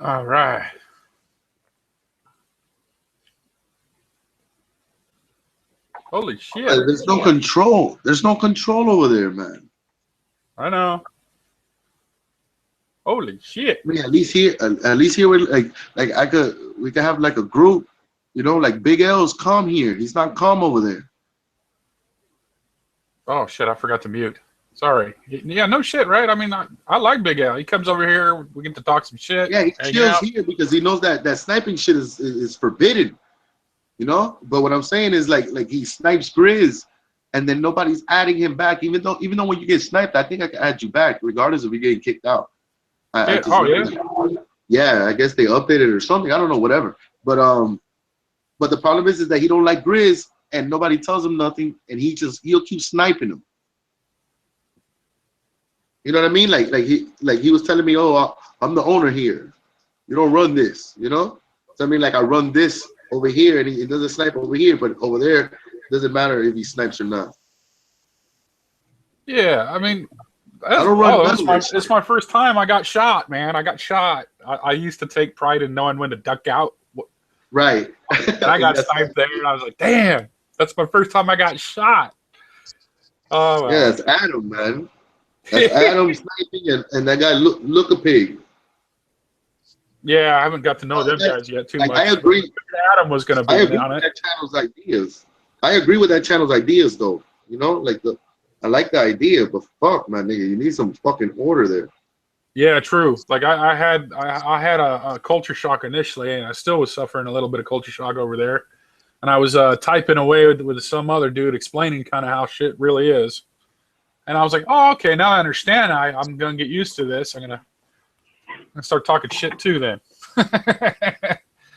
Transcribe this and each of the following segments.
All right. Holy shit. There's no control. There's no control over there, man. I know. Holy shit. I mean, at least here, we could have like a group, like Big L's calm here. He's not calm over there. Oh shit, I forgot to mute. Sorry. Yeah, no shit, right? I mean, I like Big Al. He comes over here. We get to talk some shit. Yeah, he chills here because he knows that sniping shit is forbidden. But what I'm saying is like he snipes Grizz, and then nobody's adding him back. Even though when you get sniped, I think I can add you back regardless of you getting kicked out. Yeah, I guess they updated it or something. I don't know, whatever. But the problem is that he don't like Grizz, and nobody tells him nothing, and he'll keep sniping him. You know what I mean? Like he was telling me, oh, I'm the owner here. You don't run this, So I mean, like I run this over here, and he doesn't snipe over here, but over there, it doesn't matter if he snipes or not. Yeah, I mean, it's my first time I got shot, man. I got shot. I used to take pride in knowing when to duck out. Right. And I got sniped there, and I was like, damn, that's my first time I got shot. Oh, well. Yeah, it's Adam, man. That's Adam sniping, and that guy look a pig. Yeah, I haven't got to know them guys yet too much. I agree. Adam was going to be on it. That channel's ideas. I agree with that channel's ideas, though. I like the idea, but fuck, man, nigga, you need some fucking order there. Yeah, true. Like I had a culture shock initially, and I still was suffering a little bit of culture shock over there. And I was typing away with some other dude explaining kind of how shit really is. And I was like, oh, okay, now I understand. I'm going to get used to this. I'm going to start talking shit too then.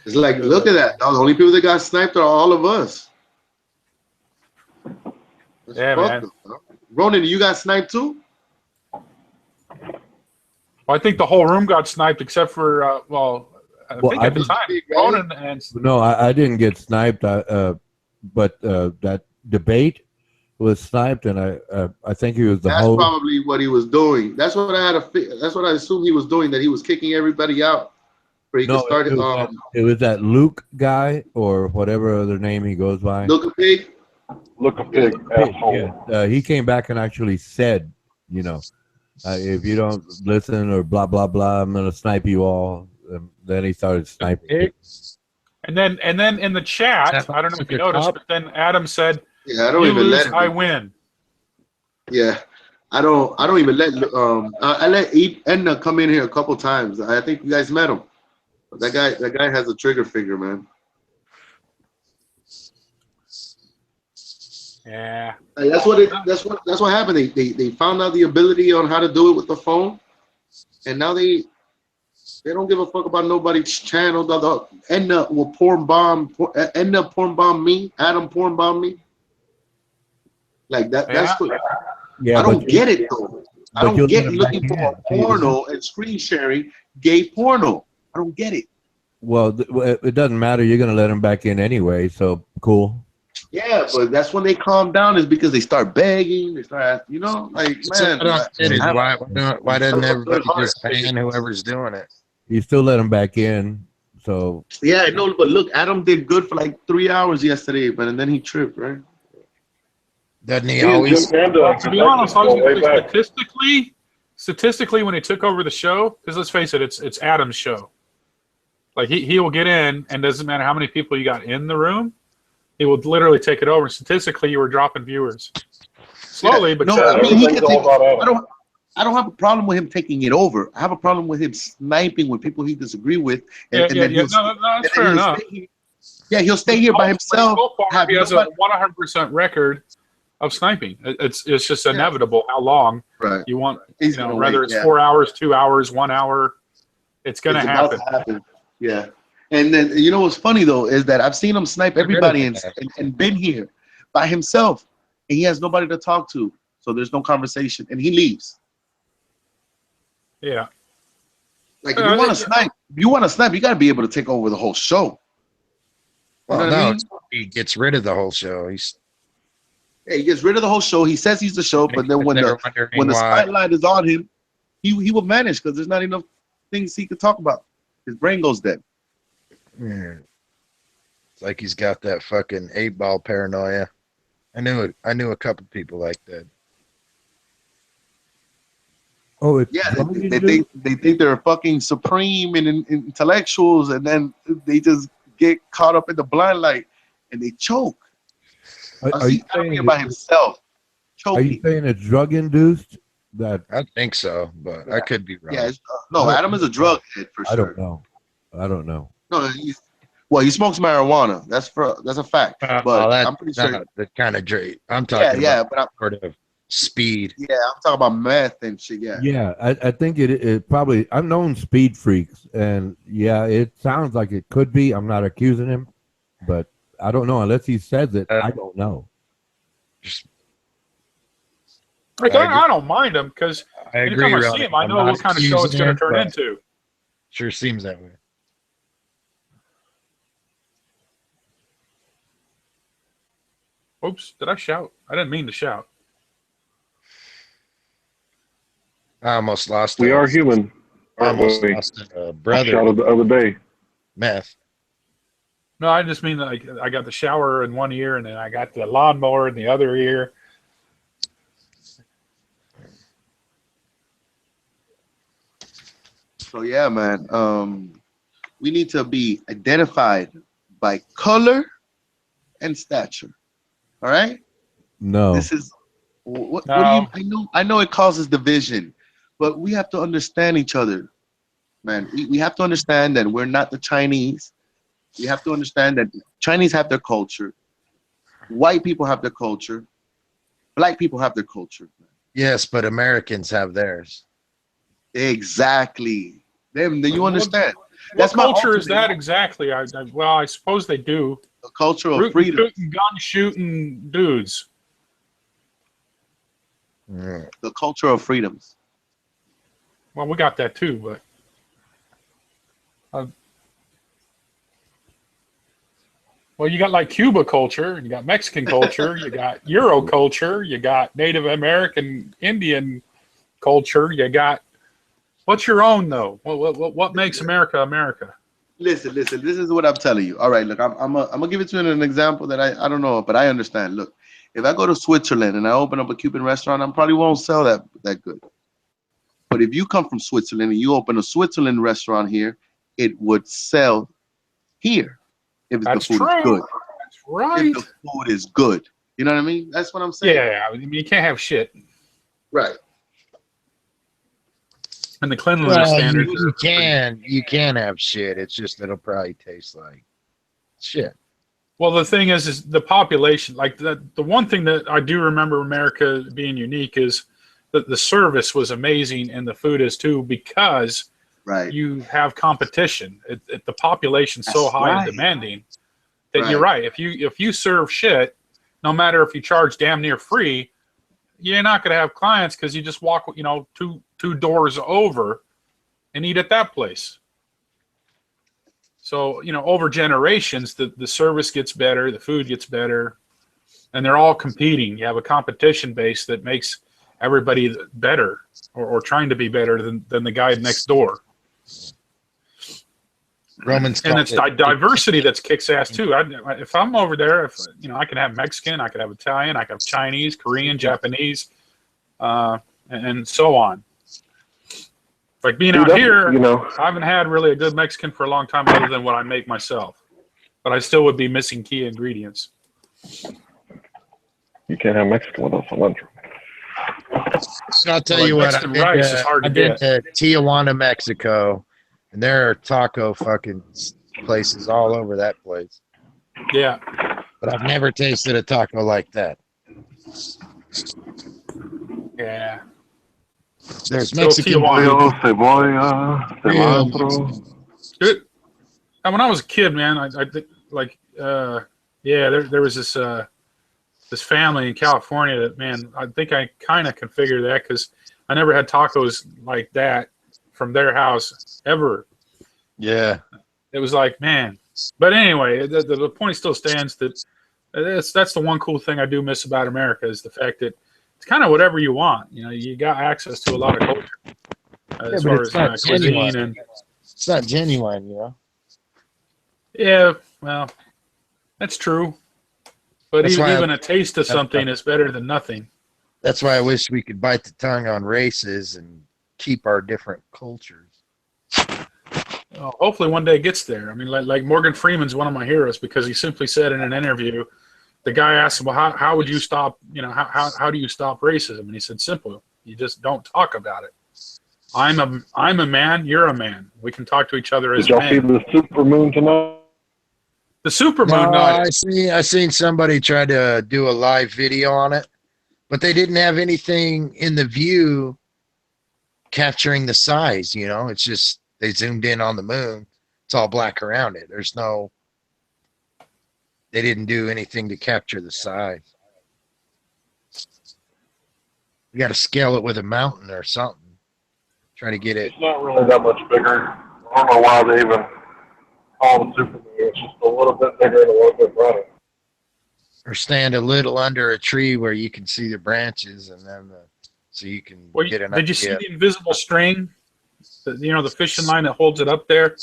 It's like, look at that. The only people that got sniped are all of us. Yeah, man. Ronan, you got sniped too? Well, I think the whole room got sniped except for, I think at the time, Ronan and... No, I didn't get sniped, but that debate was sniped, and I think he was the host. That's probably what he was doing. That's what I assumed he was doing, that he was kicking everybody out. Where he could start it was that Luke guy, or whatever other name he goes by. Look a pig? Look a pig. Yeah. He came back and actually said, if you don't listen or blah, blah, blah, I'm going to snipe you all. Then he started sniping. And then in the chat, I don't know if you noticed, but then Adam said, yeah, I don't even lose, let him. I win. Yeah. I don't even let I let Edna come in here a couple times. I think you guys met him. That guy has a trigger finger, man. Yeah. That's what happened. They found out the ability on how to do it with the phone, and now they don't give a fuck about nobody's channel. Edna will porn bomb me. Adam porn bomb me. Like that. Yeah. That's what. Yeah, I don't get it though. I don't get looking for a porno and screen sharing gay porno. I don't get it. Well, it doesn't matter. You're going to let them back in anyway, so cool. Yeah, but that's when they calm down, is because they start begging. They start, like, man. Why doesn't everybody just ban whoever's doing it? You still let them back in, so. Yeah, I know, but look, Adam did good for like 3 hours yesterday, and then he tripped, right? Doesn't he always? To be honest, statistically, when he took over the show, because let's face it, it's Adam's show. Like he will get in, and doesn't matter how many people you got in the room, he will literally take it over. Statistically, you were dropping viewers slowly, but I don't have a problem with him taking it over. I have a problem with him sniping with people he disagree with. That's fair enough. He'll stay here by himself. He has a 100% record of sniping. It's just inevitable how long you want. Whether it's 4 hours, 2 hours, 1 hour, it's going to happen. Yeah. And then what's funny though is that I've seen him snipe everybody and been here by himself, and he has nobody to talk to, so there's no conversation, and he leaves. Yeah. Like if you want to snipe, you got to be able to take over the whole show. Well, he gets rid of the whole show. He gets rid of the whole show. He says he's the show, but then when the spotlight is on him, he will vanish because there's not enough things he could talk about. his brain goes dead. Yeah. It's like he's got that fucking 8-ball paranoia. I knew it. I knew a couple people like that. Oh, it's Yeah, drug they induced? think they're fucking supreme and intellectuals, and then they just get caught up in the blind light and they choke. I Are you see Adam here saying by himself are you choking. saying it's drug induced? That I think so, but I could be wrong. Yeah, no, Adam is a drug head for I sure. don't know. I don't know. No, well, he smokes marijuana. That's a fact. But that's I'm pretty sure. not the kind of drink. I'm talking Yeah, about but sort of speed. I'm talking about meth and shit. Yeah. Yeah, I think it probably. I've known speed freaks, and yeah, it sounds like it could be. I'm not accusing him, but I don't know unless he says it. I don't know. Just, Like, I agree. I don't mind him because I agree. anytime I Ronnie. see him, I I'm know not what kind of show it's accusing going him, to turn but into. Sure seems that way. Oops, did I shout? I didn't mean to shout. I almost lost. We are human. I almost we? lost a I brother. shouted the other day. Meth. No, I just mean like I got the shower in one ear and then I got the lawnmower in the other ear. So yeah, man. We need to be identified by color and stature. All right. No. This is what do No. you? I know it causes division, but we have to understand each other, man. We have to understand that we're not the Chinese. We have to understand that Chinese have their culture, white people have their culture, black people have their culture. Yes, but Americans have theirs. Exactly. Them. You understand? What my culture is ultimate- that exactly? Well, I suppose they do. The culture of Rootin' freedom. tootin', gun shooting dudes. Mm. The culture of freedoms. Well, we got that too, but well, you got like Cuba culture, you got Mexican culture, you got Euro culture, you got Native American Indian culture, you got. What's your own though? What makes America America? Listen. This is what I'm telling you. All right, look, I'm gonna give it to you in an example that I don't know, but I understand. Look, if I go to Switzerland and I open up a Cuban restaurant, I probably won't sell that good. But if you come from Switzerland and you open a Switzerland restaurant here, it would sell here if That's the food true. is good. That's right. If the food is good, you know what I mean? That's what I'm saying. Yeah, I mean, you can't have shit, Right. and the cleanliness Well, standards. you can have shit. It's just it'll probably taste like shit. Well, the thing is the population. Like the one thing that I do remember America being unique is that the service was amazing and the food is too, because Right. you have competition. The population's so That's high right. and demanding that you're right. If you serve shit, no matter if you charge damn near free, you're not going to have clients because you just walk, two doors over and eat at that place. So, over generations, the service gets better, the food gets better, and they're all competing. You have a competition base that makes everybody better or trying to be better than the guy next door. Romans And it's diversity that's kicks ass too. If I'm over there, I can have Mexican, I could have Italian, I could have Chinese, Korean, Japanese, and so on. Like being out here, I haven't had really a good Mexican for a long time, other than what I make myself. But I still would be missing key ingredients. You can't have Mexican without cilantro. I'll tell Like you what, Mexican rice is hard to I've been get. to Tijuana, Mexico, and there are taco fucking places all over that place. Yeah. But I've never tasted a taco like that. Yeah. There's So Mexican Tijuana. Cebolla, cilantro. Good. And when I was a kid, man, I think there was this family in California that, man, I think I kind of configured that because I never had tacos like that from their house ever. Yeah. It was like, man. But anyway, the point still stands that that's the one cool thing I do miss about America is the fact that it's kind of whatever you want. You got access to a lot of culture as far as cuisine and It's not genuine, you know. Yeah, well, that's true. But That's why even a taste of something is better than nothing. That's why I wish we could bite the tongue on races and keep our different cultures. Hopefully one day it gets there. I mean, like Morgan Freeman's one of my heroes because he simply said in an interview, the guy asked him, well, how would you stop, how do you stop racism? And he said, simple, you just don't talk about it. I'm a man, you're a man. We can talk to each other as Did y'all see men. the supermoon tonight? The supermoon No, night. I seen somebody try to do a live video on it, but they didn't have anything in the view capturing the size, you know. It's just they zoomed in on the moon. It's all black around it. They didn't do anything to capture the size. You got to scale it with a mountain or something. Try to get it. It's not really that much bigger. I don't know why they even call it supermoon. It's just a little bit bigger and a little bit brighter. Or stand a little under a tree where you can see the branches, and then so you can get an idea. Did you see the invisible string? The fishing line that holds it up there.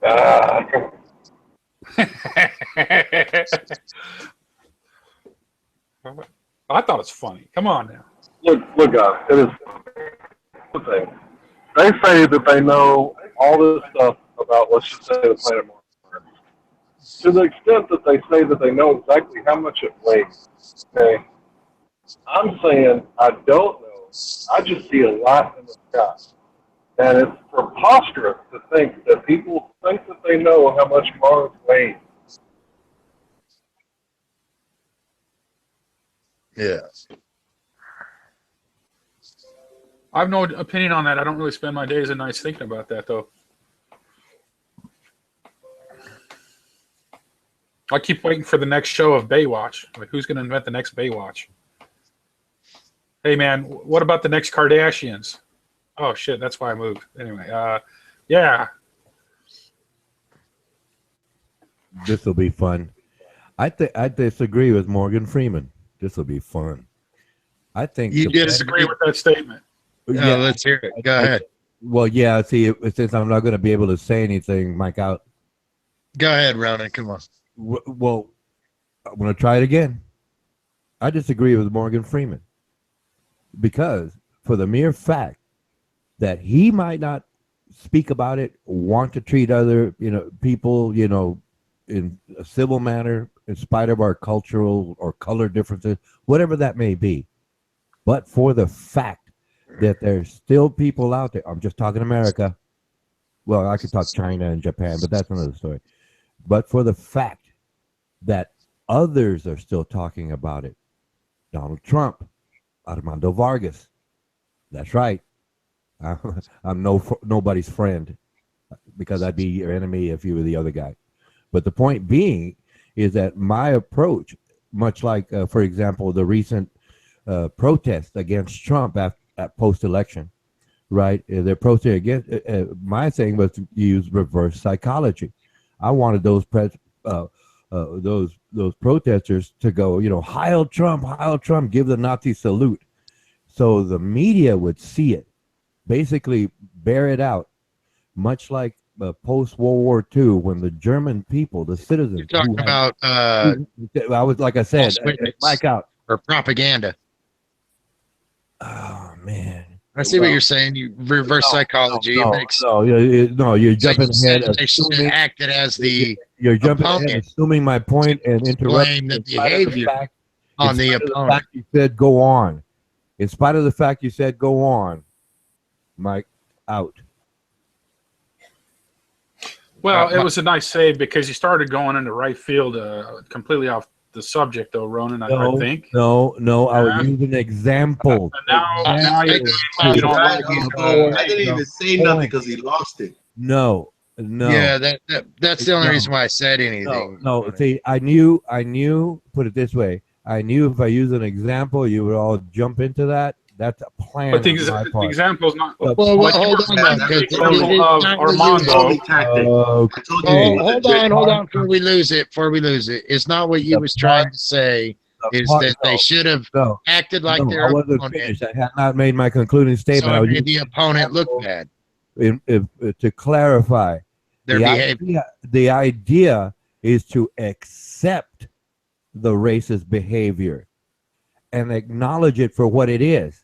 I thought it's funny. Come on now. Look, guys. It is the thing. They say that they know all this stuff about, let's just say, the planet Mars. To the extent that they say that they know exactly how much it weighs. Okay. I'm saying I don't know. I just see a light in the sky. And it's preposterous to think that people think that they know how much Mars weighs. Yeah. I have no opinion on that. I don't really spend my days and nights thinking about that, though. I keep waiting for the next show of Baywatch. Like, who's going to invent the next Baywatch? Hey, man, what about the next Kardashians? Oh, shit, that's why I moved. Anyway, yeah. This will be fun. I disagree with Morgan Freeman. This will be fun. I think You I disagree with that statement. Yeah, let's hear it. Go ahead. Well, yeah. See, since I'm not going to be able to say anything, Mike, out. Go ahead, Ronan. Come on. Well, I'm going to try it again. I disagree with Morgan Freeman because for the mere fact that he might not speak about it, want to treat other, people, in a civil manner, in spite of our cultural or color differences, whatever that may be. But for the fact that there's still people out there, I'm just talking America. Well, I could talk China and Japan, but that's another story. But for the fact that others are still talking about it, Donald Trump, Armando Vargas, that's right. I'm nobody's friend because I'd be your enemy if you were the other guy. But the point being is that my approach, much like, for example, the recent protest against Trump at post-election, right? They're protesting against. My thing was to use reverse psychology. I wanted those protesters to go, Heil Trump, give the Nazi salute, so the media would see it, basically bear it out, much like post-World War II when the German people, the citizens. You're talking about I was, like I said, Mike out. Or propaganda. Oh, man. I see what you're saying. You reverse psychology. You're jumping ahead. They should have acted as the You're jumping ahead, assuming my point and interrupting the behavior on the opponent. Fact you said go on. In spite of the fact you said go on, Mike, out. Well, it was a nice save because you started going into right field completely off the subject, though, Ronan, I think. No, I was using an example. I didn't even say nothing because he lost it. No. Yeah, that's the only reason why I said anything. No. See, I knew, put it this way. I knew if I use an example, you would all jump into that. That's a plan. But the example is not. Well, hold on. Armando. Hold on. Before we lose it. It's not what you was trying to say. Is that they should have acted like their opponent. I wasn't finished. I had not made my concluding statement. So I made the opponent look bad. To clarify, Their behavior. the idea is to accept the racist behavior and acknowledge it for what it is.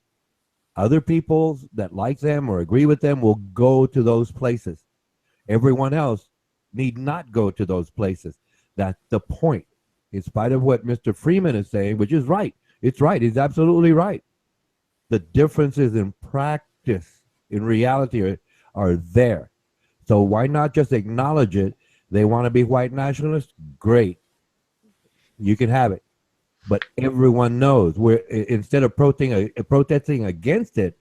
Other people that like them or agree with them will go to those places. Everyone else need not go to those places. That's the point. In spite of what Mr. Freeman is saying, which is right. It's right. He's absolutely right. The differences in practice, in reality, are there. So why not just acknowledge it? They want to be white nationalists? Great. You can have it. But everyone knows instead of protesting against it,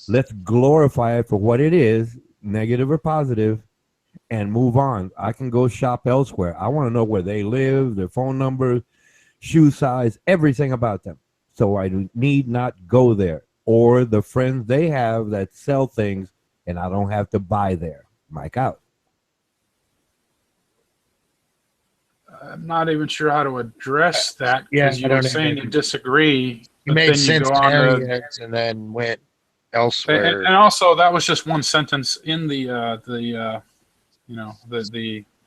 let's glorify it for what it is, negative or positive, and move on. I can go shop elsewhere. I want to know where they live, their phone numbers, shoe size, everything about them. So I need not go there. Or the friends they have that sell things, and I don't have to buy there. Mike out. I'm not even sure how to address that Yeah, because you were saying you disagree. You but made then you go on Cincinnati to, ads and then went elsewhere. and also that was just one sentence in the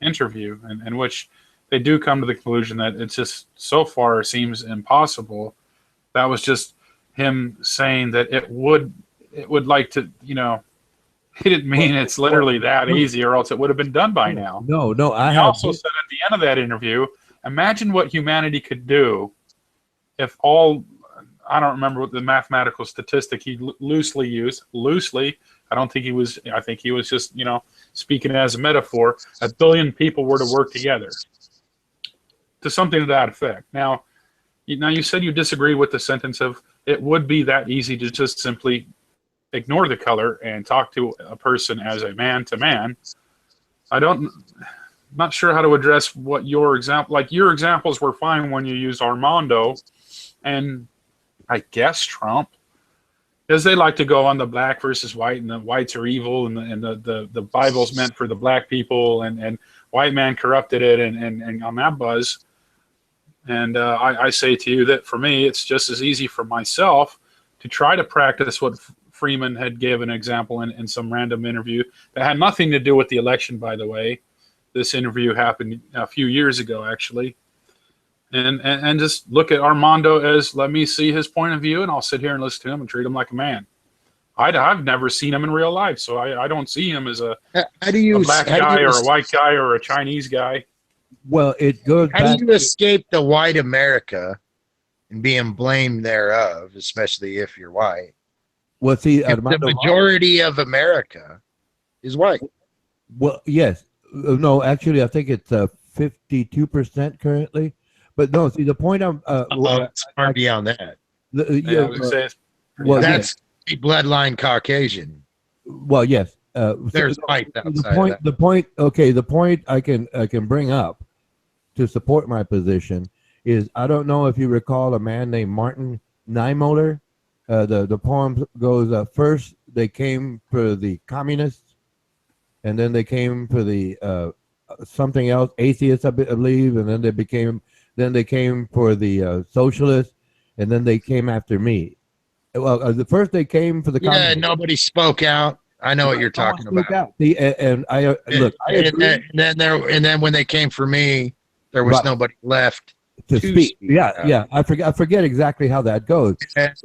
interview, in which they do come to the conclusion that it's just so far seems impossible. That was just him saying that it would like to, he didn't mean it's literally that easy, or else it would have been done by now. No. He also said at the end of that interview, imagine what humanity could do if all, I don't remember what the mathematical statistic he loosely used. Loosely, I think he was just, speaking as a metaphor, 1 billion people were to work together. To something to that effect. Now you said you disagree with the sentence of it would be that easy to just simply ignore the color and talk to a person as a man to man. Not sure how to address what your example, like your examples were fine when you used Armando and I guess Trump, because they like to go on the black versus white and the whites are evil and the Bible's meant for the black people and white man corrupted it and on that buzz. And I say to you that for me, it's just as easy for myself to try to practice what Freeman had given an example in some random interview that had nothing to do with the election, by the way. This interview happened a few years ago, actually. And just look at Armando as, let me see his point of view, and I'll sit here and listen to him and treat him like a man. I've never seen him in real life, so I don't see him as a black guy or a white guy or a Chinese guy. Well, it goes How do you escape the white America and being blamed thereof, especially if you're white? Well, see, the majority of America is white. Well, yes. No, actually, I think it's 52% currently. But no, see, the point I'm it's far beyond that. That's bloodline Caucasian. Well, yes. There's white outside the point I can bring up to support my position is, I don't know if you recall a man named Martin Niemöller. The poem goes, first they came for the communists, and then they came for the something else, atheists, I believe, and then they came for the socialists, and then they came after me. Well, the first they came for the communists. Nobody spoke out. I know what you're talking about. And I look, and then when they came for me, there was nobody left to speak. Yeah. I forget exactly how that goes.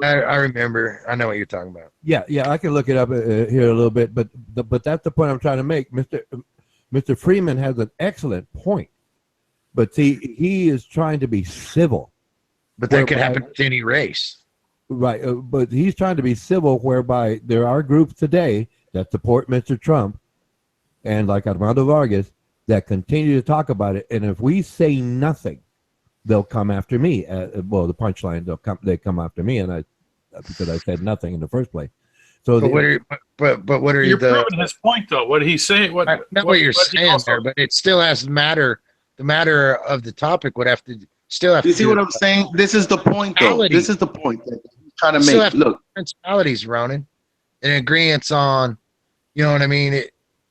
I remember. I know what you're talking about. Yeah. I can look it up here a little bit, but that's the point I'm trying to make. Mr. Freeman has an excellent point, but see, he is trying to be civil. But that could happen with any race, right? But he's trying to be civil, whereby there are groups today that support Mr. Trump, and like Armando Vargas, that continue to talk about it. And if we say nothing, they'll come after me. Well, the punchline, they come after me, and because I said nothing in the first place. So, but what are you're proving his point, though? What he's saying? I know what you're saying there, but it still has to matter. The matter of the topic would have to still have. You see what I'm saying? This is the point, though. This is the point that he's trying to make. Look, principalities, Ronan, and agreements on. You know what I mean?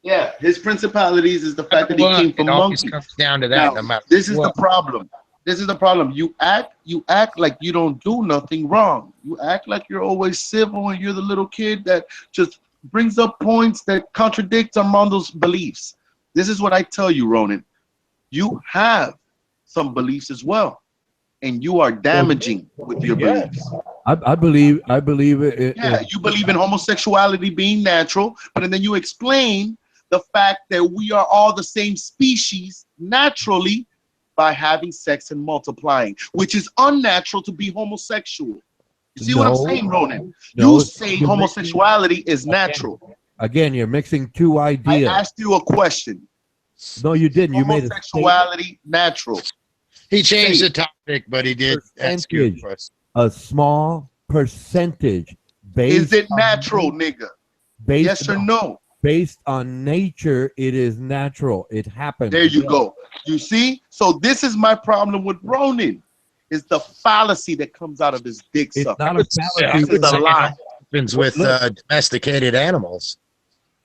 Yeah, his principalities is the fact that he came from monkeys. Comes down to that. Now, this is the problem. This is the problem. You act like you don't do nothing wrong. You act like you're always civil and you're the little kid that just brings up points that contradict Armando's beliefs. This is what I tell you, Ronan. You have some beliefs as well, and you are damaging with your Yeah. beliefs. I believe it. Yeah, you believe in homosexuality being natural, but then you explain the fact that we are all the same species naturally by having sex and multiplying, which is unnatural to be homosexual. You see what I'm saying, Ronan? No, You say homosexuality is natural. Again, you're mixing two I ideas. asked you a question. No, you didn't. You made a statement. Homosexuality natural. He changed the topic, but he did ask you a Percentage. question. A small percentage based Is it on- natural, nigga? based Yes or no? based on nature, it is natural. It happens. There you go. You see? So this is my problem with Ronan. Is the fallacy that comes out of his dick It's sucker. not a fallacy. This is a lie. Happens with domesticated animals.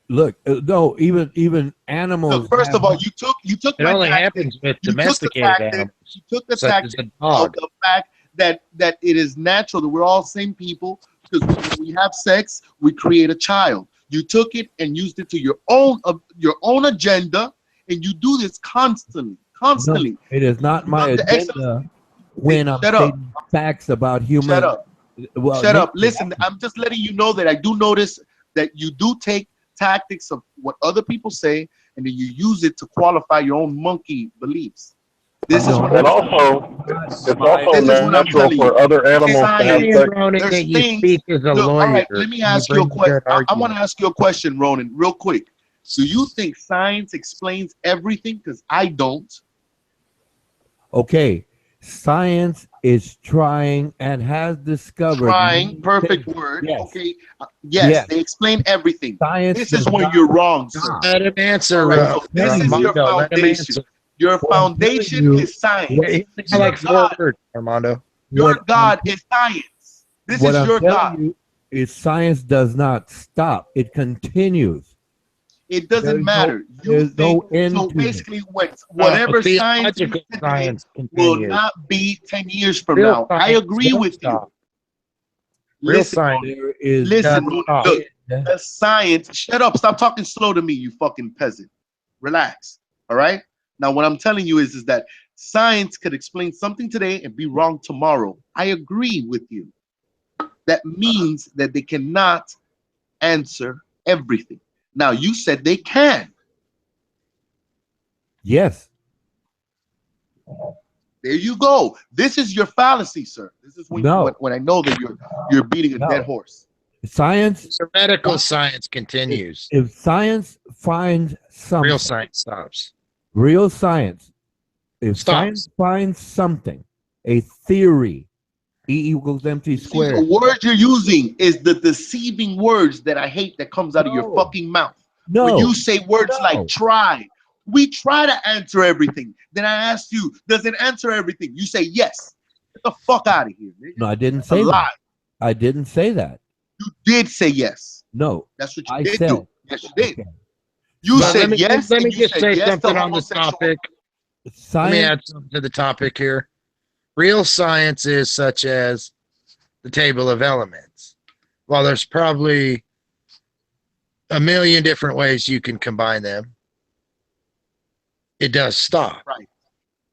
Look, no, even animals. Look, first of all, you took It my only tactic. happens with You took the domesticated tactic. animals, You took the such as tactic a of dog. the fact that it is natural that we're all same people because when we have sex, we create a child. You took it and used it to your own agenda, and you do this constantly. No, it is not my The agenda when I'm Shut up. stating facts about human. Shut up. Well, Shut up. nature. Listen, I'm just letting you know that I do notice that you do take tactics of what other people say and then you use it to qualify your own monkey beliefs. This is what And I'm also, it's also This is what I'm natural telling you. for other animals to have Science. sex. Ronan, There's that you things- speak as a Look, all lawyer. right, let me ask you a question. I want to ask you a question, Ronan, real quick. Do you think science explains everything? Because I don't. Okay, science is trying and has discovered. Trying, perfect word. Yes. Okay. Yes, Yes. they explain everything. Science This is does where not you're wrong, sir. stop. Let him answer. All right, so this is your Armando, let him foundation. answer. Your Well, I'm telling foundation you- is science. He's like four God. words, Armando. Your What God is science. This what is I'm your telling God. you is science does not stop. It continues. It doesn't There's matter. there's no end so to it. basically, whatever science Theological is science will continues. not be 10 years from Real now. I science agree don't with stop. you. Real Listen, science. There is listen, no Ronan, stop. look, the science. Shut up. Stop talking slow to me, you fucking peasant. Relax. All right. Now, what I'm telling you is that science could explain something today and be wrong tomorrow. I agree with you. That means that they cannot answer everything. Now, you said they can. Yes. There you go. This is your fallacy, sir. This is when, No. when I know that you're beating a No. dead horse. Science. Theoretical science continues. If science finds something, Real science stops. real science, if Stops. science finds something, a theory, E equals MC See, the squared. word you're using is the deceiving words that I hate that comes out of your No. fucking mouth. No. When you say words No. like try, we try to answer everything. Then I ask you, does it answer everything? You say yes. Get the fuck out of here, nigga. No, I didn't It's a say that. lie. I didn't say that. You did say yes. No. That's what you I did said. do. Yes, you did. Okay. You But said yes. Let me and you just said say yes to something on this homosexual- topic. Let me Science. add something to the topic here. Real science is such as the table of elements. While there's probably a million different ways you can combine them, it does stop. Right.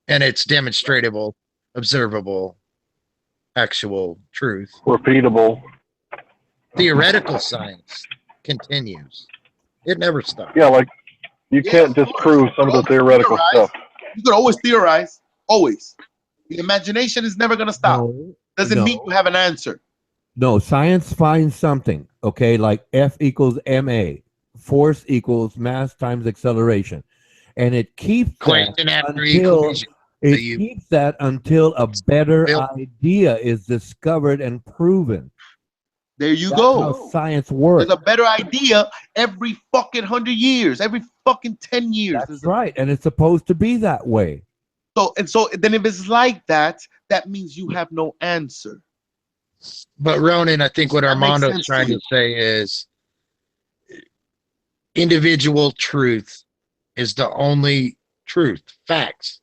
And it's demonstratable, observable, actual truth. Repeatable. Theoretical science continues. It never stops. Yeah, like you Yeah, can't of course. disprove some of the theoretical Theorize. stuff. You could always theorize. Always. The imagination is never gonna stop. No. Doesn't no. mean you have an answer. No, science finds something, okay, like F equals ma, force equals mass times acceleration, and it keeps that Equation after until equation. it you- keeps that until a better Bill- idea is discovered and proven. There you That's go. how science works. There's a better idea every fucking 100 years, every fucking 10 years. That's There's a- right, and it's supposed to be that way. So then if it's like that, that means you have no answer. But Ronan, I think what That makes Armando's sense trying to to say is individual truth is the only truth, facts.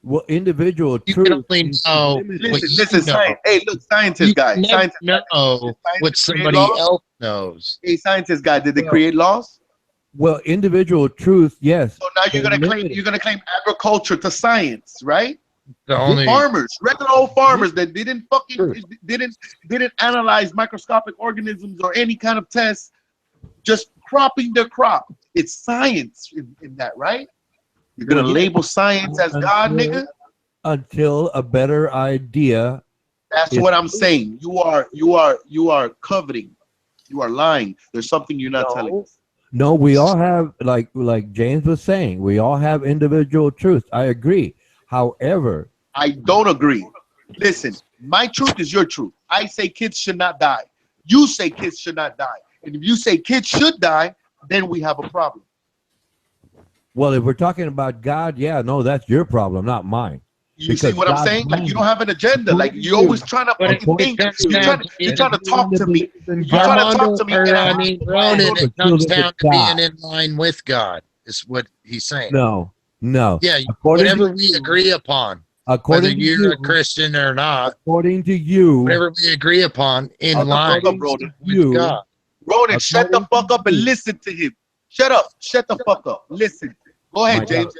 Well, individual You can truth. only is know limited. what Listen, you know. science. Hey, look, scientist You guy. never Scientist guy. know Did what scientists create somebody laws? else knows. Hey, scientist guy. Did they Well- create laws? Well, individual truth, yes. So now you're they're gonna claim limited. agriculture to science, right? The only Farmers, regular old farmers that didn't Sure. didn't analyze microscopic organisms or any kind of tests, just cropping their crop. It's science in that, right? You're gonna Well, yeah. label science as God, nigga. Until a better idea. That's It's what I'm saying. You are coveting. You are lying. There's something you're not telling us. No, we all have, like James was saying, we all have individual truth. I agree. However, I don't agree. Listen, my truth is your truth. I say kids should not die. You say kids should not die. And if you say kids should die, then we have a problem. well, if we're talking about God, yeah, no, that's your problem, not mine. You see Because what I'm God's saying? Like you mind- don't have an agenda. Like you're always trying to But it fucking think. comes You're down trying, to you're trying to talk to me. You're trying to Armando, talk to me. or And I mean, Ronan, it But comes children down of to being God. in line with God, is what he's saying. No. Yeah, According whatever to we you- agree upon, whether According to you're you, a Christian or not, according to you, whatever we agree upon in Shut the line fuck up, Ronan. with you, God. Ronan, shut the fuck up and you. listen to him. Shut up. Shut the fuck up. Listen. Go ahead, My James.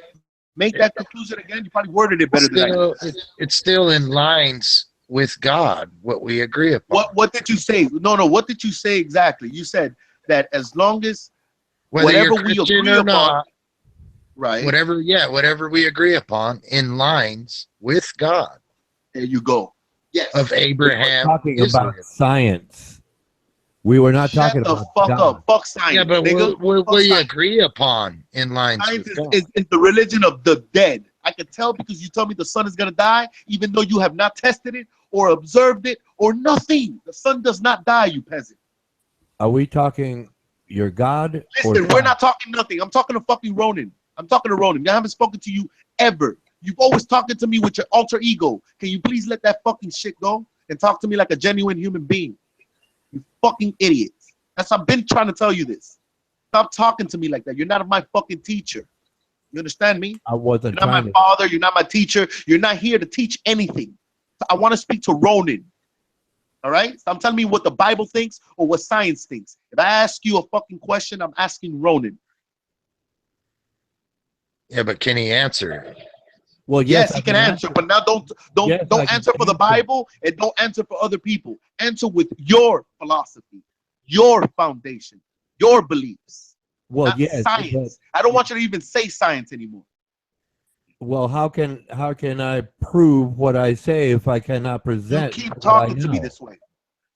Make that conclusion again. You probably worded it better than I did. It's still in lines with God, what we agree upon. What did you say? No. What did you say exactly? You said that as long as Whether whatever you're we Christian agree or upon, not, right? whatever we agree upon in lines with God There you go. Yes. of Abraham. talking Israel. about science. We were not Shut talking the about fuck God. up. Fuck science. Yeah, but nigga. what Fuck we science. agree upon in lines Science with God. is the religion of the dead. I can tell because you tell me the sun is gonna die, even though you have not tested it or observed it or nothing. The sun does not die, you peasant. Are we talking your God? Listen, we're not talking nothing. I'm talking to fucking Ronan. I'm talking to Ronan. I haven't spoken to you ever. You've always talking to me with your alter ego. Can you please let that fucking shit go and talk to me like a genuine human being? You fucking idiots. I've been trying to tell you this. Stop talking to me like that. You're not my fucking teacher. You understand me? I wasn't You're not trying my to. father. You're not my teacher. You're not here to teach anything. I want to speak to Ronan. All right? So I'm telling me what the Bible thinks or what science thinks. If I ask you a fucking question, I'm asking Ronan. Yeah, but can he answer? Well, Yes, I he can answer, but now don't Yes, I can answer for the answer. Bible and don't answer for other people. Answer with your philosophy, your foundation, your beliefs. Well, Not yes. science. I don't want you to even say science anymore. Well, how can I prove what I say if I cannot You present? keep what talking I to me know? this way.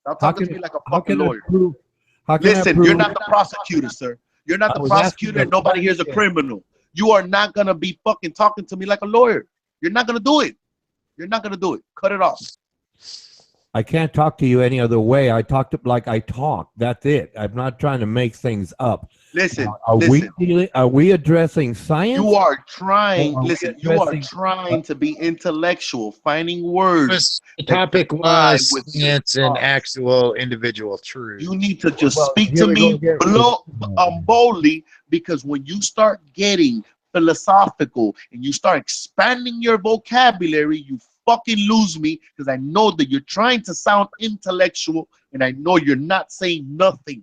Stop How talking to can me like a how fucking can I lawyer. prove? How can I Listen, prove? you're not the prosecutor, sir. You're not I the was asking prosecutor, the and nobody here's a question. criminal. You are not gonna be fucking talking to me like a lawyer. You're not gonna do it. You're not gonna do it. Cut it off. I can't talk to you any other way. I talked like I talk. That's it. I'm not trying to make things up. Listen, Are listen. we addressing science? You are trying. Or are we Listen, you are addressing- trying to be intellectual, finding words. The topic comply was with your science and thoughts. actual individual truth. You need to just Well, speak here to we go me again. boldly, because when you start getting philosophical and you start expanding your vocabulary, you fucking lose me, because I know that you're trying to sound intellectual and I know you're not saying nothing.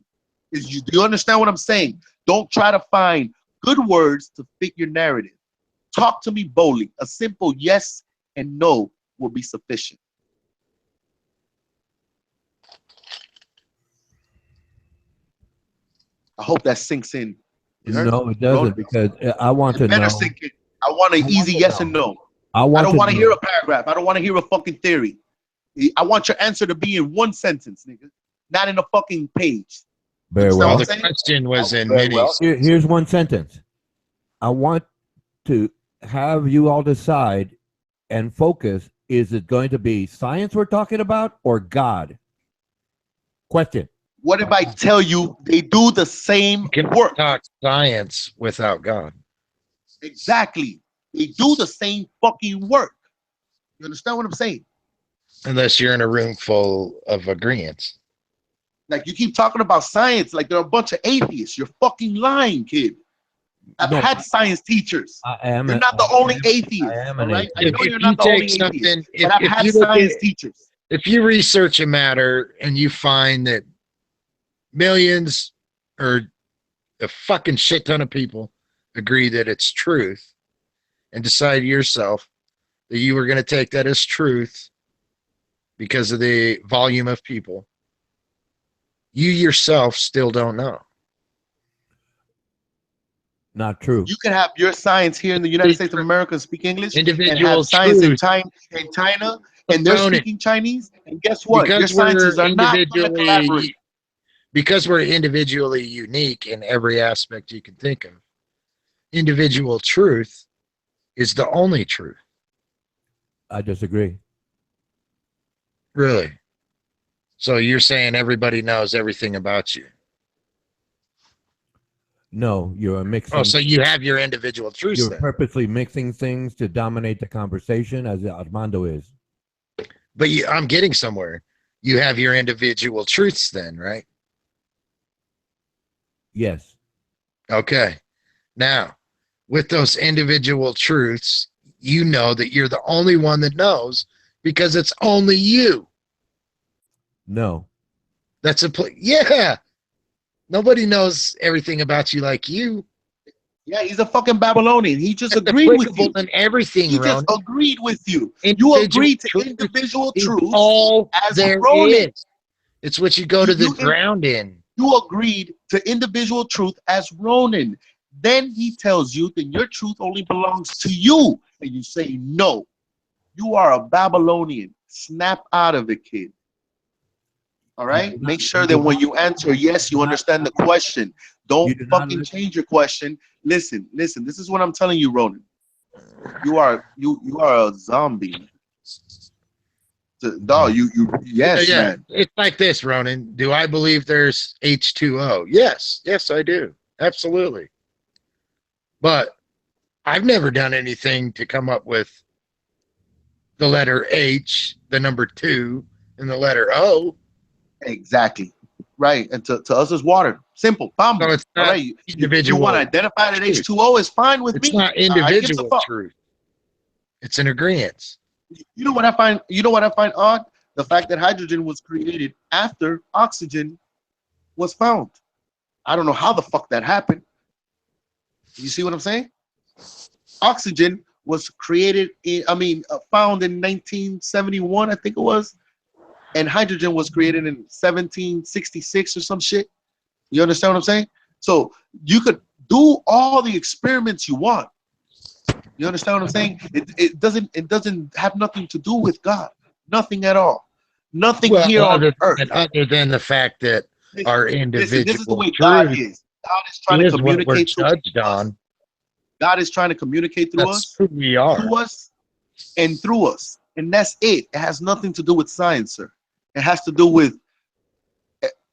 Do you understand what I'm saying? Don't try to find good words to fit your narrative. Talk to me boldly. A simple yes and no will be sufficient. I hope that sinks in. You heard? No, it doesn't, because I want to It better know. sink in. I want an easy yes and no. I I don't want to to hear a paragraph. I don't want to hear a fucking theory. I want your answer to be in one sentence, nigga, not in a fucking page. Very Understand well. Well, what the I'm saying? question was in Very many. well. Here's one sentence. I want to have you all decide and focus. Is it going to be science we're talking about or God? Question. What if I tell you they do the same You can work? talk science without God. Exactly. They do the same fucking work. You understand what I'm saying? Unless you're in a room full of agreements. Like, you keep talking about science like they're a bunch of atheists. You're fucking lying, kid. I've No, had science teachers. I am. You're not the only atheist. I am All an right, I atheist. know If you're you not the only take atheist, something, but I've if had you look science at, teachers. if you research a matter and you find that millions or a fucking shit ton of people agree that it's truth, and decide yourself that you were going to take that as truth because of the volume of people, you yourself still don't know. Not true. You can have your science here in the United States of America and speak English, and Individual have science in truth. China, and they're Opponent. speaking Chinese. And guess what? Your Because we're sciences are not going to collaborate. individually, because we're individually unique in every aspect you can think of. Individual truth is the only truth. I disagree. Really. So you're saying everybody knows everything about you. No, you're mixing. Oh, so you have your individual truths You're then. purposely mixing things to dominate the conversation, as Armando is. But I'm getting somewhere. You have your individual truths then, right? Yes. Okay. Now, with those individual truths, you know that you're the only one that knows because it's only you. No. That's yeah. Nobody knows everything about you like you. Yeah, he's a fucking Babylonian. He just That's agreed with you. applicable in everything, He just Ron. agreed with you. You Individual agreed to truth individual is truths all as there Ronin. is. It's what you go to the You- ground in. You agreed to individual truth as Ronin. Then he tells you that your truth only belongs to you. And you say, no, you are a Babylonian. Snap out of it, kid. All right? Make sure that when you answer yes, you understand the question. Don't fucking change your question. Listen. This is what I'm telling you, Ronin. You are a zombie. Dog, yes, Yeah, man. it's like this, Ronan. Do I believe there's H2O? Yes, I do. Absolutely. But I've never done anything to come up with the letter H, the number 2, and the letter O. Exactly. Right. And to us it's water. Simple. Bam. So it's not all right. You individual. want to identify that H2O is fine with It's me. not individual truth. It's an agreement. You know what I find odd? The fact that hydrogen was created after oxygen was found. I don't know how the fuck that happened. You see what I'm saying? Oxygen was created found in 1971, I think it was, and hydrogen was created in 1766 or some shit. You understand what I'm saying? So you could do all the experiments you want. You understand what I'm saying? It doesn't have nothing to do with God. Nothing at all. Nothing here on earth. Other than the fact that our individual this is the way truth God is. God is trying to communicate through us. God is trying to communicate through us. Who we are. Through us and through us. And that's it. It has nothing to do with science, sir. It has to do with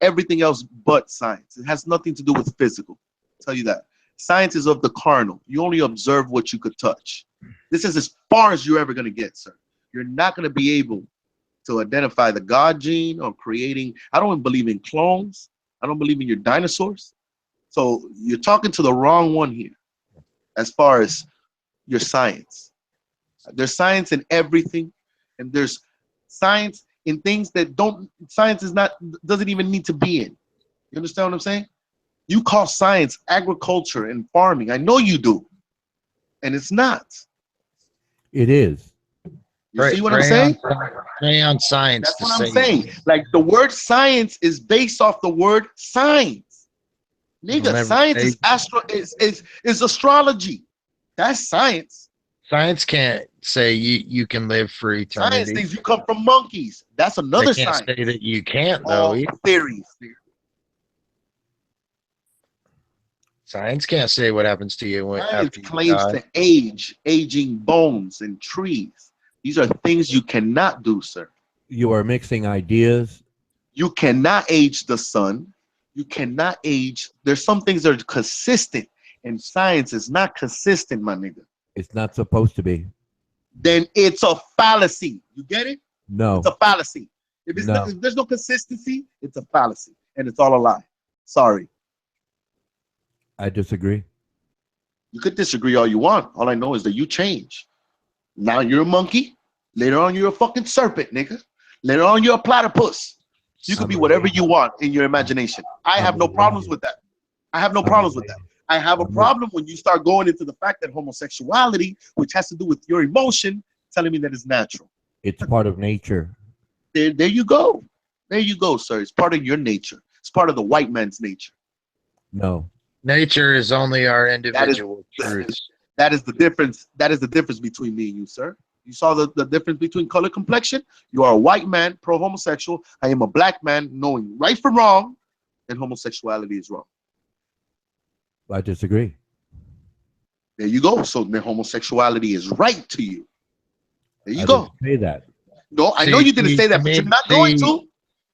everything else but science. It has nothing to do with physical. I'll tell you that. Science is of the carnal. You only observe what you could touch. This is as far as you're ever going to get, sir. You're not going to be able to identify the God gene or creating. I don't believe in clones. I don't believe in your dinosaurs. So you're talking to the wrong one here as far as your science. There's science in everything, and there's science in things that doesn't even need to be in. You understand what I'm saying? You call science agriculture and farming. I know you do. And it's not. It is. You see what I'm saying? Play on science. That's what I'm saying. Like the word science is based off the word signs. Nigga, science is astrology. That's science. Science can't say you can live for eternity. Science thinks you come from monkeys. That's another they can't science. say that you can't, though. Theories. Science can't say what happens to you when Science after you claims die. to aging bones and trees. These are things you cannot do, sir. You are mixing ideas. You cannot age the sun. You cannot age. There's some things that are consistent, and science is not consistent, my nigga. It's not supposed to be. Then it's a fallacy. You get it? No. It's a fallacy. If there's no consistency, it's a fallacy, and it's all a lie. Sorry. I disagree. You could disagree all you want. All I know is that you change. Now you're a monkey. Later on, you're a fucking serpent, nigga. Later on, you're a platypus. You could be whatever you want in your imagination. I have no problems with that. I have no problems with that. I have a problem when you start going into the fact that homosexuality, which has to do with your emotion, telling me that it's natural. It's part of nature. There you go. There you go, sir. It's part of your nature. It's part of the white man's nature. No. Nature is only our individual truths. That is the difference. That is the difference between me and you, sir. You saw the difference between color complexion? You are a white man, pro-homosexual. I am a black man, knowing right from wrong, and homosexuality is wrong. I disagree. There you go. So then homosexuality is right to you. There you I go. didn't say that. No, I know you didn't say that, but you're not going to.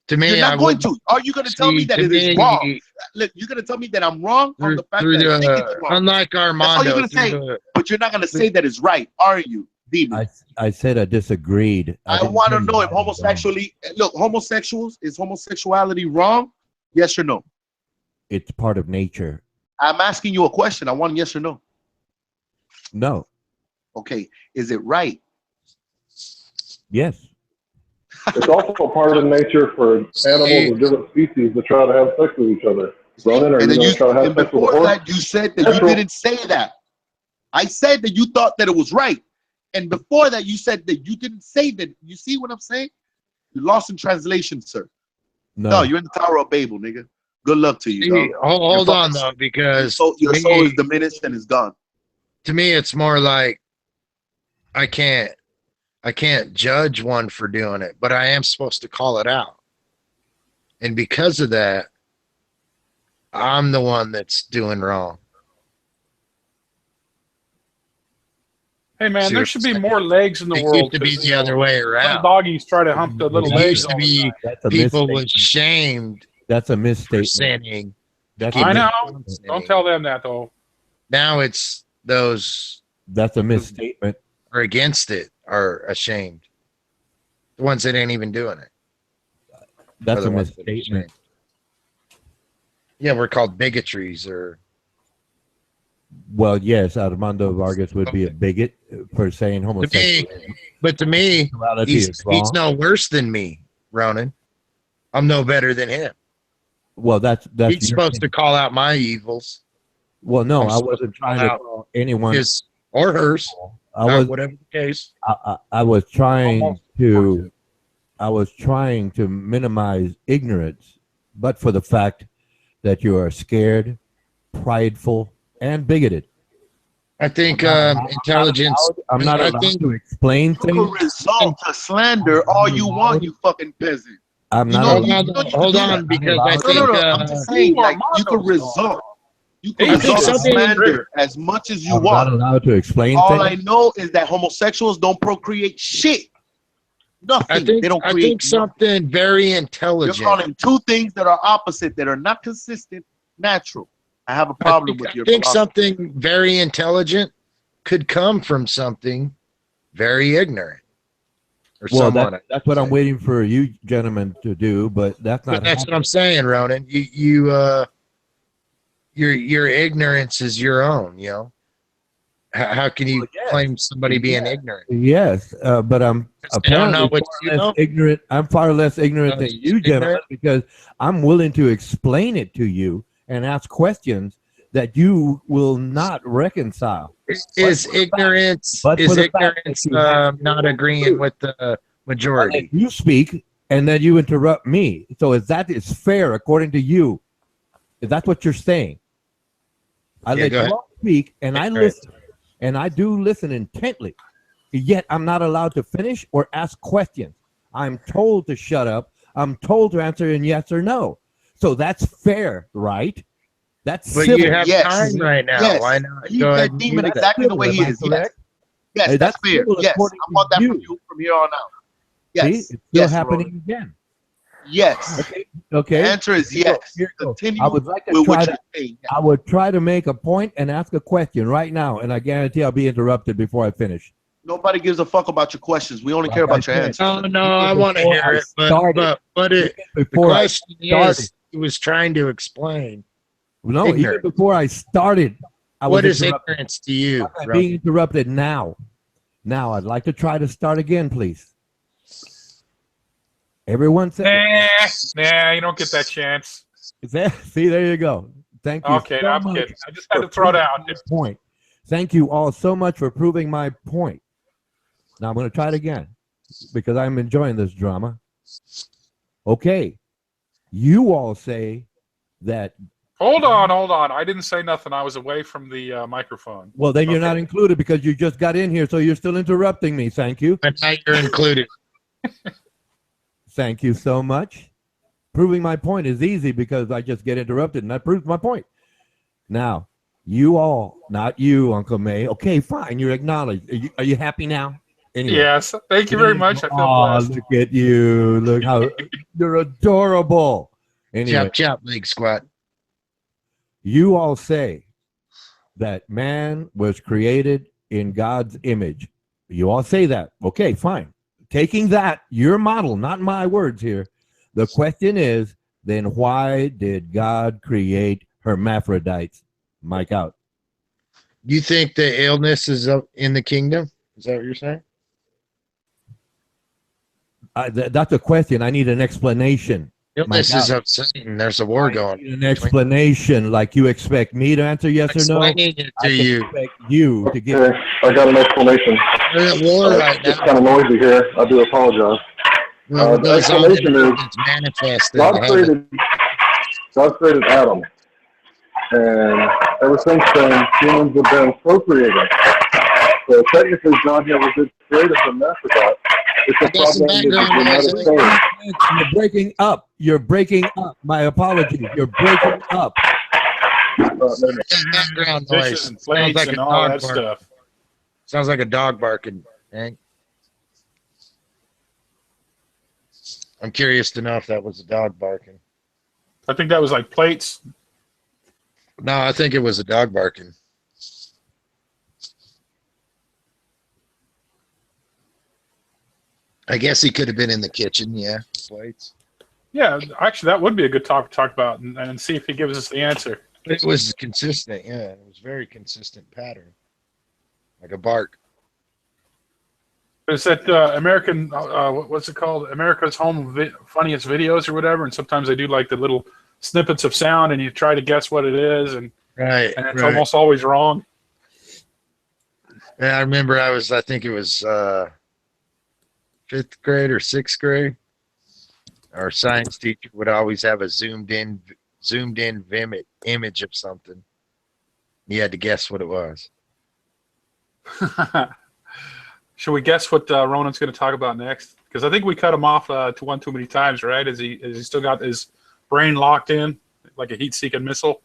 To me, You're not going to. Are you going to tell me that it is wrong? Look, you're going to tell me that I'm wrong on the fact that I think it's wrong. Unlike Armando, that's all you're going to say. But you're not going to say that it's right, are you, Demon? I said I disagreed. I want to know if homosexuals, is homosexuality wrong? Yes or no? It's part of nature. I'm asking you a question. I want yes or no. No. Okay. Is it right? Yes. It's also part of nature for animals of different species to try to have sex with each other. Ronan, are and you going to try to have sex with a horse? That, you said that you didn't say that. I said that you thought that it was right. And before that, you said that you didn't say that. You see what I'm saying? You're lost in translation, sir. No, you're in the Tower of Babel, nigga. Good luck to you. Hold on, though, because your soul is diminished and is gone. To me, it's more like I can't judge one for doing it, but I am supposed to call it out. And because of that, I'm the one that's doing wrong. Hey man, there should be more legs in the world. It used to be the other way around. Doggies try to hump the little legs. Used to be people was shamed. That's a misstatement. For sinning. I know. Don't tell them that though. Now it's those. That's a misstatement. Are against it are ashamed. The ones that ain't even doing it. That's a misstatement. Yeah, we're called bigotries or. Well, yes, Armando Vargas would be a bigot for saying homosexuality. But to me, he's no worse than me, Ronan. I'm no better than him. Well, that's he's supposed to call out my evils. Well, no, I wasn't trying to call anyone his or hers. Whatever the case. I was trying to minimize ignorance, but for the fact that you are scared, prideful, and bigoted. I think intelligence. I'm not allowed to explain things. You can result to slander all you want, you fucking peasant. I'm not. Hold on, because I think. I'm just saying, like, you can result. You can result to slander as much as you want. I'm not allowed to explain all things. I know is that homosexuals don't procreate shit. Nothing. They don't create. I think something very intelligent. You're calling two things that are opposite, that are not consistent, natural. I have a problem with your philosophy. Something very intelligent could come from something very ignorant. Or well, that's what I'm waiting for you gentlemen to do, but that's not. But that's what I'm saying, Ronan. Your ignorance is your own. You know, how can you claim somebody being ignorant? Yes, but I'm apparently ignorant. I'm far less ignorant than you gentlemen because I'm willing to explain it to you and ask questions that you will not reconcile. Is ignorance not agreeing with the majority? You speak and then you interrupt me. So is fair according to you? Is that what you're saying? I let you all speak and I listen, and I do listen intently. Yet I'm not allowed to finish or ask questions. I'm told to shut up. I'm told to answer in yes or no. So that's fair, right? That's but civil. You have time right now. Yes. Why not? You can demon exactly the way he is. Yes, yes, that's fair. Yes, I want that from you from here on out. Yes, see? It's still happening again. Yes. Okay. The answer is yes. Continue. I would like to try to. I would try to make a point and ask a question right now, and I guarantee I'll be interrupted before I finish. Nobody gives a fuck about your questions. We only care about your answers. No, I want to hear it. But the question is, he was trying to explain. No, even before I started I was What is interrupted. ignorance to you? I'm Ron? being interrupted now. Now, I'd like to try to start again, please. Everyone say, Nah, you don't get that chance. see, there you go. Thank you Okay, so I'm much kidding. I just had for to throw it proving out my there. point. Thank you all so much for proving my point. Now I'm going to try it again because I'm enjoying this drama. Okay, you all say that. Hold on. I didn't say nothing. I was away from the microphone. Well, then you're Okay. not included because you just got in here, so you're still interrupting me. Thank you. But now you're included. Thank you so much. Proving my point is easy because I just get interrupted and that proves my point. Now, you all, not you, Uncle May. Okay, fine. You're acknowledged. Are you happy now? Anyway. Yes. Thank you very much. I feel Oh, blessed. look at you. Look how you're adorable. Anyway, Chop chop leg squat. you all say that man was created in God's image. You all say that. Okay, fine. Taking that, your model, not my words here. The question is, then why did God create hermaphrodites? Mike out. You think the illness is up in the kingdom? Is that what you're saying? That's a question. I need an explanation. Illness Mike is out. up Satan. There's a war I going. need an explanation, like you expect me to answer yes or no. Explaining it I to can you. expect you to give. Okay, I got an explanation. We're at war right It's now. kind of noisy here. I do apologize. Well, what the goes on in explanation earth is is manifest in God heaven. created Adam, and ever since then, humans have been procreating. So technically, God never did create us in Africa. It's I a got some problem with the background noise. United States. You're breaking up. You're breaking up. My apologies. You're breaking up. Background Fishes noise. and Sounds plates like a and all dog that bark. stuff. Sounds like a dog barking. Hank. I'm curious to know if that was a dog barking. I think that was like plates. No, I think it was a dog barking. I guess he could have been in the kitchen. Yeah, plates. Yeah, actually, that would be a good topic to talk about and see if he gives us the answer. It was consistent. Yeah, it was very consistent pattern, like a bark. Is that American? What's it called? America's Home Funniest Videos or whatever. And sometimes they do like the little snippets of sound, and you try to guess what it is, and Right. it's almost always wrong. Yeah, I remember. I think it was 5th grade or 6th grade. Our science teacher would always have a zoomed in image of something. You had to guess what it was. Should we guess what Ronan's going to talk about next? Because I think we cut him off to one too many times, right? Is he still got his brain locked in like a heat-seeking missile?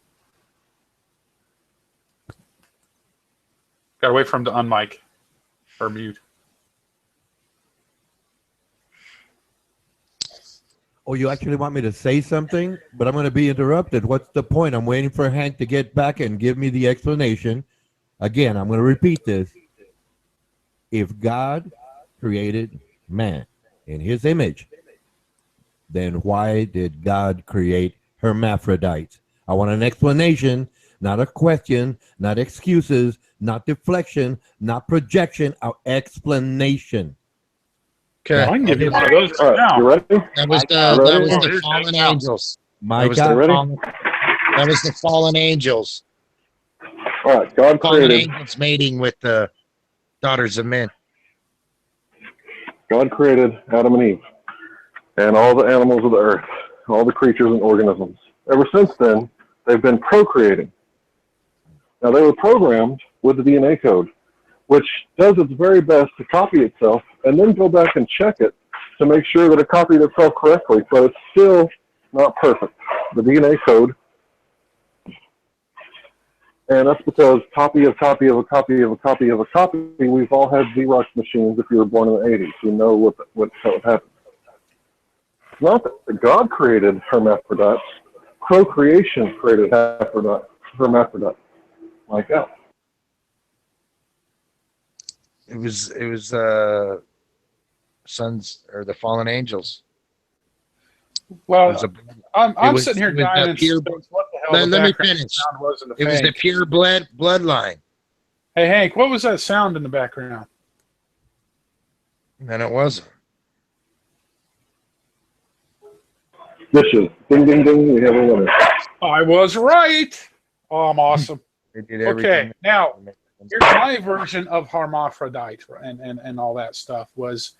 Got to wait for him to unmic or mute. Oh, you actually want me to say something? But I'm going to be interrupted. What's the point? I'm waiting for Hank to get back and give me the explanation. Again, I'm going to repeat this. If God created man in his image, then why did God create hermaphrodites? I want an explanation, not a question, not excuses, not deflection, not projection, an explanation. Okay. I can give you one of those All right, now. you ready? That was Ready? the Here's fallen Hank now. angels. My That was God. the ready? that was the fallen angels. All right, God Fallen created angels mating with the daughters of men. Adam and Eve and all the animals of the earth, all the creatures and organisms. Ever since then, they've been procreating. Now, they were programmed with the DNA code, which does its very best to copy itself and then go back and check it to make sure that it copied itself correctly, but it's still not perfect. The DNA code, and that's because copy of copy of a copy of a copy of a copy, we've all had Xerox machines if you were born in the 80s. You know what happened. It's not that God created hermaphrodites. Procreation created hermaphrodites. Like that. It was sons or the fallen angels. It Well, was a, I'm was- sitting here it was dying a in pure- suspense. What the hell the let me background finish. sound was in the It was the fake. pure bloodline. Hey, Hank, what was that sound in the background? And it wasn't. Dishes. Ding, ding, ding. We have a winner. I was right. Oh, I'm awesome. They did Okay, everything. now here's my version of hermaphrodite and all that stuff was,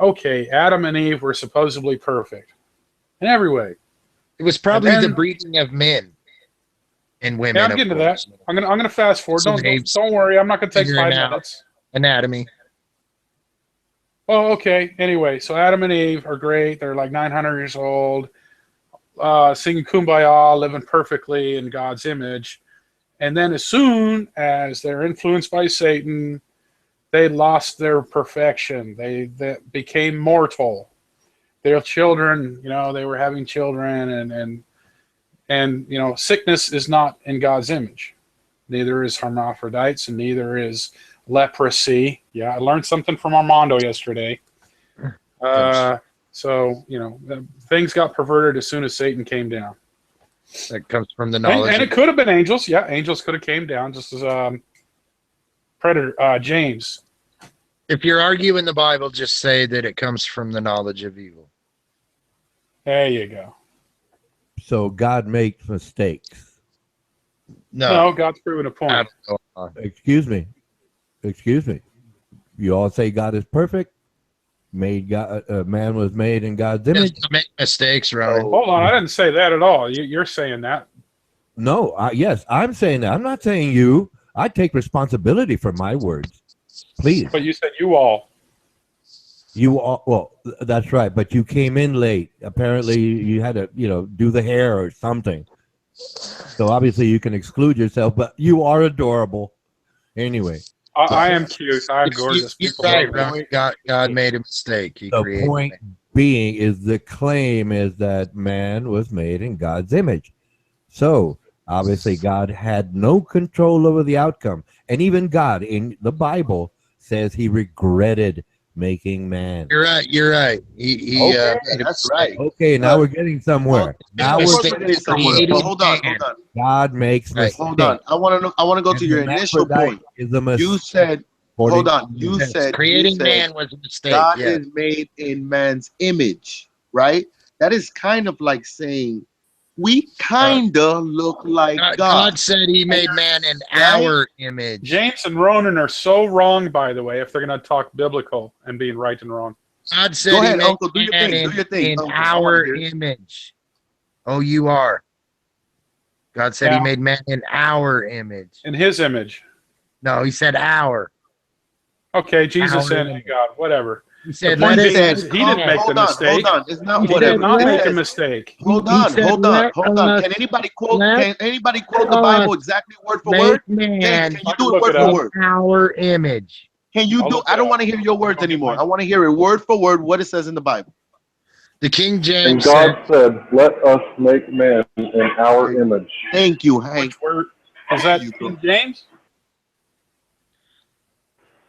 okay, Adam and Eve were supposedly perfect in every way. It was probably And then- the breeding of men and women. Yeah, I'm of getting to that. course. I'm gonna fast forward. So Don't worry. I'm not gonna take figuring 5 out. minutes. Anatomy. Oh, okay. Anyway, so Adam and Eve are great. They're like 900 years old, singing "Kumbaya," living perfectly in God's image. And then, as soon as they're influenced by Satan, they lost their perfection. They became mortal. Their children, they were having children, and sickness is not in God's image. Neither is hermaphrodites, and neither is leprosy. Yeah, I learned something from Armando yesterday. So things got perverted as soon as Satan came down. That comes from the knowledge. And it could have been angels. Yeah, angels could have came down just as predator James. If you're arguing the Bible, just say that it comes from the knowledge of evil. There you go. So God makes mistakes. No, God's proven a point. Excuse me. You all say God is perfect. Man was made in God's image. Make mistakes, Ronnie. Hold on, I didn't say that at all. You're saying that. No, yes, I'm saying that. I'm not saying you. I take responsibility for my words. Please. But you said you all. You all, well, that's right. But you came in late. Apparently, you had to, do the hair or something. So obviously, you can exclude yourself. But you are adorable. Anyway. I am cute. I'm gorgeous. You're People right, love me. Ronnie. God made a mistake. The point being is the claim is that man was made in God's image. So obviously, God had no control over the outcome. And even God in the Bible says he regretted making man. You're right. He Okay, made a that's mistake. right. Okay, now we're getting somewhere. Now Of we're course we're getting somewhere. But hold on. God makes Right. mistakes. Hold on. I want to go to And your initial hermaphrodite point. is a mistake. You said, hold on. You Yes, said creating man was a mistake. God Yeah. is made in man's image, right? That is kind of like saying we kind of look like God. God said he made man in our image. James and Ronan are so wrong, by the way, if they're going to talk biblical and being right and wrong. God said Go he ahead, made Uncle. Do your man thing. Do your thing. in Uncle. I wanna our hear it. image. Oh, you are. God said Yeah. he made man in our image. In his image. No, he said our. Okay, Jesus Our and image. God, whatever. He said, The point let being, us he didn't make the Hold on. mistake. Hold on. It's not He He whatever. did not said, make a let- mistake. Hold He on. said, Hold on. let Hold on. us- Can anybody quote? let Can anybody quote the Bible exactly word for word? make man Can you I can do it look word it for up. word? our image. Can you I'll do? look I it don't up. want to hear your words I'll get anymore. mine. I want to hear it word for word what it says in the Bible. The King And James God said, said, let us make man in our image. Thank you, Hank. Which word? Is that You King James?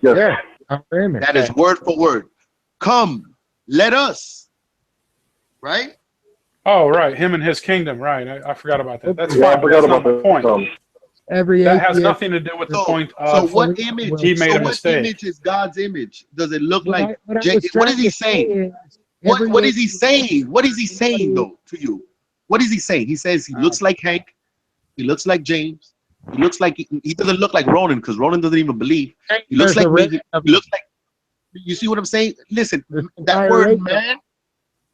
Yes. yeah, our image. That is word for word. Come, let us. Right? Oh, right. Him and his kingdom. Right. I forgot about that. That's Yeah, I fine. But forgot that's not about my point. that. Every That has atheist- nothing to do with the So, point so of what image? he made so a what mistake. image is God's image? Does it look What like? I- what I J- was what trying is he to say saying? is every What is he atheist- saying? What is he saying though to you? What is he saying? He says he looks like Hank. He looks like James. He looks like he doesn't look like Ronan because Ronan doesn't even believe. He looks There's like a me. race of He looks like. You see what I'm saying? Listen, There's an that entire word race of- man.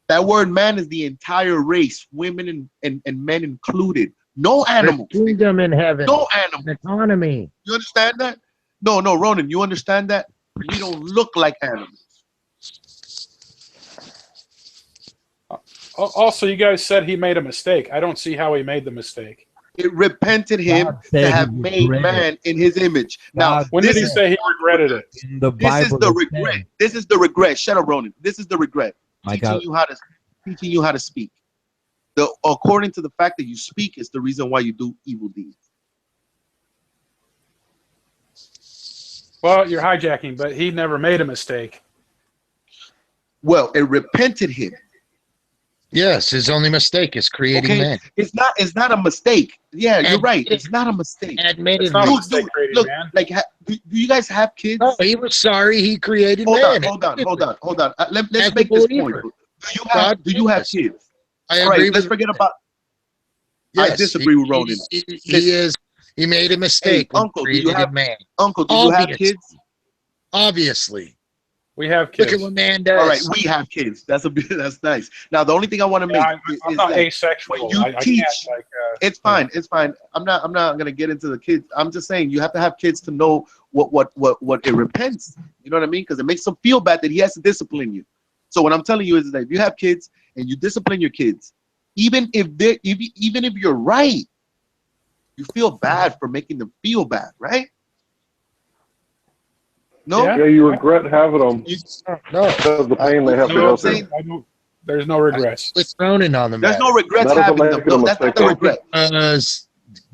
That word man is the entire race, women and men included. No There's animals. kingdom in heaven. No animals. An economy. You understand that? No, Ronan, you understand that? We don't look like animals. Also, you guys said he made a mistake. I don't see how he made the mistake. It repented him God said to have he made regretted man in his image. Now, God When did he this is say he regretted it? in the this is Bible. the it regret. says, This is the regret. Shut up, Ronan. This is the regret. My Teaching God. you how to speak. According to the fact that you speak is the reason why you do evil deeds. Well, you're hijacking, but he never made a mistake. Well, it repented him Yes, his only mistake is creating Okay, man. it's not a mistake. Yeah, you're And right. It's not a mistake. It's not a admittedly, mistake creating Look, man. like, do you guys have kids? no, he was sorry he created Hold on, man. hold on, hold on, hold on. Let's As a make this point. believer, Do you have yes. kids? I All agree right, let's with forget about. yes, I disagree with Ronan. He made a mistake when Uncle, he created man. Uncle, do you have Obviously. kids? Obviously. We have Look kids. at what man does. All right, we have kids. That's nice. Now, the only thing I want to make I'm is not that asexual. when you I teach, can't, like, it's fine. It's fine. I'm not gonna get into the kids. I'm just saying you have to have kids to know what it repents. You know what I mean? Because it makes them feel bad that he has to discipline you. So what I'm telling you is that if you have kids and you discipline your kids, even if you're right, you feel bad for making them feel bad, right? No. Yeah. Yeah, you regret having them No, because of the pain they have to You know go what I'm saying? through. There's no regrets. with Ronan on the There's matter. no regrets That doesn't having make them. it a No, that's not mistake, the though. regret.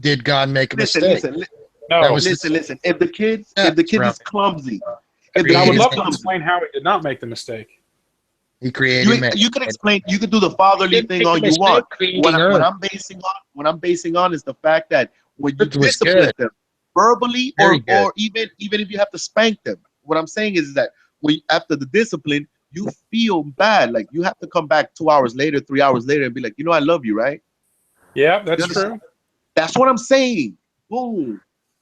Did God make a Listen, mistake? listen, No. That was listen. If the kid Right. is clumsy, And I would love to clumsy, explain how he did not make the mistake. He created man. you can explain. You can do the fatherly Didn't thing make a all you mistake want. creating What Earth. I'm basing on is the fact that when you Earth was discipline good. them verbally Very good. or even if you have to spank them, what I'm saying is that after the discipline, you feel bad. Like you have to come back 2 hours later, 3 hours later, and be like, I love you, right? Yeah, that's You understand? true. That's what I'm saying. Boom.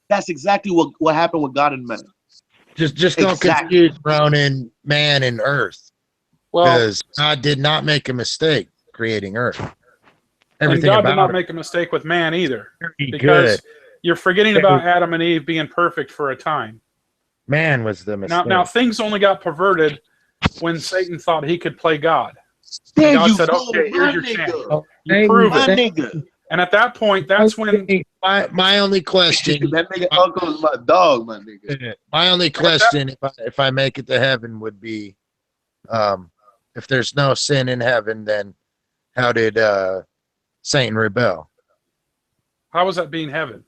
That's exactly what happened with God and man. Just don't Exactly. confuse Ronan, man, and Earth. Well, Because God did not make a mistake creating Earth. and Everything God did about not it make a mistake with man either, very because good. you're forgetting about Adam and Eve being perfect for a time. Man was the mistake. Now things only got perverted when Satan thought he could play God. There God you said, go, "Okay, my here's your nigga. chance. Oh, You prove My it." nigga. And at that point, that's when my only question. That nigga uncle is my dog, my nigga. My only question, if I make it to heaven, would be, if there's no sin in heaven, then how did Satan rebel? how was that being heaven?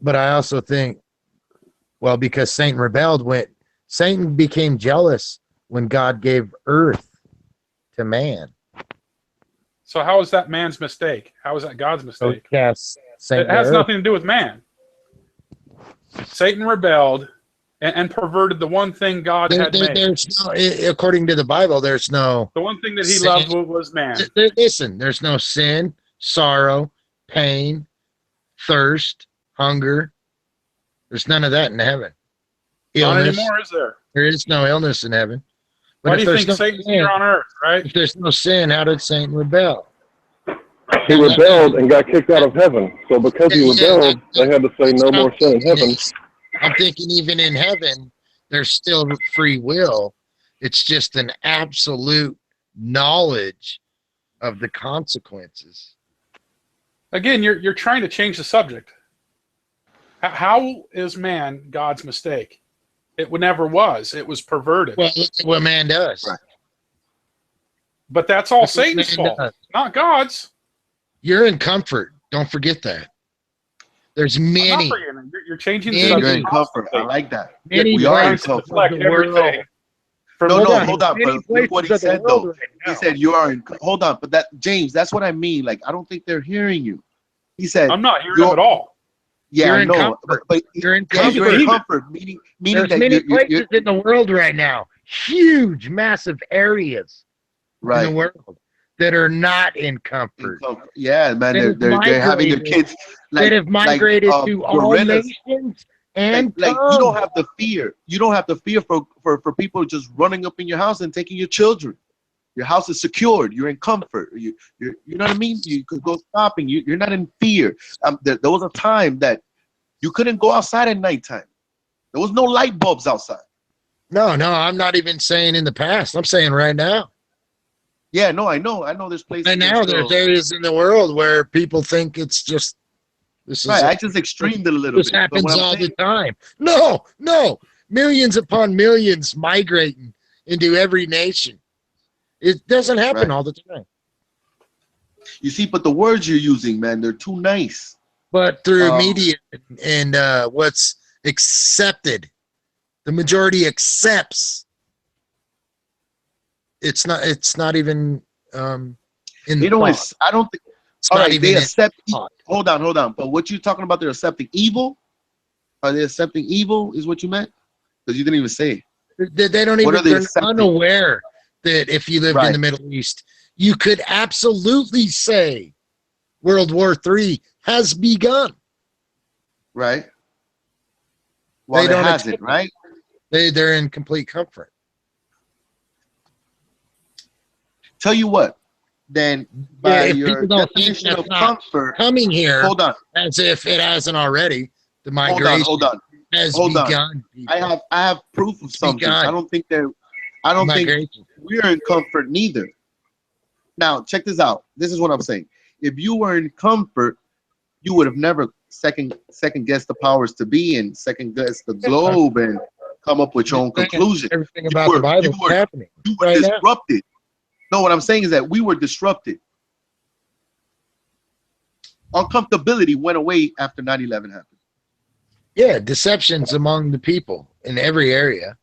But I also think, well, because Satan rebelled, Satan became jealous when God gave Earth to man. So how is that man's mistake? How is that God's mistake? Yes, Satan It has to Earth. nothing to do with man. Satan rebelled and perverted the one thing God had made. There's no, according to the Bible, there's no. The one thing that he sin. loved was man. Listen, there's no sin, sorrow, pain, thirst, hunger. There's none of that in heaven. Not Illness. anymore, is there? There is no illness in heaven. Why do if you there's think Satan's here on earth, right? If there's no sin, how did Satan rebel? He rebelled and got kicked out of heaven. So because he rebelled, they had to say no more sin in heaven. I'm thinking even in heaven, there's still free will. It's just an absolute knowledge of the consequences. Again, you're trying to change the subject. How is man God's mistake? It never was. It was perverted. Well, look at what man does. Right. But that's all That's what Satan's man fault, does. not God's. You're in comfort. Don't forget that. There's I'm many, not forgetting. You're changing the Many- subject. You're in comfort. I constantly. like that. many We are in places comfort. of Reflect the world. everything. From No, the- hold on. Many But look what he places of the said, world though. right He now. said you are in. Hold on, but James, that's what I mean. Like I don't think they're hearing you. He said, I'm not hearing You're- him at all. "Yeah, You're I in know, comfort. but You're in yeah, comfort. you're in comfort." Meaning There's that many you're places in the world right now, huge, massive areas in right. the world that are not in In comfort. comfort. Yeah, man, That they're having their migrated- kids that have migrated to all gorillas. nations and Like you don't tongues. have the fear. You don't have to fear for people just running up in your house and taking your children. Your house is secured. You're in comfort. You know what I mean? You could go shopping. You're not in fear. There was a time that you couldn't go outside at nighttime. There was no light bulbs outside. No, I'm not even saying in the past. I'm saying right now. Yeah, no, I know. There's places. Right now, that there's still, areas in the world where people think it's just this is right. I just extremed it a little this bit. But happens what I'm all saying, the time. No, millions upon millions migrating into every nation. It doesn't happen Right. all the time. you see, but the words you're using, man, they're too nice. But through Um, media and what's accepted, the majority accepts. It's not even In They don't. thought. I don't think. It's All not right, even they in accept. thought. Hold on. But what you talking about? They're accepting evil. Are they accepting evil? Is what you meant? Because you didn't even say. They don't What even. are they They're accepting? unaware that if you lived in Right. the Middle East, you could absolutely say World War III has begun. Right. Well, They it don't hasn't. accept it. Right. They're in complete comfort. Tell you what. Then by If your people don't think definition that's of not comfort, coming here, hold on. as if it hasn't already, the migration Hold on. has Hold on. begun. People. I have proof of It's something. begun. I don't think Migration. we're in comfort neither. Now, check this out. This is what I'm saying. If you were in comfort, you would have never second guessed the powers to be and second guessed the globe and come up with your own conclusion. Everything about the Bible is happening You were right now. disrupted. No, what I'm saying is that we were disrupted. Uncomfortability went away after 9/11 happened. Yeah, deceptions among the people in every area.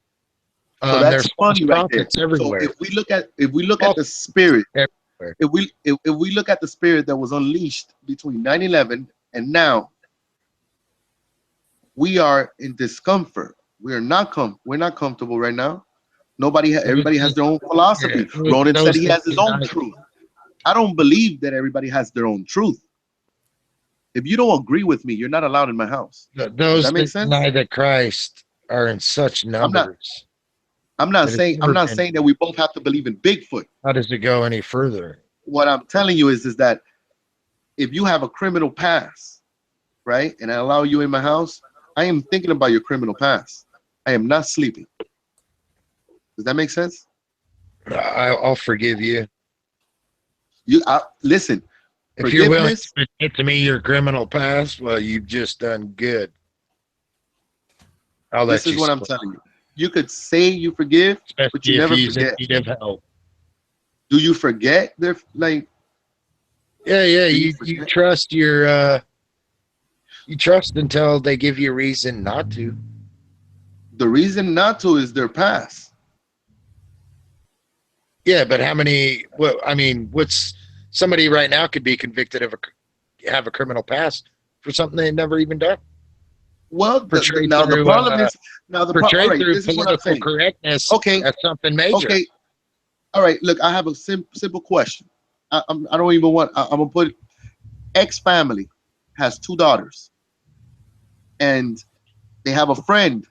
So that's There's funny false right there. prophets everywhere. So if we look at the spirit, Everywhere. if we look at the spirit that was unleashed between 9/11 and now, we are in discomfort. We're not comfortable right now. Everybody has their own philosophy. Yeah, Ronan said he those has his own truth. I don't believe that everybody has their own truth. If you don't agree with me, you're not allowed in my house. Those that make that sense? deny that Christ are in such numbers. I'm not That it's saying never been- that we both have to believe in Bigfoot. How does it go any further? What I'm telling you is that if you have a criminal past, right, and I allow you in my house, I am thinking about your criminal past. I am not sleeping. Does that make sense? I'll forgive you. Listen. If you're willing Forgiveness. to admit to me your criminal past, well, you've just done good. I'll let This is you what I'm slip. telling you. You could say you forgive, Especially but you if never he's in forget. need of help. Do you forget? Like, Yeah, Do you you forget? trust your you trust until they give you a reason not to. the reason not to is their past. Yeah, but how many? Well, I mean, what's somebody right now could be convicted of have a criminal past for something they've never even done. Well, Portrayed now the through, problem is all Portrayed right. through This is what I'm political saying. correctness Okay, as something major. okay, all right. Look, I have a simple question. I don't even want. I'm gonna put ex family has 2 daughters, and they have a friend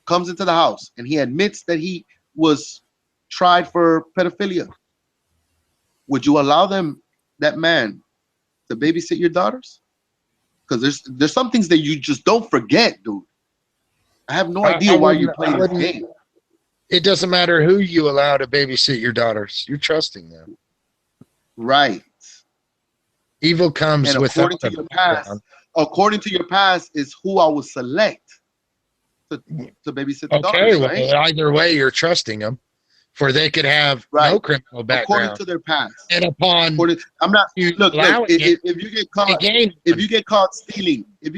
comes into the house and he admits that he was tried for pedophilia. Would you allow that man to babysit your daughters? Because there's some things that you just don't forget, dude. I have no idea why you play this game. It doesn't matter who you allow to babysit your daughters. You're trusting them. Right. Evil comes And with according to your past is who I would select to babysit the daughters, well, right? either way, you're trusting them, for they could have no criminal background. According to their past. And upon I'm not look. If you get caught stealing, in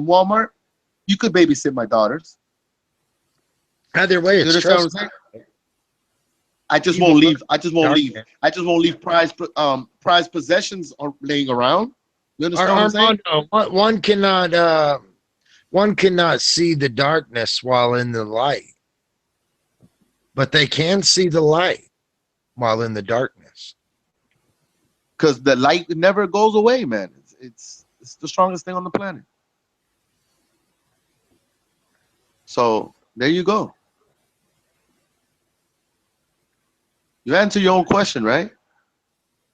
Walmart, you could babysit my daughters. Either way, it's trust. I just won't leave. I just won't leave prized possessions laying around. You understand what I'm saying? One cannot see the darkness while in the light, but they can see the light while in the darkness. Because the light never goes away, man. It's the strongest thing on the planet. So there you go. You answered your own question, right?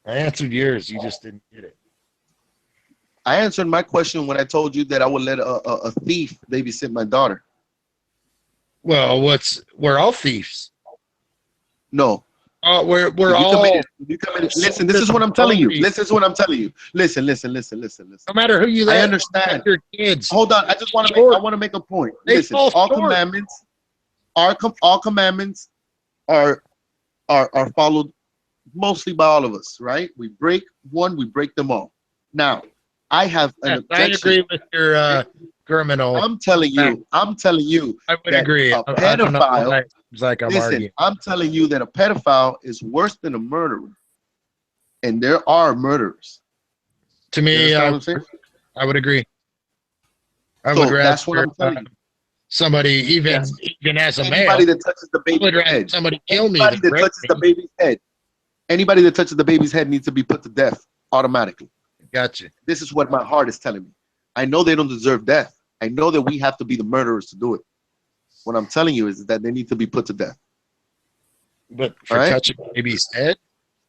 I answered yours. You just didn't get it. I answered my question when I told you that I would let a thief babysit my daughter. Well, we're all thieves. No. We're all. Listen, this is what I'm telling you. Listen. No matter who you let. I understand. Your kids. Hold on. I want to make a point. Listen, all commandments are followed mostly by all of us, right? We break one, we break them all. Now, I have an objection. I agree with your criminal. I'm telling you. I would agree. A pedophile. Like I'm listen, arguing. I'm telling you that a pedophile is worse than a murderer. and there are murderers. To You me, understand what I'm saying? I would agree. I So would that's what rather I'm telling you. somebody, even Yes. as a male, Anybody that touches the I baby's would rather head, somebody kill me anybody than that rape touches the me. baby's head, anybody that touches the baby's head needs to be put to death automatically. Gotcha. This is what my heart is telling me. I know they don't deserve death. I know that we have to be the murderers to do it. What I'm telling you is that they need to be put to death. But for All right? touching a baby's head,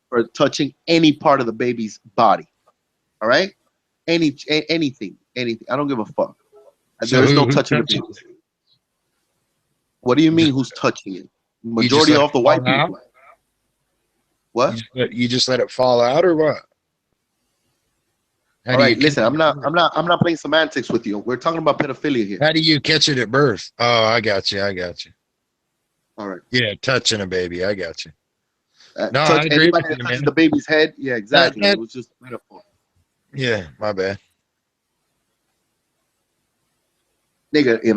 For touching any part of the baby's body. All right? Anything. I don't give a fuck. So There is no who touching the touches baby. What do you mean? Just- Who's touching it? You just Majority let of it the white fall out? people. What? you just let it fall out, or what? How All do right, you listen. catch I'm not playing semantics with you. We're talking about pedophilia here. How do you catch it at birth? Oh, I got you. All right. Yeah, touching a baby. I got you. No, I Touch agree anybody with that you, touches man. the baby's head. Yeah, exactly. that- It was just a metaphor. Yeah, my bad. Nigga, if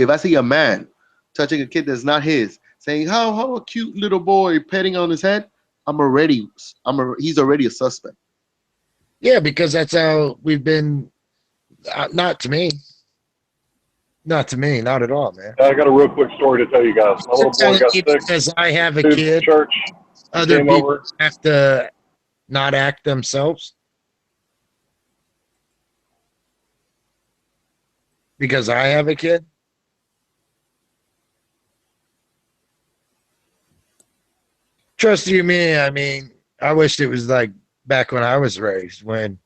I see a man touching a kid that's not his, saying how a cute little boy petting on his head, he's already a suspect. Yeah, because that's how we've been. Not to me. Not to me. Not at all, man. I got a real quick story to tell you guys. My little boy got sick. Because I have a Dude, kid, church. other came people over. have to not act themselves. Because I have a kid. Trust you me, I mean, I wished it was like back when I was raised, when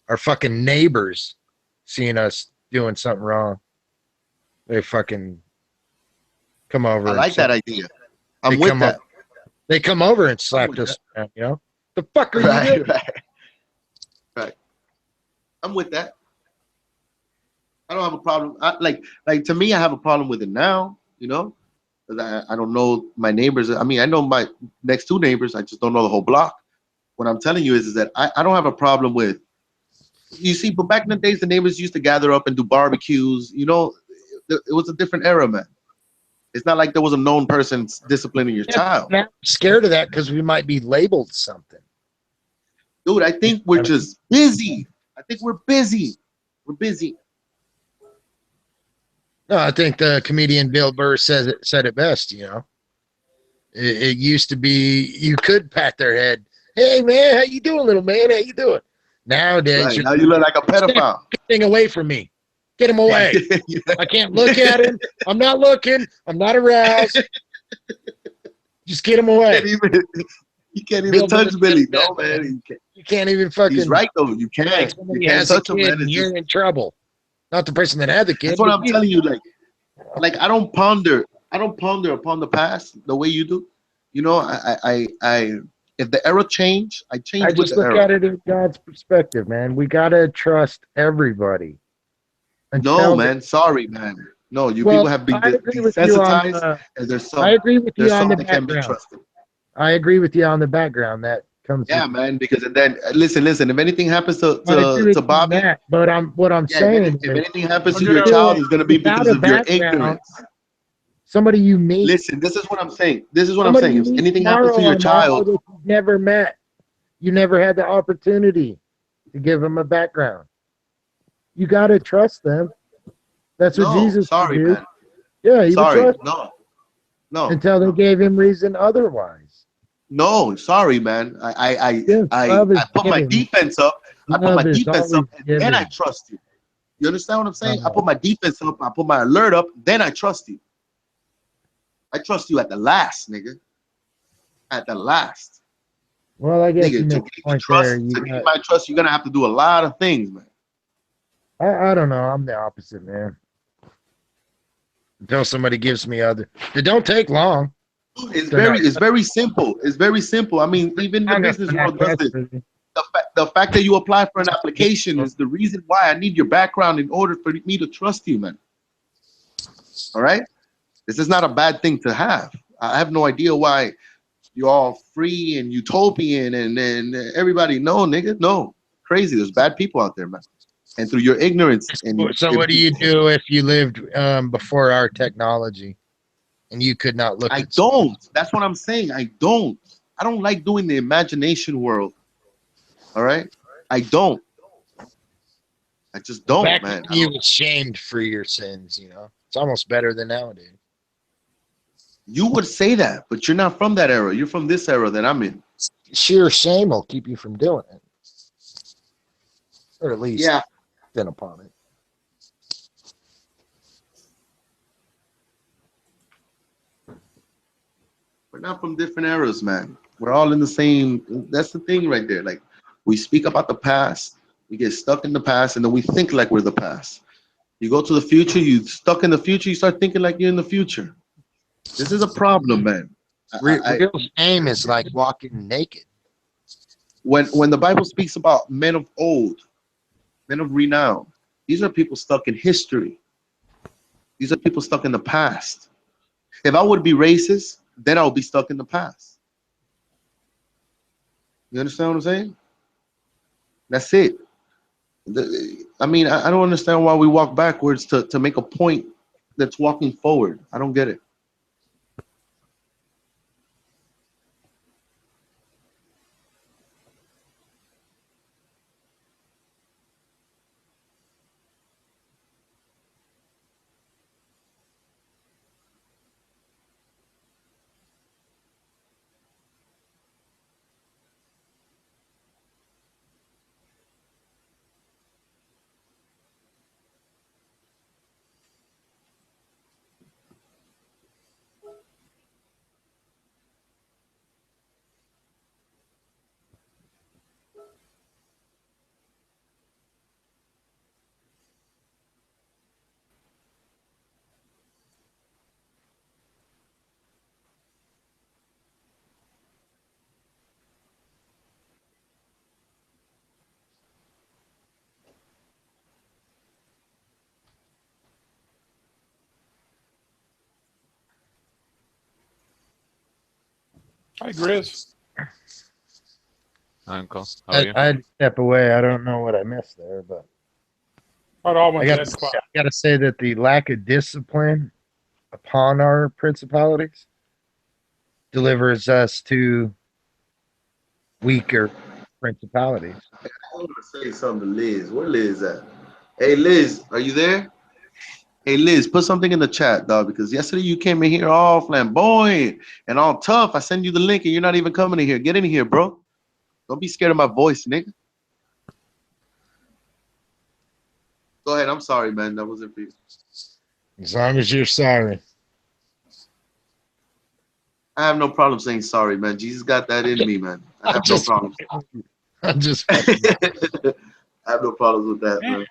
our fucking neighbors seeing us doing something wrong. They fucking come over I and like that idea. I'm they with come that. up, they come over and I'm slapped with us around, you know? The fuck are you Right, doing? right. I'm with that. I don't have a problem. Like to me, I have a problem with it now. You know, because I don't know my neighbors. I mean, I know my next two neighbors. I just don't know the whole block. What I'm telling you is that I don't have a problem with. You see, but back in the days, the neighbors used to gather up and do barbecues. You know, it was a different era, man. It's not like there was a known person disciplining your child. Now I'm scared of that because we might be labeled something. Dude, I think we're just busy. I think we're busy. We're busy. No, I think the comedian Bill Burr said it best, you know. It used to be you could pat their head. Hey man, how you doing, little man? How you doing? Nowadays, Right. you're Now you look like a pedophile. thing away from me. Get him away. I can't look at him. I'm not looking. I'm not aroused. Just get him away. You can't even Bill touch Burr Billy. said No, that, man. You can't even fucking. He's right, though. You Like can't. You somebody can't has a touch him, kid man. and It's you're just, in trouble. Not the person that had the kid. that's what but I'm you. telling you. Like I don't ponder upon the past the way you do. You know, if the era change, I I change with just the look era. at it in God's perspective, man. We gotta trust everybody. No, Until man. Sorry, man. No, you well, people have been I agree with you on desensitized, the. and I agree with you there's on some the that can be background. trusted. I agree with you on the background that comes. Yeah, with, man. Because then listen. If anything happens to I agree with you on Bobby, that, but what I'm yeah. saying If is, anything happens to Look your at child, it's gonna be without because a of your background, ignorance. somebody you meet, Listen, this is what I'm saying. somebody you If meet anything happens tomorrow, to your Armando, child, that you've never met, you never had the opportunity to give them a background. You got to trust them. That's what no, Jesus would sorry, do. man. Yeah, he would Sorry, trust no, until they gave him reason otherwise. no. Sorry, man. Yes, love is I put my giving. defense up. Love is always And then I giving. trust you. You understand what I'm saying? I Uh-huh. put my defense up. I put my alert up. Then I trust you. I trust you at the last, nigga. At the last, Well, I guess you nigga. To make gain a point there. You got, my trust, you're gonna have to do a lot of things, man. I don't know. I'm the opposite, man. Until somebody gives me other. It don't take long. It's They're not- very simple. It's very simple. I mean, even the I'm not business gonna world does this. ask you. The fact that you apply for an application is the reason why I need your background in order for me to trust you, man. All right? This is not a bad thing to have. I have no idea why you're all free and utopian and everybody. No, nigga, no. Crazy. There's bad people out there, man. And through your ignorance and So what do you do if you lived before our technology and you could not look I at don't. That's what I'm saying. I don't like doing the imagination world All right, I don't. I just don't, Back man. when you was shamed for your sins, you know, it's almost better than nowadays. You would say that, but you're not from that era. You're from this era that I'm in. Sheer shame will keep you from doing it, or at least Yeah, thin upon it. we're not from different eras, man. We're all in the same. That's the thing right there. Like, we speak about the past, we get stuck in the past, and then we think like we're the past. You go to the future, you stuck in the future, you start thinking like you're in the future. This is a problem, man. Real shame is like walking naked. When the Bible speaks about men of old, men of renown, these are people stuck in history. These are people stuck in the past. If I would be racist, then I would be stuck in the past. You understand what I'm saying? That's it. I mean, I don't understand why we walk backwards to make a point that's walking forward. I don't get it. Hi, Grizz. Uncle, how are you? I had to step away. I don't know what I missed there, but Right, all I went got dead quiet. to say that the lack of discipline upon our principalities delivers us to weaker principalities. I want to say something to Liz. Where Liz at? Hey, Liz, are you there? Hey, Liz, put something in the chat, dog, because yesterday you came in here all flamboyant and all tough. I send you the link and you're not even coming in here. Get in here, bro. Don't be scared of my voice, nigga. Go ahead. I'm sorry, man. That wasn't for you. As long as you're sorry. I have no problem saying sorry, man. Jesus got that in me, man. I have no problem. I'm just I have no problems with that, man.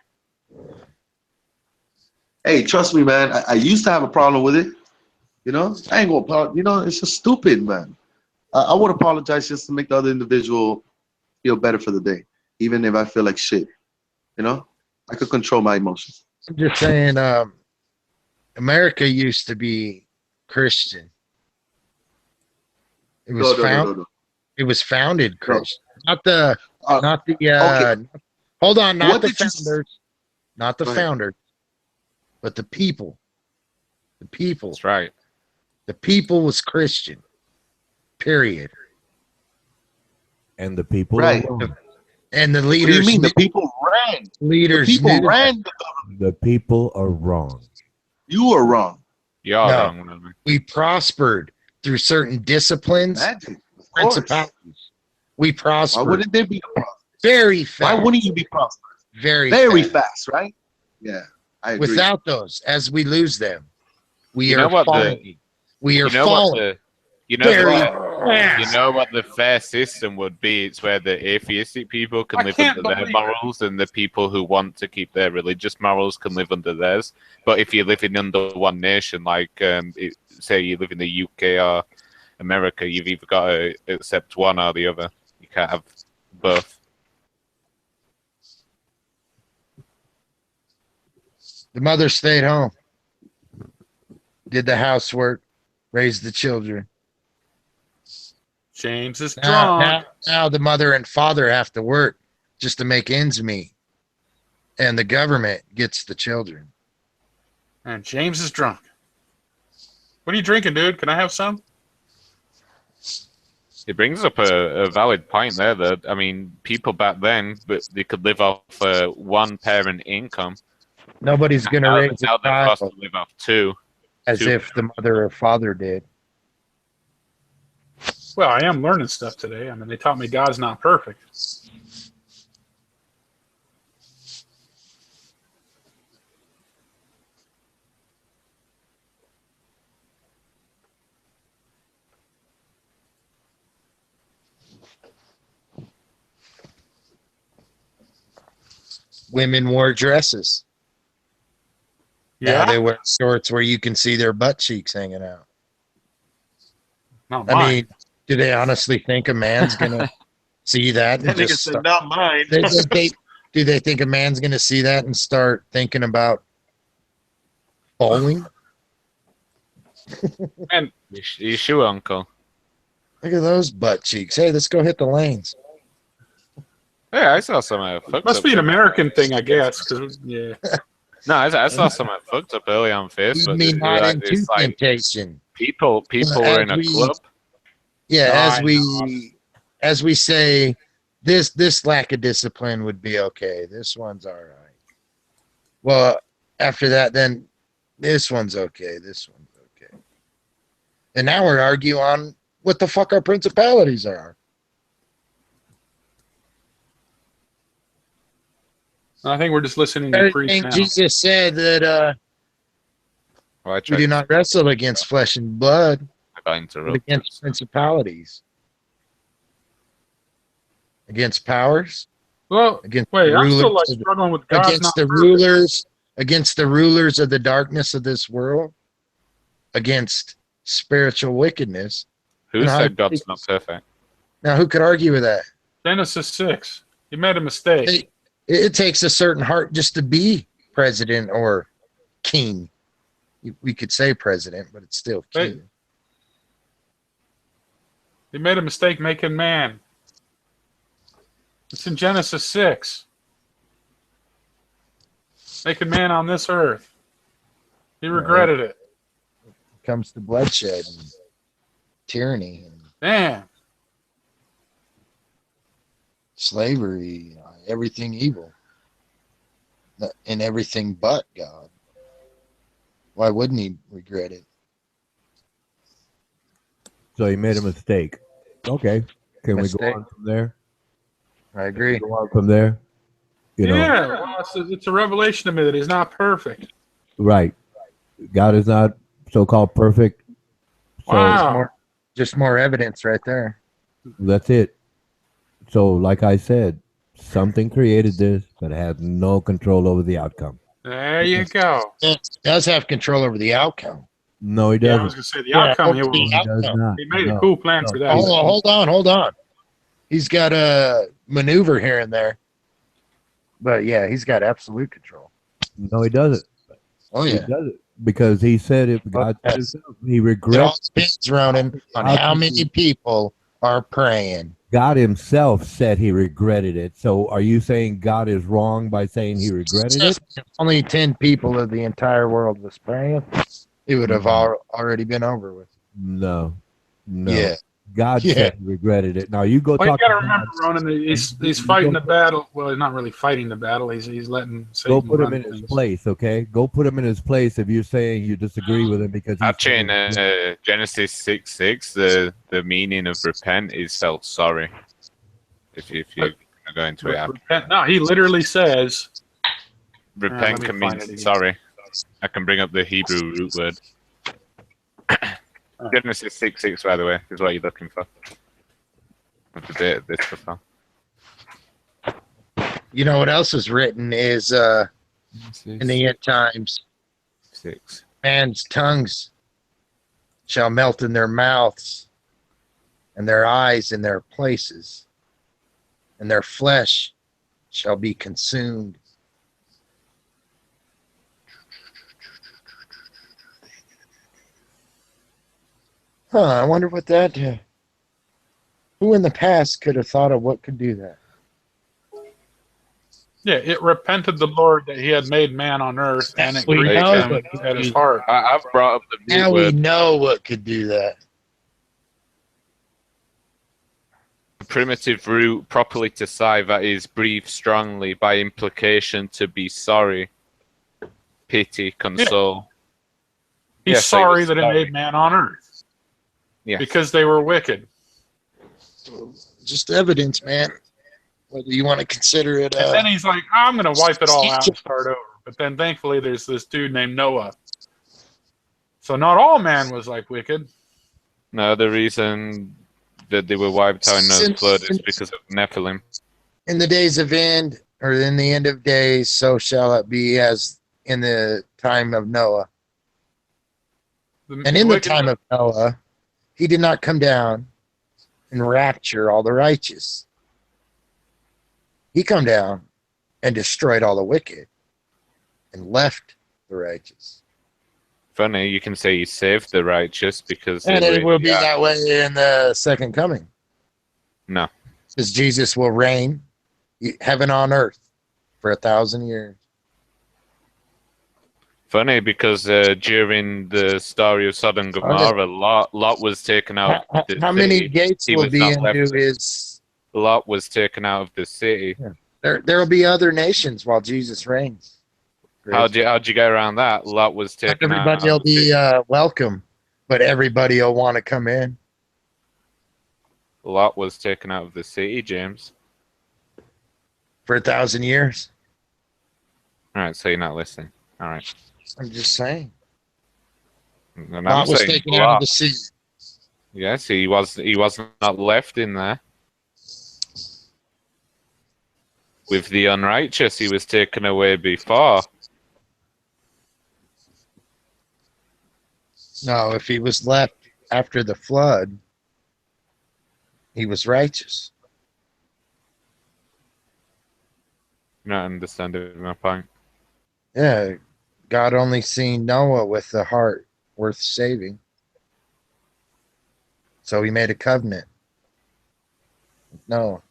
Hey, trust me, man. I used to have a problem with it. You know, I ain't gonna. You know, it's just stupid, man. I would apologize just to make the other individual feel better for the day, even if I feel like shit. You know, I could control my emotions. I'm just saying, America used to be Christian. It was No. It was founded Christian, not the Okay. Hold on, not What the did you founders, not the Go ahead. founders, but the people. The people. That's right. The people was Christian. Period. And the people Right. are wrong. And the What do you leaders. mean? The people ran. The Leaders people knew that. ran the government. The people are wrong. You were wrong. You are No. wrong, man. We prospered through certain disciplines, Imagine. Of course. principalities. We Why prospered wouldn't there be a problem? very Why fast. wouldn't you be prosperous? Very Very fast. fast, right? Yeah, I agree. Without those, as we lose them, we You are know what falling. We are You know falling. what the you know Very the, fast. you know what the fair system would be? It's where the atheistic people can I live can't under their believe morals, and the people who want to keep their religious morals can live under theirs. But if you're living under one nation, like say you live in the UK or America, you've either got to accept one or the other. You can't have both. The mother stayed home, did the housework, raised the children. James is Now, drunk. now the mother and father have to work just to make ends meet, and the government gets the children. And James is drunk. What are you drinking, dude? Can I have some? It brings up a valid point there. That I mean, people back then, but they could live off one parent income. Nobody's going to raise Now a they're forced child to live off two. as if the mother or father did. Well, I am learning stuff today. I mean, they taught me God's not perfect. Women wore dresses. Yeah, Now they wear shorts where you can see their butt cheeks hanging out. not I mine. mean, do they honestly think a man's gonna see that and That nigga just said, start, not mine. do they think a man's gonna see that and start thinking about bowling? And you sure, Uncle? Look at those butt cheeks. Hey, let's go hit the lanes. Yeah, I saw some Must be an American thing, I guess. Cause yeah, No, I saw some fucked up early on Facebook. Lead me not Like, into it's like temptation. people were in a club. Yeah, I as we say, this lack of discipline would be okay. This one's all right. Well, after that, then this one's okay. This one's okay. And now we're arguing on what the fuck our principalities are. I think we're just listening to priests Everything now. Jesus said that Well, I we tried do to- not wrestle against flesh and blood, I got but interrupted. against principalities, against powers, Well, against wait, I'm still like rulers, struggling with God's against not the perfect. rulers, against the rulers of the darkness of this world, against spiritual wickedness. Who And said I- God's not perfect? Now, who could argue with that? Genesis 6. You made a mistake. It takes a certain heart just to be president or king. We could say president, but it's still Hey. king. You made a mistake making man. It's in Genesis 6. Making man on this earth. He regretted it. It comes to bloodshed and tyranny and Man, slavery, everything evil, and everything but God. Why wouldn't he regret it? So he made a mistake. Okay. Can we Mistake. go on from there? I agree. Go on from there. You know, yeah. Well, it's a revelation to me that he's not perfect. right. God is not so-called perfect. So Wow. Just more evidence right there. that's it. So, like I said, something created this, but has no control over the outcome. There you go. It does have control over the outcome. No, he Yeah, I doesn't. was gonna say the Yeah, outcome. over the He does outcome. not. He made a No. cool plan No. for that. Hold on. He's got a maneuver here and there. But yeah, he's got absolute control. No, he doesn't. Oh He yeah. doesn't. Because he said if God Yes. said himself, he It all regrets. depends, Ronan, on how many people are praying. God himself said he regretted it. So are you saying God is wrong by saying he regretted it? If only 10 people of the entire world was praying, it would have already been over with. No. No. Yeah. God Yeah. said he regretted it. Now you go Well, you talk got to to remember, God. Ronan, he's fighting the battle. Well, he's not really fighting the battle. He's letting Satan Go put him run in his things. place, okay? Go put him in his place if you're saying you disagree with him because he's Actually, in saying- Genesis 6:6, the meaning of repent is felt sorry. If you're going to it, Repent. No, he literally says, repent let me can find mean it again. sorry. I can bring up the Hebrew root word. Genesis 6:6, by the way, is what you're looking for. With the date of this profile. You know what else is written is in the end times, 6. man's tongues shall melt in their mouths, and their eyes in their places, and their flesh shall be consumed. I wonder what that. Who in the past could have thought of what could do that? yeah, it repented the Lord that he had made man on earth, and it We grieved know him what at his heart. I've brought up the root Now we word. know what could do that. primitive root properly to sigh, that is breathe strongly, by implication to be sorry, pity, console. He's Yeah, so he sorry was that he sorry. made man on earth Yeah. because they were wicked. Just evidence, man. Whether you want to consider it. And then he's like, I'm going to wipe it all out and start over. But then thankfully there's this dude named Noah. So not all man was like wicked. No, the reason that they were wiped out in Noah's flood is because of Nephilim. In the days of end, or in the end of days, so shall it be as in the time of Noah. And in the time of Noah, he did not come down and rapture all the righteous. He come down and destroyed all the wicked and left the righteous. Funny, you can say he saved the righteous because And they it were will be that way in the second coming. No. Because Jesus will reign heaven on earth for 1,000 years. Funny because during the story of Sodom and Gomorrah, Lot was taken out of the How city. many gates He will was be not into left. his... Lot was taken out of the city. Yeah. There will be other nations while Jesus reigns. How'd you get around that? Lot was taken out. Everybody will be welcome, but everybody will want to come in. Lot was taken out of the city, James. For 1,000 years. All right, so you're not listening. All right. I'm just saying. And Lot was taken out of the sea. Yes, he was not left in there. With the unrighteous, he was taken away before. No, if he was left after the flood, he was righteous. You're not understanding my point. Yeah, God only seen Noah with a heart worth saving. So he made a covenant with Noah.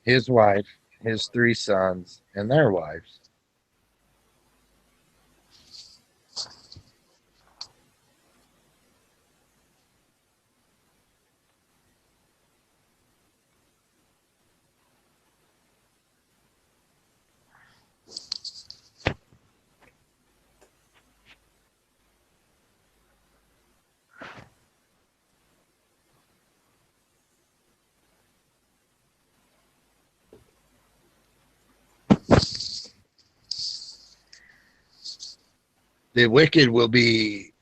His wife, his 3 sons, and their wives. The wicked will be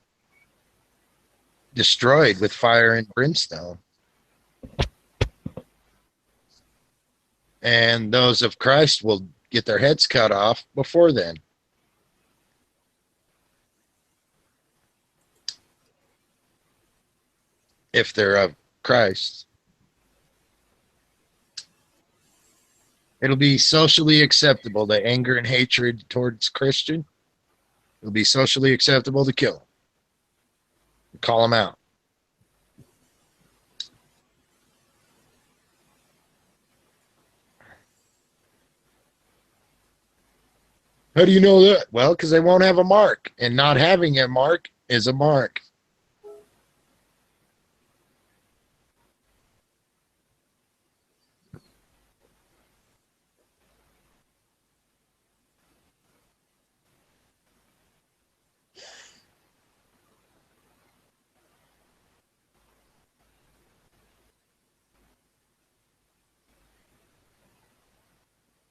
destroyed with fire and brimstone. And those of Christ will get their heads cut off before then. If they're of Christ. It'll be socially acceptable, the anger and hatred towards Christian. It'll be socially acceptable to kill them. Call them out. How do you know that? Well, because they won't have a mark, and not having a mark is a mark.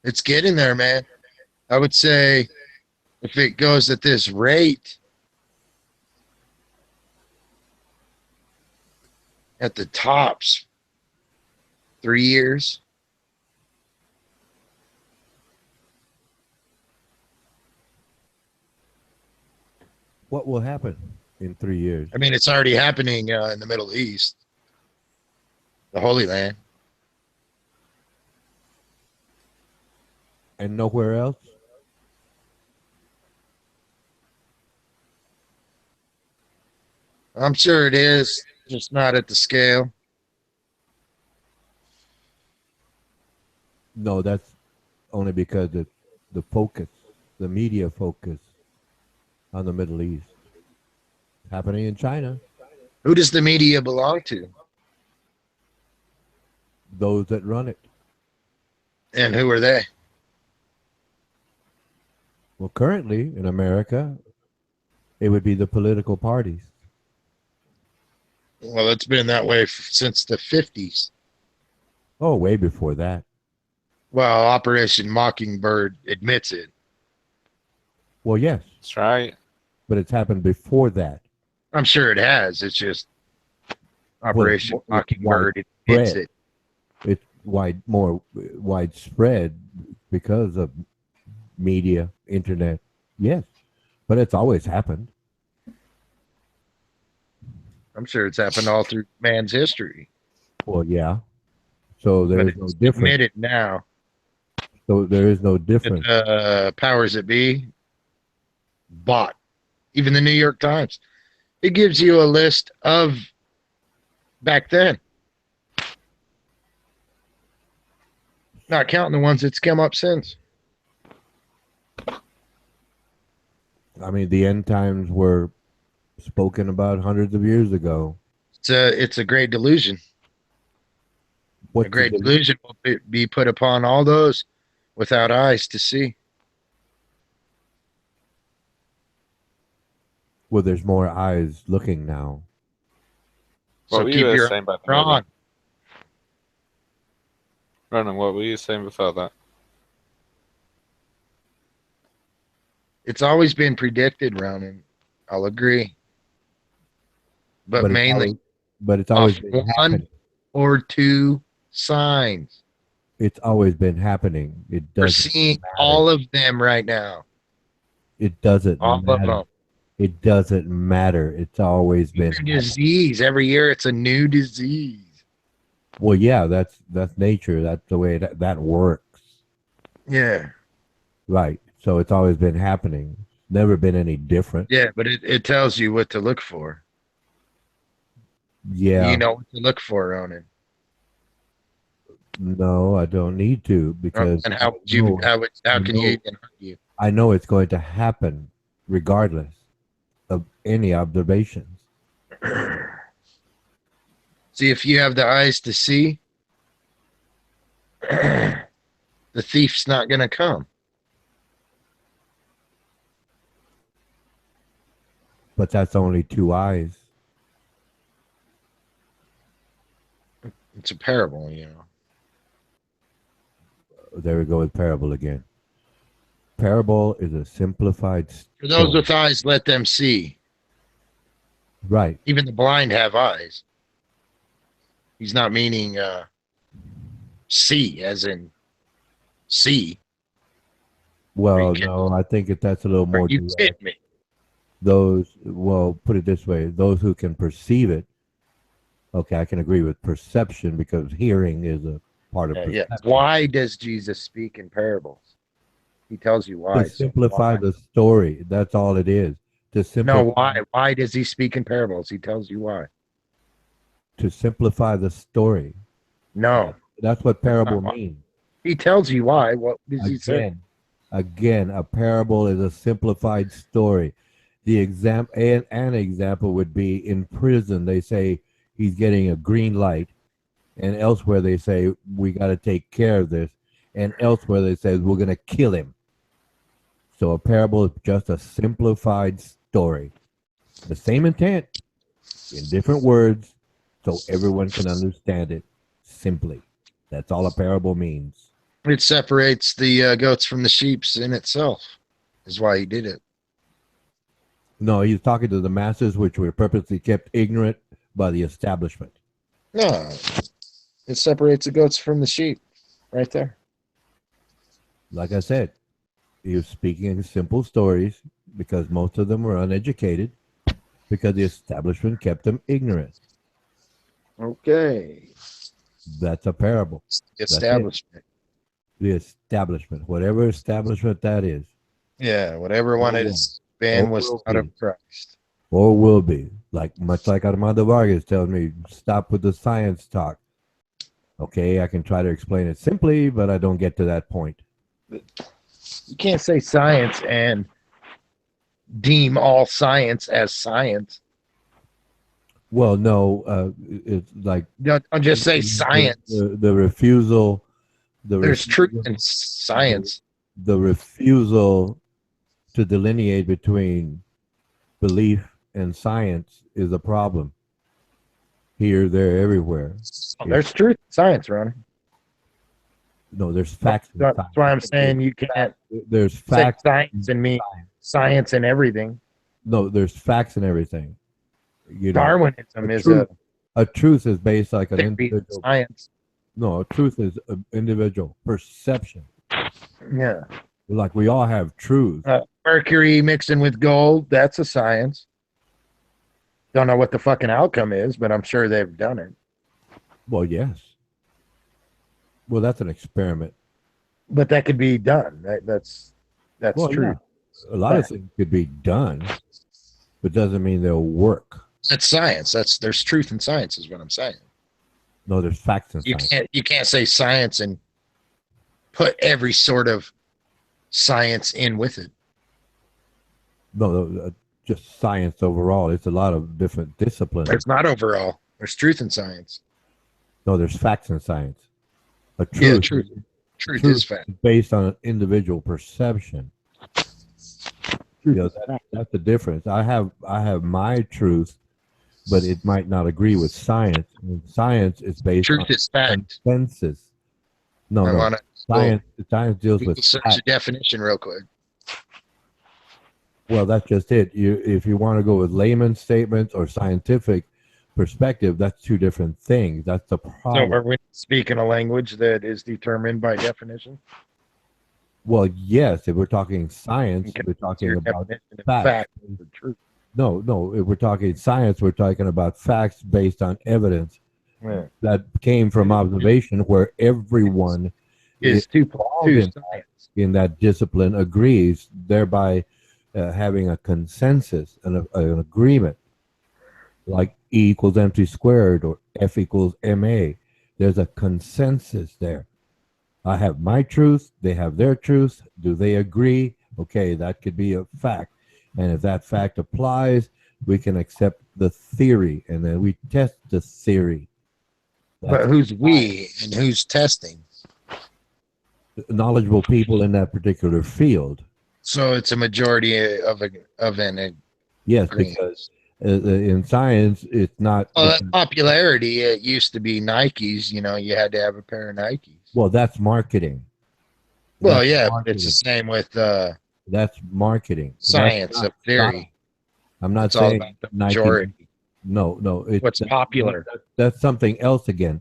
It's getting there, man. I would say if it goes at this rate, at the tops, 3 years. What will happen in 3 years? I mean, it's already happening in the Middle East, the Holy Land. And nowhere else? I'm sure it is, just not at the scale. No, that's only because the focus, the media focus on the Middle East. Happening in China. Who does the media belong to? Those that run it. And who are they? Well, currently in America, it would be the political parties. Well, it's been that way since the 50s. Oh, way before that. Well, Operation Mockingbird admits it. Well, yes, That's right. but it's happened before that. I'm sure it has. It's just Operation it's Mockingbird admits widespread. it. It's more widespread because of media, internet. Yes, but it's always happened. I'm sure it's happened all through man's history. Well, yeah. So But there's no it's difference. admitted now. So there is no difference. Powers that be bought. Even the New York Times. It gives you a list of back then. Not counting the ones that's come up since. I mean, the end times were spoken about hundreds of years ago. It's a great delusion. What's A great the- delusion will be put upon all those without eyes to see. Well, there's more eyes looking now. What So were keep you your saying about the eye on. Ronan, what were you saying before that? It's always been predicted, Ronan. I'll agree. But it's mainly always off been one happening. or two signs. It's always been happening. It We're doesn't seeing matter. all of them right now. It doesn't All of matter. them. It doesn't matter. It's always been New happening. disease. Every year it's a new disease. Well, yeah, that's nature. That's the way that works. Yeah. Right. So it's always been happening. Never been any different. Yeah, but it tells you what to look for. Yeah. You know what to look for, Ronan. No, I don't need to because And how would you how can you know. even argue? I know it's going to happen regardless of any observations. See, if you have the eyes to see, the thief's not going to come. But that's only two eyes. It's a parable, you know. There we go with parable again. Parable is a simplified For those story. with eyes, let them see. Right. Even the blind have eyes. He's not meaning see, as in see. Well, You no, I think that's a little more You direct. hit me. Well, put it this way, those who can perceive it. Okay, I can agree with perception because hearing is a part of Yeah. perception. Why does Jesus speak in parables? He tells you why. To simplify why? the story, that's all it is. To simplify, No, why? Why does he speak in parables? He tells you why. to simplify the story. No, That's what parable why. means. he tells you why. What does he say? Again, a parable is a simplified story. An example would be in prison. They say he's getting a green light, and elsewhere they say we got to take care of this, and elsewhere they say we're going to kill him. So a parable is just a simplified story, the same intent in different words, so everyone can understand it simply. That's all a parable means. It separates the goats from the sheeps in itself. Is why he did it. No, he's talking to the masses, which were purposely kept ignorant by the establishment. No, it separates the goats from the sheep, right there. Like I said, he was speaking in simple stories because most of them were uneducated because the establishment kept them ignorant. Okay. That's a parable. Establishment. The establishment, whatever establishment that is, Yeah, whatever one it is, Ben was will out of be. Christ. or will be, much like Armando Vargas tells me, stop with the science talk. Okay, I can try to explain it simply, but I don't get to that point. You can't say science and deem all science as science. Well, no, it's like Don't just say science. the refusal. There's truth in science. The refusal to delineate between belief and science is a problem. Here, there, everywhere. There's truth in science, Ronnie. No, there's facts. in That's science. why I'm saying you can't There's say facts. science and mean science and everything. No, there's facts and everything. You know, Darwinism is truth, a truth is based like an theory of individual. science. No, a truth is an individual perception. Yeah. Like we all have truth. Mercury mixing with gold, that's a science. Don't know what the fucking outcome is, but I'm sure they've done it. Well, yes. Well, that's an experiment. But that could be done. That's Well, true. yeah. A lot of things could be done, but doesn't mean they'll work. That's science. There's truth in science, is what I'm saying. No, there's facts in You science. can't say science and put every sort of science in with it. No, just science overall. It's a lot of different disciplines. There's not overall. There's truth in science. No, there's facts in science. A Yeah, truth, truth truth is fact. based on an individual perception. You know, that's the difference. I have my truth, but it might not agree with science. And science is based Truth on is fact. consensus. No, I no. want to Science deals with search facts. a definition real quick. Well, that's just it. If you want to go with layman's statements or scientific perspective, that's two different things. That's the So problem. are we speaking a language that is determined by definition? Well, yes, if we're talking science, Okay. we're talking Your about definition of facts. fact is the truth. No. If we're talking science, we're talking about facts based on evidence Yeah. that came from observation, where everyone Is two plus involved two in, science. in that discipline agrees, thereby having a consensus and an agreement, like E equals MC squared or F equals MA. There's a consensus there. I have my truth, they have their truth. Do they agree? Okay, that could be a fact. And if that fact applies, we can accept the theory, and then we test the theory. But who's we and who's testing? Knowledgeable people in that particular field. So it's a majority of an Yes, agreement. because in science, it's not. Well, that popularity, it used to be Nikes. You know, you had to have a pair of Nikes. Well, that's marketing. Well, That's yeah, but marketing. it's the same with That's marketing. science That's not of theory. science. I'm not It's all saying about the Nike. majority. No. What's popular? That's something else again.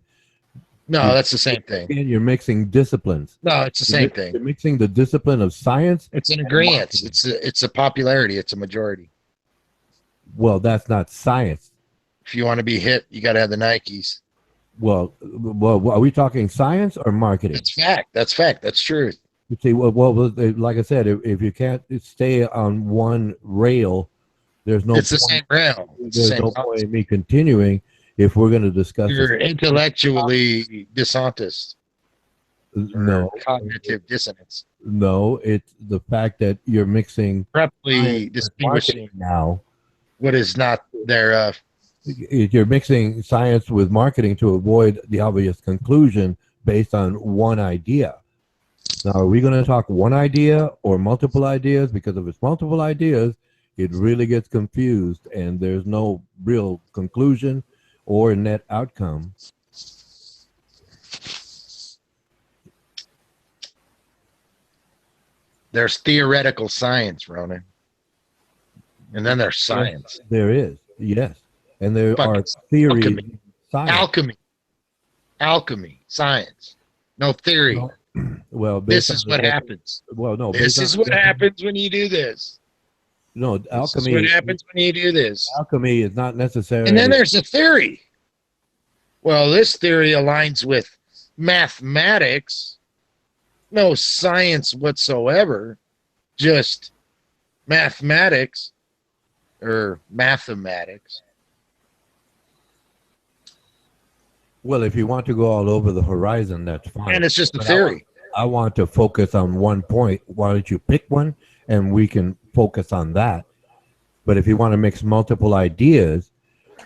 No, that's the same thing. Again, you're mixing disciplines. No, it's the same thing. You're mixing the discipline of science. It's an and agreement. marketing. It's a popularity. It's a majority. Well, that's not science. If you want to be hit, you got to have the Nikes. Well, are we talking science or marketing? That's fact. That's fact. That's truth. You see, like I said, if you can't stay on one rail, there's no It's the point. same realm. It's the There's same no concept. point in me continuing if we're going to discuss You're this. intellectually dishonest. No, Cognitive dissonance. no, it's the fact that you're mixing Corruptly science with distinguishing marketing now. what is not thereof. You're mixing science with marketing to avoid the obvious conclusion based on one idea. Now, are we going to talk one idea or multiple ideas? Because if it's multiple ideas, it really gets confused and there's no real conclusion or net outcome. There's theoretical science, Ronan. And then there's science. There is, yes. And there Fucking are theories. alchemy. in science. Alchemy. Science. No theory. No, well, This based is on what the- happens. Well, no. This based is on- what happens when you do this. No, This is alchemy. what happens when you do this. Alchemy is not necessarily. And then there's a theory. Well, this theory aligns with mathematics. No science whatsoever. Just mathematics or mathematics. Well, if you want to go all over the horizon, that's fine. And it's just a But theory. I want to focus on one point. Why don't you pick one and we can focus on that But if you want to mix multiple ideas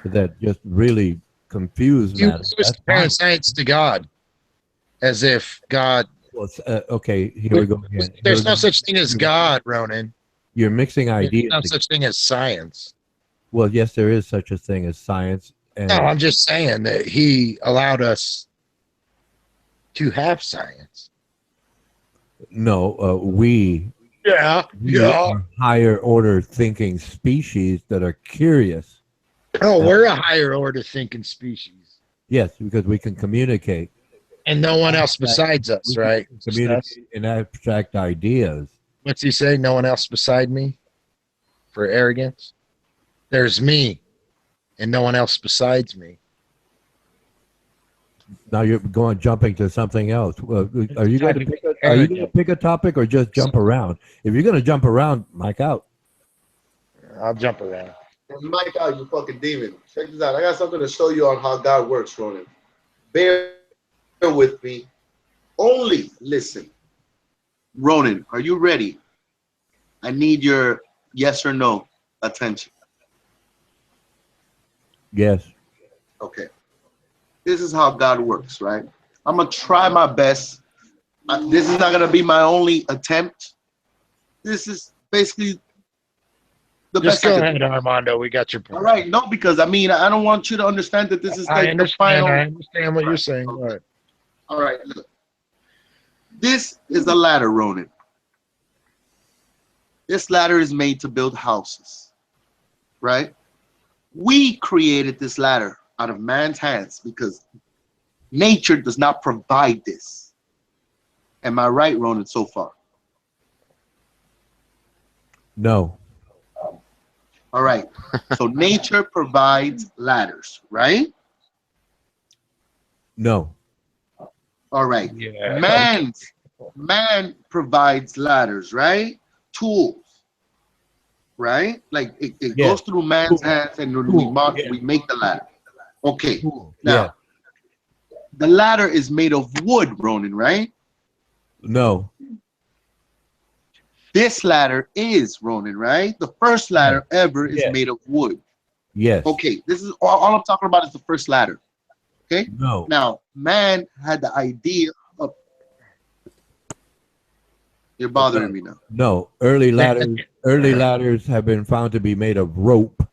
that just really confuse You matters, was that's comparing fine. science to God, as if God. Well, okay, here we go again. Here There's we no go. such thing as God, Ronan. You're mixing There's ideas. no such thing as science. Well, yes, there is such a thing as science. And No, I'm just saying that he allowed us to have science. no, we Yeah, are higher order thinking species that are curious. Oh, we're a higher order thinking species, Yes, because we can communicate. and no one else besides us, We right? can Just us. communicate in abstract ideas. What's he say? No one else beside me for arrogance. There's me, and no one else besides me. Now you're jumping to something else. Well, are you going to pick a topic or just jump around? If you're going to jump around, mic out. I'll jump around. Mike out, you fucking demon. Check this out. I got something to show you on how God works, Ronan. Bear with me. Only listen. Ronan, are you ready? I need your yes or no attention. Yes. Okay. This is how God works, right? I'm going to try my best. This is not going to be my only attempt. This is basically the Just best I go can ahead, do. Armando. We got your point. All right. No, because I mean, I don't want you to understand that this is I like the final. understand what you're saying. Okay. All right. All right. Look. This is a ladder, Ronan. This ladder is made to build houses, right? We created this ladder out of man's hands because nature does not provide this. Am I right, Ronan, so far? No. All right. So nature provides ladders, right? No. All right. Yeah. Man provides ladders, right? Tools, right? Like it Yes. goes through man's hands and Yes. we make the ladder. Okay. Cool. Now, the ladder is made of wood, Ronan, right? No. This ladder is, Ronan, right? The first ladder ever is Yes. made of wood. Yes. Okay, this is all I'm talking about is the first ladder. Okay? No. Now, man had the idea of. You're bothering me now. No. Early ladders have been found to be made of rope,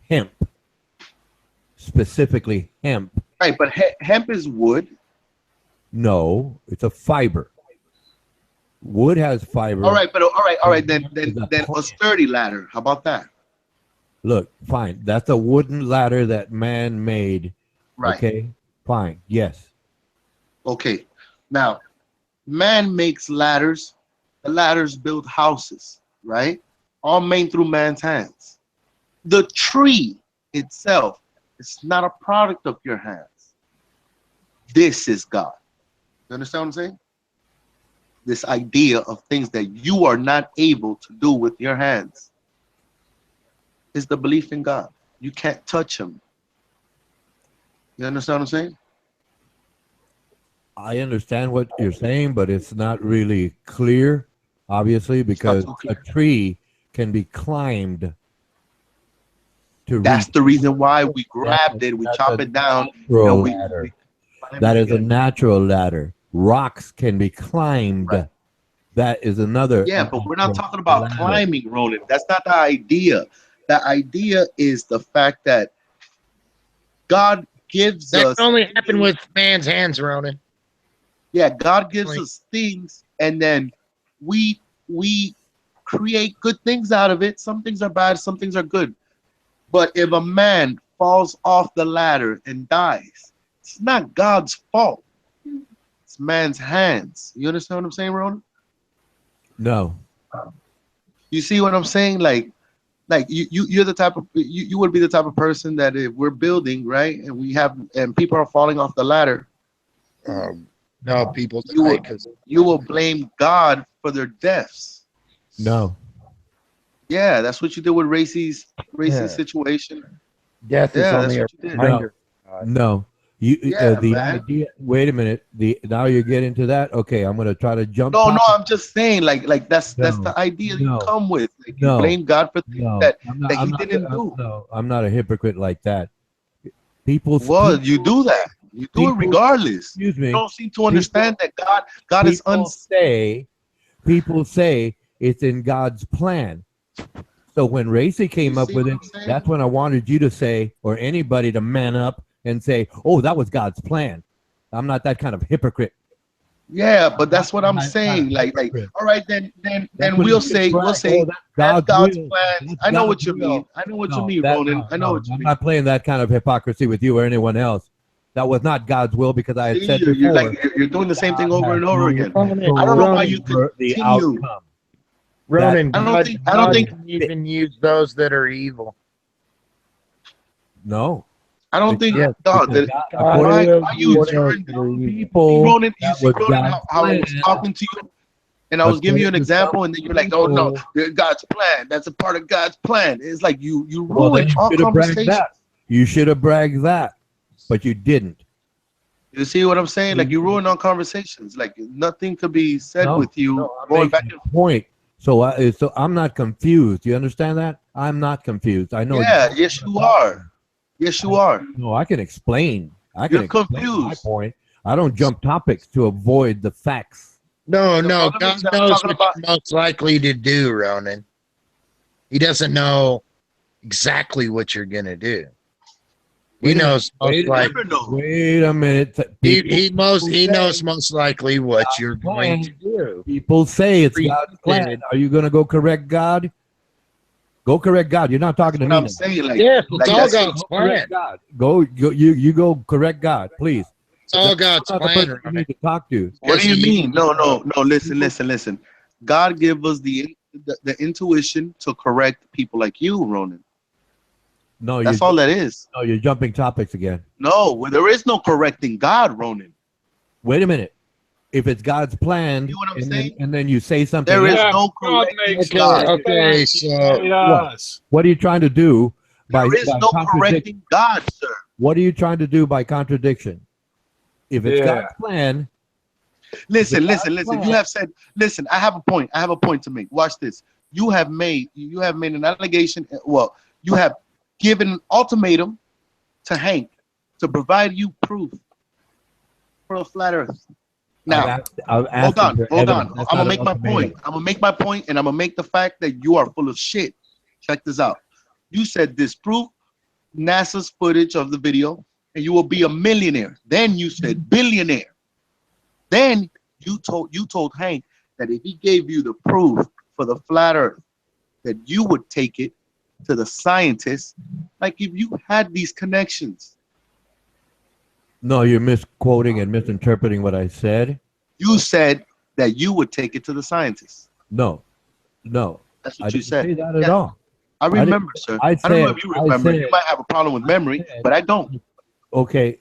hemp, specifically hemp. Right, but hemp is wood. No, it's a fiber. Wood has fiber. All right, but all right. Then a sturdy ladder. How about that? Look, fine. That's a wooden ladder that man made. Right. Okay. Fine. Yes. Okay. Now, man makes ladders. The ladders build houses, right? All made through man's hands. The tree itself is not a product of your hands. This is God. You understand what I'm saying? This idea of things that you are not able to do with your hands is the belief in God. You can't touch him. You understand what I'm saying? I understand what you're saying, but it's not really clear, obviously, because a tree can be climbed to That's reach. the reason why we grabbed it, we chop it down. Natural ladder. That is a natural ladder. Rocks can be climbed. Right. That is another. Yeah, but we're not talking about ladder. climbing, Ronan. That's not the idea. The idea is the fact that God gives That us. can only happen with man's hands, Ronan. Yeah, God gives us things, and then we create good things out of it. Some things are bad, some things are good. But if a man falls off the ladder and dies, it's not God's fault. It's man's hands. You understand what I'm saying, Ronan? No. You see what I'm saying? Like you're the type of you would be the type of person that if we're building, right, and people are falling off the ladder, No, people you die you will blame God for their deaths. No. Yeah, that's what you did with Racy's Yeah. situation. death is Yeah, only a that's what you did. reminder. No. Yeah, the man. idea. Wait a minute. Now you're getting to that. Okay, I'm going to try to jump. No, topics. I'm just saying, like that's No, the idea you no, come with. Like you no, blame God for things no. that I'm not. that I'm He not. didn't do. No, I'm not a hypocrite like that. People, Well, you do that. You do it people. regardless. Excuse You me. don't seem to understand that God is People say. People say it's in God's plan. So when Racy came You up see with what it, I'm saying? that's when I wanted you to say, or anybody to man up and say, "Oh, that was God's plan." I'm not that kind of hypocrite. Yeah, but that's what I'm Not kind of saying. Like, hypocrite. all right, then That's when we'll you should say brag, that's that's God's God's will. plans. That's I know God's what you will. mean. I know what you No, mean, Ronan. I know what you I'm mean. not playing that kind of hypocrisy with you or anyone else. That was not God's will because I had See, said you're before, like you're doing the same God thing over has and over no again. control I don't know why you over the continue. outcome. Ronan, I don't God, think God can even use those that are evil. No. I don't think Yes, God. Because That, God, God according will why to you use those turn that are evil. people, Ronan? You that see, was Ronan, God's how I was plan. talking to you, and I was giving you an According to some example, and then you're like, "Oh no, people, God's plan. That's a part of God's plan." It's like you well, then ruin you all should have bragged conversation. that. You should have bragged that, but you didn't. You see what I'm saying? Like you ruin all conversations. Like nothing could be said No, with you I'm going back making and a point. So I'm not confused. You understand that? I'm not confused. I know. yeah, exactly yes what I'm you talking are. Yes you are. about. No, I can explain. I can You're explain my confused. point. I don't jump topics to avoid the facts. No, The no, problem God is that I'm knows talking what about. you're most likely to do, Ronan. He doesn't know exactly what you're gonna do. He Wait a minute. knows most likely. Never know. Wait a minute. He People knows say most likely what God's you're going plan. to do. People say it's God's plan. Predicted. Are you going to go correct God? Go correct God. You're not talking to What me I'm now. saying, like, Yes, it's like all that's God's Go plan. correct God. You go correct God, please. It's all God's Not the plan, person you Ronan. need to talk to. what do you Because mean? No. Listen. God give us the intuition to correct people like you, Ronan. No, That's all that is. you're jumping topics again. No, well, there is no correcting God, Ronan. Wait a minute. If it's God's plan, You know what I'm and saying? then you say something There is else, Yeah, no God correcting makes God. Okay, so Made us. what are you trying to do by There is no contradiction? correcting God, sir. What are you trying to do by contradiction? If it's Yeah. God's plan, Listen. plan. You have said, listen, I have a point. I have a point to make. Watch this. You have made an allegation. Well, you have given an ultimatum to Hank to provide you proof for a flat earth. Now, I've hold asked on. for I'm evidence. That's gonna not make an my ultimatum. point. I'm gonna make my point, and I'm gonna make the fact that you are full of shit. Check this out. You said disprove NASA's footage of the video, and you will be a millionaire. Then you said billionaire. Then you told Hank that if he gave you the proof for the flat earth, that you would take it to the scientists, like if you had these connections. No, you're misquoting and misinterpreting what I said. You said that you would take it to the scientists. No. That's I what you didn't said. say that at Yeah. all. I remember, sir. I I don't know said- if you remember. I You said- might have a problem with memory, said- but I don't. Okay,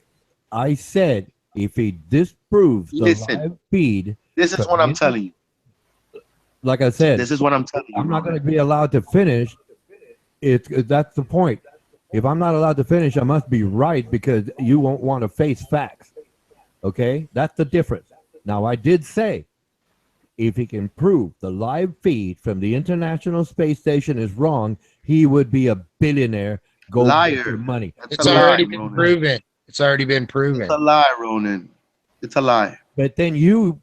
I said if he disproves the Listen. live feed, This is what I'm telling you. like I said, This is what I'm telling you. I'm not going to be allowed to finish. That's the point. If I'm not allowed to finish, I must be right because you won't want to face facts. Okay, that's the difference. Now, I did say if he can prove the live feed from the International Space Station is wrong, he would be a billionaire. Go Liar. get your money. That's it's a already lie, been Ronan. proven. It's already been proven. It's a lie, Ronan. It's a lie. But then you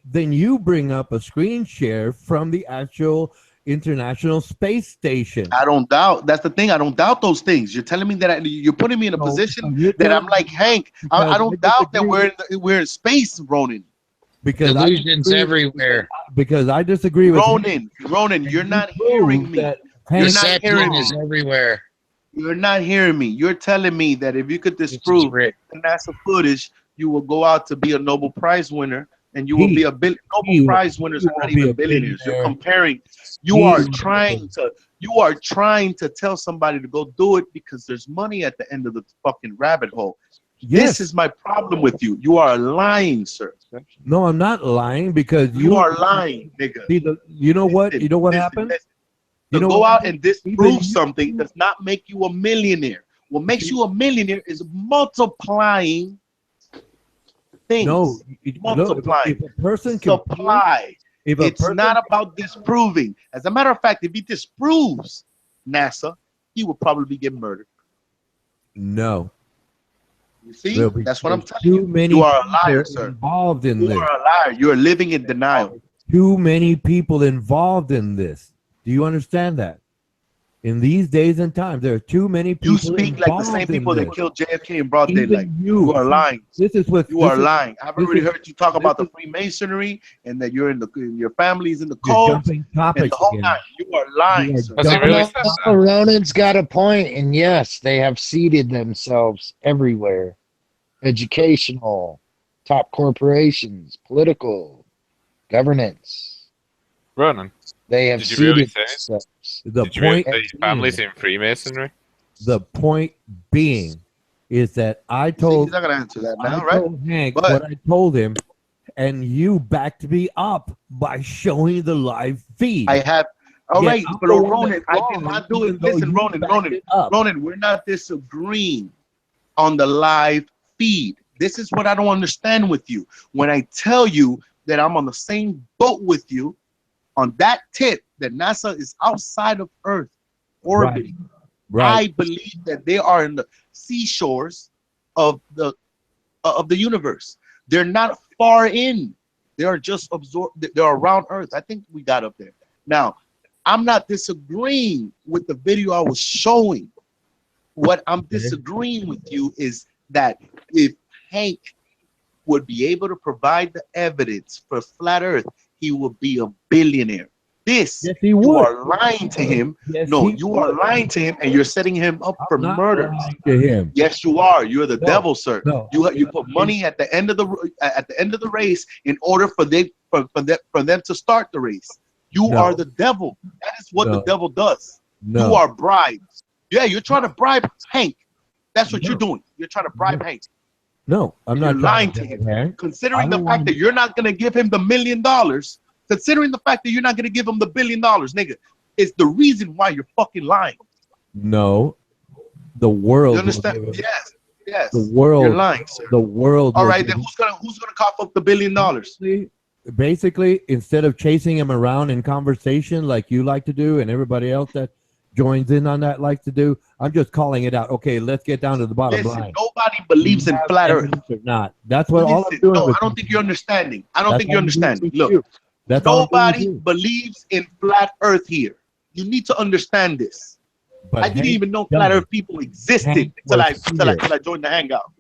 bring up a screen share from the actual International Space Station. I don't doubt. That's the thing. I don't doubt those things. You're telling me that you're putting me in a So position you're that telling I'm like Hank. because I don't I doubt that disagree. we're in space, Ronan. because Delusions everywhere. Because I disagree with Ronan, you're you not prove hearing me. that You're Hank- not Deception hearing is me. everywhere. You're not hearing me. You're telling me that if you could This is disprove Rick. the NASA footage, you will go out to be a Nobel Prize winner, and you will be a Nobel Prize winners are not even billionaires. You're comparing. You are trying to tell somebody to go do it because there's money at the end of the fucking rabbit hole. Yes. This is my problem with you. You are lying, sir. No, I'm not lying because You are lying, nigga. See, you know what? Listen, You know what listen, happened? listen. You To know go what out happened? and disprove something does not make you a millionaire. What makes you a millionaire is multiplying things. No, Multiply. if a person can prove, Supply. if a It's person, not about disproving. As a matter of fact, if he disproves NASA, he will probably get murdered. no, You see? there'll be That's what I'm telling too you. many You are a liar, people sir. involved in You this. are a liar. You are living in denial. Too many people involved in this. Do you understand that? In these days and times, there are too many people You speak like the same involved in people that this. killed JFK in broad daylight. Even You are lying. This is what You are lying. I've this already is- heard you talk about the this Freemasonry and that you're in the your family's in the You're cult jumping and topics the whole again. time. You are lying, You are sir. Has he jumping- really said that? Ronan's got a point, and yes, they have seeded themselves everywhere. Educational, top corporations, political, governance. Ronan, They have Did you really seeded say it? themselves. The did you really point say your family's in Freemasonry? the point being is that I See, he's told not gonna answer that I now, right? told Hank But- what I told him, and you backed me up by showing the live feed. I have. All Yet right, I'm but the one Ronan, that's I did wrong, not do even it. though Listen, you Ronan, backed Ronan, it up. Ronan, we're not disagreeing on the live feed. This is what I don't understand with you. When I tell you that I'm on the same boat with you on that tip, that NASA is outside of Earth orbiting. Right. I believe that they are in the seashores of the universe. They're not far in. They are just absorbed. They're around Earth. I think we got up there. Now, I'm not disagreeing with the video I was showing. What I'm disagreeing with you is that if Hank would be able to provide the evidence for flat Earth, he would be a billionaire. This, Yes, he you would. are lying to him. Yes, No, he you are would. lying to him, and you're setting him up for I'm not murder. lying to him. Yes, you are. You're the No, devil, sir. no. You put money at the end of the race in order for them to start the race. You No. are the devil. That is what the No. devil does. No. You are bribed. Yeah, you're trying to bribe Hank. That's what No. you're doing. You're trying to bribe Hank. No, I'm You're not lying trying to bribe him. Hank. Considering I the don't fact want- that you're not going to give him the $1 million, considering the fact that you're not going to give him the $1 billion, nigga, is the reason why you're fucking lying. No, the world. You will understand? give him- Yes. Yes. The world. You're lying, sir. The world. All will right, give then who's gonna cough up the $1 billion? Basically, instead of chasing him around in conversation like you like to do and everybody else that joins in on that likes to do, I'm just calling it out. Okay, let's get down to the bottom Listen, line. nobody believes in You have flat Earth. evidence or not? That's what all I'm Listen, doing. no, with I don't you. think you're understanding. I don't That's think you're all I'm doing understanding. with Look, you. That's all I'm doing with nobody you. believes in flat Earth here. You need to understand this. But I didn't Hank even know flat does. Earth people existed Hank till I was here. joined the hangout.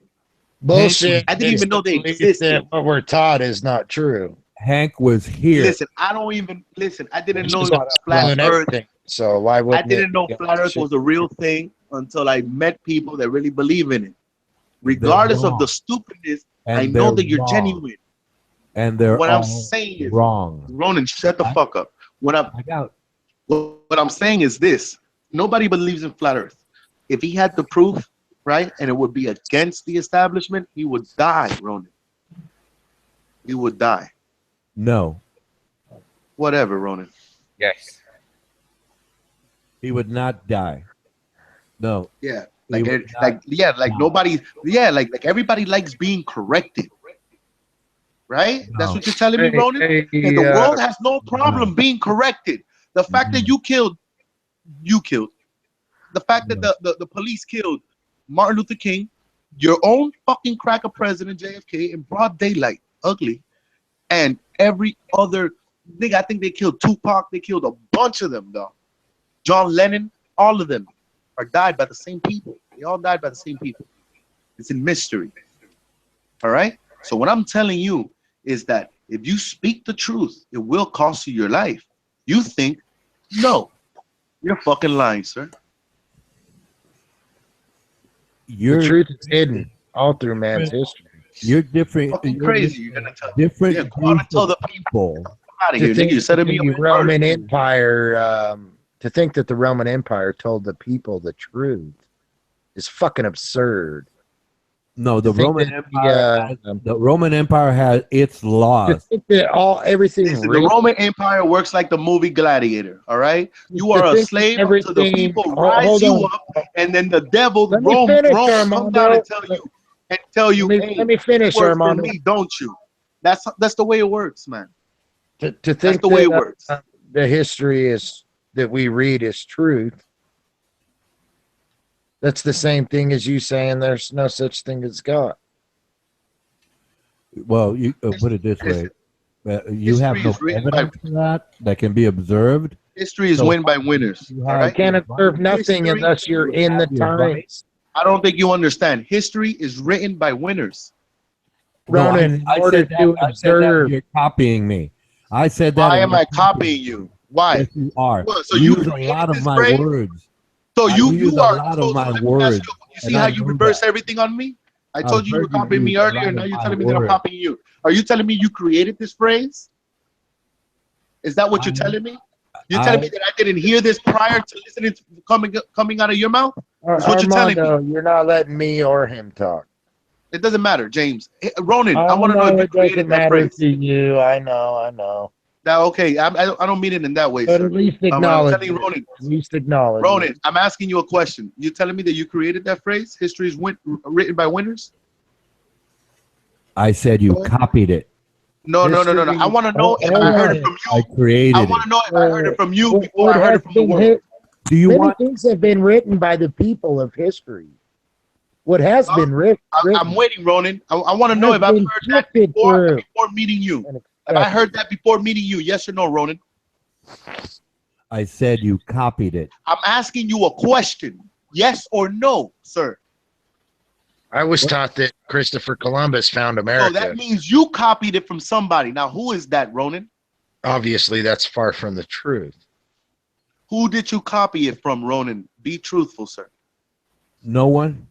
Bullshit. I didn't even know they Believe existed. that what we're taught is not true. Hank was here. Listen, I don't even listen. I didn't know Just that flat and Earth. everything. So why would I didn't know flat Earth was a real thing until I met people that really believe in it. Regardless of wrong. the stupidness, And I know they're that you're wrong. genuine. And they're What all I'm saying is, wrong. Ronan, shut the fuck up. What I'm saying is this: nobody believes in flat Earth. If he had the proof, right, and it would be against the establishment, he would die, Ronan. He would die. No, Whatever, Ronan. Yes. he would not die. No, Yeah, He like, would like not. nobody, like everybody likes being corrected, right? That's No. what you're telling me, Ronan. Hey, And the world has no problem No. being corrected. The fact that you killed. The fact that the police killed Martin Luther King, your own fucking cracker president JFK in broad daylight, ugly, and every other nigga. I think they killed Tupac. They killed a bunch of them, though. John Lennon, all of them are died by the same people. They all died by the same people. It's in mystery. All right. So what I'm telling you is that if you speak the truth, it will cost you your life. You think, no, you're fucking lying, sir. you're the truth is hidden all through man's history. you're different. Fucking you're crazy. You're gonna tell different yeah, go on and groups tell of the people. people. Out of here, nigga. You're setting me up. the for Roman murder. Empire, to think that the Roman Empire told the people the truth is fucking absurd. No, the To think Roman that Empire. The Roman Empire has its to laws. think that everything Listen, the really- Roman Empire works like the movie Gladiator. All right, you To are a think slave until the everything- people Hold rise you on. up, and then the devil Let me Rome finish, come Armando. down and tell you, and tell you, Let me, hey, let me finish, you work for Armando. me, don't you? That's the way it works, man. To That's think the way that it works. the history is that we read is truth. That's the same thing as you saying there's no such thing as God. Well, you put it this way: you have History no is written by evidence for that can be observed. history is So won by winners. you All have- You right. can't observe nothing History- unless you're in the Your right. times. I don't think you understand. History is written by winners. No, Ronan, in I order said that. to I said that observe, you're copying me. I said that. Why and am you're I copying you? Why? Yes, you are. What, so you you use a created lot of this my phrase? words. So I you use you a are. lot So of my let me ask words. you see and how I you know reverse that. everything on me? I I've told you you were heard you copying me use a earlier, lot and now of you're my telling me that I'm words. copying you. Are you telling me you created this phrase? Is that what you're telling me? You're telling me that I didn't hear this prior to listening to coming out of your mouth? That's what you're telling me. Armando, you're not letting me or him talk. It doesn't matter, James. Hey, Ronan, I I want to know know if you it doesn't created that matter phrase. to you. I know. Now, okay, I don't mean it in that way, But sir. at least I'm acknowledge telling it. Ronan, At least acknowledge Ronan, it. I'm asking you a question. You're telling me that you created that phrase? History is written by winners? I said you copied it. No. I want to know if I heard it from I you. created I want to know if I heard it from you before I heard it from the world. Do you Many want? things have been written by the people of history. What has been written, I'm waiting, Ronan. I want to know if I've heard that before meeting you. Have I heard that before meeting you? Yes or no, Ronan? I said you copied it. I'm asking you a question. Yes or no, sir? I was taught that Christopher Columbus found America. So that means you copied it from somebody. Now, who is that, Ronan? Obviously, that's far from the truth. Who did you copy it from, Ronan? Be truthful, sir. No one.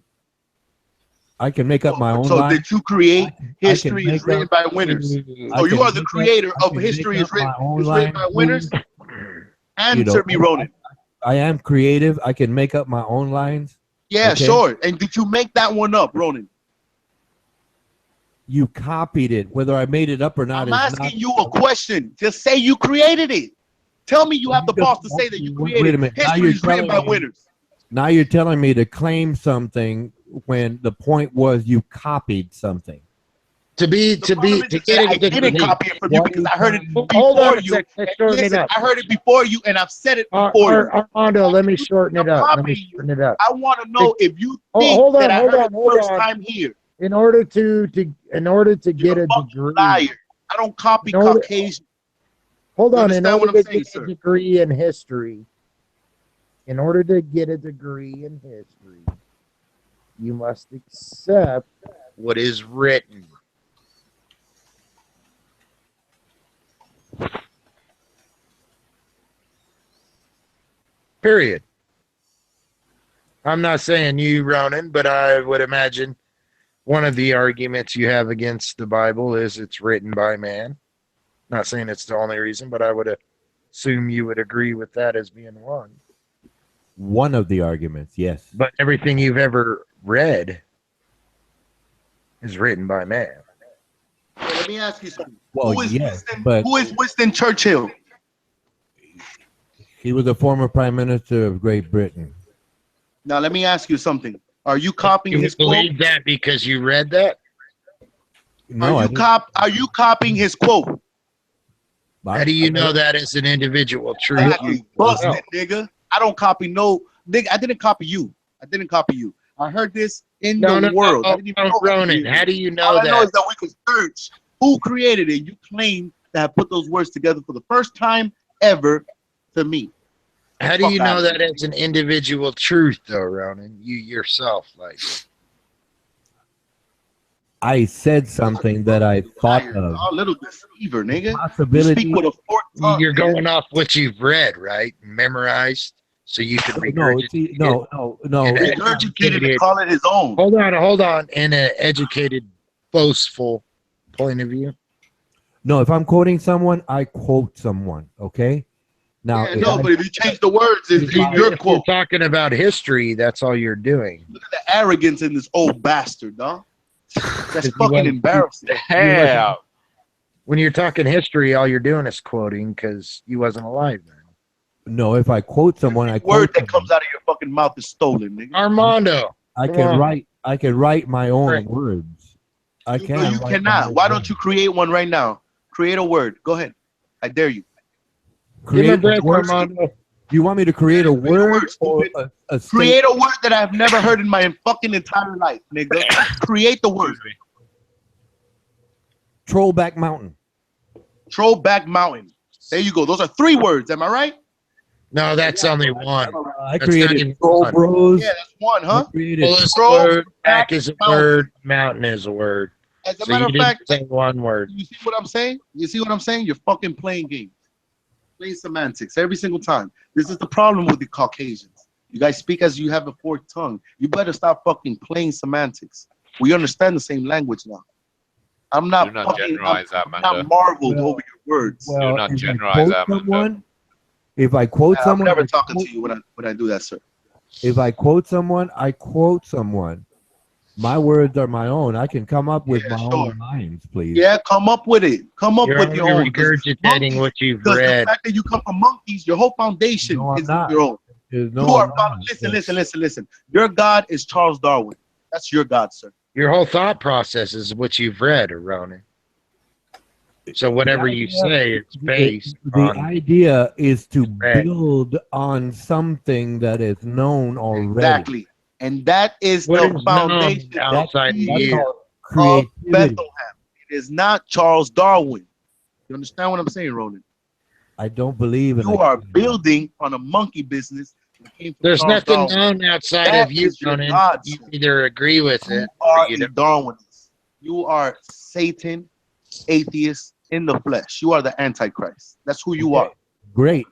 I can make up my own So line. did you create history is written by winners? So you are the creator of history is written by winners? Answer me, Ronan. I am creative. I can make up my own lines. Yeah, okay? sure. And did you make that one up, Ronan? You copied it. Whether I made it up or not I'm is asking not. you a question. Just say you created it. Tell me you have the balls to say that you created Wait a minute. history is written by winners. Now you're telling me to claim something when the point was you copied something. I didn't copy it from you because I heard it before you. Listen, I heard it before you, and I've said it before you. Armando, let me shorten it up. I want to know if you think that I heard it first time here. In order to get a degree, liar. I don't copy Caucasian. Hold on. In order to get sir? a degree in history, in order to get a degree in history, you must accept what is written. Period. I'm not saying you, Ronan, but I would imagine one of the arguments you have against the Bible is it's written by man. Not saying it's the only reason, but I would assume you would agree with that as being one. One of the arguments, yes. But everything you've ever read is written by man. Well, let me ask you something. Well, who is yes, Winston, but who is Winston Churchill? he was a former prime minister of Great Britain. Now let me ask you something. Are you copying his quote? Believe that because you read that? No, Are you copying his quote? How do you know that is an individual truth? Exactly. Busted, nigga. I don't copy no nigga. I didn't copy you. I heard this in the world. I didn't even know Ronan, how do you know All that? I know is that we can search who created it. You claim to have put those words together for the first time ever to me. How do you know that it's an individual truth, though, Ronan? You yourself, like. I said something that I thought of. A little deceiver, nigga. Possibility. You speak with a forked tongue. You're going off what you've read, right? Memorized, so you can regurgitate. No. Regurgitated to call it his own. Hold on. In an educated, boastful point of view. No, if I'm quoting someone, I quote someone. Okay. Now, but if you change the words, it's your quote. You're talking about history. That's all you're doing. Look at the arrogance in this old bastard, dog. That's fucking embarrassing. Hell. When you're talking history, all you're doing is quoting because you wasn't alive then. No, if I quote someone, Every word that comes out of your fucking mouth is stolen, nigga. Armando, I can write. I can write my own Right. words. I No, can. you cannot. Why don't you create one right now? Create a word. Go ahead. I dare you. Give me a create a break, word? Armando. You want me to create a Create a word word, or stupid. a Create state? a word that I've never heard in my fucking entire life, nigga. Create the word. Trollback Mountain. Trollback Mountain. There you go. Those are 3 words. Am I right? No, that's only one. I That's not created even Troll one. Bros. Yeah, that's one, I huh? created Troll is a Troll word. back Back is a mountain. word. Mountain is a word. As a So matter you of didn't fact, say one word. you see what I'm saying? You see what I'm saying? You're fucking playing games. Playing semantics every single time. This is the problem with the Caucasians. You guys speak as you have a forked tongue. You better stop fucking playing semantics. We understand the same language now. I'm Do not not fucking. generalize that, I'm Mando. not marveled Well, over your words. Well, not if I generalize quote that, Mando. someone, if I quote I'm someone, never talking to you when I do that, sir. if I quote someone, I quote someone. My words are my own. I can come up with Yeah, my sure. own lines, please. Yeah, come up with it. Come up You're with your only own. 'Cause regurgitating monkeys- what you've Because the read. fact that you come from monkeys, your whole foundation No, I'm is not. your own. There's You no, are I'm found- not. listen. Your God is Charles Darwin. That's your God, sir. Your whole thought process is what you've read, Ronan. So whatever you say, it's based The on idea is to Right. build on something that is known already. Exactly. And that is what the is foundation known outside of That's That's you. called of creativity. Bethlehem. It is not Charles Darwin. You understand what I'm saying, Ronan? I don't believe in You it. are building on a monkey business that came from There's Charles nothing Darwin. known outside That of you, is your Ronan. God, You sir. either agree with You it or are you a don't. Darwinist. You are Satan, atheist in the flesh. You are the Antichrist. That's who you are. Great.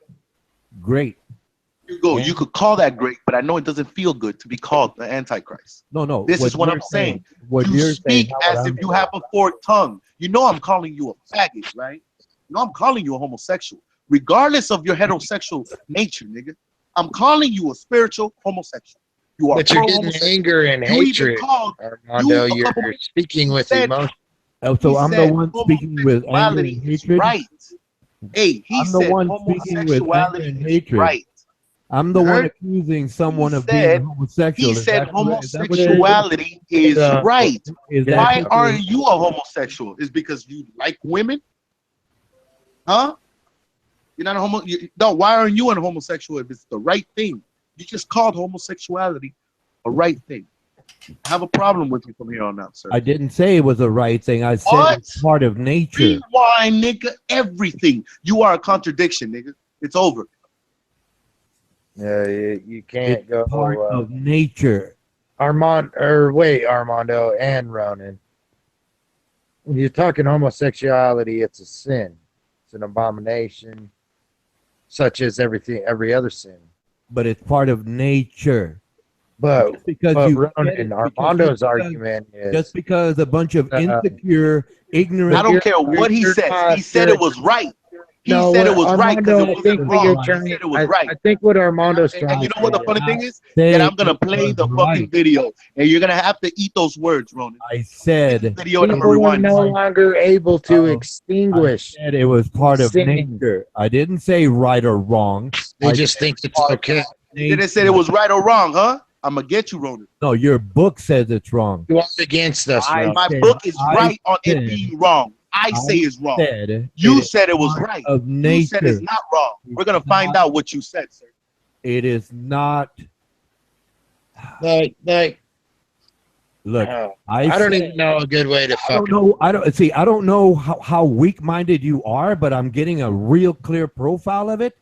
You go. And- You could call that great, but I know it doesn't feel good to be called the Antichrist. No. This is what you're I'm saying. What You you're speak saying, not as what if I'm you saying. have a forked tongue. You know I'm calling you a faggot, right? You know I'm calling you a homosexual, regardless of your heterosexual nature, nigga. I'm calling you a spiritual homosexual. You are But you're getting pro-homosexual. anger and You even hatred, called Armando. you a couple You're weeks speaking with said- emotion. So he I'm the said one speaking with anger and homosexuality is hatred. right. Hey, he I'm the said one speaking with anger homosexuality and is hatred. right. I'm the You one heard? accusing someone He of said- being homosexual. He Is said that correct? Is that what you're saying? homosexuality is right. Is that Why what aren't you a homosexual? Is because you like women? Huh? You're not a homo. No, why aren't you a homosexual if it's the right thing? You just called homosexuality a right thing. I have a problem with you from here on out, sir. I didn't say it was the right thing. I said What? it's part of nature. Rewind, nigga, everything. You are a contradiction, nigga. It's over. Yeah, you can't It's go part of nature. Armando and Ronan. When you're talking homosexuality, it's a sin. It's an abomination, such as every other sin. But it's part of nature. But Just because but you Ronan, Armando's argument is just because a bunch of Uh, insecure, ignorant. I don't care what he you're says. not- He said it was right. He No, said it what was right because Armando, it I think wasn't what you're wrong. He trying, said it was right. I think what Armando's And trying you know what the to funny say- thing is? Say That I'm gonna it play was the right. fucking video, and you're gonna have to eat those words, Ronan. I said Video and I'm gonna People are rewind. no longer able to I extinguish. said it was part of Sin. nature. I didn't say right or wrong. They I just said think it's part okay. of You didn't say it nature. was right or wrong, huh? I'm gonna get you, Ronan. No, your book says it's wrong. You are against us, I Ronan. My said- book is I right on it said- being wrong. I say it's wrong. Said You it is said it was part right. of You said nature. it's not wrong. We're gonna It's find not- out what you said, sir. It is not. Like, Look, I don't said- even know a good way to I don't fuck. know. I don't know how weak-minded you are, but I'm getting a real clear profile of it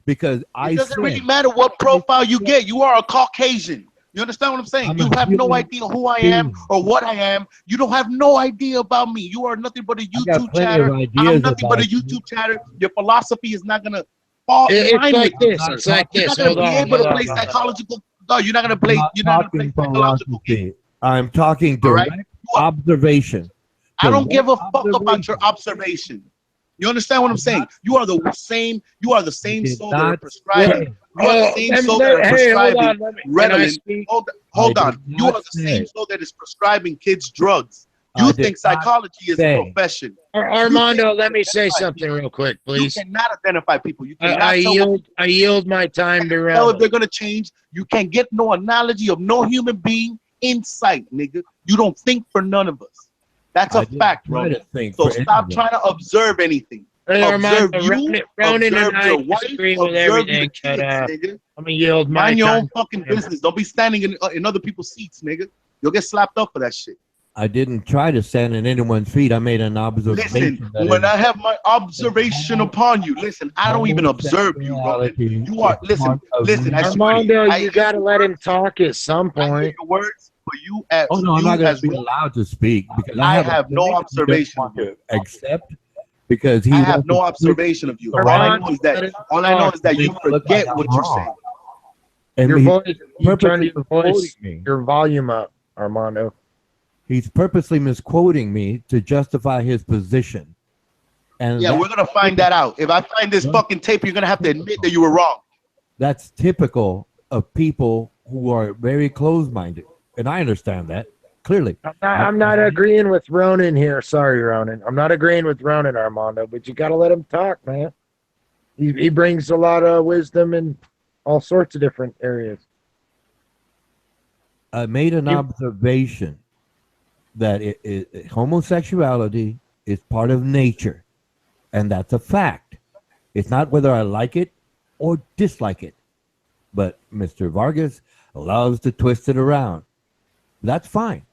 because It doesn't really matter what profile you get. You are a Caucasian. You understand what I'm saying? I'm You a have no human idea who I am being. or what I am. You don't have no idea about me. You are nothing but a I got YouTube plenty chatter. of I'm ideas nothing but a about you. YouTube chatter. Your philosophy is not gonna fall in It's line like with you, this. sir. It's like You're this. not gonna Hold be on. able to hold play on. psychological. No, you're not gonna play. I'm You're not not gonna play talking psychological game. philosophy. I'm talking All right? direct observation. I don't give a Direct fuck about your observation. You understand what I'm saying? You are the same. You are the same did soul that are not prescribing. say- You are the same soul that are Hey, hold prescribing on. Can I Ritalin. speak? Hold I on. did You are not the same say- soul that is prescribing kids drugs. I You did think not psychology is say- a profession. Armando, let me say identify something real quick, You please. cannot identify people. You I cannot tell yield my time to tell if Ronan. they're gonna change. You can't get no analogy of no human being insight, nigga. You don't think for none of us. That's a I didn't fact, try bro. to think So for stop anyone. trying to observe anything. Hey, Observe Armando, you, Ronan observe and I your wife, disagree with observe your everything, but kids, nigga. I'm gonna yield my Mind your time. own fucking business. Don't be standing in other people's seats, nigga. You'll get slapped up for that shit. I didn't try to stand in anyone's feet. I made an observation. Listen, that when is I have my observation upon you, listen, I don't even observe you, Ronan. homosexuality You are, is listen, part of listen, I nature. swear to you, Armando, I you hear gotta your let him words, talk at some I hear point. your words, but you as Oh no, I'm you not going as to be Ronan, allowed to speak because I a have no feeling you don't observation of want you. to accept because he I have wants no to twist observation of you. the All I right know is Let that him you make it look like forget I'm what you're wrong. saying. And Your he's voice, you turn purposely your voice, misquoting me. your volume up, Armando. He's purposely misquoting me to justify his position. And Yeah, we're gonna find that out. If I find this fucking tape, you're gonna have to admit that you were wrong. that's typical of people who are very closed-minded. And I understand that clearly. I'm not agreeing with Ronan here. Sorry, Ronan. I'm not agreeing with Ronan, Armando, but you gotta let him talk, man. He brings a lot of wisdom in all sorts of different areas. I made an observation that homosexuality is part of nature, and that's a fact. It's not whether I like it or dislike it. But Mr. Vargas loves to twist it around. That's fine.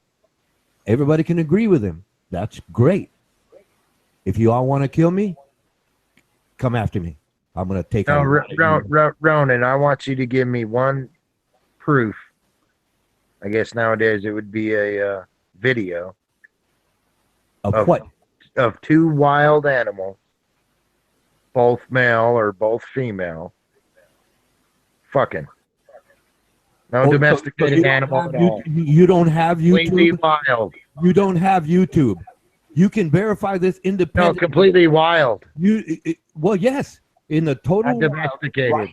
Everybody can agree with him. That's great. If you all want to kill me, come after me. I'm going to take No, a Ronan, I want you to give me one proof. I guess nowadays it would be a video of what? of two wild animals, both male or both female, fucking. No Oh, domesticated you don't animal have at all. You don't have Completely YouTube. wild. You don't have YouTube. You can verify this No, independently. completely wild. Well, yes, in the total Not wild, domesticated.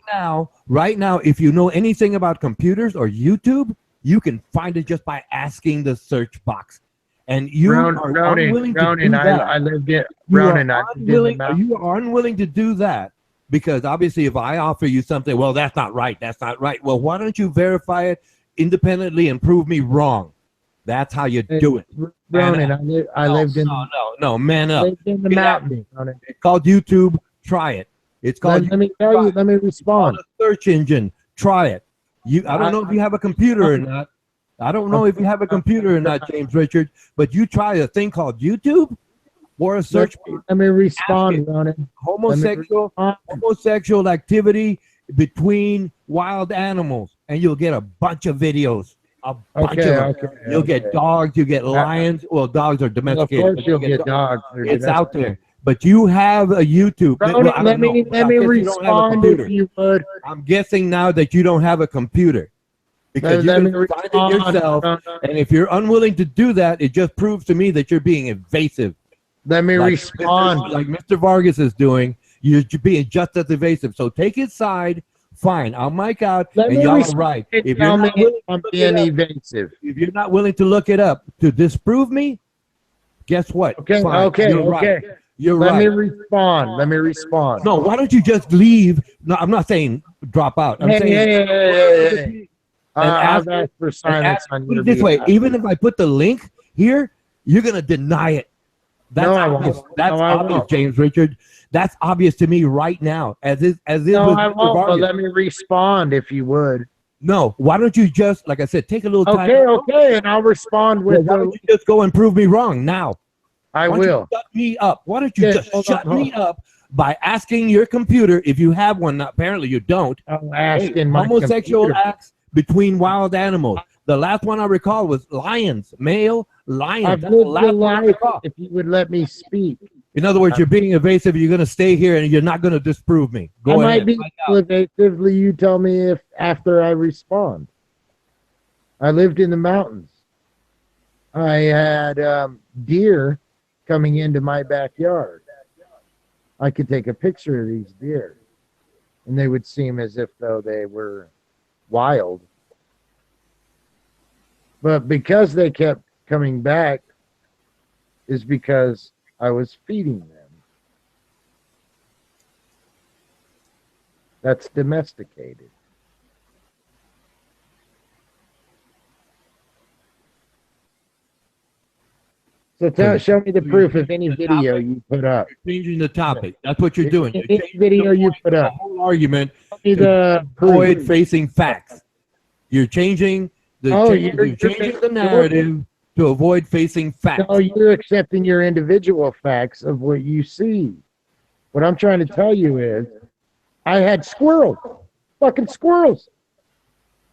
right now, if you know anything about computers or YouTube, you can find it just by asking the search box. And you are unwilling to do that. I lived in You Ronan. are unwilling to do that because obviously, if I offer you something, well, that's not right. That's not right. Well, why don't you verify it independently and prove me wrong? That's how you do it. Ronan, I lived in No, man up. lived in the Get out. mountains. Ronan. It's called YouTube. Try it. It's called. Let me tell you. Let me It's called respond. a search engine. Try it. I don't know if you have a computer or not. I don't know if you have a computer or not, James Richard. But you try a thing called YouTube or a search. Let me respond, Ronan. Homosexual activity between wild animals, and you'll get a bunch of videos. A bunch of them. You'll get dogs. You get lions. Well, dogs are Well, of domesticated. course, you'll get dogs. It's out there. But you have a YouTube. Ronan, Well, I let don't me know. I guess you don't have a respond computer. if you would. I'm guessing now that you don't have a computer because Let you me can find it yourself. And if you're unwilling to do that, it just proves to me that you're being evasive. Let me respond. Like Mr. Vargas is doing, you're being just as evasive. So take his side. Fine, I'll mic out, Let and me y'all are respond right. and If tell you're me not willing I'm to being look it up, evasive. if you're not willing to look it up to disprove me, guess what? Okay, Fine, you're right. You're Let right. me respond. Let me respond. No, why don't you just leave? No, I'm not saying drop out. I'm saying Hey. and I've ask- asked for silence on put your it this way, behalf. even if I put the link here, you're gonna deny it. That's No, I obvious. won't. That's No, I obvious, won't. James Richard. That's obvious to me right now. As is No, with I Mr. won't. But Vargas. let me respond if you would. No, why don't you just, like I said, take a little time? Okay, and I'll respond Well, with why don't you just go and prove me wrong now? I Why don't you will. shut me up. Why don't you Okay, just hold shut on, me up by asking your computer, if you have one, apparently you don't, I'm asking my homosexual computer. acts between wild animals. The last one I recall was lions, male lions. I've That's the lived last the one I life recall. if you would let me speak. In other words, you're being evasive. You're going to stay here and you're not going to disprove me. I Go might ahead. be evasively. You tell me if after I respond. I lived in the mountains. I had deer coming into my backyard. I could take a picture of these deer, and they would seem as if though they were wild. But because they kept coming back, is because I was feeding them. That's domesticated. show me the proof of any video you put up. You're changing the topic. That's what you're doing. You're Any changing video the you point put of the up. whole argument Show me to the avoid proof. facing facts. You're changing the you're changing the narrative to avoid facing facts. No, you're accepting your individual facts of what you see. What I'm trying to tell you is, I had squirrels, fucking squirrels.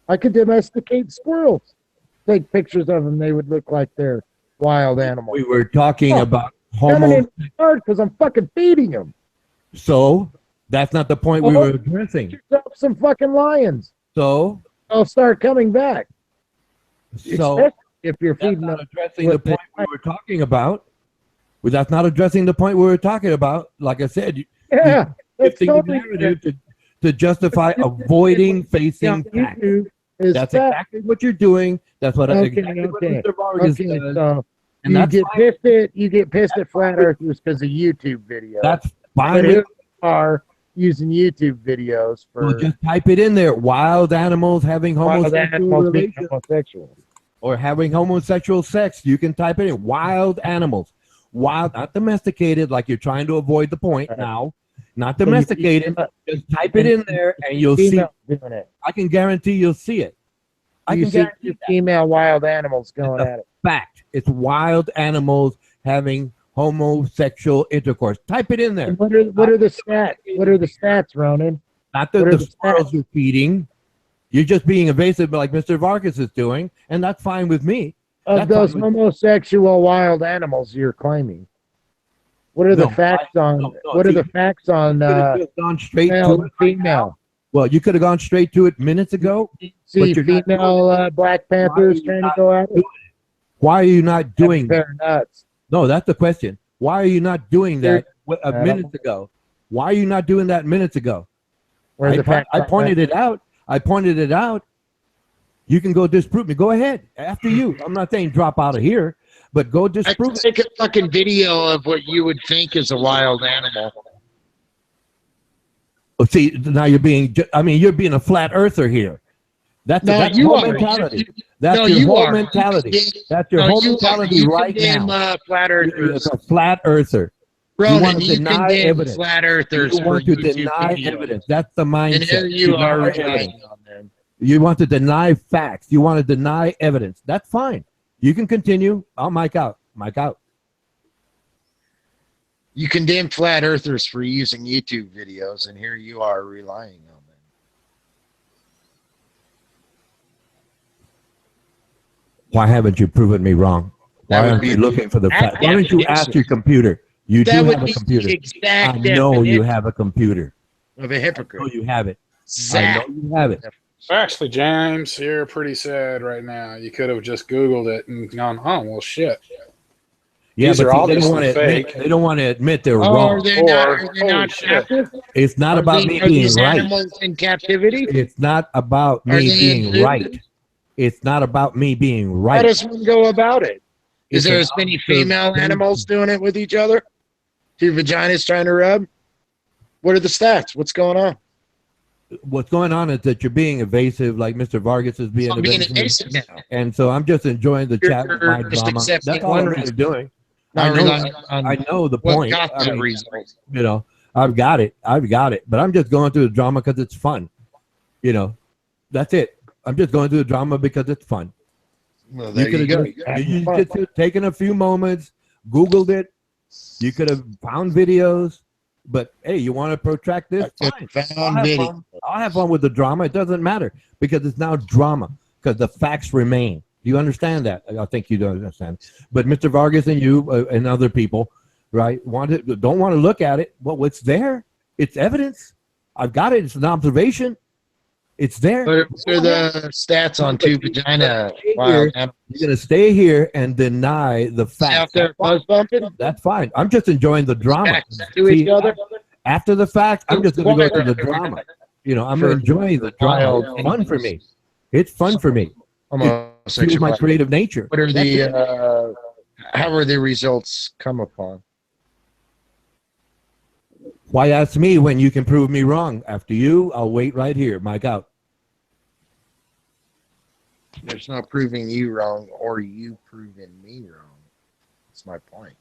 I could domesticate squirrels. Take pictures of them; they would look like they're wild animals. We were talking about Coming homo. in hard because I'm fucking feeding them. So that's not the point we were addressing. Yourself some fucking lions. So They'll start coming back. so If you're that's feeding not them, addressing the point we were talking about. Well, that's not addressing the point we were talking about. Like I said, yeah, that's shifting the totally narrative to justify avoiding facing facts. YouTube is That's fact. exactly what you're doing. That's what exactly what Mr. Vargas Okay, does. so And you that's get fine. pissed at flat earthers because of YouTube videos. That's but fine. here you are using YouTube videos for Well, just type it in there. Wild animals having wild homosexual animals being relations homosexual. or having homosexual sex. You can type it in. Wild animals. Wild, not domesticated, like you're trying to avoid the point now. Not So you- domesticated. Just type it in there and you'll see. Female doing it. I can guarantee you'll see it. I You can see guarantee that. female wild animals going It's a at it. fact. It's wild animals having homosexual intercourse. Type it in there. And what are the stats? What are the stats, Ronan? Not what the, are the the squirrels stats? you're feeding. You're just being evasive like Mr. Vargas is doing, and that's fine with me. Of That's those fine with- homosexual wild animals you're claiming. What are the No, facts on? no, What are see, the facts on You could have just gone straight male to and it right now. female? Well, you could have gone straight to it minutes ago. See you're not female Black Panthers you trying to not go at it. Why are you not doing that? They're nuts. No, that's the question. Why are you not doing that I minutes ago? Why are you not doing that minutes ago? Where are I, the facts I on pointed that? it out. I pointed it out. You can go disprove me. Go ahead. After you. I'm not saying drop out of here, but go I disprove can it. take a fucking video of what you would think is a wild animal. Oh, see, now you're being, you're being a flat earther here. That's No, that's you whole are. mentality. That's No, your you whole are. mentality. That's your No, whole you are. mentality You right condemn, now. flat You're earthers. a flat earther. Ronan, want to you deny condemn evidence. flat earthers You for want to YouTube deny videos. evidence. That's the And mindset. here you Deny are evidence. relying on them. You want to deny facts. You want to deny evidence. That's fine. You can continue. I'll mic out. Mic out. You condemn flat earthers for using YouTube videos, and here you are relying on them. Why haven't you proven me wrong? That Why would aren't be you looking for the that fact? Why don't you definition. ask your computer? You do That would have a be computer. the I exact know you definition have a computer. of a I hypocrite. know you have it. I Zach. know you have it. Actually, James, you're pretty sad right now. You could have just Googled it and gone, oh, well, shit. Yeah, These but are see, they obviously don't want to admit. fake. They don't want to admit they're Oh, wrong. are they not, Or, are they holy not shit. captive? It's not Are about they- me are being these right. animals in captivity? It's not about Are me they being included? right. It's not about me being How right. does one go about it? Is It's there an as many observation. female animals doing it with each other? Two vaginas trying to rub? What are the stats? What's going on? What's going on is that you're being evasive, like Mr. Vargas is being I'm being evasive. invasive now. And so I'm just enjoying the chat with my You're just drama. accepting That's all one I'm really result. doing. Not I know, relying on I know the what point. got I that mean, result. you know, I've got it. But I'm just going through the drama because it's fun. You know, that's it. I'm just going through the drama because it's fun. Well, there could you go. You just could have taken a few moments, Googled it. You could have found videos. But hey, you want to protract this? Fine. Found video. I'll have fun with the drama. It doesn't matter because it's now drama because the facts remain. Do you understand that? I think you don't understand. But Mr. Vargas and you and other people, right, don't want to look at it. Well, it's there. It's evidence. I've got it. It's an observation. It's there. What are the stats on two vagina wild animals? You're going to stay here and deny the Out facts. there buzz bumping? That's fine. I'm just enjoying the drama. Facts to each See, other? After the fact, I'm just going to go to the drama. You know, I'm For enjoying the drama. It's fun for me. It's fun for me. It's my creative nature. What are That's it. the how are the results come upon? Why ask me when you can prove me wrong? After you, I'll wait right here. Mic out. There's no proving you wrong or you proving me wrong. That's my point.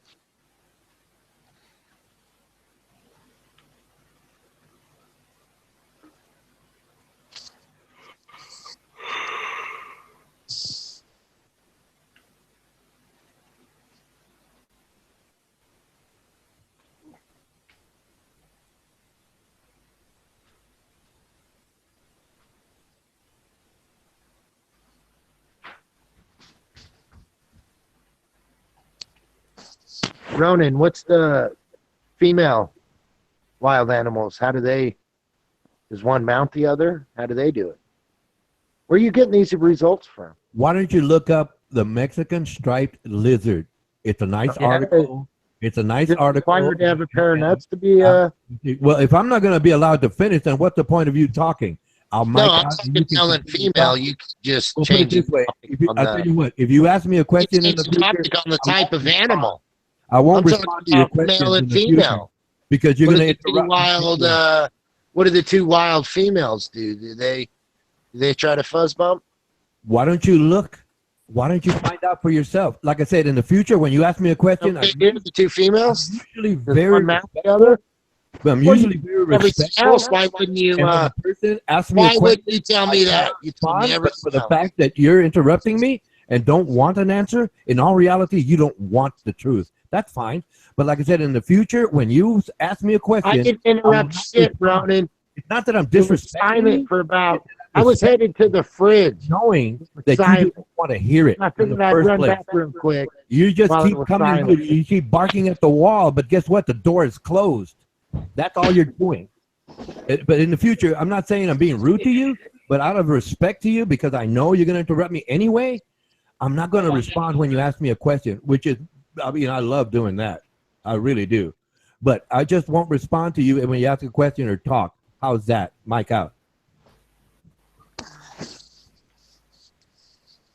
Ronan, what's the female wild animals? How do they, does one mount the other? How do they do it? Where are you getting these results from? Why don't you look up the Mexican striped lizard? It's a nice Yeah, article. It's a nice Is it article. required to have a pair of nuts to be Well, if I'm not going to be allowed to finish, then what's the point of you talking? I'll mic no, I'm out and talking you can male and continue female. talking. You could just Well, put it change this the way. topic on I'll tell the- you what. If you ask me a question in change the the topic future, on the type of animal. I won't I'm talking respond to your about questions male in and the future female. because you're What going do to the two interrupt me wild? anyway. What do the two wild females do? Do they try to fuzz bump? Why don't you look? Why don't you find out for yourself? Like I said, in the future, when you ask me a question, Okay, here's the two I'm females. usually Does very one mount the respectful. other? I'm Well, usually very Everything respectful. else, why wouldn't you? And when a person asks me a Why question, wouldn't you tell I me try that? to You told me respond, but for everything the else. fact that you're interrupting me and don't want an answer, in all reality, you don't want the truth. That's fine. But like I said, in the future, when you ask me a I question, didn't I will interrupt not shit, respond. Ronan. It's not that I'm It was disrespecting silent you. for about. It's that I was respect headed to the fridge. knowing that you Silent. don't want to hear it I in figured the I'd first run place. back real quick. You just while it keep was coming, silent. you keep barking at the wall, but guess what? The door is closed. That's all you're doing. But in the future, I'm not saying I'm being rude to you, but out of respect to you, because I know you're going to interrupt me anyway, I'm not going to respond when you ask me a question, which is, I mean, I love doing that. I really do. But I just won't respond to you when you ask a question or talk. How's that? Mic out.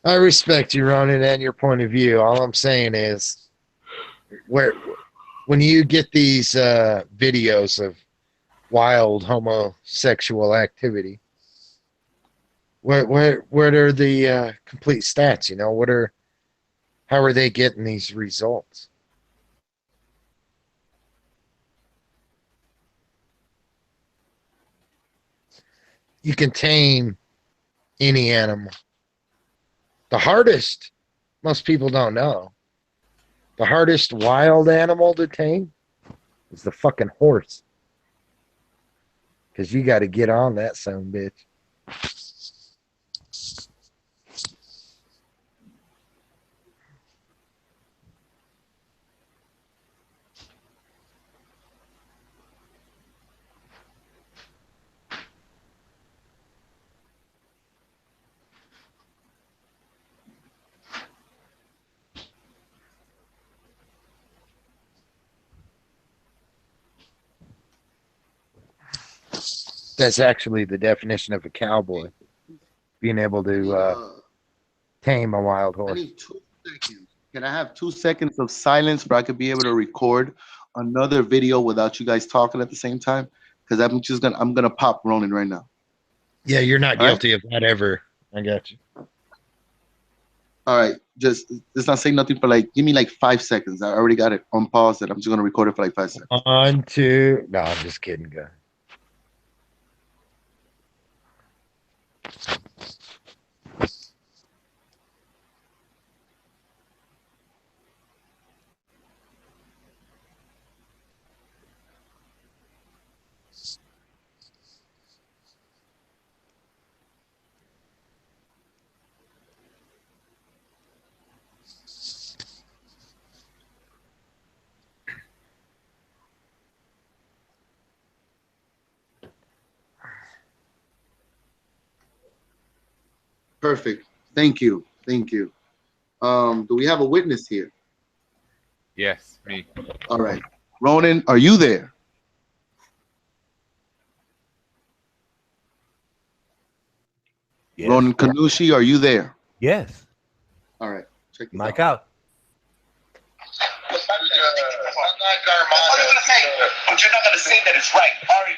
I respect you, Ronan, and your point of view. All I'm saying is, when you get these videos of wild homosexual activity, where are the complete stats? You know, how are they getting these results? You can tame any animal. The hardest, most people don't know, the hardest wild animal to tame is the fucking horse. Because you got to get on that son bitch. That's actually the definition of a cowboy, being able to tame a wild I horse. need 2 seconds. Can I have 2 seconds of silence where I could be able to record another video without you guys talking at the same time? Because I'm gonna pop Ronan right now. Yeah, you're not All right. guilty of that ever. I got you. All right, just not say nothing for like, give me like 5 seconds. I already got it on pause. That I'm just gonna record it for like 5 seconds. 1, 2. No, I'm just kidding, guy. Perfect. Thank you. Thank you. Do we have a witness here? Yes, me. All right. Ronan, are you there? Yes. Ronan Kanushi, are you there? Yes. All right. Check this Mic out. out. That's what you're gonna say, but you're not gonna say that it's right, are you?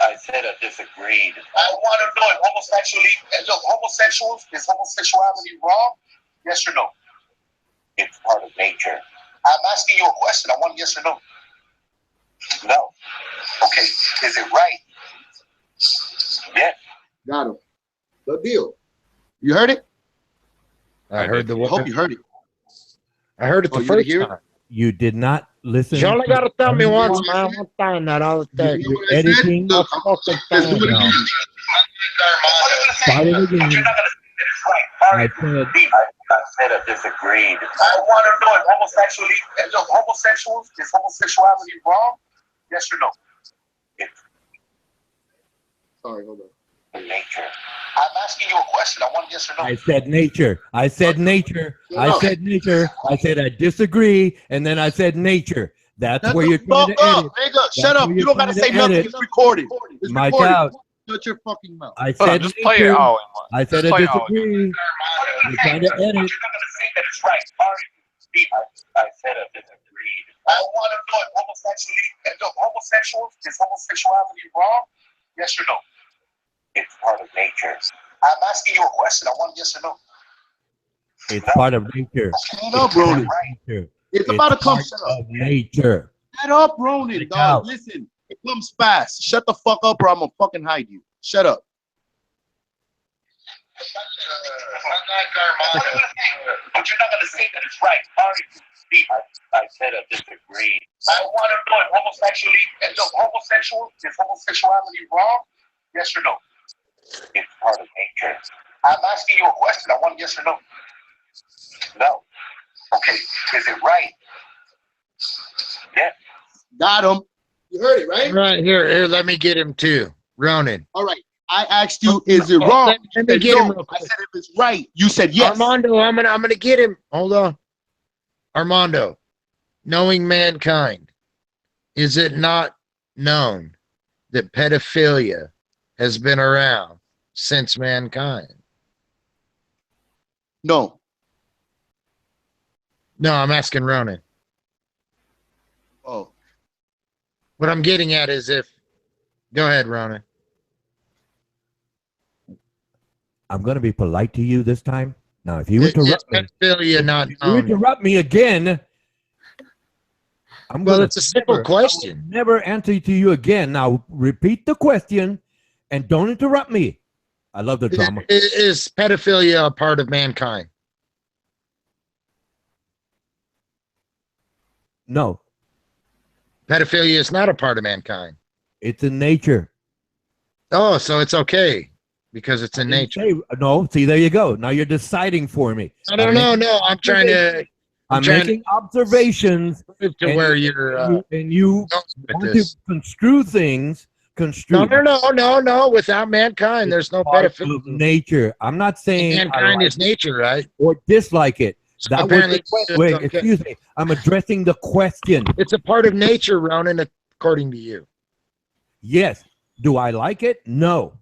I said I disagreed. I want to know if homosexuality is homosexuality wrong? Yes or no? It's part of nature. I'm asking you a question. I want yes or no. No. Okay. Is it right? Yeah. Got him. Good deal. You heard it? I heard the I hope you heard it. I heard it Oh, the you didn't first hear it? time. You did not listen. You only gotta tell me once, You man. One time, not all the time. You know what I said? editing. Look, let's do it again. Start it again. You're not gonna say that it's right. I said, I said I disagreed. I want to know if homosexuals, is homosexuality wrong? Yes or no? It's Sorry, hold on. in nature. I'm asking you a question. I want yes or no. I said nature. I said nature. I said nature. I said I disagree, and then I said nature. That's Shut where the you're trying fuck to up, edit. nigga. Shut up. where You you're don't gotta trying say to nothing. edit. It's recorded. It's Mic recorded. out. Shut your fucking mouth. I Hold on, said just play it nature. out. I said Just I play it out. disagree. You're trying to edit. You're not gonna say that it's right. Are you? I said I disagreed. I want to know if homosexuals, is homosexuality wrong? Yes or no? It's part of nature. I'm asking you a question. I want yes or no. It's part of nature. Shut up, Ronan. Nature. It's about to come. part Shut up. of nature. Shut up, Ronan, Mic dog. out. Listen, it comes fast. Shut the fuck up or I'm gonna fucking hide you. Shut up. But you're not gonna say that it's right. Are you? I said I disagreed. I want to know if is homosexuality wrong? Yes or no? It's part of nature. I'm asking you a question. I want yes or no. No. Okay. Is it right? Yeah. Got him. You heard it, right? Right here, let me get him too. Ronan. All right. I asked you, is it wrong? Let me You said get him no. real I quick. said if it's right. You said yes. Armando, I'm gonna get him. Hold on. Armando, knowing mankind, is it not known that pedophilia has been around since mankind? No. No, I'm asking Ronan. Oh. What I'm getting at is if. Go ahead, Ronan. I'm going to be polite to you this time. Now, if you Is interrupt me, pedophilia not if you known? interrupt me again, I'm Well, gonna it's a simple question. never answer to you again. Now, repeat the question and don't interrupt me. I love the drama. Is pedophilia a part of mankind? No, Pedophilia is not a part of mankind. it's in nature. Oh, so it's okay because it's in Didn't nature. say- no, see, there you go. Now you're deciding for me. I don't know. No, I'm trying to I'm trying making observations, prove to and where you're. and you going with want this. to construe things. Construe. No. Without mankind, there's no part of pedophilia. nature. I'm not saying I Mankind like is nature, right? or dislike it. So That was apparently, the que- it's wait, okay. excuse me. I'm addressing the question. It's a part of nature, Ronan, according to you. Yes. Do I like it? No.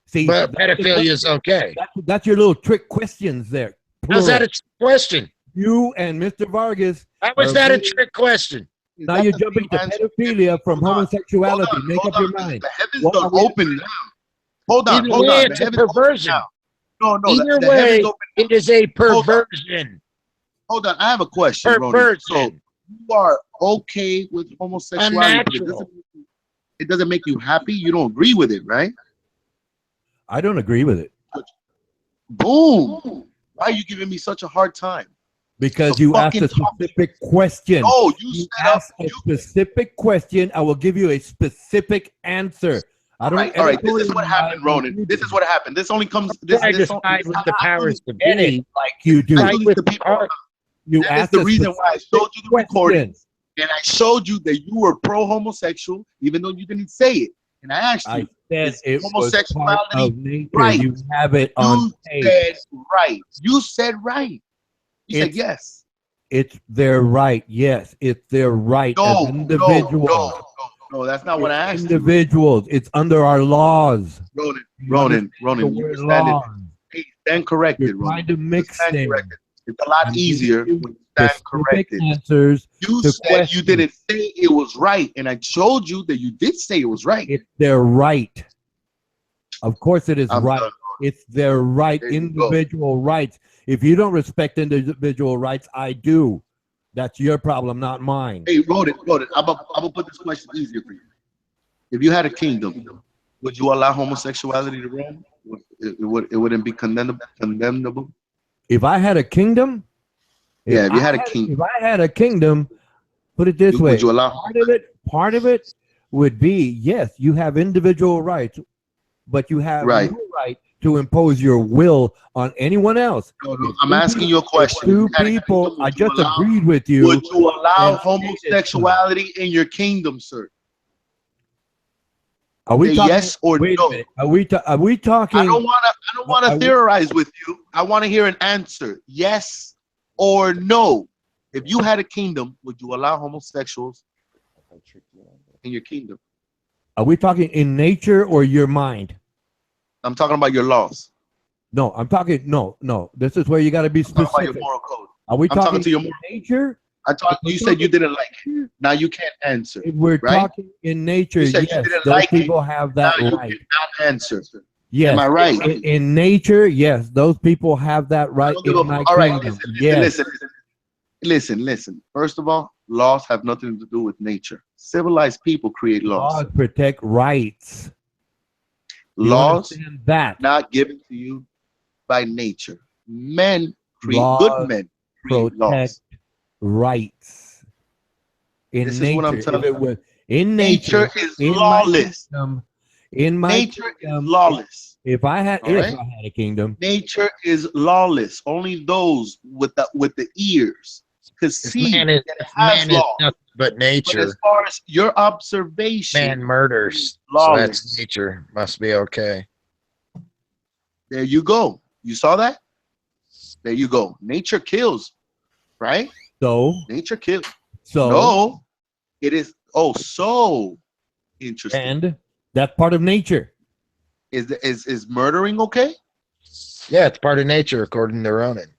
See, But that's the pedophilia is okay. that's your little trick questions there. How's that Plural. a question? You and Mr. Vargas. How was are that a very- trick question? Now you're jumping to pedophilia from homosexuality. Make up your mind. The heavens What are are we- open now. Hold on. Either Hold way, on. it's The a heavens open perversion. now. No, Either the way, heavens open now. it is a Hold on. perversion. Hold on. I have a question, Ronan. Perversion. So you are okay with homosexuality, but Unnatural. it doesn't make you happy. You don't agree with it, right? I don't agree with it Boom. Why are you giving me such a hard time? because The you asked a fucking topic. specific question. No, you You set up. asked a specific question. I will give you a specific answer. I don't. All right. This is what happened, Ronan. This is what happened. This only comes. This I this decide with the I powers to edit be. like you do. I Like do with this to people. art. You That is asked the a reason why I showed you the specific recording, question. and I showed you that you were pro-homosexual, even though you didn't say it. And I asked I you, said Is it was part homosexuality of nature. right? You have it on you tape. said right. You said right. You said It's- yes. It's their right. Yes, it's their right No, as individuals. no, that's not what I It's asked you. individuals. It's under our laws. Ronan, The you word stand it. laws. Hey, stand corrected, You're Ronan. trying to mix Stand things. corrected. It's a lot I'm easier giving you when you stand Specific corrected. answers. You to said you questions. didn't say it was right, and I showed you that you did say it was right. It's their right. Of course, it is I'm right. done. It's their right, There you go. individual rights. If you don't respect individual rights, I do. That's your problem, not mine. Hey, wrote it. I'm gonna put this question easier for you. If you had a kingdom, would you allow homosexuality to roam? It wouldn't be condemnable. If I had a kingdom, Yeah, if you had a kingdom, if I had a kingdom, put it this way, would you allow? part of it would be, yes, you have individual rights, but you have Right. no right to impose your will on anyone else. No, I'm asking you a question. Two If you had a people, kingdom, I would you just allow- agreed with you. Would you allow and homosexuality in your kingdom, sir? Are we Say talking, yes or wait no? a minute. Are we talking? I don't want to Are we- theorize with you. I want to hear an answer. Yes or no. If you had a kingdom, would you allow homosexuals in your kingdom? Are we talking in nature or your mind? I'm talking about your laws. No, I'm talking. No. This is where you got to be I'm talking about specific. your moral code. Are we I'm talking talking to your in moral. nature? You said you didn't like it. Now you can't answer. If we're right? talking in nature, You said you yes, didn't those like it. people have that Now you right. cannot answer. Yes. Am I right? In nature, yes, those people have that right in my All right, kingdom. Yes. listen. First of all, laws have nothing to do with nature. Civilized people create laws. Laws protect rights. You Laws understand that not given to you by nature. Men create Laws good men create protect laws. rights. In This is nature, what I'm telling if it you. was in Nature is in lawless. my Nature kingdom, is lawless. if I had All right? a kingdom, Nature is lawless. Only those with the ears could see Man is, that it has man is law. nothing but But nature. as far as your observation, Man murders. So lawless. that's nature. Must be okay. There you go. You saw that? There you go. Nature kills, right? so Nature kills. so No, it is. Oh, so interesting. and that's part of nature. Is murdering okay? Yeah, it's part of nature according to Ronan.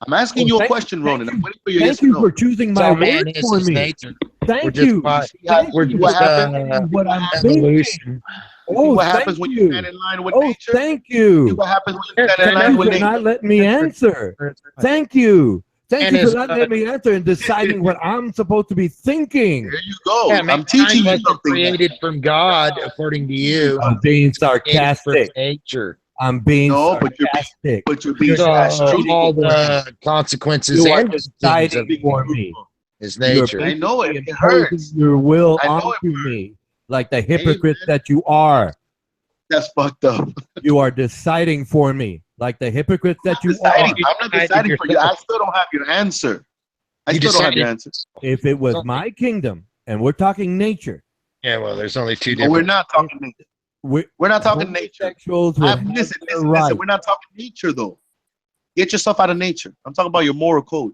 I'm asking Oh, you a thank- question, thank Ronan. you. I'm waiting for your Thank yes or you no. for choosing That's my all man word is for me. nature. We're Thank just you. part- Thank we're you. just, What I'm evolution. thinking. You see Oh, what thank happens when you you. stand in line with Oh, nature? thank See you. what happens when you stand in Thank line you with for nature? not letting me answer. Thank you. Thank And you for is, not letting me answer and deciding what I'm supposed to be thinking. There you go. Yeah, I'm mankind teaching you wasn't something. created from God, according to you. I'm being Created from sarcastic. nature. I'm being No, but sarcastic. you're being So astrological. all the consequences You are and things deciding of for me. is You're nature. I know it. basically It hurts. imposing your will I know it onto hurts. me, like the hypocrite man. that you are. That's fucked up. You are deciding for me, like the hypocrite that you are. I'm not deciding for you. I still don't have your answer. I You still don't have your decided- answer. If it was my kingdom, and we're talking nature, Yeah, well, there's only two No, we're different. not talking nature. We're not talking nature. homosexuals would have Listen. their right. We're not talking nature, though. Get yourself out of nature. I'm talking about your moral code.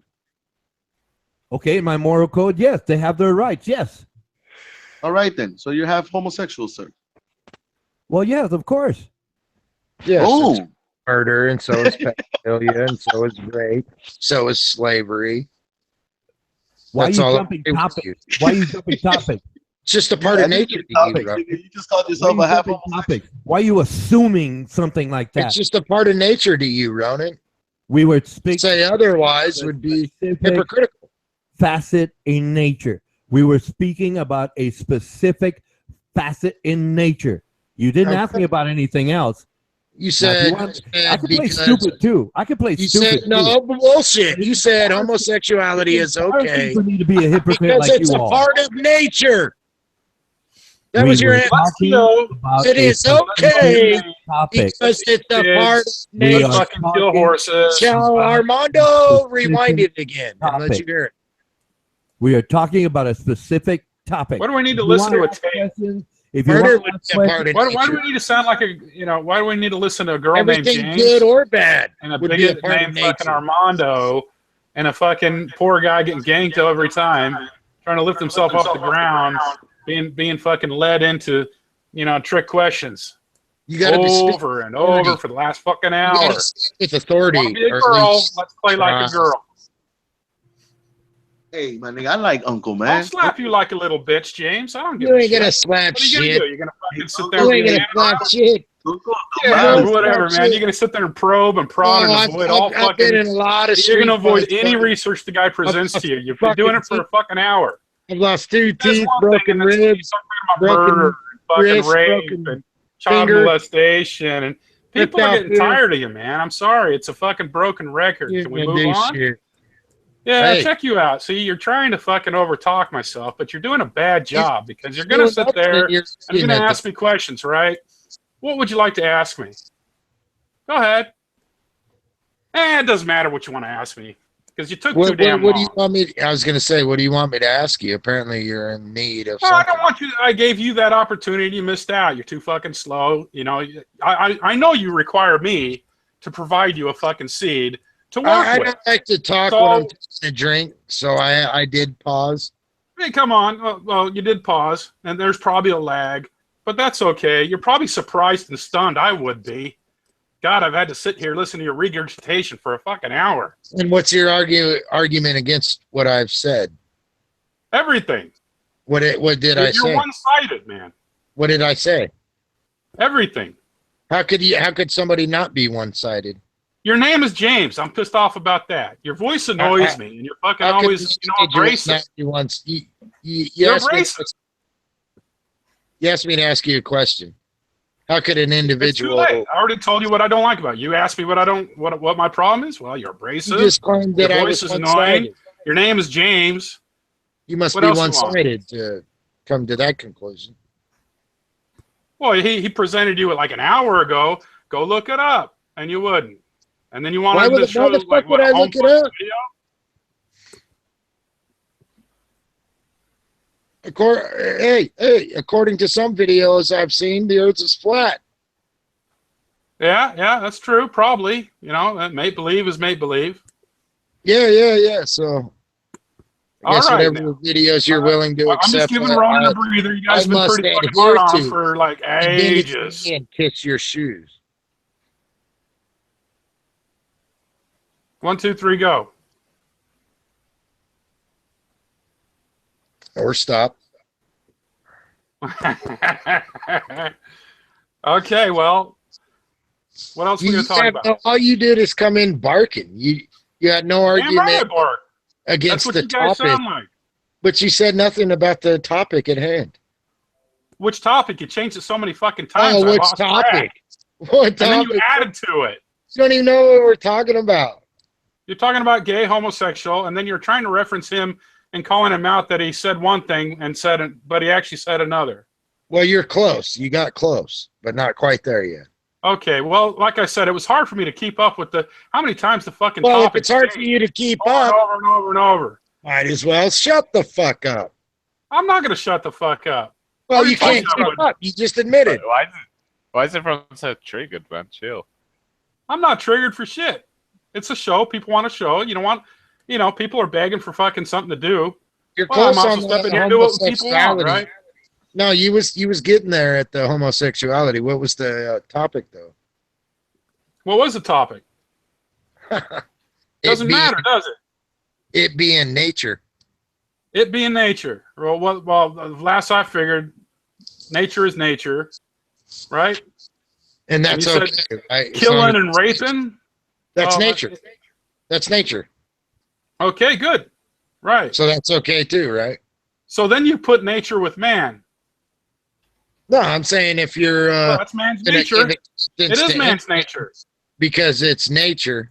Okay, in my moral code, yes, they have their rights. Yes. All right, then. So you have homosexuals, sir. Well, yes, of course. Yes, it's Oh, murder, and so is pedophilia, and so is rape, so is slavery. Why That's are you all I jumping agree with topic? you. Why are you jumping topic? It's just a part of nature. to you, topic. bro. You just called Why are yourself you a half jumping homosexual. topic? Why are you assuming something like that? It's just a part of nature to you, Ronan. We were speaking Say otherwise would be specific hypocritical. facet in nature. We were speaking about a specific facet in nature. You didn't ask me about anything else. You Now, if said, you want- I said could play because stupid too. I could play you stupid. said no bullshit. You said homosexuality is okay For me to be a hypocrite because like it's you a are. part of nature. That We was your were answer. talking about It a is specific okay topic. because it's a Kids, part of We nature. are fucking kill talking horses. Tell Armando, rewind it again and let you topic. hear it. We are talking about a specific topic. Why do we need to If you listen to a wanna ask tape? questions, if you Murder want would to ask be a part questions, of Why do nature. we need to sound like why do we need to listen to a girl named Everything James good or bad and a would be a bigot part of named fucking nature. Armando and a fucking poor guy getting ganked every time, trying to lift himself off the ground, being fucking led into, trick questions You got to be over and over for the last fucking hour. with authority. Want to be a or at girl? least Let's play like a try. girl. Hey, my nigga, I like Uncle, I'll man. slap you like a little bitch, James. I don't give You a ain't shit. gonna slap What are you gonna shit. do? You're gonna fucking sit You there ain't being gonna slap shit. Yeah, No, whatever, shit. man. You're gonna sit there and probe and prod and avoid all I've been in fucking. a lot of You're gonna street avoid fights, any brother. research the guy presents I've to you. You're fucking doing it for a fucking hour. I've lost 2 That's teeth, one thing, broken and that's when you ribs, start talking about broken murder, and fucking wrist, rape, broken and child finger, molestation, and people are out getting here. tired of you, man. I'm sorry, it's a fucking broken record. You Can we gonna move do on? shit. Yeah, Hey. check you out. See, you're trying to fucking overtalk myself, but you're doing a bad job because you're Doing gonna sit nothing, there you're and you're looking gonna at ask me questions, right? What would you like to ask me? Go ahead. It doesn't matter what you want to ask me because you took too damn what do you long. want me? I was gonna say, what do you want me to ask you? Apparently, you're in need of I something. don't want you. I gave you that opportunity. You missed out. You're too fucking slow. You know. I know you require me to provide you a fucking seed to work I with. don't like to talk So- when I'm taking a drink, so I did pause. Hey, come on. Well, you did pause, and there's probably a lag, but that's okay. You're probably surprised and stunned. I would be. God, I've had to sit here listen to your regurgitation for a fucking hour. And what's your argument against what I've said? Everything. What did I You're say? one-sided, man. What did I say? Everything. How could somebody not be one-sided? Your name is James. I'm pissed off about that. Your voice annoys me, and you're fucking How could always, abrasive. not be once? You You're asked me, abrasive. you asked me to ask you a question. How could an It's too individual? late. I already told you what I don't like about you. You asked me what my problem is. Well, you're abrasive. You just claimed Your that I voice was is one-sided. annoying. Your name is James. You must What be else you want? one-sided to come to that conclusion. Well, he presented you like an hour ago. Go look it up, and you wouldn't. And then you wanted to show why the fuck would I look it up? video? According to some videos I've seen, the Earth is flat. Yeah, that's true. Probably. Make believe is make believe. Yeah. So I All guess right, whatever now. videos you're willing to I'm accept. just giving Ronan a breather. You guys have been must pretty fucking adhere hard on him to. for like ages. And kiss your shoes. 1, 2, 3, go. Or stop. Okay, well, what else are we gonna talk about? All you did is come in barking. You had no Damn right, argument Bart. That's against what the you guys topic, sound like. but you said nothing about the topic at hand. Which topic? You changed it so many fucking times. Oh, I which lost topic? track. What And then you topic? added to it. You don't even know what we're talking about. You're talking about gay, homosexual, and then you're trying to reference him and calling him out that he said one thing but he actually said another. Well, you're close. You got close, but not quite there yet. Okay, well, like I said, it was hard for me to keep up with how many times the fucking Well, if topic it's hard for you to keep up, over and over and over. might as well shut the fuck up. I'm not going to shut the fuck up. Well, What are you you talking can't keep about? up. You just admitted. Why is everyone so triggered, man? Chill. I'm not triggered for shit. It's a show. People want a show. People are begging for fucking something to do. You're Well, I'm close on also stepping here and do what people want, homosexuality. right? No, you was getting there at the homosexuality. What was the topic though? What was the topic? Doesn't matter, does it? It being nature. It being nature. Well, last I figured, nature is nature, right? And that's And you okay. Right? Killing and raping. That's Oh, nature. That's nature. Okay, good. Right. So that's okay too, right? So then you put nature with man. No, I'm saying if you're Well, that's man's gonna nature. give It existence is to man's it nature. because it's nature,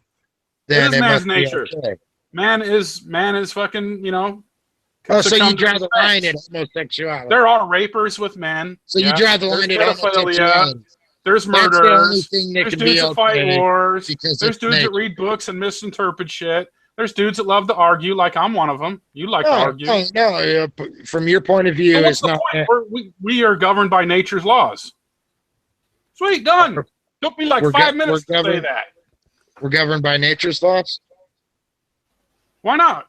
then is it man's must be nature. okay. Man is fucking, Oh, so you succumb to draw his the line at sex. homosexuality. There are rapers with men. So you yes. draw the line at There's pedophilia. homosexuality. There's That's the only murderers. thing that There's can dudes be that fight okay wars. because There's it's dudes nature. that read books and misinterpret shit. There's dudes that love to argue, like I'm one of them. You like to argue. No. From your point of view, So what's it's the not. point? We are governed by nature's laws. Sweet, done. Took me like We're 5 minutes to say governed- that. We're governed by nature's laws. Why not?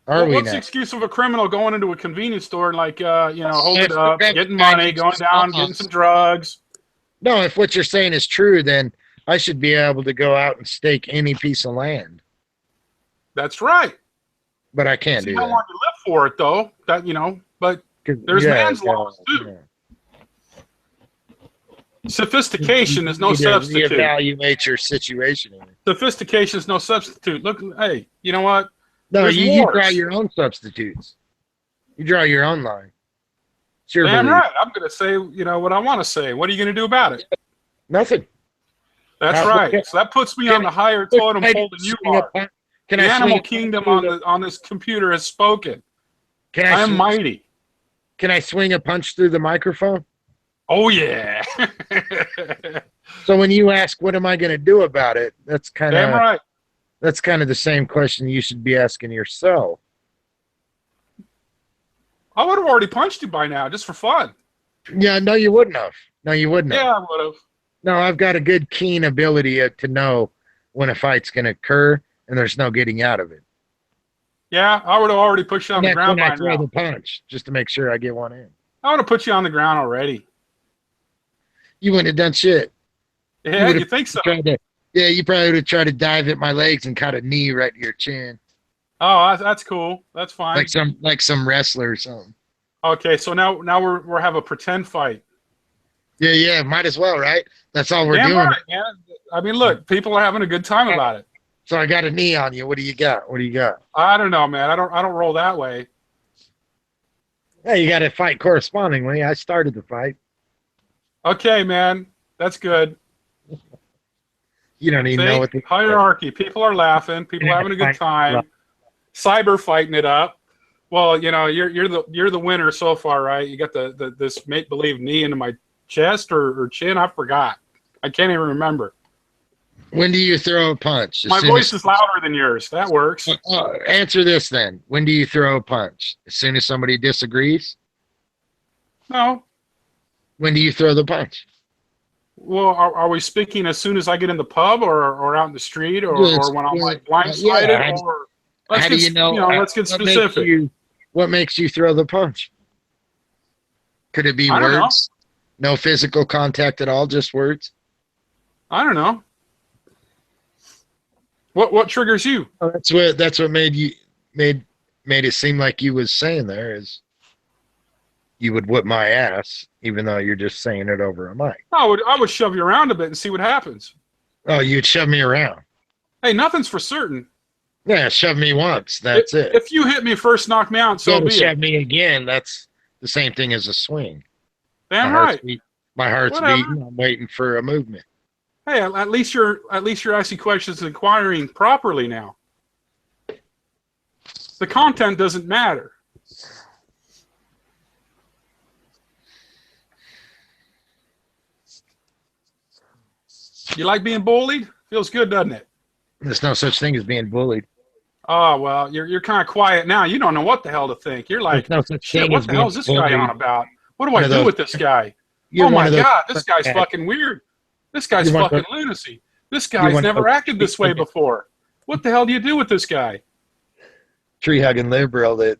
Are we What's the now? excuse of a criminal going into a convenience store and hold If it up, we're getting governed by money, going nature's down, laws. getting some drugs? No, if what you're saying is true, then I should be able to go out and stake any piece of land. That's right. But I can't See do how that. long you live for it, though. But 'Cause- there's man's laws, too. Sophistication is no You need to substitute. reevaluate your situation. Sophistication is no substitute. Look, hey, you know what? No, There's you wars. draw your own substitutes. You draw your own line. It's your Damn belief. right. I'm going to say, what I want to say. What are you going to do about it? Nothing. That's How- right. So that puts me on the higher totem pole than you are. Can The I animal swing kingdom a, on this computer has spoken. Can I am swing, mighty. Can I swing a punch through the microphone? Oh yeah. So when you ask, "What am I going to do about it?" That's kind Damn of right. that's kind of the same question you should be asking yourself. I would have already punched you by now, just for fun. Yeah, no, you wouldn't have. No, you wouldn't have. Yeah, I would have. No, I've got a good, keen ability to know when a fight's going to occur, and there's no getting out of it. Yeah, I would have already pushed you on the That's ground when I by throw now. the punch, just to make sure I get one in. I would have put you on the ground already. You wouldn't have done shit. Yeah, would've you think so? Yeah, you probably would have tried to dive at my legs and caught a knee right to your chin, Oh, that's cool. That's fine. like some wrestler or something. Okay, so now we're have a pretend fight. Yeah, might as well, right? That's all we're Damn doing. right, man. I mean, look, people are having a good time about it. So I got a knee on you. What do you got? What do you got? I don't know, man. I don't roll that way. Hey, you got to fight correspondingly. I started the fight. Okay, man. That's good. You don't even See? know what the Hierarchy. People are laughing. People are having a good time. Cyber fighting it up. Well, you're the winner so far, right? You got this make believe knee into my chest or chin. I forgot. I can't even remember. When do you throw a punch? My voice is louder than yours. That works. Answer this then. When do you throw a punch? As soon as somebody disagrees? No. When do you throw the punch? Well, are we speaking as soon as I get in the pub or out in the street or when I'm like blindsided? Yeah, or how do you know? Let's get specific. What makes you throw the punch? Could it be I don't know. words? No physical contact at all, just words? I don't know. What triggers you? Oh, that's what made it seem like you was saying there is you would whip my ass, even though you're just saying it over a mic. I would shove you around a bit and see what happens. Oh, you'd shove me around. Hey, nothing's for certain. Yeah, shove me once. That's it. If you hit me first, knock me out, so be shove it. me again. That's the same thing as a swing. Damn right. My heart's Whatever. beating. I'm waiting for a movement. Hey, at least you're asking questions and inquiring properly now. The content doesn't matter. You like being bullied? Feels good, doesn't it? There's no such thing as being bullied. Oh well, you're kind of quiet now. You don't know what the hell to think. You're like, There's no such shit. thing What as the hell being is this bullied. guy on about? What do I One of do those- with this guy? You're Oh one my of those- god, this guy's fucking weird. This guy's You're one of fucking lunacy. This You're guy's one of never those- acted this way before. What the hell do you do with this guy? Tree hugging liberal that.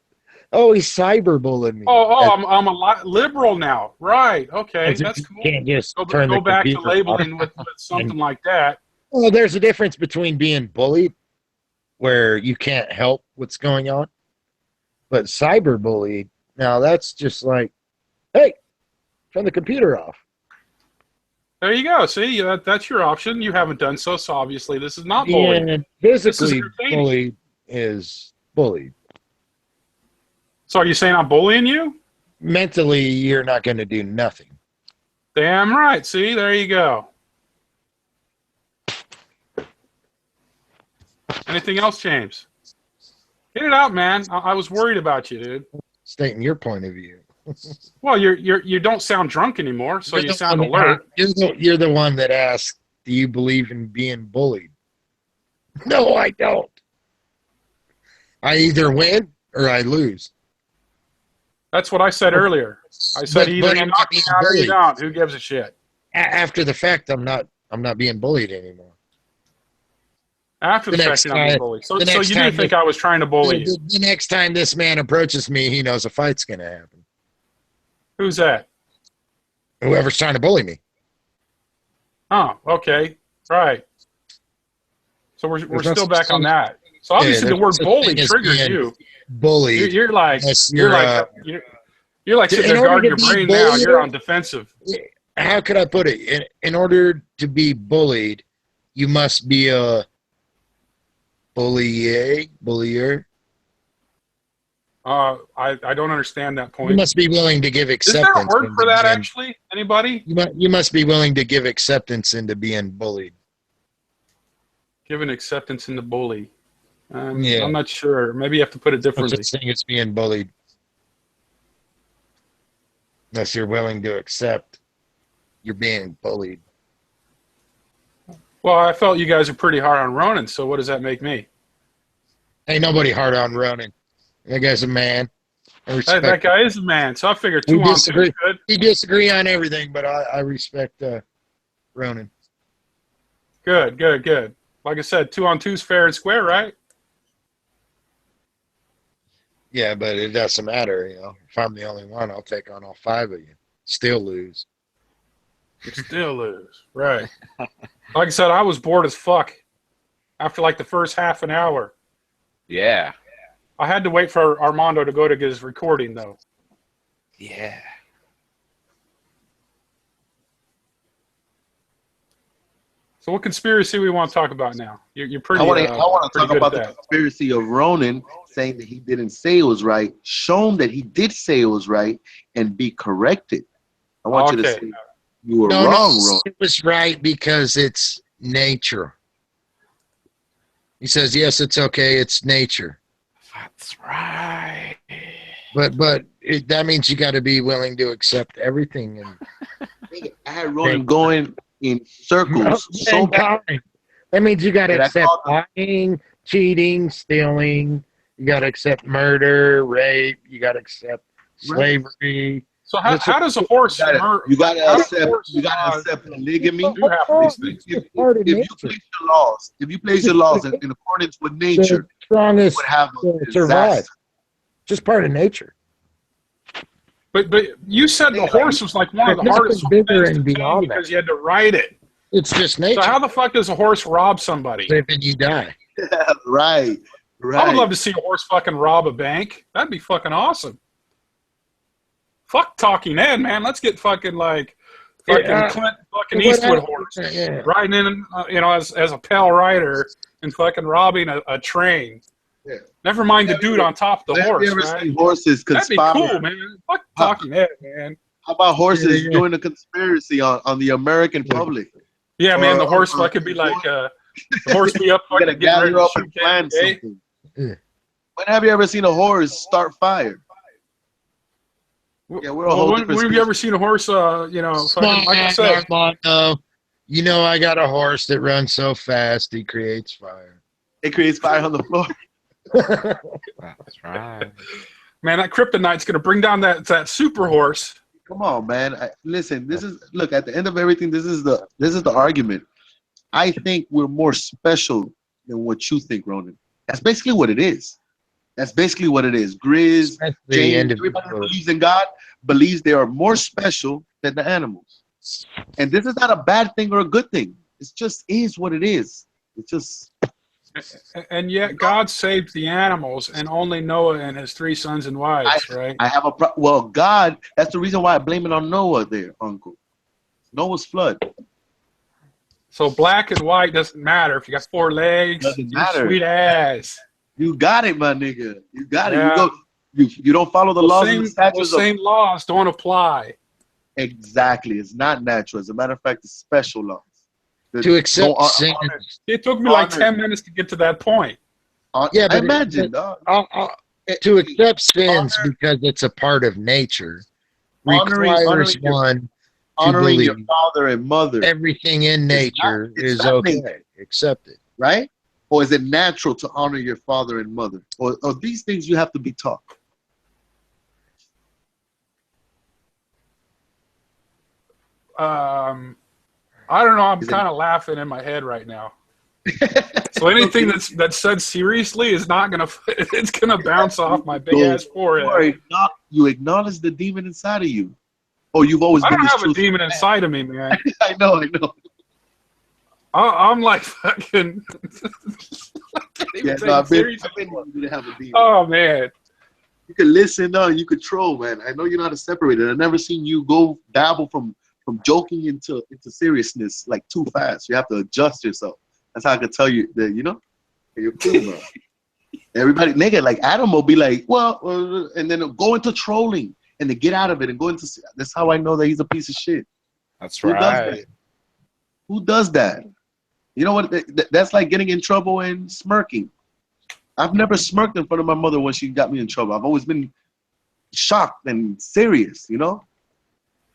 Oh, he's cyberbullying me. I'm a liberal now. Right. Okay. That's You cool. can't just Go turn the back to computer labeling off. with something like that. Well, there's a difference between being bullied, where you can't help what's going on, but cyberbullied. Now that's just like, hey, turn the computer off. There you go. See, that's your option. You haven't done so, so obviously this is not bullying. And physically entertaining. bullied is bullied. So are you saying I'm bullying you? Mentally, you're not going to do nothing. Damn right. See, there you go. Anything else, James? Get it out, man. I was worried about you, dude. Stating your point of view. Well, you don't sound drunk anymore, so you sound alert. You're the one that asked, do you believe in being bullied? No, I don't. I either win or I lose. That's what I said earlier. I said either but you I'm knock not me being out or you bullied. don't. Who gives a shit? After the fact, I'm not being bullied anymore. After the fact, you're not being bullied. So you do think I was trying to bully you? The next time this man approaches me, he knows a fight's going to happen. Who's that? Whoever's trying to bully me. Oh, okay. Right. So we're There's no still such back on thing- that. So obviously the there's word no such bully thing as triggers being you. Bullied. You're like Unless you're you're, like sitting in there order guarding to your be brain now. bullied- You're on defensive. how could I put it? In order to be bullied, you must be a bullier. I don't understand that You point. must be willing to give Is acceptance. there a word into for that, being- actually? Anybody? You must be willing to give acceptance into being bullied. Giving acceptance in the bully. Yeah. I'm not sure. Maybe you have to put it No differently. such thing as being bullied. Unless you're willing to accept you're being bullied. Well, I felt you guys are pretty hard on Ronan, so what does that make me? Ain't nobody hard on Ronan. That guy's a man. I Hey, respect that guy is a man, so I figure We 2 on 2 disagree. is good. We disagree on everything, but I respect Ronan. Good. Like I said, 2 on 2 is fair and square, right? Yeah, but it doesn't matter. You know, if I'm the only one, I'll take on all 5 of you. Still lose. You still lose. Right. Like I said, I was bored as fuck after like the first half an hour. Yeah. I had to wait for Armando to go to get his recording, though. Yeah. So what conspiracy we want to talk about now? You're pretty. I want to pretty talk good about at the that. conspiracy of Ronan saying that he didn't say it was right, shown that he did say it was right, and be corrected. I want you to Okay. say you were No, wrong, no, Ronan. it was right because it's nature. He says, yes, it's okay. It's nature. That's right. But that means you got to be willing to accept everything. And I had Ronan going in circles so bad. That means you got to Did I accept call lying, cheating, stealing. You got to accept murder, rape. You got to accept slavery. So how does a horse murder? You gotta how does a accept. horse, You gotta accept polygamy. do half of these things? If you place your laws in accordance with nature, The strongest would have a survive. disaster. Just part of nature. But you said the horse was like one of the There's hardest nothing bigger things to and tame beyond because you had to ride it. It's just nature. So how the fuck does a horse rob somebody? Live and you die. Right. I would love to see a horse fucking rob a bank. That'd be fucking awesome. Fuck Talking Ed, man. Let's get fucking like fucking Clint fucking Eastwood horse riding in, as a pal rider and fucking robbing a train. Yeah. Never mind the dude on top of the Have horse. you ever Right? seen horses That'd be conspire? cool, man. Fuck Talking Ed, man. How about horses doing a conspiracy on the American public? Yeah, man. The horse or- fucking be like, the horse be up You gotta fucking getting ready gather to up shoot and plan KKK. something. Yeah. When have you ever seen a horse start fire? Yeah, we're a whole When different have you ever seen a horse, fucking, like I said, Armando, you know I got a horse that runs so fast he creates fire. It creates fire on the floor. That's right. man, that kryptonite's going to bring down that super horse. Come on, man. Listen, look, at the end of everything, this is the argument. I think we're more special than what you think, Ronan. That's basically what it is. Grizz, James, everybody who believes in God believes they are more special than the animals. And this is not a bad thing or a good thing. It just is what it is. It's just. And yet God saved the animals and only Noah and his 3 sons and wives, right? I have well, God, that's the reason why I blame it on Noah there, Uncle. Noah's flood. So black and white doesn't matter. If you got 4 legs, Doesn't you matter. sweet ass. You got it, my nigga. You got it. Yeah. You don't follow the laws and the The statutes of same laws don't apply. Exactly. It's not natural. As a matter of fact, it's special laws. To accept sin. It took me like Honor. 10 minutes to get to that point. Yeah, I but imagine, dog. To accept sins because it's a part of nature requires one to Honoring your believe father and mother, everything in nature it's is not okay. nature. Accept it. right? Or is it natural to honor your father and mother? Or these things you have to be taught? I don't know. I'm kind of laughing in my head right now. So anything that's said seriously is not gonna. It's gonna bounce off my big ass forehead. You acknowledge the demon inside of you. Oh, you've always I been don't this have a truthful demon man. inside of me, man. I know. I'm like fucking. I can't even Yeah, take no, it I've been seriously. you didn't have a demon. Oh man. You can listen, you control, man. I know you know how to separate it. I've never seen you go dabble from from joking into seriousness like too fast. You have to adjust yourself. That's how I can tell you that, you know, you're cool, bro. Everybody, nigga, like Adam will be like, well, and then go into trolling and then get out of it and go into. That's how I know that he's a piece of shit. That's Who does right. that? Who does that? You know what? That's like getting in trouble and smirking. I've never smirked in front of my mother when she got me in trouble. I've always been shocked and serious, you know?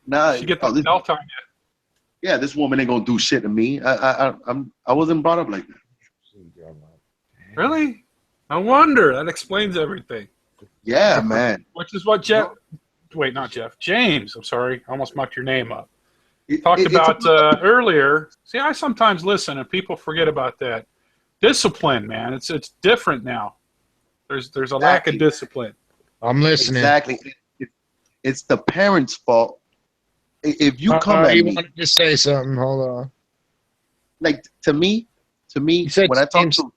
Now, You get the belt on you. yeah, this woman ain't gonna do shit to me. I wasn't brought up like that. Really? No wonder. That explains everything. Yeah, man. Which is what not Jeff. James, I'm sorry. I almost mucked your name up. It- Talked it's about earlier. See, I sometimes listen and people forget about that. Discipline, man. It's different now. There's a lack of discipline. I'm listening. Exactly. It's the parents' fault. If you come at you me, wanted to say something. Hold on. like to me, said when I talk James- to,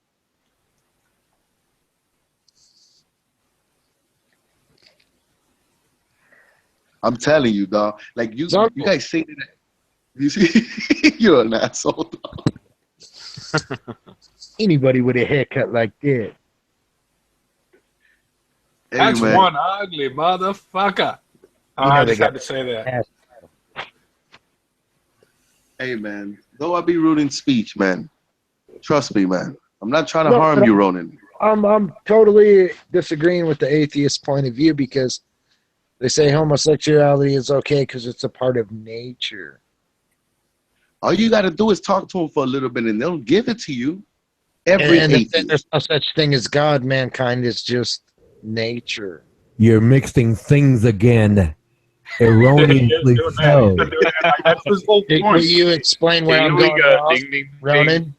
I'm telling you, dog. Like you guys say that. You see, you're an asshole. Dog. Anybody with a haircut like that. Hey, That's man. one ugly motherfucker. You know I they just got- had to say that. Hey, man. Though I be rude in speech, man. Trust me, man. I'm not trying to No, harm but you, Ronan. I'm totally disagreeing with the atheist point of view because they say homosexuality is okay because it's a part of nature. All you got to do is talk to them for a little bit, and they'll give it to you. Every And atheist. there's no such thing as God. Mankind is just nature. You're mixing things again. Erroneously Doing that. so. He's been doing that. That's his whole Will point. you explain where Here I'm we going go. wrong? Ding, ding, ding. Ronan?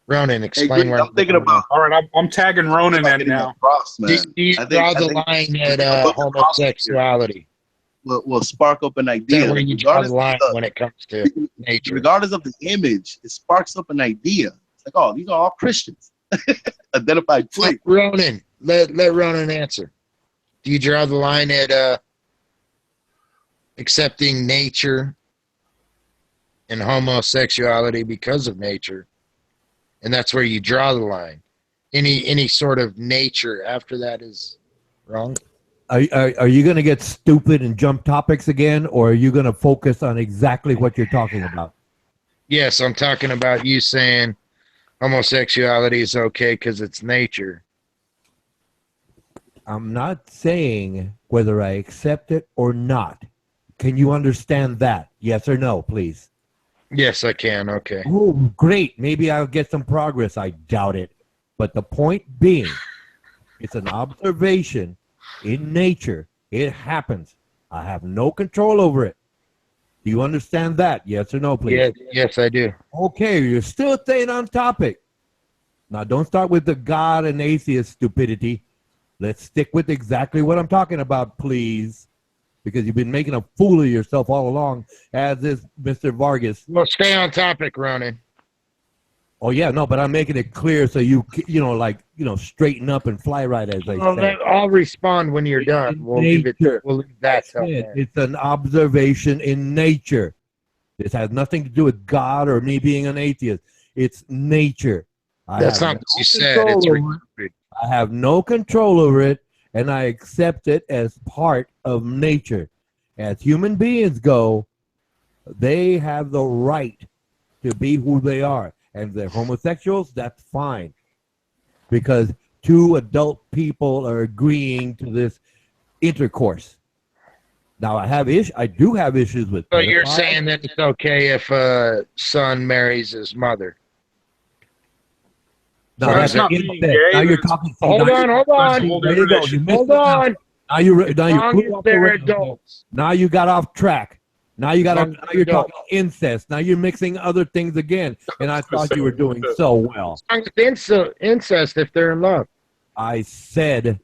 Ronan, Hey, explain Greg, where I'm thinking going wrong. about All right, I'm tagging Ronan in getting now. that cross, man. Do you I think- draw I the think- line I at think a bunch of crosses here homosexuality? will spark up an Is idea. that where Like, you draw the regardless line of when it comes to nature? regardless of the image, it sparks up an idea. It's like, oh, these are all Christians. Identified Let place. Ronan, let Ronan answer. Do you draw the line at accepting nature and homosexuality because of nature? And that's where you draw the line. Any sort of nature after that is wrong. Are you going to get stupid and jump topics again, or are you going to focus on exactly what you're talking about? Yes, I'm talking about you saying homosexuality is okay because it's nature. I'm not saying whether I accept it or not. Can you understand that? Yes or no, please? Yes, I can. Okay. Oh, great. Maybe I'll get some progress. I doubt it. But the point being, it's an observation in nature. It happens. I have no control over it. Do you understand that? Yes or no, please? Yes, I do. Okay, you're still staying on topic. Now, don't start with the God and atheist stupidity. Let's stick with exactly what I'm talking about, please. Because you've been making a fool of yourself all along, as is Mr. Vargas. Well, stay on topic, Ronan. Oh, yeah, no, but I'm making it clear so you straighten up and fly right, as they say. I'll respond when you're done. We'll leave that till then. It's an observation in nature. This has nothing to do with God or me being an atheist. It's nature. That's not what you said. It's recorded. I have no control over it, and I accept it as part of nature. As human beings go, they have the right to be who they are. And if they're homosexuals, that's fine. Because two adult people are agreeing to this intercourse. Now, I do have issues with So you're pedophiles. saying that it's okay if a son marries his mother? No, Well, that's that's not incest. being gay, Now you're that's- talking. Hold on. That's a whole There you go. different You issue. missed Hold it now. on. Now you As long flew as off the they're rails. adults. Now you got off track. Now As long now as you're they're talking incest. Now you're mixing other things again, and I thought you were doing so well. Incest if they're in love. I said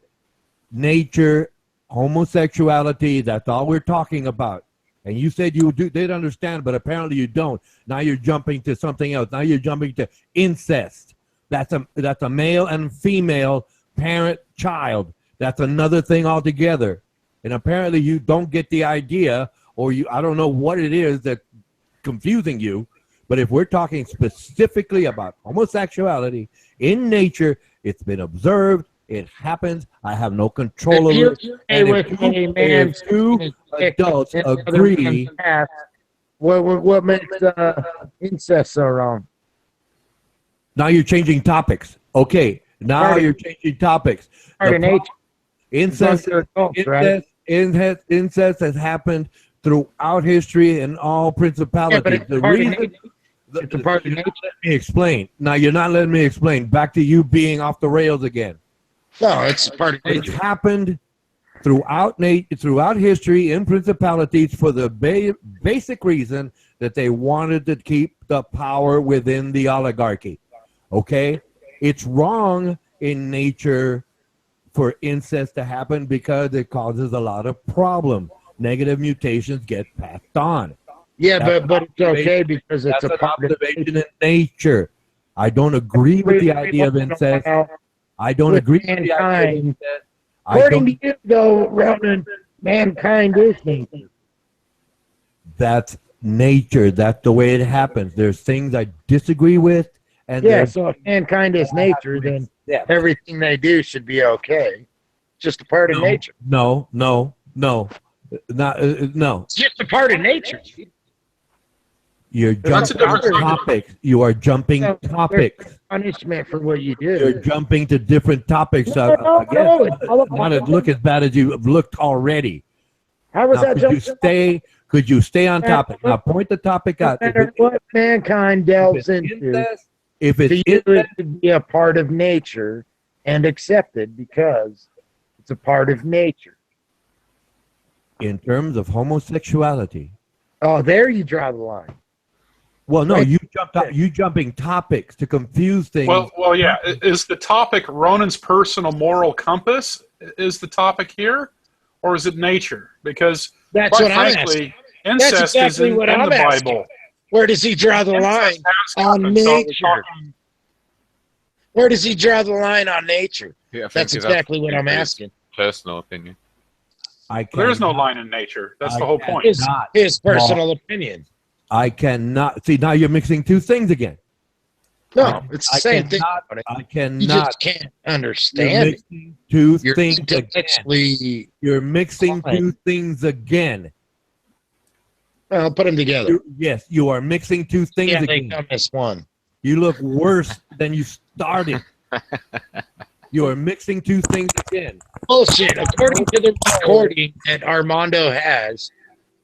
nature, homosexuality. That's all we're talking about. And you said you did understand, but apparently you don't. Now you're jumping to something else. Now you're jumping to incest. That's a male and female parent-child. That's another thing altogether. And apparently you don't get the idea, or you, I don't know what it is that's confusing you, but if we're talking specifically about homosexuality in nature, it's been observed, it happens, I have no control over it. And if two adults agree, what makes incest so wrong? now you're changing topics. Okay, now you're changing topics. Part of nature. Incest has happened throughout history and all principalities. Yeah, but it's part of nature. It's a part of nature. Let me explain. Now you're not letting me explain. Back to you being off the rails again. No, it's part of It's nature. happened throughout history in principalities for the basic reason that they wanted to keep the power within the oligarchy. Okay? It's wrong in nature for incest to happen because it causes a lot of problems. Negative mutations get passed on. Yeah, but it's okay because it's That's a an part of observation in nature. I don't agree with the idea of incest. I don't agree with the idea of mankind. incest. According to you, though, Ronan, mankind is nature. That's nature. That's the way it happens. There's things I disagree with, and Yeah, so if mankind is nature, then everything they do should be okay. Just a part of nature. No. No. It's just a part of nature. You're That's a jumping different thing. topics. You are jumping No, topics. Punishment for what you You're do. jumping to different topics. No, Again, it's all about- not look as bad as you have looked already. How was Now, that could you stay on topic? Now point the topic No out. matter what mankind delves into, If to it's you it incest, should be a part of nature and accepted because it's a part of nature. in terms of homosexuality, Oh, there you draw the line. well, no, Right. you jumping topics to confuse things. Well, yeah. Is the topic Ronan's personal moral compass? Is the topic here, or is it nature? Because That's quite what I'm frankly, asking. incest That's exactly is in what the I'm asking. Bible. Where does he draw the line Incest has on happened, so we're nature? talking- Where does he draw the line on nature? Yeah, I think That's he's exactly what I'm his asking. Personal opinion. There is no line in nature. That's the whole point. His personal opinion. I cannot see. Now you're mixing two things again. No, it's the same thing. I You cannot. just can't You're understand it. mixing two You're things again. intellectually. You're mixing Fine. two things again. Well, put them together. Yes, you are mixing two things Yeah, they again. come as one. You look worse than you started. You are mixing two things again. Bullshit. According to the recording that Armando has,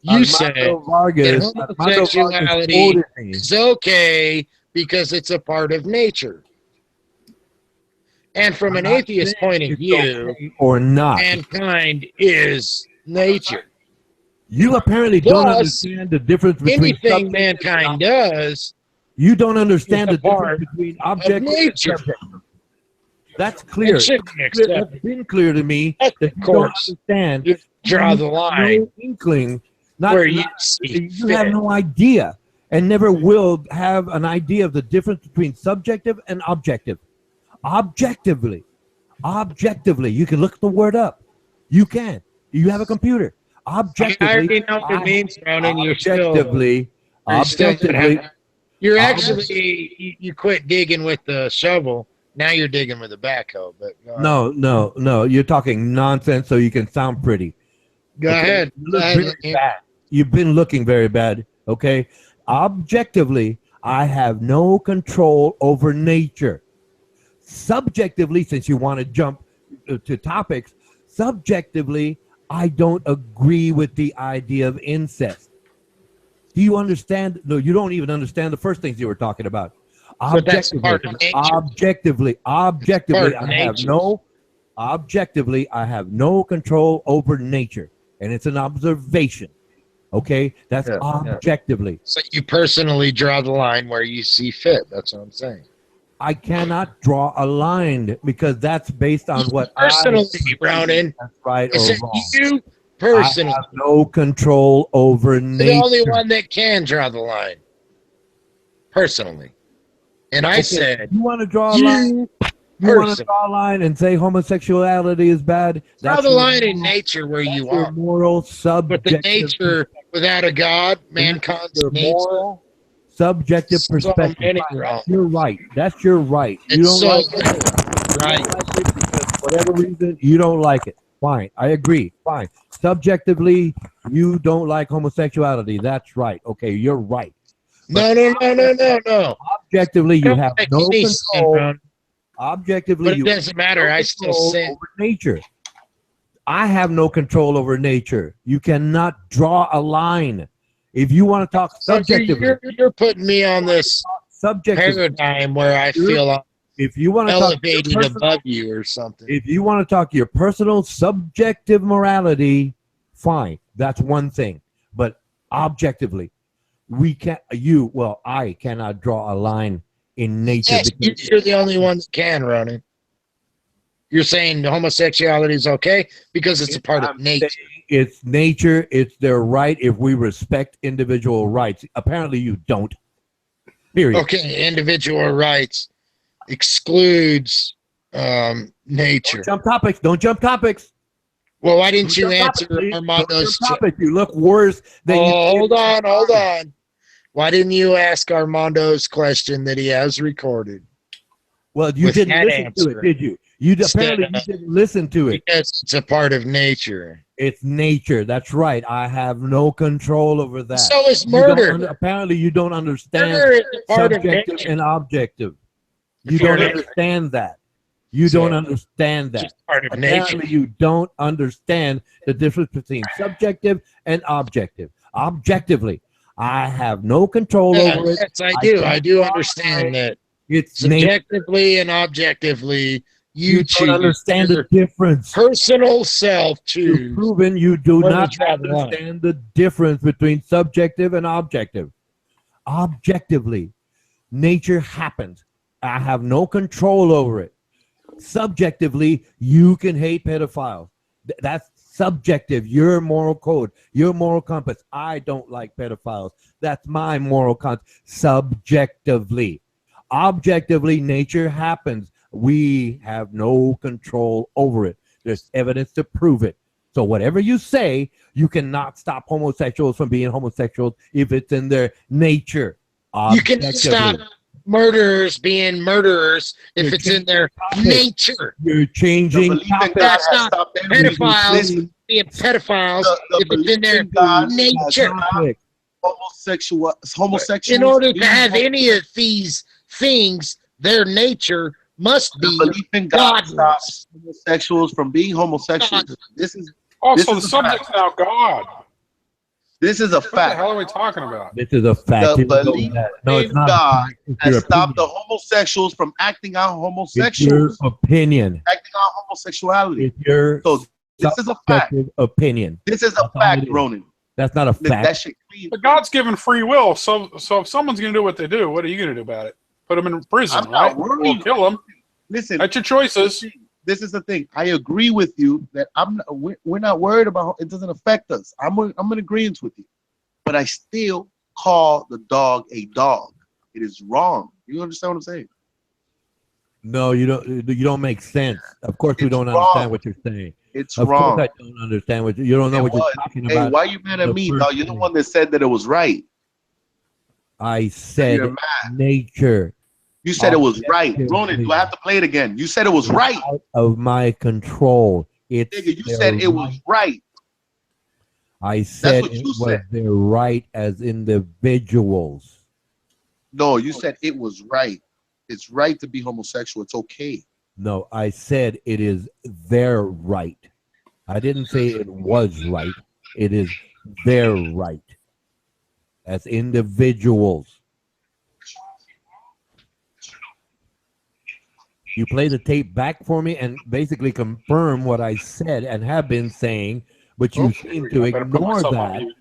you said Vargas, that homosexuality quoted me. it's okay because it's a part of nature. And from an I'm not atheist saying point of it's view, okay or not. mankind is nature. You apparently don't Plus, understand the difference between Anything subject mankind and does, you don't understand the is a part difference between object and nature. subject. That's clear. It should be accepted. It's been clear to me that Of you don't course, understand. you draw the You have line no inkling. Not, where you not- see you have fit. no idea and never will have an idea of the difference between subjective and objective. Objectively, you can look the word up. You can. You have a computer. Objectively, I already know what it means, Ronan. You're still objectively, you're actually you quit digging with the shovel. Now you're digging with a backhoe. But no. You're talking nonsense so you can sound pretty. go Okay? ahead. You look very bad. You've been looking very bad. Okay. Objectively, I have no control over nature. Subjectively, since you want to jump to topics, subjectively, I don't agree with the idea of incest. Do you understand? No, you don't even understand the first things you were talking about. But that's part of nature. Objectively, Part of I have no control over nature, and it's an observation. Okay, that's Yeah, objectively. So you personally draw the line where you see fit. That's what I'm saying. I cannot draw a line because that's based on what Personally, I Ronan. that's right I or said wrong. you I personally. have no control over The nature. only one that can draw the line. Personally. And I Okay, said, you want to draw a line? You want to person. draw a line and say homosexuality is bad? Draw the your line in moral- nature where you that's your want. moral But the subjective. nature without a God, mankind's your nature. moral subjective So perspective. many Fine, wrong. that's your right. That's your right. You It's don't so like it. many You don't right. like it because whatever reason you don't like it. Fine, I agree. Fine. Subjectively, you don't like homosexuality. That's right. Okay, you're right. No. Objectively, I you don't have like no any control. syndrome, Objectively, but it you doesn't matter. no I still control sin. over nature. I have no control over nature. You cannot draw a line. If you want to talk So subjectively, you're putting me on this subjectively. paradigm where I feel I'm If you want to talk elevated your personal- above you or something. if you want to talk your personal subjective morality, fine. That's one thing. But objectively, we can't. I cannot draw a line in nature. Yes, because you're the only one that can, Ronan. You're saying homosexuality is okay because it's a part of I'm nature. saying it's nature. It's their right if we respect individual rights. Apparently, you don't. Period. Okay, individual rights excludes nature. Don't jump topics. Don't jump topics. Well, why didn't Don't you jump answer topics, please. Armando's Don't jump topics. You look worse than you. hold on. Why didn't you ask Armando's question that he has recorded? Well, you with didn't that listen to answer? it, did you? Apparently you didn't listen to it. Because it's a part of nature. It's nature. That's right. I have no control over that. So is You don't murder. apparently, you don't understand Murder is a part of subjective nature. and objective. You If you're don't an- understand that. You So, don't understand that. It's part of nature. Apparently, you don't understand the difference between subjective and objective. Objectively, I have no control over it. Yes, I do. I can't do draw a understand line. that. It's nature. Subjectively and objectively, You choose. don't understand the Your difference. personal self You've choose. proven you do Where to not draw the line. understand the difference between subjective and objective. Objectively, nature happens. I have no control over it. Subjectively, you can hate pedophiles. That's subjective. Your moral code, your moral compass. I don't like pedophiles. That's my moral compass. Subjectively. Objectively, nature happens. We have no control over it. There's evidence to prove it. So whatever you say, you cannot stop homosexuals from being homosexuals if it's in their nature. You can stop murderers being murderers if You're it's in their topic. nature. You're The changing belief in topic. God That's has not stopped everything. pedophiles. Listen, Being pedophiles the if it's in their belief in God has nature. Topic. homosexuals. In order to have any of these things, their nature must the be belief in God godless. stops homosexuals from being homosexuals. This is Also, This the is a subject's now God. a What the fact. hell are we talking about? This is a fact. The Here we go with belief that. No, it's in not. a God fact. It's has your stopped the opinion. homosexuals from acting out It's your homosexuals, opinion. acting out homosexuality. It's your So this is a fact. subjective opinion. This is a That's all fact, it is. Ronan. That's not a That fact. shit clean. But God's given free will, so if someone's going to do what they do, what are you going to do about it? Put them in prison, I'm not right? worried. Or kill them. Listen, That's your choices. this is the thing. I agree with you that we're not worried about it. Doesn't affect us. I'm in agreement with you, but I still call the dog a dog. It is wrong. You understand what I'm saying? No, you don't. You don't make sense. Of course, we It's don't wrong. understand what you're saying. It's Of wrong. course, I don't understand what you don't know what you're talking Hey, about. why you mad at the me, first dog? You're the thing. one that said that it was right. I said You're mad. nature You said it was right. Objectively. Ronan, do I have to play it again? You said it was right. out of my control. It's Nigga, you their said it was right. I said what it you was said. their right as individuals. No, you said it was right. It's right to be homosexual. It's okay. No, I said it is their right. I didn't say it was right. It is their right as individuals. You play the tape back for me and basically confirm what I said and have been saying, but you seem to I better put ignore myself on that. mute.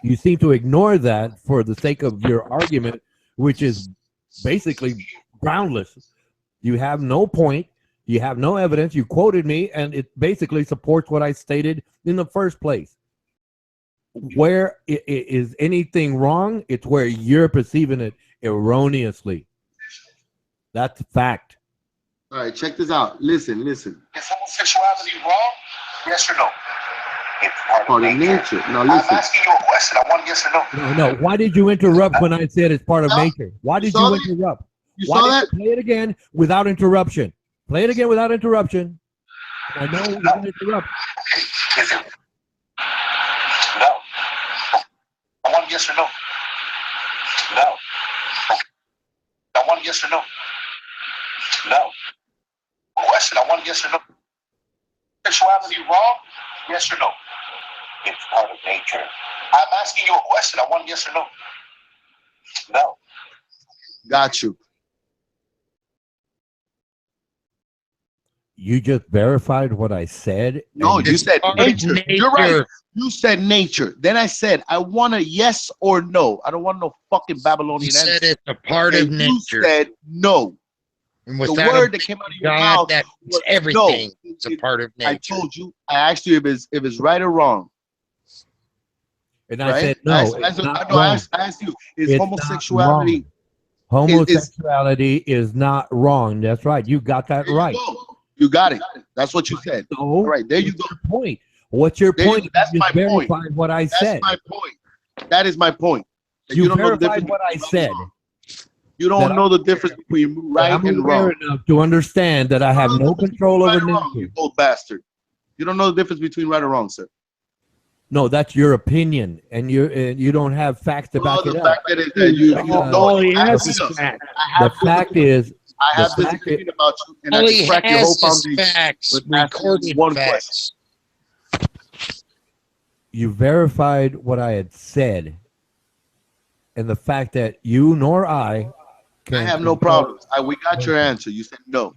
You seem to ignore that for the sake of your argument, which is basically groundless. You have no point. You have no evidence. You quoted me, and it basically supports what I stated in the first place. Where is anything wrong? It's where you're perceiving it erroneously. That's fact. All right, check this out. Listen. Is homosexuality wrong? Yes or no? It's Part of nature. Now I'm listen. asking you a question. I want yes or no. No. Why did you interrupt when I said it's part of nature? Why did saw you that? interrupt? You Why saw did that? you play it again without interruption? Play it again without interruption. I know you're going to interrupt. Is it? No. I want yes or no. No. I want yes or no. No. Question. I want yes or no. Sexuality wrong? Yes or no? It's part of nature. I'm asking you a question. I want yes or no. No. Got you. You just verified what I said. No, and you said part of nature. You're right. You said nature. Then I said, I want a yes or no. I don't want no fucking Babylonian You said answer. it's a part And of you nature. said no. And The without word a that came out of your God, mouth that's was everything. no. It's a part of I nature. told you. I asked you if it's right or wrong. And I Right? said, no, it's not wrong. I asked you, is It's homosexuality? not wrong. Homosexuality is not wrong. That's right. You got that There you right. go. You got it. That's what you said. So, All right, there you what's go. your point? What's your There you point? go. That's You my just point. verified what I That's said. my point. That is my point. That You don't know the verified difference what I between said. right and wrong. You don't know the difference between right I'm and aware wrong. enough to understand that I have no control Right over or wrong, you nature. old bastard. You don't know the difference between right or wrong, sir. No, that's your opinion, and you don't have facts to back Well, it the up. fact that, that you know all he you has ask is me. facts. I have The fact is, I have the this fact opinion about you, and I All can he crack your whole has is foundation. facts, with asking you recorded one facts. you verified what I had said, and the fact that you nor I can. I have no problems. We got your answer. You said no.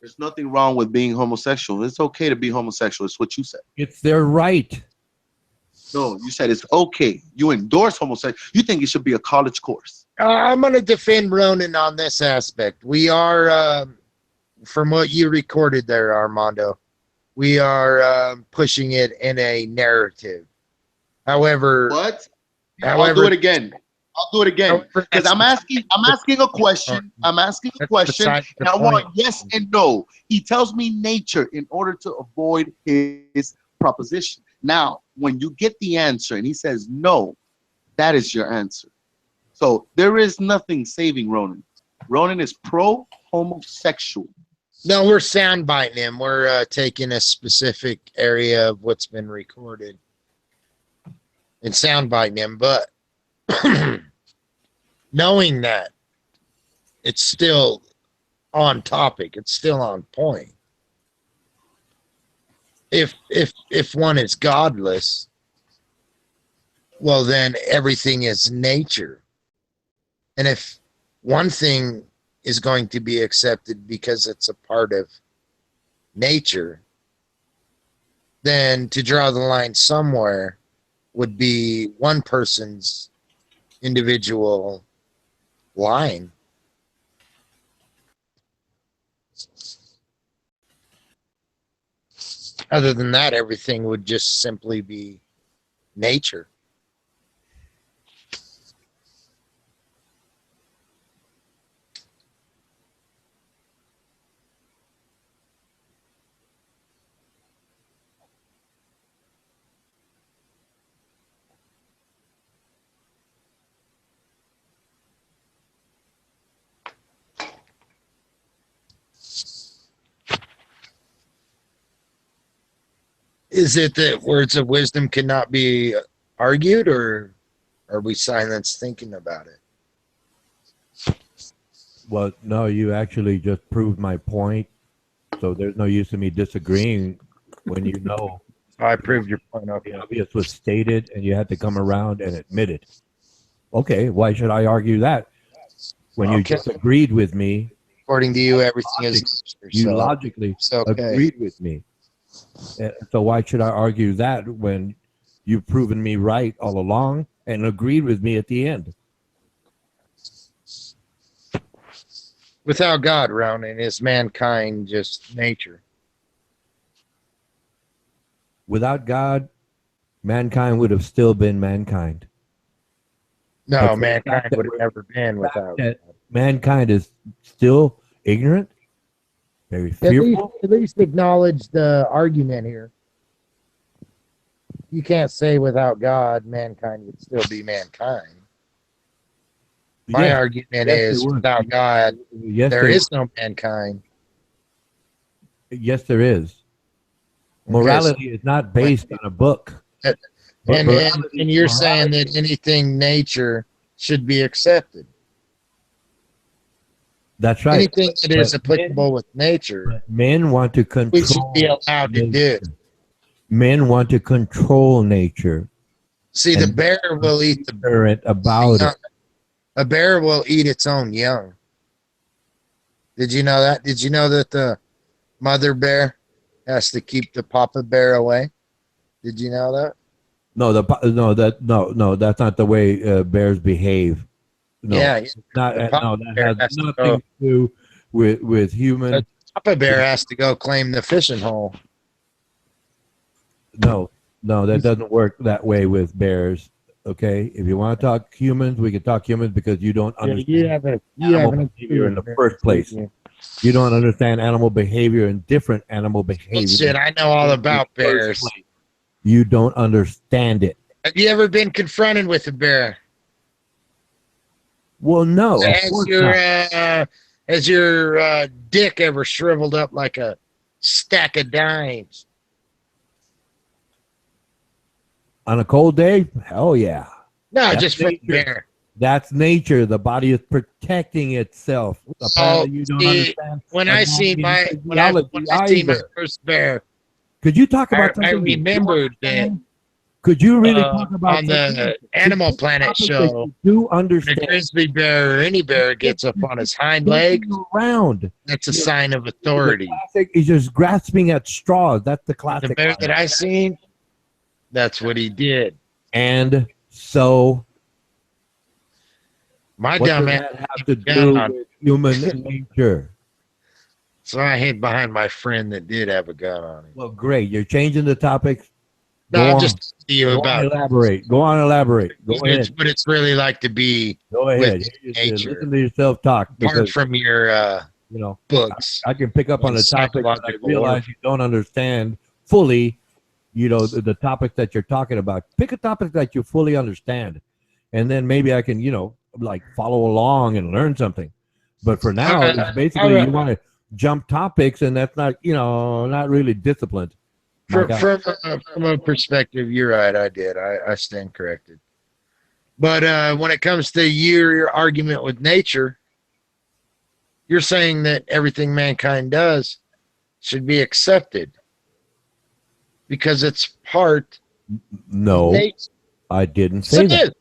There's nothing wrong with being homosexual. It's okay to be homosexual. It's what you said. It's their right. No, you said it's okay. You endorse homosexuality. You think it should be a college course. I'm going to defend Ronan on this aspect. We are, from what you recorded there, Armando, we are pushing it in a narrative. However, What? However, I'll do it again. I'll do it again because I'm asking a question. I'm asking a question, and I want yes and no. He tells me nature in order to avoid his proposition. Now, when you get the answer and he says no, that is your answer. So there is nothing saving Ronan. Ronan is pro-homosexual. No, we're soundbiting him. We're taking a specific area of what's been recorded and soundbiting him, but knowing that it's still on topic, it's still on point. If one is godless, well then everything is nature. And if one thing is going to be accepted because it's a part of nature, then to draw the line somewhere would be one person's individual line. Other than that, everything would just simply be nature. Is it that words of wisdom cannot be argued, or are we silenced thinking about it? Well, no, you actually just proved my point. So there's no use in me disagreeing when you know I proved your point. the obvious was stated and you had to come around and admit it. Okay, why should I argue that? When you disagreed with me, According to you, everything is you logically agreed with me. So why should I argue that when you've proven me right all along and agreed with me at the end? Without God, Ronan, is mankind just nature? Without God, mankind would have still been mankind. No, mankind would have never been without God. Mankind is still ignorant, very At least, fearful. at least acknowledge the argument here. You can't say without God, mankind would still be mankind. My Yes, argument yes, they is would. without God, Yes, there there is no mankind. Yes, there is. Morality is not based on a book. And, But and, morality- and you're saying that anything nature should be accepted. That's right. Anything that is But applicable with nature, But men want to we should control be allowed to do. nature. Men want to control nature. See, the And bear will eat the ignorant about young. it. A bear will eat its own young. Did you know that? Did you know that the mother bear has to keep the papa bear away? Did you know that? No, that's not the way bears behave. No, Yeah, it's not. the No, papa that bear has has to nothing to do with human. The papa bear has to go claim the fishing hole. No, that doesn't work that way with bears. Okay, if you want to talk humans, we can talk humans because you don't understand You haven't animal behavior in the first place. You don't understand animal behavior and different animal behavior. Shit, I know all about In the first bears. place. You don't understand it. Have you ever been confronted with a bear? Well, no, of Has course your not. has your dick ever shriveled up like a stack of dimes? On a cold day, hell yeah. No, That's just for the nature. bear. That's nature. The body is protecting itself. Apparently, you don't see, understand. When I seen my when I seen my first bear, Could you talk about I something? you remembered that understand? Could you really talk about on the something? Animal Could you Planet topic that show, you do a understand? grizzly bear or any bear gets up on his hind leg, Around. that's a sign of authority. Classic, he's just grasping at straws. That's the The classic. bear line. that I seen, that's what he did. And so, My what dumb does ass. that have to do gun. with human nature? So I hid behind my friend that did have a gun on him. Well, great. You're changing the topic. No, Go I'm on. just telling you Go on, about elaborate. Go on, elaborate. Go what ahead. it's really like to be Go ahead. with nature. Listen to yourself talk apart because from your you know books. I can pick up on and a topic that I psychological realize you don't understand fully. You know the topic that you're talking about. Pick a topic that you fully understand, and then maybe I can like follow along and learn something. But for now, it's basically you want to jump topics, and that's not not really disciplined. From a perspective, you're right. I did. I stand corrected. But when it comes to your argument with nature, you're saying that everything mankind does should be accepted because it's part No, of nature. I didn't say It that. is.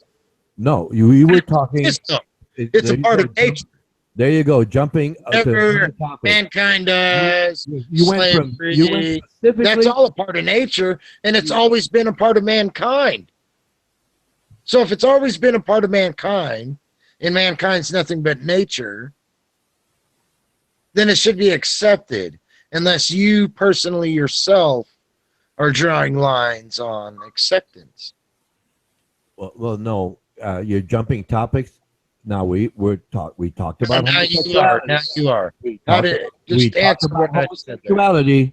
No, you were talking. It's a part of nature. There you go, jumping to Whatever another topic. mankind does, You went slavery, specifically. that's all a part of nature, and it's always been a part of mankind. So if it's always been a part of mankind, and mankind's nothing but nature, then it should be accepted, unless you personally yourself are drawing lines on acceptance. Well, no, you're jumping topics. Now we talked about Now you are. Now you are. How did just answer what I said there. homosexuality.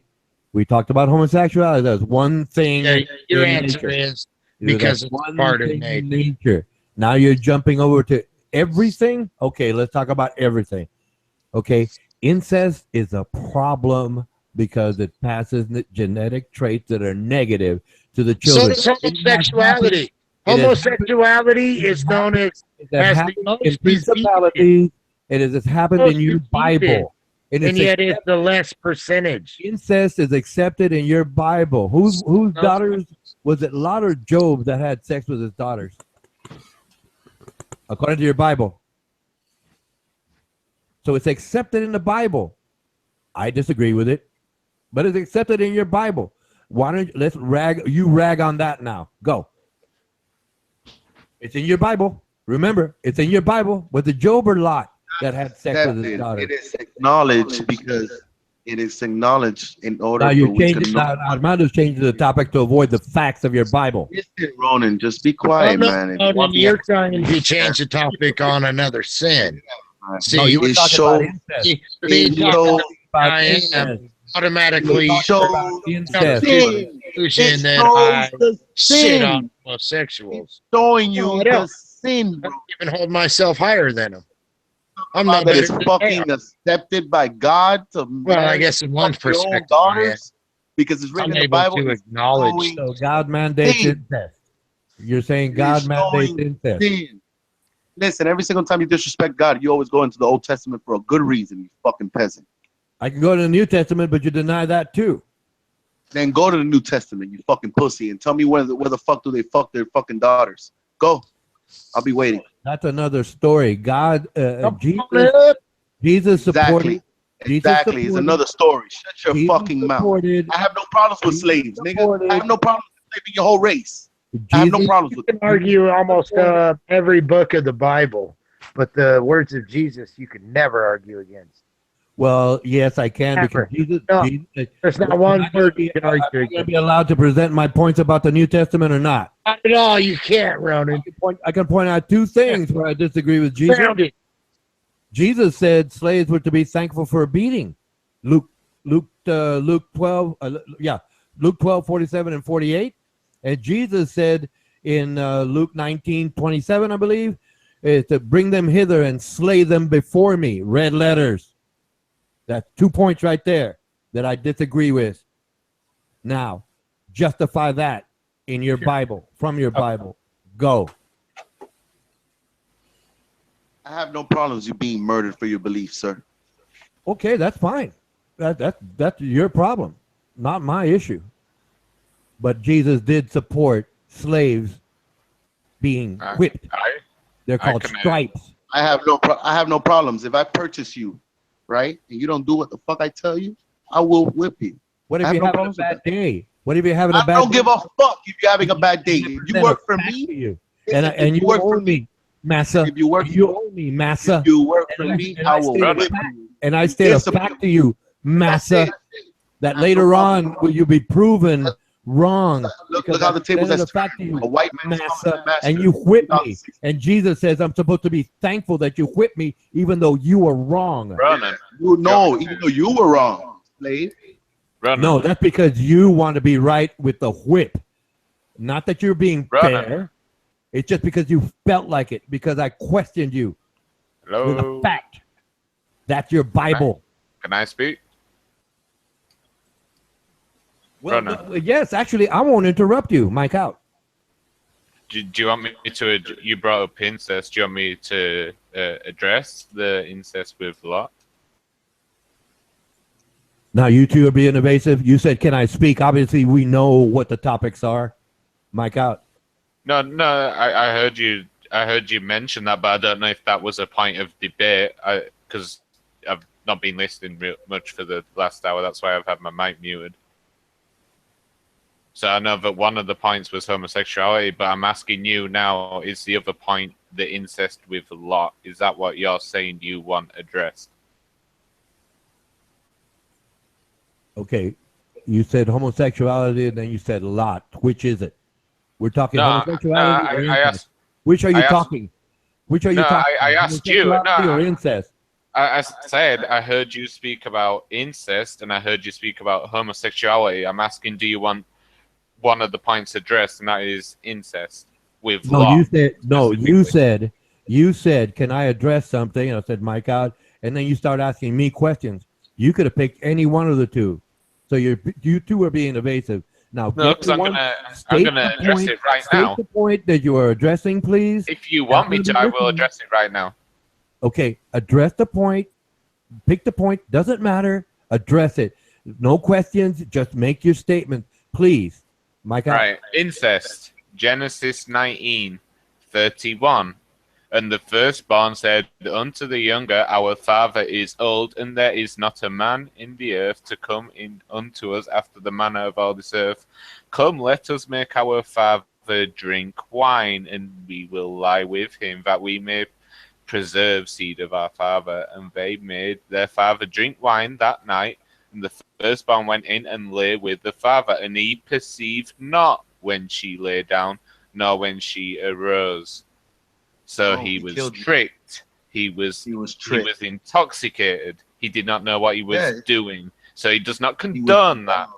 We talked about homosexuality. That's one thing. Yeah, your in answer nature. is because That's it's one part of thing in nature. nature. Now you're jumping over to everything. Okay, let's talk about everything. Okay, incest is a problem because it passes genetic traits that are negative to the So children. is homosexuality. Homosexuality is known as That has happened the most in disease. principalities. It has happened in your Most Bible. and it's yet it's the less percentage. incest is accepted in your Bible. Whose daughters was it? Lot or Job that had sex with his daughters? According to your Bible. So it's accepted in the Bible. I disagree with it, but it's accepted in your Bible. Why don't let's rag on that now? Go. It's in your Bible. Remember, it's in your Bible. Was it Job or Lot that had sex with his daughter? It is acknowledged because it is acknowledged in order Now for you're we to changing. know. Now Armando's changing the topic to avoid the facts of your Bible. Listen, Ronan, just be quiet, man. If you want me You're trying to change the topic on another sin. See, No, you were it talking shows, about incest. me it talking shows, About I am incest. automatically it shows Incest. sin. conclusion It that shows I the shit on sin. homosexuals. Showing No, you I the don't. sin, I bro. don't even hold myself higher than them. I'm no That better is than they fucking are. accepted by God to Well, I marry guess in one fuck your own perspective, I am. daughters because it's written I'm in the able Bible. to It's acknowledge. showing So God mandates sin. incest. You're saying It God is mandates showing incest. sin. Listen, every single time you disrespect God, you always go into the Old Testament for a good reason, you fucking peasant. I can go to the New Testament, but you deny that too. Then go to the New Testament, you fucking pussy, and tell me where the fuck do they fuck their fucking daughters. Go. I'll be waiting. That's another story. God, Come Jesus, on up. Jesus supported. Exactly. Jesus Exactly. It's supported. another story. Shut your Jesus fucking mouth. supported. I have no problems with Jesus slaves, nigga. supported. I have no problems with enslaving your whole race. I have no Jesus, problems You with can it. argue almost every book of the Bible, but the words of Jesus you can never argue against. well, yes, I can Never. because Jesus. No, Jesus There's not am one I gonna word be, you can am I argue going to against. be allowed to present my points about the New Testament or not? Not at all. You can't, Ronan. I can point out two things where I disagree with Jesus. Found it. Jesus said slaves were to be thankful for a beating. Luke 12, Luke 12, 47 and 48. And Jesus said in Luke 19, 27, I believe, to bring them hither and slay them before me. Red letters. That's 2 points right there that I disagree with. Now, justify that in your Bible, from your Bible. Go. I have no problems you being murdered for your beliefs, sir. Okay, that's fine. That's your problem, not my issue. But Jesus did support slaves being whipped. They're called stripes. I have no problems. If I purchase you, right, and you don't do what the fuck I tell you, I will whip you. What if I have you're no having a problems with bad that. day? What if you're having a I bad don't day? give a fuck if you're having a bad day. If you Present work a for fact me, to you. listen, And if you you work for owe me, Massa. if you work You for owe me, if Massa. you work for And me, and I I will state a whip fact. you. And I state a Discipline fact you. to you, That's Massa, it. that I have no later problem. on will you be proven wrong. Look how the tables presented has a fact to turned. you, A white man's Massa, coming master. and you whip me. 2016. And Jesus says I'm supposed to be thankful that you whipped me, even though you were wrong. Ronan. No, even though you were wrong, slave. Ronan. No, that's because you want to be right with the whip. Not that you're being Ronan. fair. It's just because you felt like it, because I questioned you with a Hello. fact. That's your Bible. Can I speak? Well, Ronan. yes, actually, I won't interrupt you. Mike out. Do you want me to? You brought up incest. Do you want me to address the incest with Lot? Now, you two are being evasive. You said, can I speak? Obviously, we know what the topics are. Mike out. No. I heard you. I heard you mention that, but I don't know if that was a point of debate. Because I've not been listening much for the last hour. That's why I've had my mic muted. So I know that one of the points was homosexuality, but I'm asking you now: is the other point the incest with Lot? Is that what you're saying you want addressed? Okay. You said homosexuality, and then you said Lot. Which is it? We're talking homosexuality or incest? asked. Which are you I asked- talking? Which are you No, talking? I asked you. Homosexuality No, or incest? I said I heard you speak about incest, and I heard you speak about homosexuality. I'm asking, do you want one of the points addressed, and that is incest with No, Lot? you said no. specifically. You said, can I address something? And I said, Mike out, and then you start asking me questions. You could have picked any one of the two. So you two are being evasive. Now, No, get because to I'm one- gonna state address point- it right state now. the point that you are addressing, please. If you want me I'm to, gonna I be will listening. address it right now. Okay, address the point. Pick the point. Doesn't matter. Address it. No questions. Just make your statement, please. Mike out. Right, incest. Genesis 19:31. And the firstborn said unto the younger, Our father is old, and there is not a man in the earth to come in unto us after the manner of all this earth. Come, let us make our father drink wine, and we will lie with him, that we may preserve seed of our father. And they made their father drink wine that night. And the firstborn went in and lay with the father, and he perceived not when she lay down, nor when she arose. So Oh, he he was killed me. tricked. He was tricked. intoxicated. He did not know what he was Yeah. doing. So he does not He was- condone that.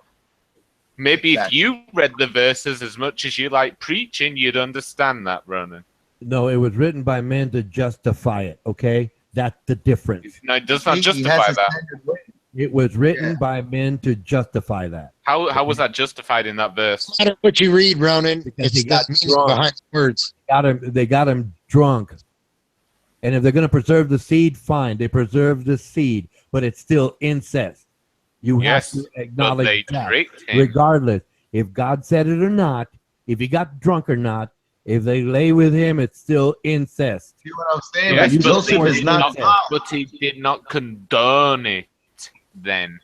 Maybe Exactly. if you read the verses as much as you like preaching, you'd understand that, Ronan. No, it was written by men to justify it. Okay, that's the difference. No, it does not He has justify a that. standard way. It was written Yeah. by men to justify that. How was that justified in that verse? No matter what you read, Ronan, Because it's he got the meaning drunk. behind the words. They got him drunk. And if they're going to preserve the seed, fine. They preserve the seed, but it's still incest. You Yes, have to but acknowledge they that. tricked him. Regardless, if God said it or not, if he got drunk or not, if they lay with him, it's still incest. See what I'm saying? Yes, But but Joseph he is did not. but he did not condone it then.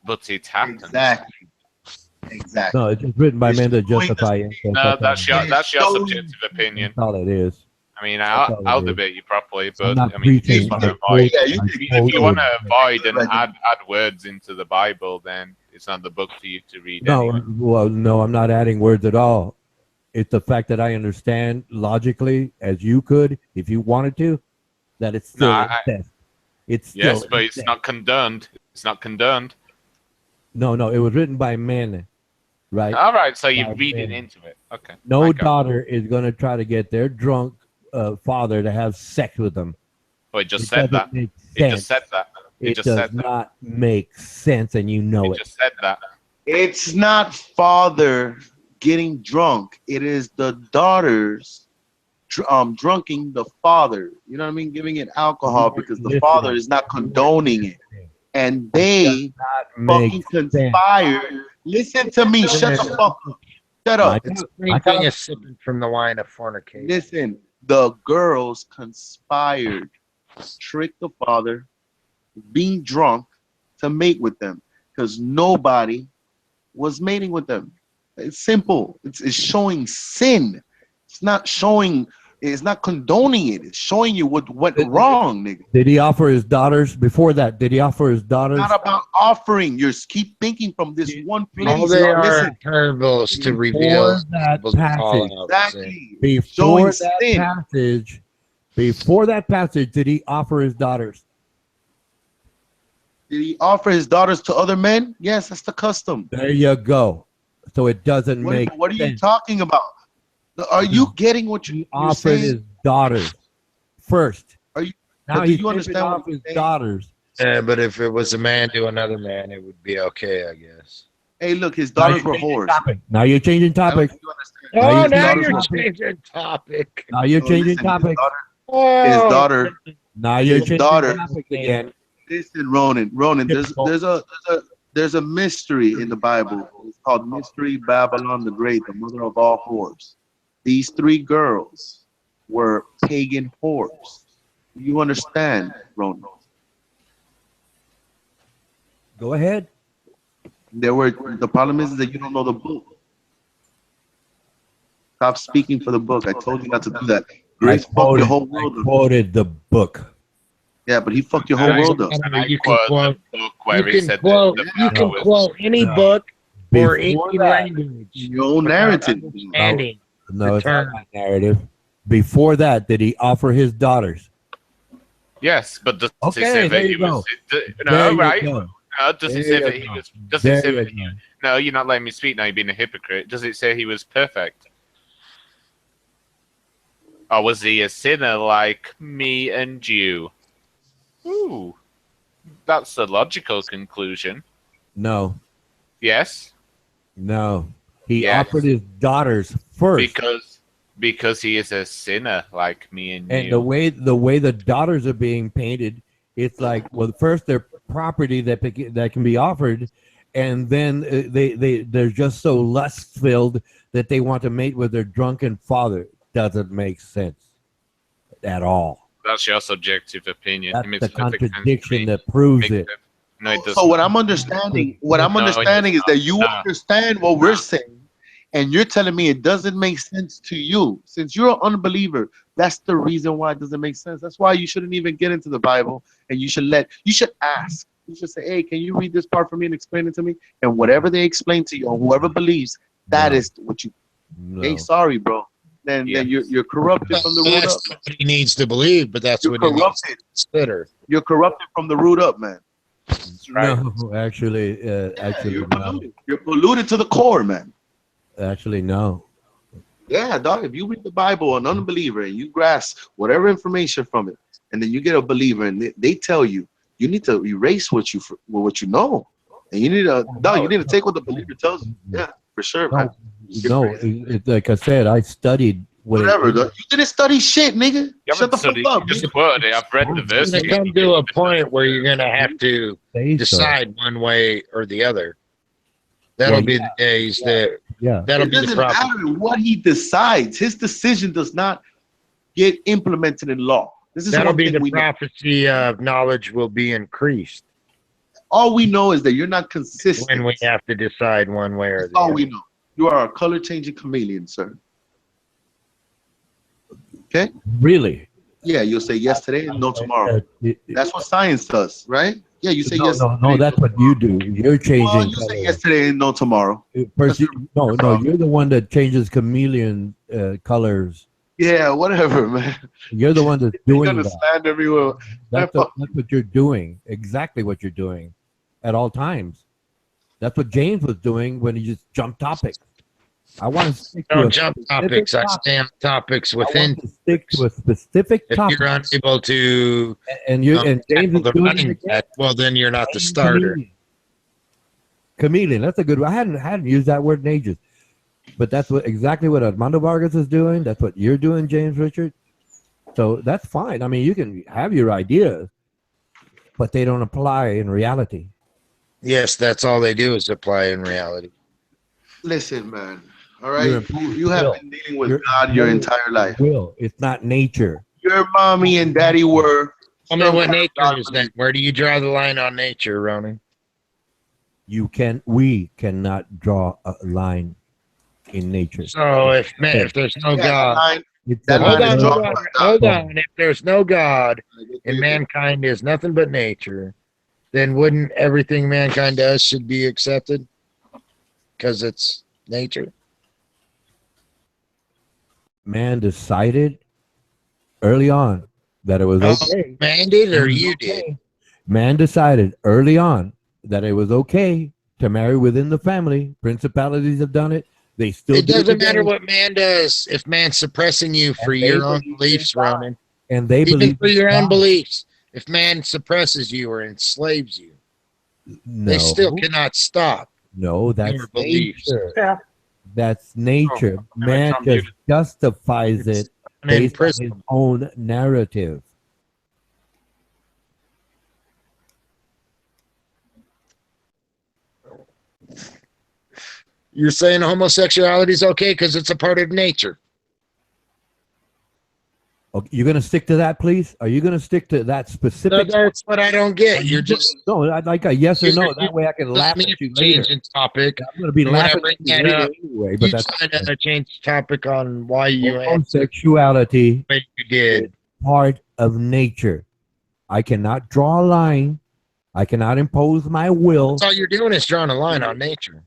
But it happened. Exactly. No, it's just written by It's men to showing justify the- incest. No, that's all. your that's your showing- subjective opinion. That's all it is. I mean, That's all I'll it is. debate you properly, I'm but not I mean, if you preaching. just want to I avoid, Yeah, you I can- if you want to quoted. avoid and Right. add words into the Bible, then it's not the book for you to read. No, anyway. well, no, I'm not adding words at all. It's the fact that I understand logically, as you could, if you wanted to, that it's still incest. It's still Yes, but it's incest. not condoned. It's not condoned. No, it was written by men, right? All right, so you By read it men. into it. Okay. No I got it. daughter is going to try to get their drunk father to have sex with them. Oh, it just It said that. doesn't make It sense. just said that. It It just does said that. not make sense, and you know It it. just said that. It's not father getting drunk. It is the daughters drunking the father. You know what I mean? Giving it alcohol because the father is not condoning it. And they fucking conspired. Listen to me. Shut the fuck up. Shut up. It's the same thing as sipping from the wine of fornication. Listen, the girls conspired, tricked the father, being drunk, to mate with them because nobody was mating with them. It's simple. It's showing sin. It's not showing. It's not condoning it. It's showing you what went wrong, nigga. Did he offer his daughters before that? Did he offer his daughters? Not about offering. You keep thinking from this one place. All they are Listen, parables to Before reveal that people's passage, fallout sin. exactly. before Showing that sin. passage, before that passage, did he offer his daughters? Did he offer his daughters to other men? Yes, that's the custom. There you go. So it doesn't make What are you sense. talking about? Are you getting what He you're offered saying? his daughters first. Are you- Now but do he's you understand ripping what off I'm his saying? daughters. Yeah, but if it was a man to another man, it would be okay, I guess. Hey, look, his Now daughters you're were changing whores. topic. Now you're changing I don't topic. think you understand. Now Oh, you're now changing you're topic. changing topic. Now you're Oh, changing listen, topic. Oh, His daughter. Now you're his changing daughter- topic again. Listen, Ronan. Typical. There's a mystery in the Bible. It's called Mystery Babylon the Great, the mother of all whores. These three girls were pagan whores. You understand, Ronan? Go ahead. The problem is that you don't know the book. Stop speaking for the book. I told you not to do that. Grace fucked your whole world I up. quoted the book. Yeah, but he fucked your whole world up. And I You can quote quote. the book You where he can said quote. that You can quote any No. book or any Before that, language. Your own without narrative. understanding. no, it's not term. my narrative. Before that, did he offer his daughters? Yes, but does Okay, it say there that he you go. was? There No, you right? go. No, does it There say that you he go. was? Does There it say you that he? go. No, you're not letting me speak now. You're being a hypocrite. Does it say he was perfect? Or was he a sinner like me and you? Ooh, that's the logical conclusion. No, Yes, no. He Yes. offered his daughters first. because he is a sinner like me and And you. the way the daughters are being painted, it's like, well, first they're property that can be offered, and then they're just so lust filled that they want to mate with their drunken father. Doesn't make sense at all. That's your subjective opinion. That's It makes the perfect sense to contradiction me. that proves Makes it. perfect- No, it doesn't. So what I'm understanding is that you No. understand what we're saying, and you're telling me it doesn't make sense to you. Since you're an unbeliever, that's the reason why it doesn't make sense. That's why you shouldn't even get into the Bible, and you should ask. You should say, "Hey, can you read this part for me and explain it to me?" And whatever they explain to you, or whoever believes, that No. is what you. No. Hey, sorry, bro. then Yeah. you're corrupted from the root up. That's what he needs to believe, but that's You're what he needs corrupted. to consider. You're corrupted from the root up, man. right. No, actually, You're no. polluted. You're polluted to the core, man. Actually, no. Yeah, dog. If you read the Bible, an unbeliever, and you grasp whatever information from it, and then you get a believer, and they tell you you need to erase what you know, and you need to, dog. You need to take what the believer tells you. Yeah, for sure, man. No, it's like I said, I studied what Whatever. Dog. You didn't study shit, nigga. You Shut the fuck studied, up. you just nigga. quoted it. I've read the verse. It's going to come to a point where you're going to have to say so. decide one way or the other. That'll Well, be the days that Yeah. that'll It be the doesn't problem. matter what he decides. His decision does not get implemented in law. This is That'll one be thing the we know. prophecy of knowledge will be increased All we know is that you're not consistent. when we have to decide one way or That's the all other. we know. You are a color changing chameleon, sir. Okay? Really? Yeah, you'll say yes today and no tomorrow. That's what science does, right? Yeah, you say no, yes. no, today, that's what you do. You're changing. Well, you say yes today and no tomorrow. First, no, you're the one that changes chameleon colors. Yeah, whatever, man. You're the one that's You're doing gonna that. slander me with That's what you're doing. Exactly what you're doing at all times. That's what James was doing when he just jumped topics. I want to stick to Don't a jump specific topics. I topic. stay on topics I within. want to stick to a specific If topic. you're unable to And James tackle is the doing running it. back, well, then you're not the starter. Chameleon. That's a good one. I hadn't used that word in ages. But that's exactly what Armando Vargas is doing. That's what you're doing, James Richard. So that's fine. I mean, you can have your ideas, but they don't apply in reality. Yes, that's all they do is apply in reality. Listen, man. All You're right. a You have will. been dealing with You're- God your entire life. Will. It's not nature. Your mommy and daddy were. I mean, what some kind of nature God is that? Where do you draw the line on nature, Ronan? We cannot draw a line in nature. So if there's no Yeah, God, line- It's that hold line is on, drawn hold on, by God. hold on. If there's no God and mankind is nothing but nature, then wouldn't everything mankind does should be accepted because it's nature? Man decided early on that it was okay. Man did or you did? Man decided early on that it was okay to marry within the family. Principalities have done it. They still It do doesn't today. matter what man does if man's suppressing you for And they your own believe beliefs, in God. Ronan. And they Even believe for your in own God. beliefs, if man suppresses you or enslaves you, No, they still cannot stop. no, that's your beliefs. nature. Yeah. That's nature. Man I'm just muted. justifies it And in based on prison, his own narrative. you're saying homosexuality is okay because it's a part of nature. Okay, you're gonna stick to that, please? Are you gonna stick to that specific? That's what I don't get. You're just no. I'd like a yes or you're- no. That way I can laugh me at you later. changing topic. I'm gonna be And when I laughing bring at you that later up, anyway. You But that's trying to change the topic on why you answered homosexuality the way you did. part of nature. I cannot draw a line. I cannot impose my will. That's all you're doing is drawing a line on nature.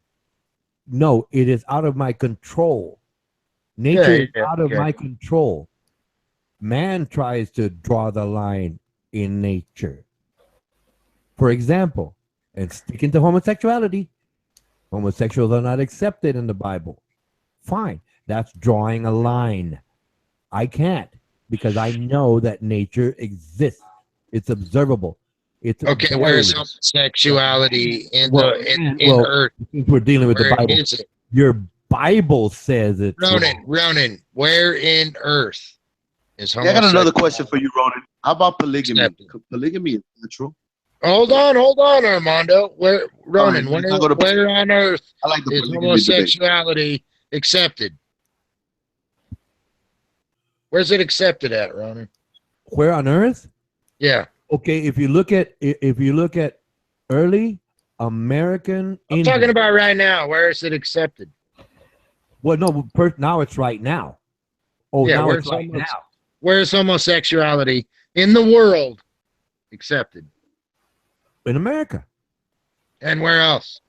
No, it is out of my control. Nature is Yeah, out of okay. my control. Man tries to draw the line in nature. For example, and sticking to homosexuality, homosexuals are not accepted in the Bible. Fine, that's drawing a line. I can't because I know that nature exists. It's observable. It's Okay, where is various. homosexuality in Well, in well, Earth? Since we're dealing with the Where Bible, is it? your Bible says it's Ronan, where in Earth is Yeah, I got homosexuality? another question for you, Ronan. How about polygamy? Accepted. Polygamy is that true? Hold on, Armando. Where Ronan? All right, let's go to- Where on Earth I like the is polygamy debate. homosexuality accepted? Where's it accepted at, Ronan? where on earth? Yeah, Okay, if you look at early American I'm Indian, talking about right now. Where is it accepted? well, no, first now it's right now. Oh, Yeah, now where's it's right almost- now. Where is homosexuality in the world accepted? In America. And where else?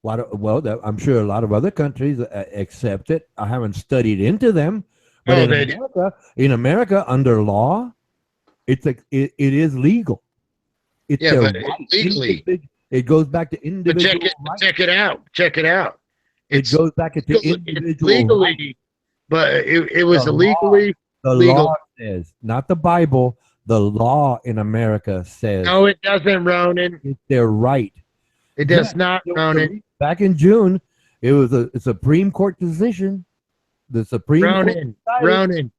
I'm sure a lot of other countries accept it. I haven't studied into them, but Oh, they do. In America, under law, it is legal. It's Yeah, their but right. legally. It goes back to But individual rights. check it out. Check it out. It goes back into It's individual rights. legally, but it was The illegally The legal. law says, not the Bible. The law in America says No, it doesn't, Ronan. it's their right. It does Yeah, not, Ronan. Back in June, it was a Supreme Court decision. The Supreme Court Ronan, decided Ronan,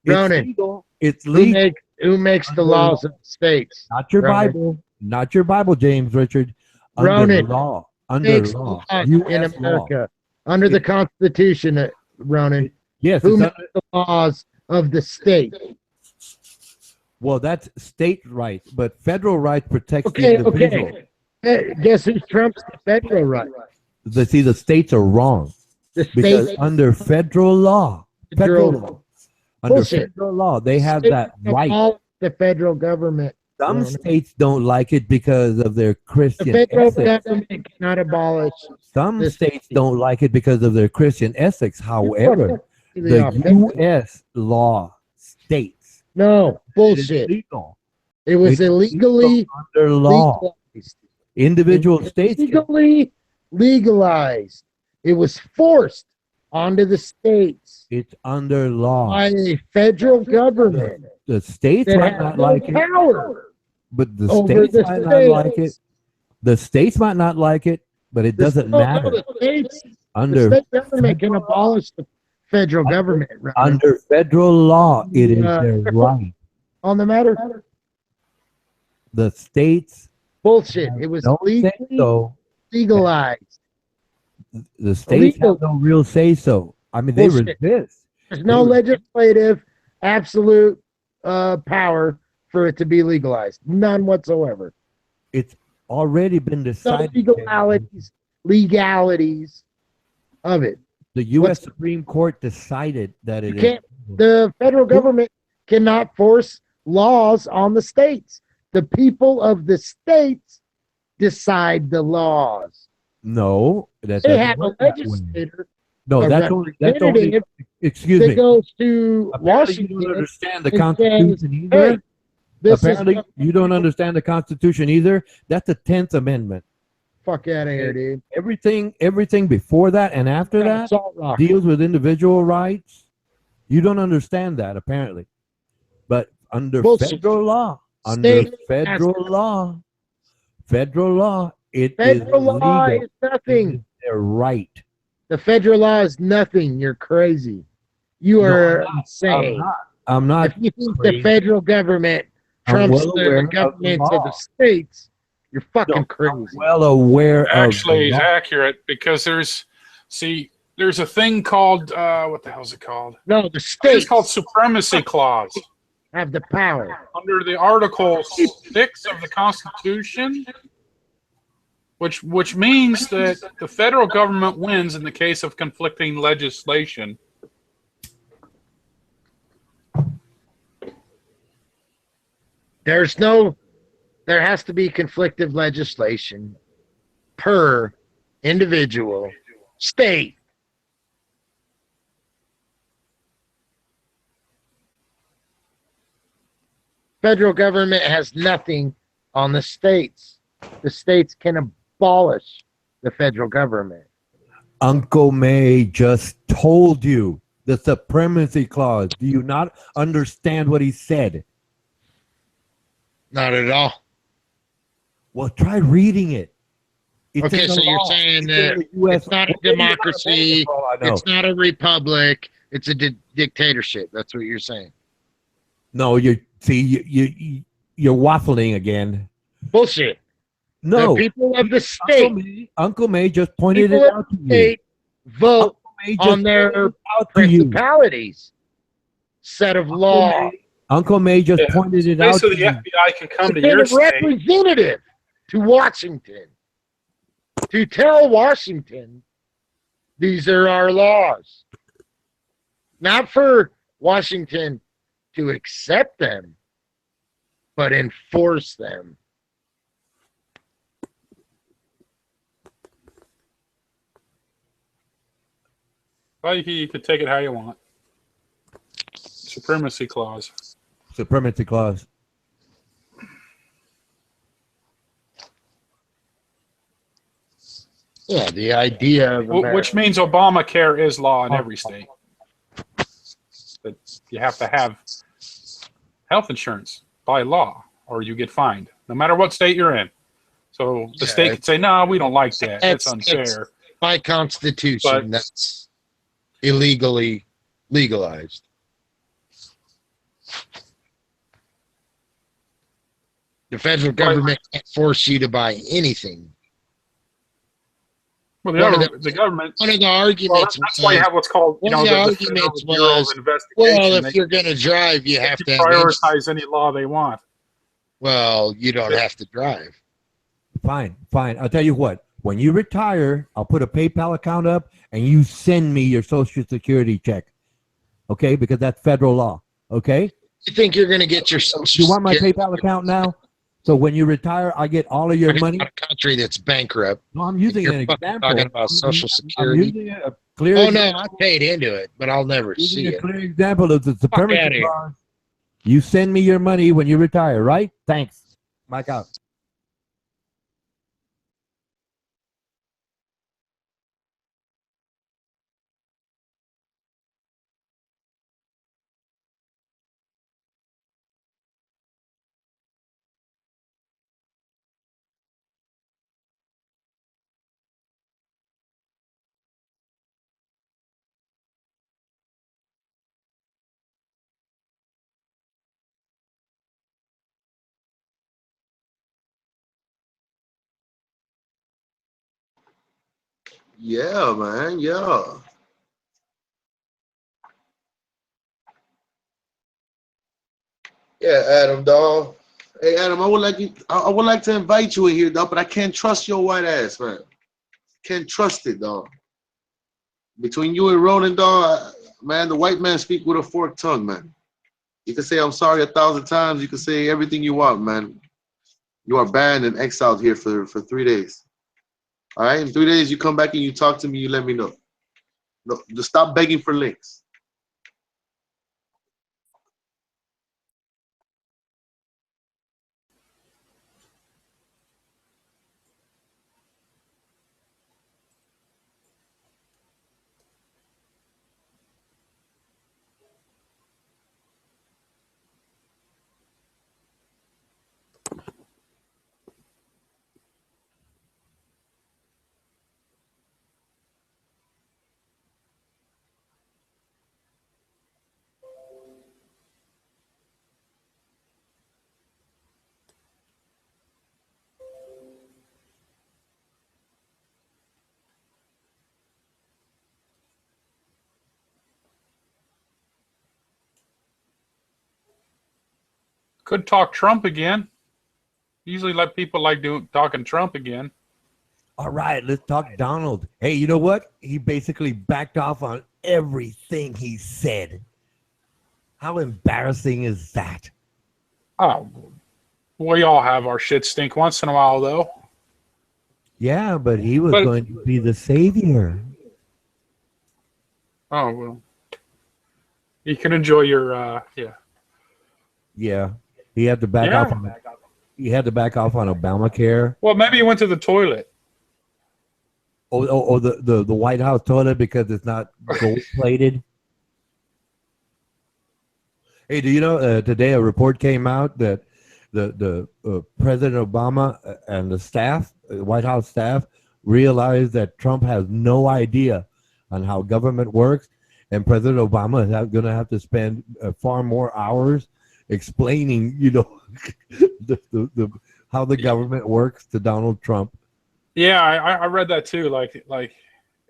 it's Ronan. legal. It's legal. Who makes the Under laws law. of the states? Not your Ronan. Bible. Not your Bible, James Richard. Under Ronan, law. Under Makes the law. laws US in law. America under the Constitution, Ronan. Yes. Who it's makes under- the laws of the state? well, that's state rights, but federal rights protects the Okay, individual. okay. Hey, guess who trumps the federal right? The states are wrong The because state under federal law, federal. under Bullshit. federal law, they have States that right. abolish the federal government. Some Ronan. states don't like it because of their The Christian federal ethics. government cannot abolish. Some the states state. don't like it because of their Christian ethics. However, the U.S. law states No, it is bullshit. legal. It was It's illegally under law. legalized. Individual It was states can, legally legalized. It was forced onto the states it's under law. by a federal government The states that might has not no like it, power but the over states the might not like it. states. The states might not like it, but it doesn't matter. The states, the Under state government can abolish the federal government. Right? under federal law, it is their right. On the matter, The states bullshit. It was don't say legally so. legalized. The states Illegal. have no real say so. I mean, they Bullshit. resist. There's no legislative absolute power for it to be legalized. None whatsoever. It's already been No decided. legalities of it. The U.S. Supreme Court decided that You it is. can't. The federal government cannot force laws on the states. The people of the states decide the laws. No, that They doesn't have a work that way. legislator, No, a that's only. representative Excuse that me. goes to Apparently, you Washington. don't understand the and Constitution says, either. hey, this Apparently, is you don't understand the Constitution either. That's the 10th Amendment. fuck out of here, dude. Everything before that and after that Salt rock. deals with individual rights. You don't understand that apparently. But under Bullshit. federal law, State federal law, it is Federal law legal. is nothing. It is their right. The federal law is nothing. You're crazy. You are insane. I'm not. If you think crazy. the federal government I'm trumps well aware the of the governments of law. the states, you're fucking I'm crazy. well aware Actually, of it's the law. accurate because there's a thing called what the hell is it called? No, the It's states called supremacy clause. have the power. Under the Article 6 of the Constitution, which means that the federal government wins in the case of conflicting legislation. There has to be conflictive legislation per individual state. Federal government has nothing on the states. The states can abolish the federal government. Uncle May just told you the supremacy clause. Do you not understand what he said? Not at all. Well, try reading it. It's Okay, in the so you're law. saying It's in that the US. it's not a Well, maybe you're not democracy, for all I know. it's not a republic, it's a dictatorship. That's what you're saying. No, you're waffling again. Bullshit. No, The people of the state, Uncle May just pointed people it of out to the you. state vote Uncle May just on their pointed it out to you. principalities, set of law. Uncle May just Yeah. pointed it out to Basically, the you. FBI can come to Send your a state. representative to Washington to tell Washington these are our laws. Not for Washington to accept them, but enforce them. Well, you could take it how you want. Supremacy clause. Supremacy clause. Yeah, the idea of Which means Obamacare is law in every state. But you have to have health insurance by law, or you get fined, no matter what state you're in. So the state could say, "No, we don't like that. That's unfair." By constitution, But that's illegally legalized. The federal government can't force you to buy anything. well, One of the government. One of the Well, arguments that's why you have what's called, one of the Federal arguments Bureau of was, Investigation. well, if you're going to drive, you They have can to have prioritize any law they want. Well, you don't have to drive. Fine. I'll tell you what. When you retire, I'll put a PayPal account up, and you send me your Social Security check. Okay, because that's federal law. Okay. You think you're going to get your Social You want my Security PayPal account now? So when you retire, I get all of your money. in a country that's bankrupt? No, I'm using You're an fucking example. talking about Social I'm Security. using a clear. Oh no, I paid into it, but I'll never using see a it. clear example of the outta supremacy here. clause. You send me your money when you retire, right? Thanks. Mike out. Yeah, man. Yeah. Yeah, Adam, dog. Hey, Adam, I would like to invite you in here, dog, but I can't trust your white ass, man. Can't trust it, dog. Between you and Ronan, dog, man, the white man speak with a forked tongue, man. You can say I'm sorry 1,000 times. You can say everything you want, man. You are banned and exiled here for 3 days. All right? In 3 days, you come back and you talk to me. You let me know. No, just stop begging for links. Could talk Trump again. Usually let people like talking Trump again. All right, let's talk Donald. Hey, you know what? He basically backed off on everything he said. How embarrassing is that? Oh, we all have our shit stink once in a while, though. Yeah, but he was going to be the savior. Oh, well. You can enjoy your, yeah. Yeah, he had to back off on. He had to back off on Obamacare. Well, maybe he went to the toilet. Or the White House toilet because it's not gold plated. Hey, do you know today a report came out that the President Obama and the staff, White House staff, realized that Trump has no idea on how government works, and President Obama is going to have to spend far more hours explaining, the how the government works to Donald Trump. Yeah, I read that too. Like,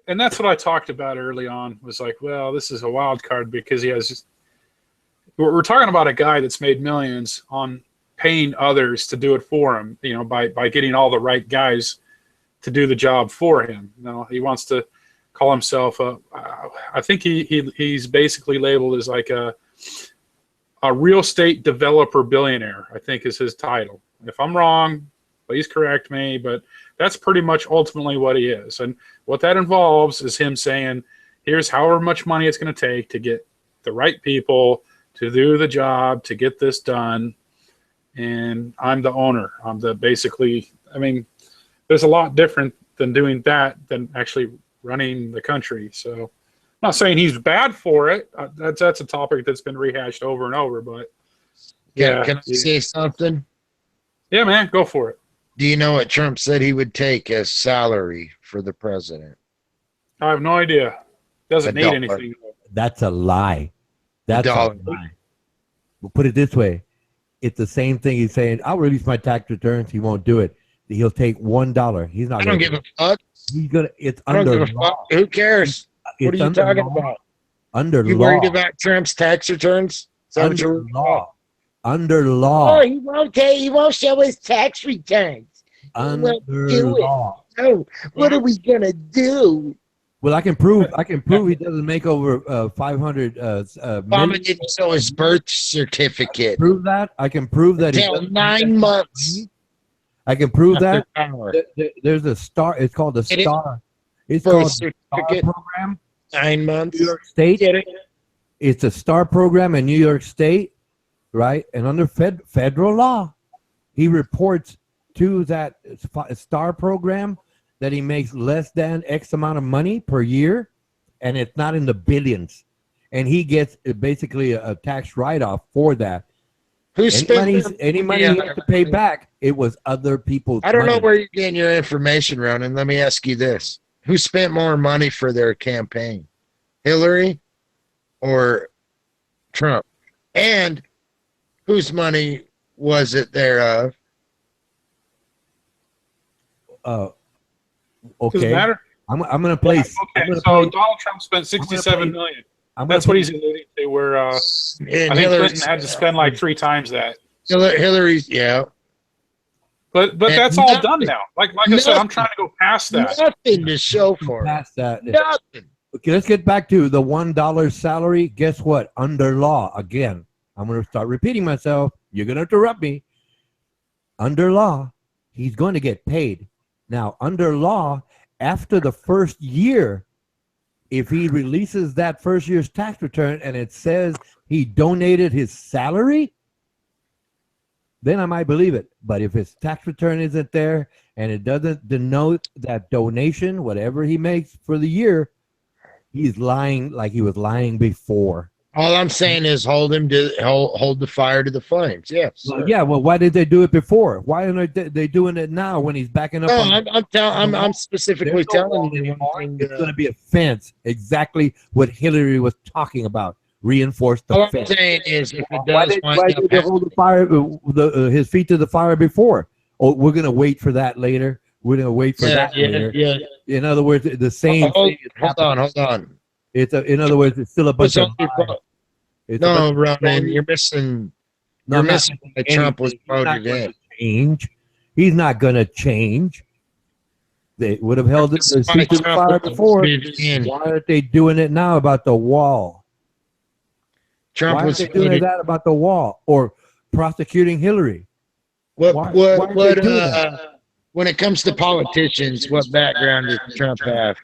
and that's what I talked about early on. Was like, well, this is a wild card because he has. We're talking about a guy that's made millions on paying others to do it for him. By getting all the right guys to do the job for him. He wants to call himself I think he's basically labeled as like a real estate developer billionaire, I think is his title. If I'm wrong, please correct me, but that's pretty much ultimately what he is. And what that involves is him saying here's however much money it's going to take to get the right people to do the job, to get this done. And I'm the owner. I'm the basically, I mean, there's a lot different than doing that than actually running the country. So I'm not saying he's bad for it. That's a topic that's been rehashed over and over, but yeah. Can I say something? Yeah, man, go for it. Do you know what Trump said he would take as salary for the president? I have no idea. Doesn't need $1. anything. That's a lie. That's a $1. lie. We'll put it this way. It's the same thing he's saying. I'll release my tax returns. He won't do it. He'll take $1. He's not. I don't give a fuck. He's gonna. It's I don't under give a law. fuck. Who cares? What are you under talking law. about? Under You law. worried about Trump's tax returns? Is that what Under you're worried about? law. Under law. Oh, he won't show his tax returns. Under do it. law. Oh, what are we gonna do? Well, I can prove he doesn't make over 500 Obama million. didn't show his birth certificate Prove that. I can prove that. he until doesn't- 9 months. I can prove after that. power. There's a star. It's called the It is star. It's Birth called the star certificate, program. 9 months. New York State. Get it? It's a star program in New York State, right? And under federal law, he reports to that star program that he makes less than X amount of money per year, and it's not in the billions. And he gets basically a tax write-off for that. Who Any spent money, their any money money he on had to pay back, it was other people's I don't know money. where you're getting your information, Ronan. Let me ask you this. Who spent more money for their campaign? Hillary or Trump? And whose money was it thereof? Doesn't Okay. matter. I'm gonna place. I'm Okay, gonna so play- Donald Trump spent 67 million. I'm That's gonna what he's alluding to. Where I And think Hillary's, Clinton had to spend like 3 times that. Hillary's, yeah. But And that's all nothing. done now. Like I said, I'm trying to go past that. Nothing to show for it. past that. Nothing. Okay, let's get back to the $1 salary. Guess what? Under law, again, I'm going to start repeating myself. You're going to interrupt me. Under law, he's going to get paid. Now, under law, after the first year, if he releases that first year's tax return and it says he donated his salary, then I might believe it. But if his tax return isn't there and it doesn't denote that donation, whatever he makes for the year, he's lying like he was lying before. All I'm saying is hold the fire to the flames. Yes. Well, yeah. Well, why did they do it before? Why aren't they doing it now when he's backing up? No, on I'm specifically There's no telling law you anymore. one thing. It's going to be a fence. Exactly what Hillary was talking about. Reinforce the All I'm fence. saying is if it Why does did wind up they hold the fire, his feet to the fire before? Oh, we're going to wait for that later. We're going to wait for that later. yeah. In other words, the same thing. is happening. Hold on. In other words, it's still a bunch of lies. It's a No, bunch of Ronan, stories. you're missing. No, You're I'm not missing why missing Trump was anything. He's not voted going in. to change. He's not going to change. They would have held it This the is why seat to the Trump fire was before. voted in. Why aren't they doing it now about the wall? Trump Why aren't was they doing voted. that about the wall or prosecuting Hillary? What why what aren't what they doing that? when it comes to politicians, what background does Trump have?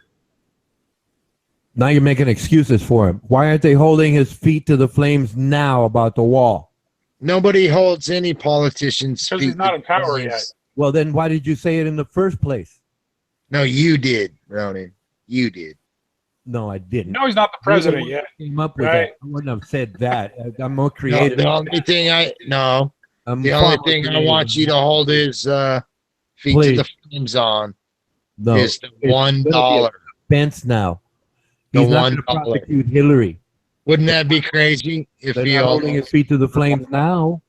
Now you're making excuses for him. Why aren't they holding his feet to the flames now about the wall? Nobody holds any politicians. Because he's not in power yet. Well, then why did you say it in the first place? No, you did, Ronan. You did. No, I didn't. No, he's not the president yet. Came up with Right. that. I wouldn't have said that. I'm more No, creative. the only thing I'm the far only more thing I creative. want you to hold his feet Please. to the flames on No, is the it's gonna be a $1. Fence now. The He's not going to $1. prosecute Hillary. Wouldn't that be crazy if They're he not held holding his feet to the flames now.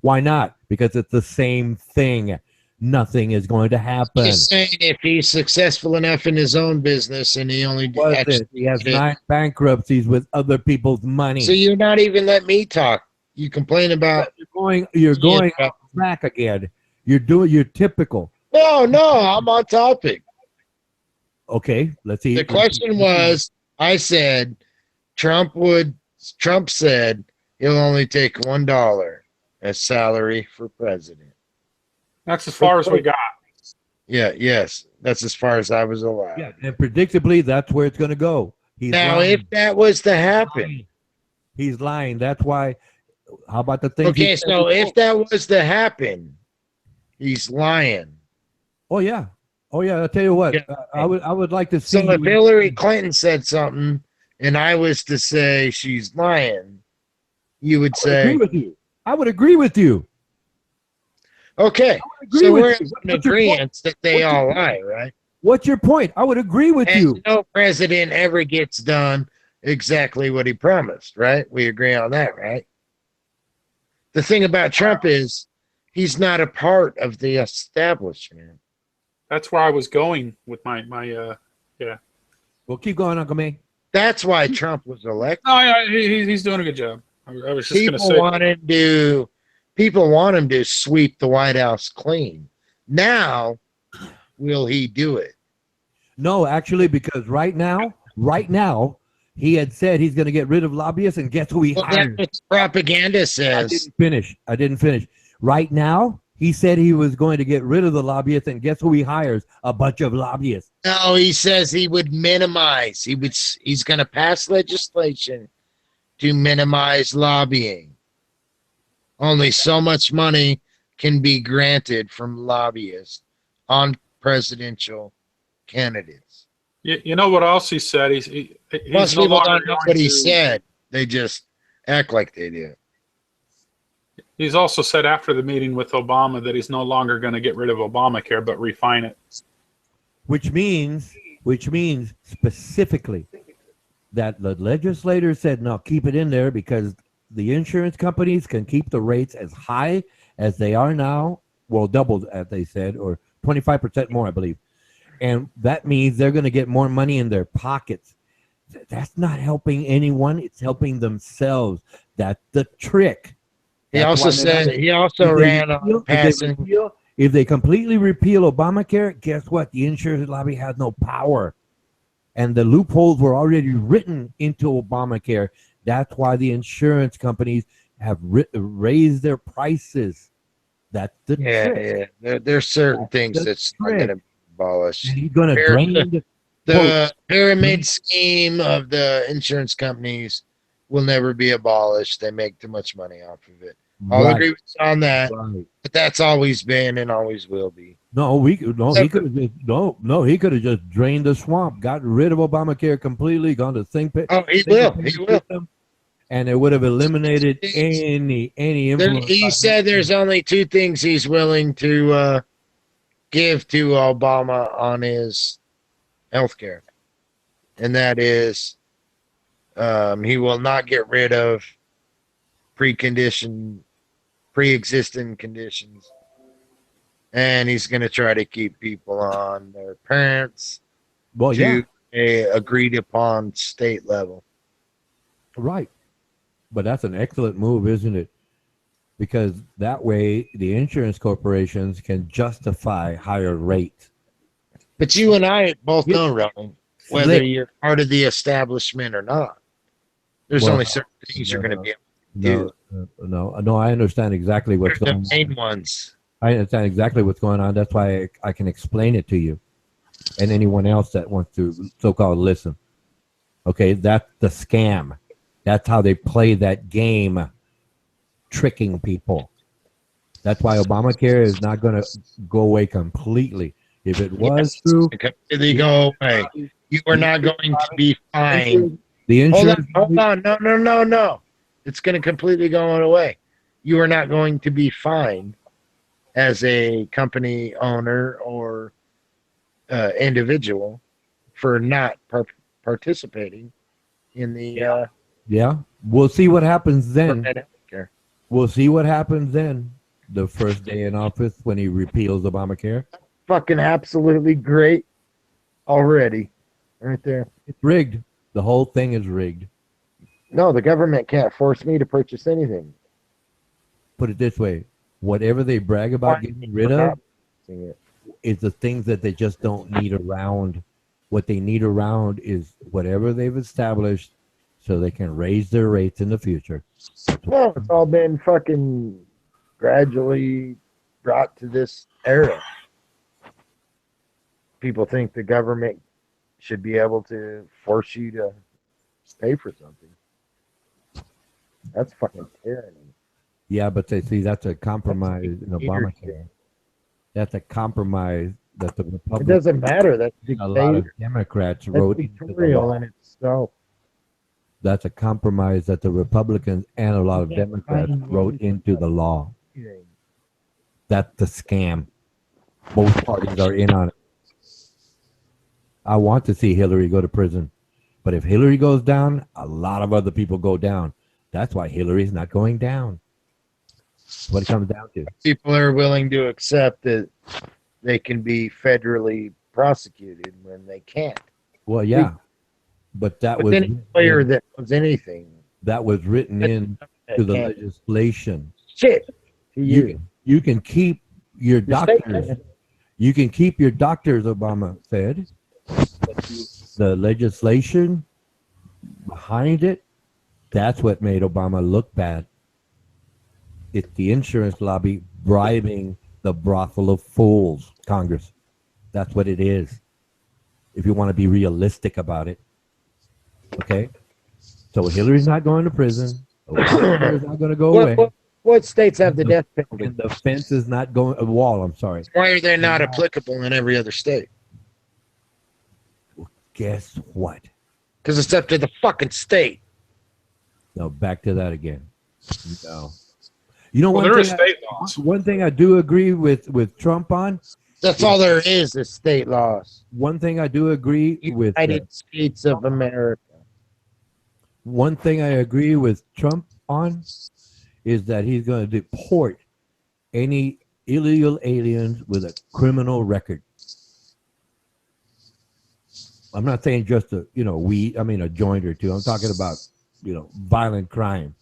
Why not? Because it's the same thing. Nothing is going to happen. Just saying, if he's successful enough in his own business and he only Wasn't. He has did it- 9 bankruptcies with other people's money. So you're not even letting me talk. You complain about You're going Yeah. off track again. You're typical. no, I'm on topic. Okay, let's see. The question was, I said Trump said he'll only take $1 as salary for president. That's as far as we got. Yes, that's as far as I was allowed. Yeah, and predictably, that's where it's going to go. He's Now, lying. if that was to happen, He's lying. That's why. How about the things? okay, so if that was to happen, he's lying. Oh yeah, oh yeah. I'll tell you what. Yeah. I would like to see. So if Hillary Clinton said something and I was to say she's lying, you would I would agree say, with you. I would agree with you. okay, Agree so with we're you. in What's your point? agreement that they What's your all point? lie, right? What's your point? I would agree with And you. no president ever gets done exactly what he promised, right? We agree on that, right? The thing about Trump is he's not a part of the establishment. That's where I was going with my Well, keep going, Uncle May. That's why Trump was elected. No, he's doing a good job. I was just going to say. People want him to sweep the White House clean. Now, will he do it? No, actually, because right now, he had said he's going to get rid of lobbyists, and guess who he Well, that's hired? what propaganda I says. didn't finish. Right now, he said he was going to get rid of the lobbyists, and guess who he hires? A bunch of lobbyists. No, he says he would minimize. He's going to pass legislation to minimize lobbying. Only so much money can be granted from lobbyists on presidential candidates. You know what else he said? He's Most no people longer don't know going what he to- said. They just act like they do. He's also said after the meeting with Obama that he's no longer going to get rid of Obamacare, but refine it. Which means specifically that the legislator said, no, keep it in there because the insurance companies can keep the rates as high as they are now. Well, doubled, as they said, or 25% more, I believe. And that means they're going to get more money in their pockets. That's not helping anyone. It's helping themselves. That's the trick. He That's also why said he also if they ran repeal- on passing. If they completely repeal Obamacare, guess what? The insurance lobby has no power. And the loopholes were already written into Obamacare. That's why the insurance companies have raised their prices. That's the trick. Yeah. There's certain things the that's not trick. going to be abolished. And he's going to Fair- drain the The pyramid scheme of the insurance companies will never be abolished. They make too much money off of it. I'll Right, agree with you on that, right. but that's always been and always will be. He could have just drained the swamp, got rid of Obamacare completely, gone to think. Oh, he will. He will. And it would have eliminated any influence. He said there's only two things he's willing to give to Obama on his health care, and that is he will not get rid of pre-existing conditions, and he's going to try to keep people on their parents Well, yeah, to a agreed upon state level. right. But that's an excellent move, isn't it? Because that way the insurance corporations can justify higher rates. But you and I both know, Ron, whether Slick. you're part of the establishment or not. There's Well, only certain things you're going to be able No, I understand exactly to what's do. going The main ones. I understand exactly what's going on. That's why I can explain it to you and anyone else that wants to so-called listen. Okay, that's the scam. That's how they play that game, tricking people. That's why Obamacare is not going to go away completely. If it was true, They go away. You are not going to be fined. the insurance. Hold on. No. It's going to completely go away. You are not going to be fined as a company owner or individual for not participating in the Yeah, we'll see what happens then. healthcare. We'll see what happens then. The first day in office when he repeals Obamacare. Fucking absolutely great already, right there. It's rigged. The whole thing is rigged. No, the government can't force me to purchase anything. Put it this way: whatever they brag about getting rid of is the things that they just don't need around. What they need around is whatever they've established, so they can raise their rates in the future. No, it's all been fucking gradually brought to this era. People think the government should be able to force you to pay for something. That's fucking tyranny. Yeah, but they see that's a compromise in Obamacare. That's a compromise that the It Republicans, doesn't matter. That's a lot of dictator. Democrats That's wrote into the dictatorial law. in itself. That's a compromise that the Republicans and a lot of Democrats wrote into the law. That's the scam. Both parties are in on it. I want to see Hillary go to prison. But if Hillary goes down, a lot of other people go down. That's why Hillary's not going down. What it comes down to. People are willing to accept that they can be federally prosecuted when they can't. Well, yeah. But that But was any lawyer that knows anything that was written in to the can't. legislation. Shit. To you. You can keep your Your state doctors. can. You can keep your doctors, Obama said. The legislation behind it, that's what made Obama look bad. It's the insurance lobby bribing the brothel of fools, Congress. That's what it is. If you want to be realistic about it. Okay? So Hillary's not going to prison. Obama's not going to go away. What states have the death penalty? And the fence is not going, a wall, I'm sorry. Why are they not applicable in every other state? Guess what? Because it's up to the fucking state. No, back to that again. No. You know, Well, one there are thing state laws. one thing I do agree with Trump on. That's all there is state laws. One thing I do agree with. United States of America. One thing I agree with Trump on is that he's going to deport any illegal aliens with a criminal record. I'm not saying just a a joint or two. I'm talking about violent crime,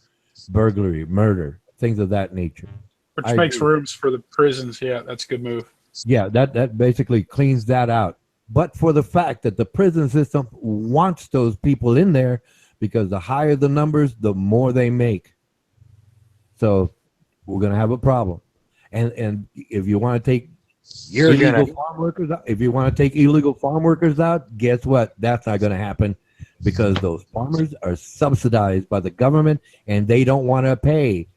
burglary, murder, things of that nature. Which makes rooms for the prisons. Yeah, that's a good move. Yeah, that basically cleans that out. But for the fact that the prison system wants those people in there, because the higher the numbers, the more they make. So we're going to have a problem. And if you want to take farm workers out, if you want to take illegal farm workers out, guess what? That's not going to happen, because those farmers are subsidized by the government and they don't want to pay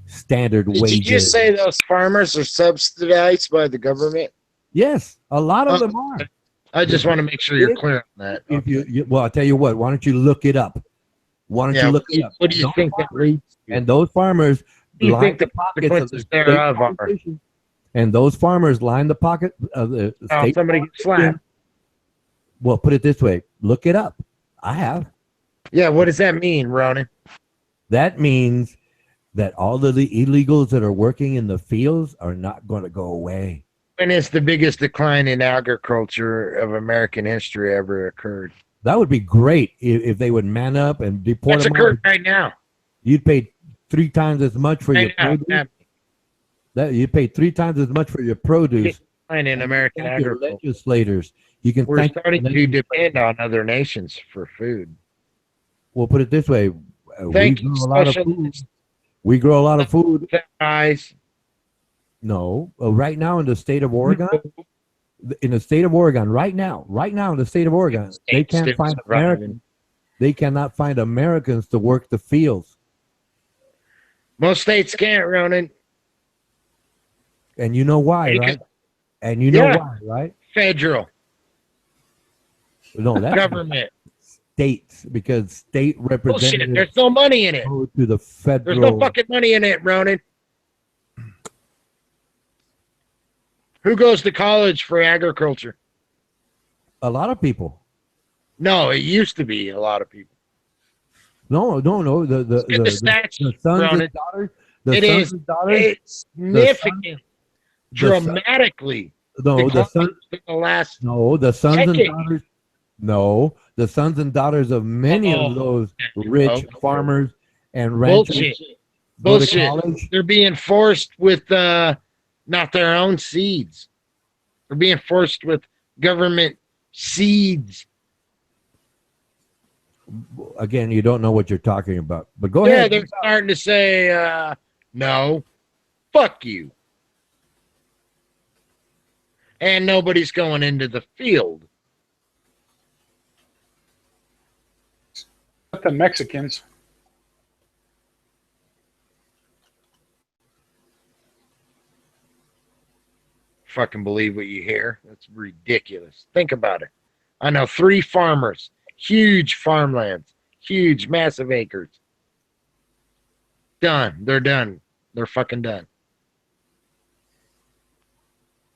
standard wages. Did you just say those farmers are subsidized by the government? Yes, a lot of them are. I just want to make sure you're clear on that. If well, I'll tell you what. Why don't you look it up? Why don't you look it up? What do you think that leads to? And those farmers Do you line think the pockets of consequences the thereof state are? politicians. And those farmers line the pocket of the state. Somebody gets slapped. Well, put it this way. Look it up. I have. Yeah, what does that mean, Ronan? That means that all of the illegals that are working in the fields are not going to go away. When is the biggest decline in agriculture of American history ever occurred? That would be great if they would man up and deport That's them. occurred right now. You'd pay 3 times as much for your produce. You pay 3 times as much for your produce. Decline in American Thank your agriculture. legislators. You can We're thank starting to depend on other nations for food. We'll put it this way. Thank we you, grow a lot of special- food. We grow a lot of food. Guys, No, right now in the state of Oregon, right now, in the state of Oregon, they can't Still find surviving. Americans. They cannot find Americans to work the fields. most states can't, Ronan. And you know why, Because- right? And you know Yeah. why, right? Federal No, that's government. states, because state Bullshit. representatives There's no money in it. go to the federal. There's no fucking money in it, Ronan. Who goes to college for agriculture? A lot of people. No, it used to be a lot of people. No. The Get the stats, sons Ronan. and daughters. The It sons is and daughters. It's significant, the son- dramatically. No, the declined sons. in the last. No, the sons and Decade. daughters. No, the sons and daughters of many of those rich farmers and ranchers Bullshit. go to Bullshit. college. They're being forced with not their own seeds. They're being forced with government seeds. Again, you don't know what you're talking about. But go Yeah, ahead. they're starting to say, no, fuck you. And nobody's going into the field. the Mexicans. Fucking believe what you hear. That's ridiculous. Think about it. I know 3 farmers, huge farmlands, huge, massive acres. Done. They're done. They're fucking done.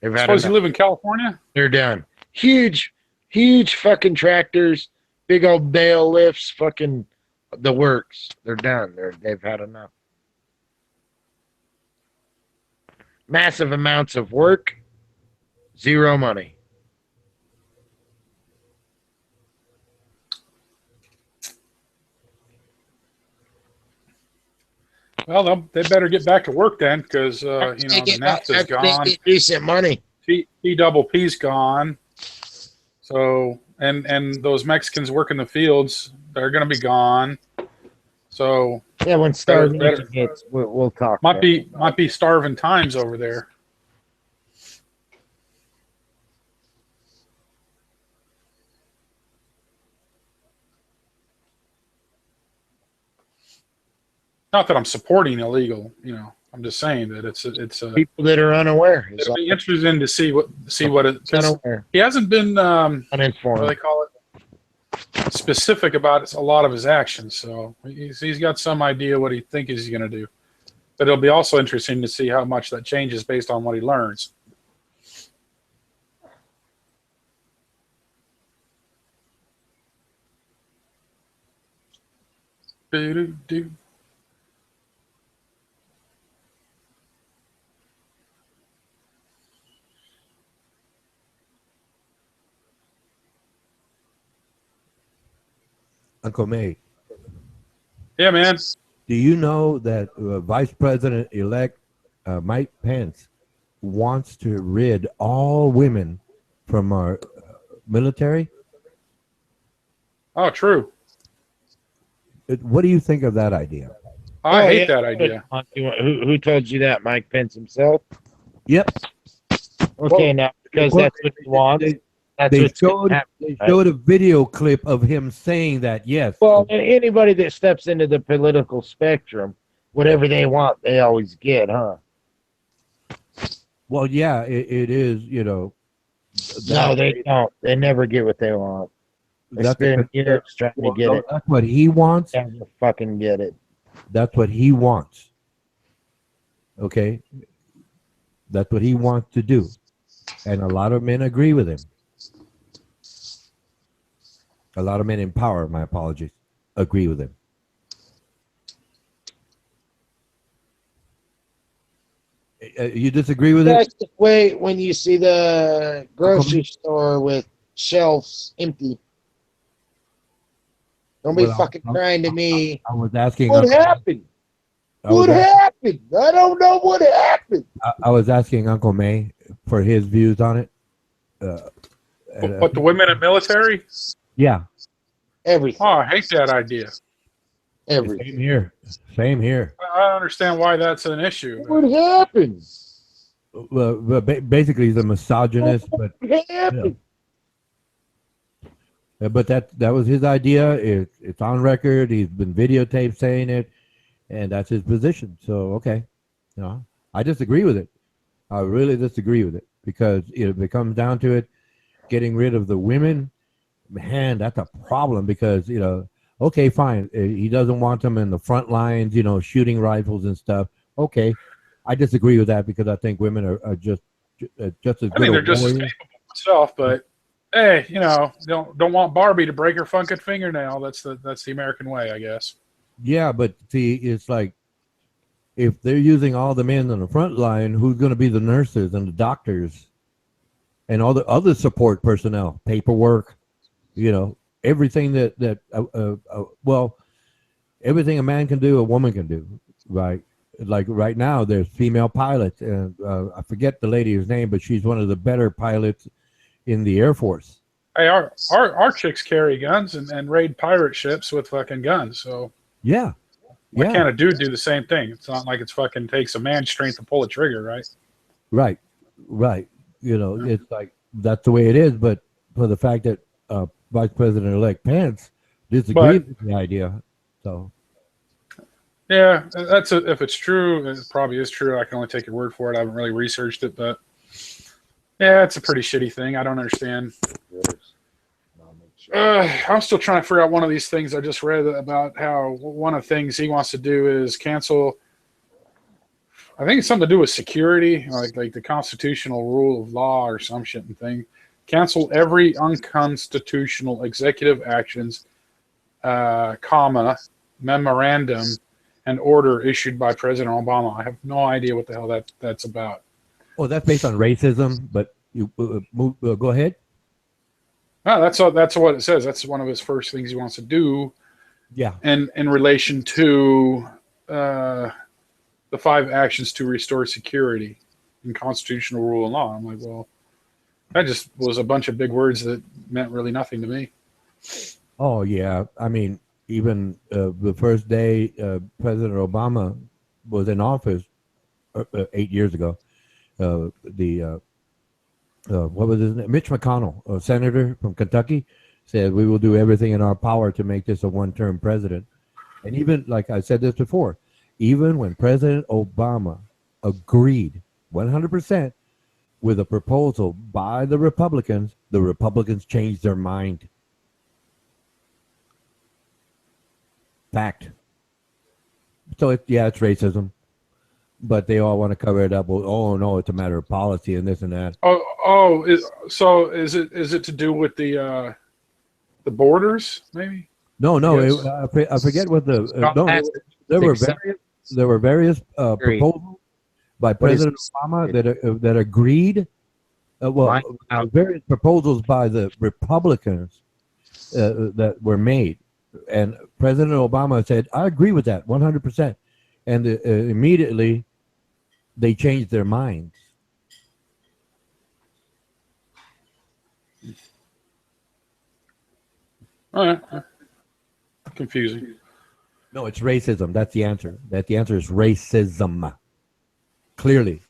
They've had Suppose you enough. live in California? They're done. Huge, huge fucking tractors, big old bale lifts, fucking the works. They're done. They've had enough. Massive amounts of work, zero money. Well, they better get back to work then, because you know, They the get NAFTA's gone, decent money. T-double-P's gone. So and those Mexicans working the fields, they're going to be gone. So Yeah, when starvation better- hits, we'll talk. might be starving times over there. Not that I'm supporting illegal, you know. I'm just saying that it's People that are unaware. it'll be interesting to see what it, 'cause Unaware. he hasn't been what do Uninformed. they call it, specific about a lot of his actions. So he's got some idea what he think he's going to do, but it'll be also interesting to see how much that changes based on what he learns. Do-do-do. Uncle May, Yeah, man. do you know that Vice President-elect Mike Pence wants to rid all women from our military? Oh, true. What do you think of that idea? I Oh, hate yeah. that idea. Who told you that? Mike Pence himself? Yep. Okay, now because Well, that's what he wants. That's They what's gonna showed, happen, they right? showed a video clip of him saying that, yes. Well, anybody that steps into the political spectrum, whatever they want, they always get, huh? Well, yeah, it is, you know. No, they don't. They never get what they want. They That's spend years trying to get it. That's what he wants. Never fucking get it. That's what he wants. Okay? That's what he wants to do. And a lot of men agree with him. A lot of men in power, my apologies, agree with him. You disagree with it? That's the way when you see the grocery store with shelves empty. Don't be Well, fucking crying to me. I was asking. What happened? I was What a- happened? I don't know what happened. I was asking Uncle May for his views on it. But the women in military? Yeah, Everything. Oh, I hate that idea. Everything. same here. Same here. I don't understand why that's an issue. What happened? Well, basically, he's a misogynist, but What happened? but that was his idea. It's on record. He's been videotaped saying it, and that's his position. So okay, you know, I disagree with it. I really disagree with it because if it comes down to it, getting rid of the women, man, that's a problem because you know. Okay, fine. He doesn't want them in the front lines, you know, shooting rifles and stuff. Okay, I disagree with that because I think women are just as good. I think they're just as warriors. capable myself, but hey, you know, don't want Barbie to break her fucking fingernail. That's the American way, I guess. Yeah, but see, it's like if they're using all the men on the front line, who's going to be the nurses and the doctors and all the other support personnel, paperwork, you know, everything well, everything a man can do, a woman can do, right? Like right now, there's female pilots, and I forget the lady's name, but she's one of the better pilots in the Air Force. Hey, our chicks carry guns and raid pirate ships with fucking guns. So Yeah, why yeah, can't a dude do the same thing? It's not like it's fucking takes a man's strength to pull a trigger, right? right. You know, it's like that's the way it is. But for the fact that Vice President-elect Pence disagree with the idea. So Yeah, if it's true, it probably is true. I can only take your word for it. I haven't really researched it, but yeah, it's a pretty shitty thing. I don't understand. I'm still trying to figure out one of these things I just read about how one of the things he wants to do is cancel. I think it's something to do with security, like the constitutional rule of law or some shit and thing. Cancel every unconstitutional executive actions, memorandum, and order issued by President Obama. I have no idea what the hell that's about. oh, that's based on racism. But you go ahead. Oh, that's what it says. That's one of his first things he wants to do. Yeah. And in relation to the 5 actions to restore security and constitutional rule of law. I'm like, well, that just was a bunch of big words that meant really nothing to me. Oh yeah. I mean, even the first day President Obama was in office 8 years ago, what was his name? Mitch McConnell, a senator from Kentucky, said we will do everything in our power to make this a one-term president. And even, like I said this before, even when President Obama agreed 100% with a proposal by the Republicans changed their mind. Fact. So, it's racism. But they all want to cover it up. Well, oh no, it's a matter of policy and this and that. Is it to do with the borders? Maybe. No. Yes. I forget what there were various proposals by President Obama that agreed. Various proposals by the Republicans that were made, and President Obama said, "I agree with that 100%," and immediately they changed their minds. All right. Confusing. No, it's racism. That's the answer. The answer is racism. Clearly,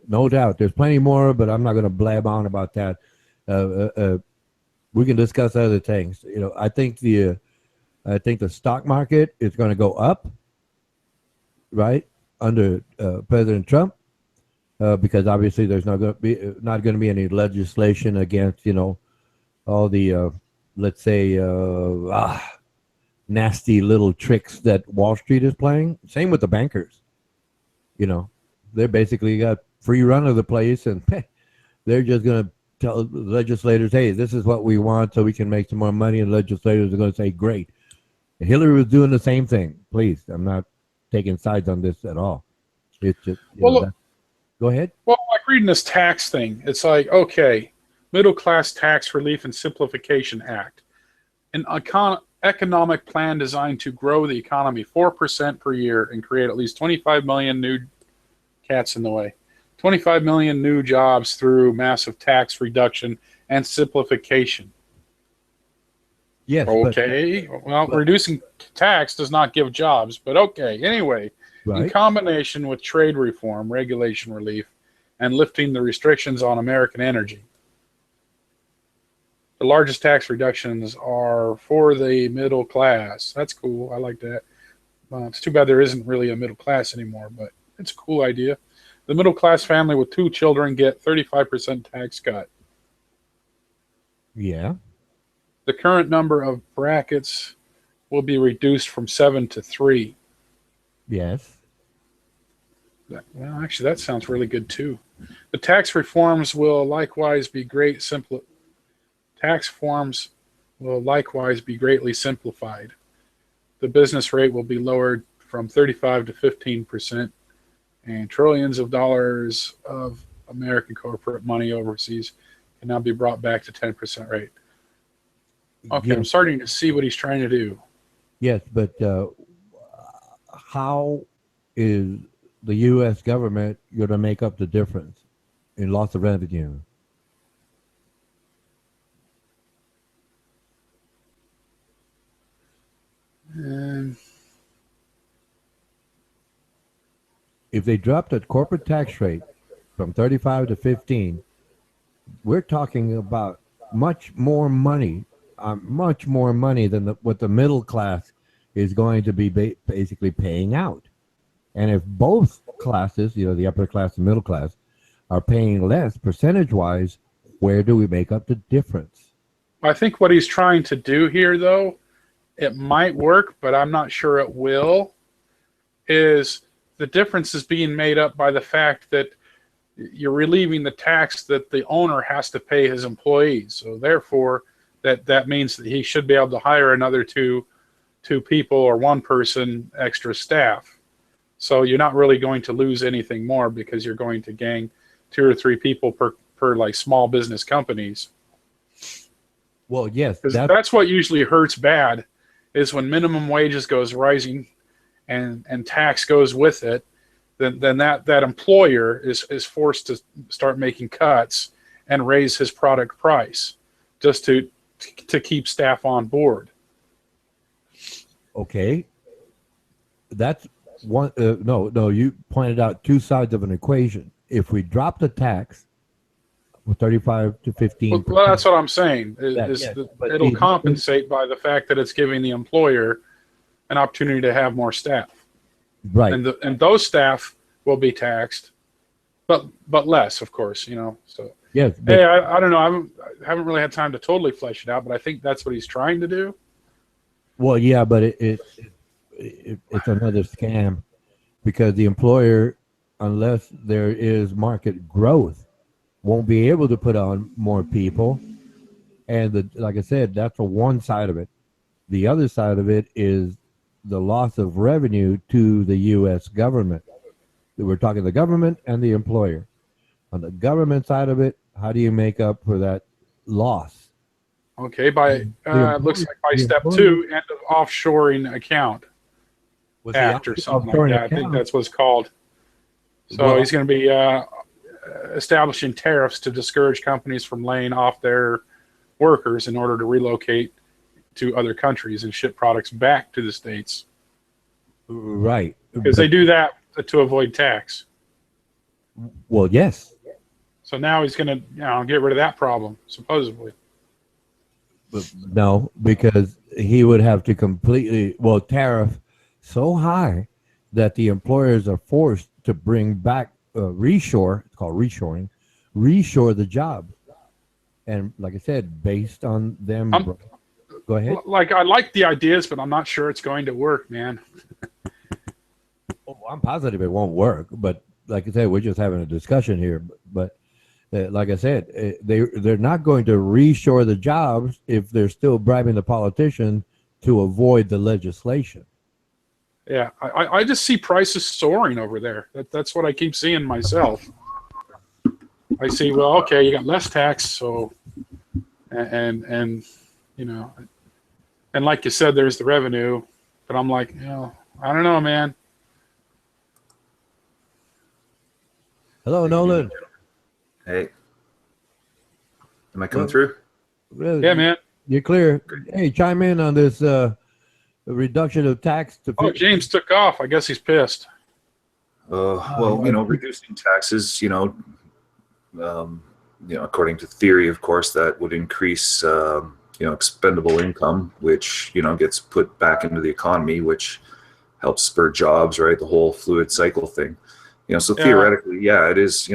no doubt. There's plenty more, but I'm not going to blab on about that. We can discuss other things. I think the stock market is going to go up, right, under President Trump, because obviously there's not going to be any legislation against all the let's say nasty little tricks that Wall Street is playing. Same with the bankers. They basically got free run of the place, and they're just going to tell legislators, hey, this is what we want so we can make some more money, and legislators are going to say, great. Hillary was doing the same thing. Please, I'm not taking sides on this at all. It's just, go ahead. Well, like reading this tax thing, it's like, okay, Middle Class Tax Relief and Simplification Act, an economic plan designed to grow the economy 4% per year and create at least 25 million new cats in the way. 25 million new jobs through massive tax reduction and simplification. Yes. Okay. Reducing tax does not give jobs, but okay. Anyway, right. In combination with trade reform, regulation relief, and lifting the restrictions on American energy. The largest tax reductions are for the middle class. That's cool. I like that. It's too bad there isn't really a middle class anymore, but it's a cool idea. The middle class family with 2 children get 35% tax cut. Yeah. The current number of brackets will be reduced from 7 to 3. Yes. Well, actually, that sounds really good too. The tax reforms will likewise be greatly simplified. The business rate will be lowered from 35 to 15%, and trillions of dollars of American corporate money overseas can now be brought back to 10% rate. Okay, yes. I'm starting to see what he's trying to do. Yes, but how is the U.S. government going to make up the difference in loss of revenue? If they drop the corporate tax rate from 35 to 15, we're talking about much more money much more money than what the middle class is going to be basically paying out. And if both classes, the upper class and middle class, are paying less percentage-wise, where do we make up the difference? I think what he's trying to do here, though, it might work, but I'm not sure it will, is the difference is being made up by the fact that you're relieving the tax that the owner has to pay his employees. So therefore, that means that he should be able to hire another two people or one person extra staff. So you're not really going to lose anything more because you're going to gain 2 or 3 people per like small business companies. Well, yes, that's what usually hurts bad, is when minimum wages goes rising and tax goes with it. Then that employer is forced to start making cuts and raise his product price just to keep staff on board. Okay, that's one. No, you pointed out 2 sides of an equation. If we drop the tax from 35 to 15%, well, that's what I'm saying. It'll compensate by the fact that it's giving the employer an opportunity to have more staff. Right. And those staff will be taxed, but less, of course. So yes. Hey, I don't know. I haven't really had time to totally flesh it out, but I think that's what he's trying to do. Well, yeah, but it's another scam, because the employer, unless there is market growth, won't be able to put on more people. And like I said, that's one side of it. The other side of it is the loss of revenue to the U.S. government. We're talking the government and the employer. On the government side of it, how do you make up for that loss? Okay, it looks like by step 2, end of offshoring account act or something like that. I think that's what it's called. So he's going to be establishing tariffs to discourage companies from laying off their workers in order to relocate to other countries and ship products back to the States. Right. Because they do that to avoid tax. Well, yes. So now he's going to get rid of that problem, supposedly. No, because he would have to completely, tariff so high that the employers are forced to bring back reshore, it's called reshoring, reshore the job. And like I said, based on them, go ahead. Like, I like the ideas, but I'm not sure it's going to work, man. I'm positive it won't work, but like I said, we're just having a discussion here. But like I said, they're not going to reshore the jobs if they're still bribing the politician to avoid the legislation. Yeah, I just see prices soaring over there. That's what I keep seeing myself. I see, well, okay, you got less tax, so and and like you said, there's the revenue, but I'm like, I don't know, man. Hello, Nolan. Hey, am I coming through? Yeah, man. You're clear. Hey, chime in on this reduction of tax to. Oh, James took off. I guess he's pissed. Well, reducing taxes, according to theory, of course, that would increase, expendable income, which, gets put back into the economy, which helps spur jobs, right? The whole fluid cycle thing. So theoretically, it is,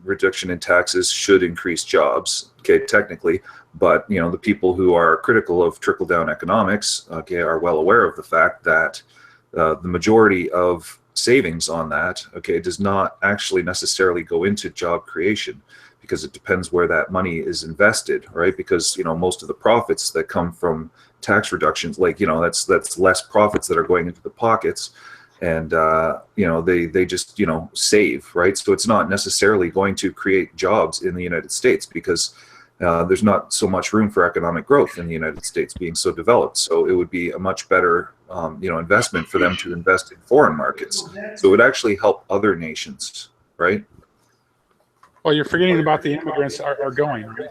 reduction in taxes should increase jobs, okay, technically, but, the people who are critical of trickle-down economics, okay, are well aware of the fact that the majority of savings on that, okay, does not actually necessarily go into job creation, because it depends where that money is invested, right? Because, most of the profits that come from tax reductions, like, that's less profits that are going into the pockets, and they just save, right? So it's not necessarily going to create jobs in the United States, because there's not so much room for economic growth in the United States being so developed. So it would be a much better investment for them to invest in foreign markets. So it would actually help other nations, right? Well, you're forgetting about the immigrants are going, right?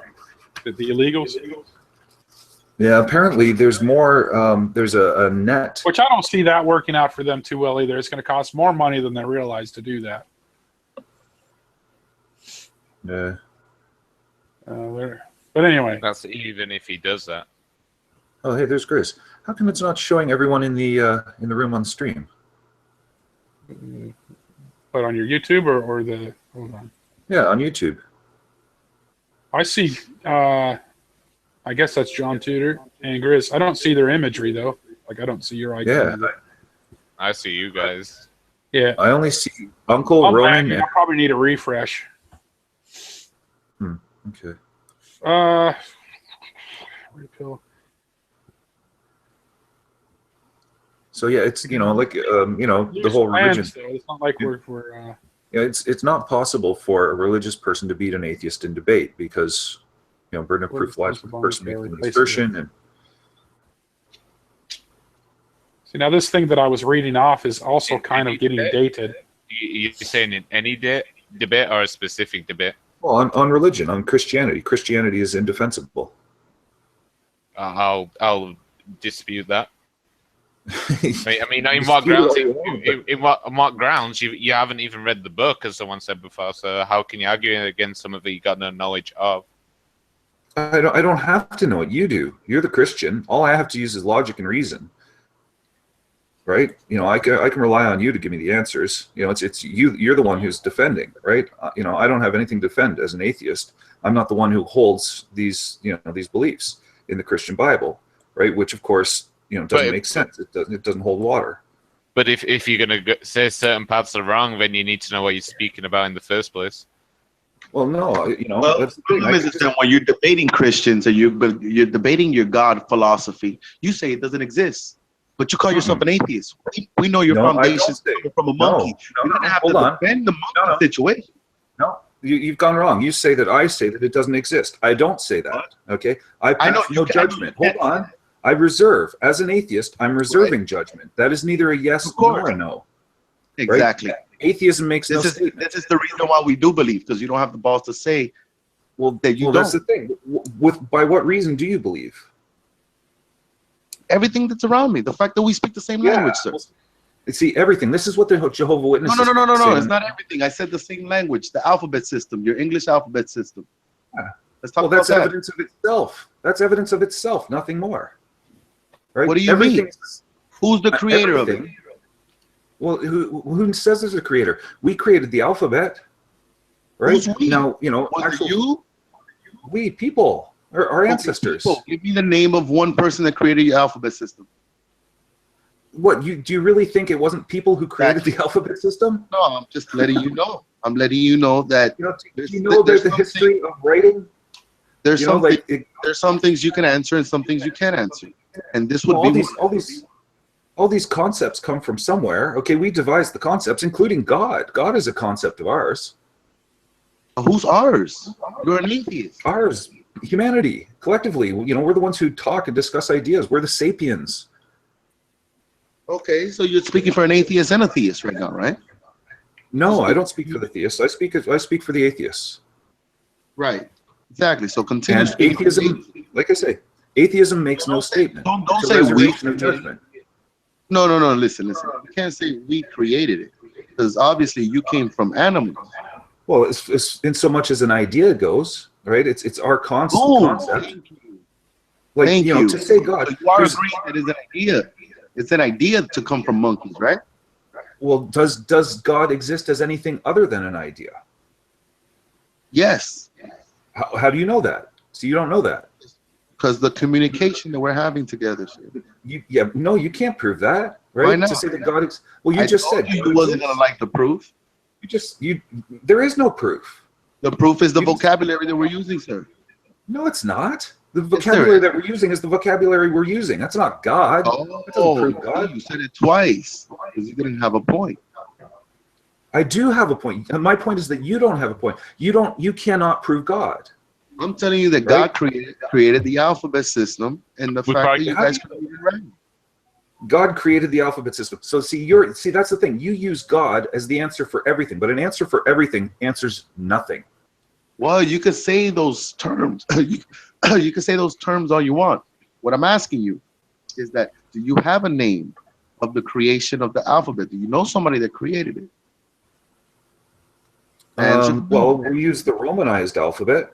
The illegals. Yeah, apparently there's more, there's a net. Which I don't see that working out for them too well either. It's going to cost more money than they realize to do that. Yeah. But anyway. That's even if he does that. Oh, hey, there's Grizz. How come it's not showing everyone in the room on the stream? But on your YouTube or the hold on. Yeah, on YouTube. I see. I guess that's John Tudor and Grizz. I don't see their imagery though. Like I don't see your icon. Yeah. Either. I see you guys. Yeah. I only see Uncle I'll Ronan. I probably need a refresh. Okay. Repill. So yeah, it's like the whole religion. Though. It's not like we're Yeah, it's not possible for a religious person to beat an atheist in debate because burden of proof lies with the person making the assertion. And see, now this thing that I was reading off is also kind of getting dated. You're saying in any debate or a specific debate? well, on religion, on Christianity, Christianity is indefensible. I'll dispute that. I mean, in what grounds? In what grounds? You haven't even read the book, as someone said before. So how can you argue against some of it you got no knowledge of? I don't have to know it. You do. You're the Christian. All I have to use is logic and reason. Right? I can rely on you to give me the answers. It's you. You're the one who's defending, right? I don't have anything to defend as an atheist. I'm not the one who holds these these beliefs in the Christian Bible, right? Which of course doesn't make sense. It doesn't hold water. But if you're going to say certain paths are wrong, then you need to know what you're speaking about in the first place. Well, no, Well, that's the problem is that when you're debating Christians or you're debating your God philosophy, you say it doesn't exist, but you call yourself an atheist. We know your foundation's coming from a monkey. You don't have to defend the monkey situation. No, you've gone wrong. You say that I say that it doesn't exist. I don't say that. Okay, I pass no judgment. Hold on. I reserve. As an atheist, I'm reserving judgment. That is neither a yes nor a no. Exactly. Right? Atheism makes no statement. This is the reason why we do believe, because you don't have the balls to say, that you don't. That's the thing. By what reason do you believe? Everything that's around me. The fact that we speak the same language, sir. See, everything. This is what the Jehovah's Witnesses. No. It's not everything. I said the same language, the alphabet system, your English alphabet system. Yeah. Let's talk about that's that. Evidence of itself. That's evidence of itself, nothing more. Right? What do you mean? Who's the creator of it? Well, who says there's a creator? We created the alphabet, right? Who's we? Now, Was it you? We people, our ancestors. People. Give me the name of one person that created your alphabet system. What do you really think it wasn't people who created the alphabet system? No, I'm just letting you know. I'm letting you know that. There's the history of writing. There's some things you can answer and some things you can't answer, and this would be all these concepts come from somewhere. Okay, we devised the concepts, including God. God is a concept of ours. Who's ours? You're an atheist. Ours, humanity, collectively. We're the ones who talk and discuss ideas. We're the sapiens. Okay, so you're speaking for an atheist and a theist right now, right? No, I don't speak for the theists. I speak for the atheists. Right. Exactly. So continue. And atheism, like I say, atheism makes no statement. Don't say we of judgment. No. Listen. You can't say we created it, because obviously you came from animals. Well, it's in so much as an idea goes, right? It's our concept. Like Thank you. To say God. So you are agreeing that it's an idea. It's an idea to come from monkeys, right? Well, does God exist as anything other than an idea? Yes. How do you know that? So you don't know that. Because the communication that we're having together. You can't prove that, right? Why not? To say that God is you just said you wasn't gonna like the proof. There is no proof. The proof is the vocabulary that we're using, sir. No, it's not. The vocabulary that we're using is the vocabulary we're using. That's not God. That doesn't prove God. You said it twice because you didn't have a point. I do have a point. And my point is that you don't have a point. You cannot prove God. I'm telling you that God created the alphabet system, and the fact that you guys created it right. God created the alphabet system. So see that's the thing. You use God as the answer for everything, but an answer for everything answers nothing. Well, you could say those terms. You can say those terms all you want. What I'm asking you is that, do you have a name of the creation of the alphabet? Do you know somebody that created it? Well, we use the Romanized alphabet.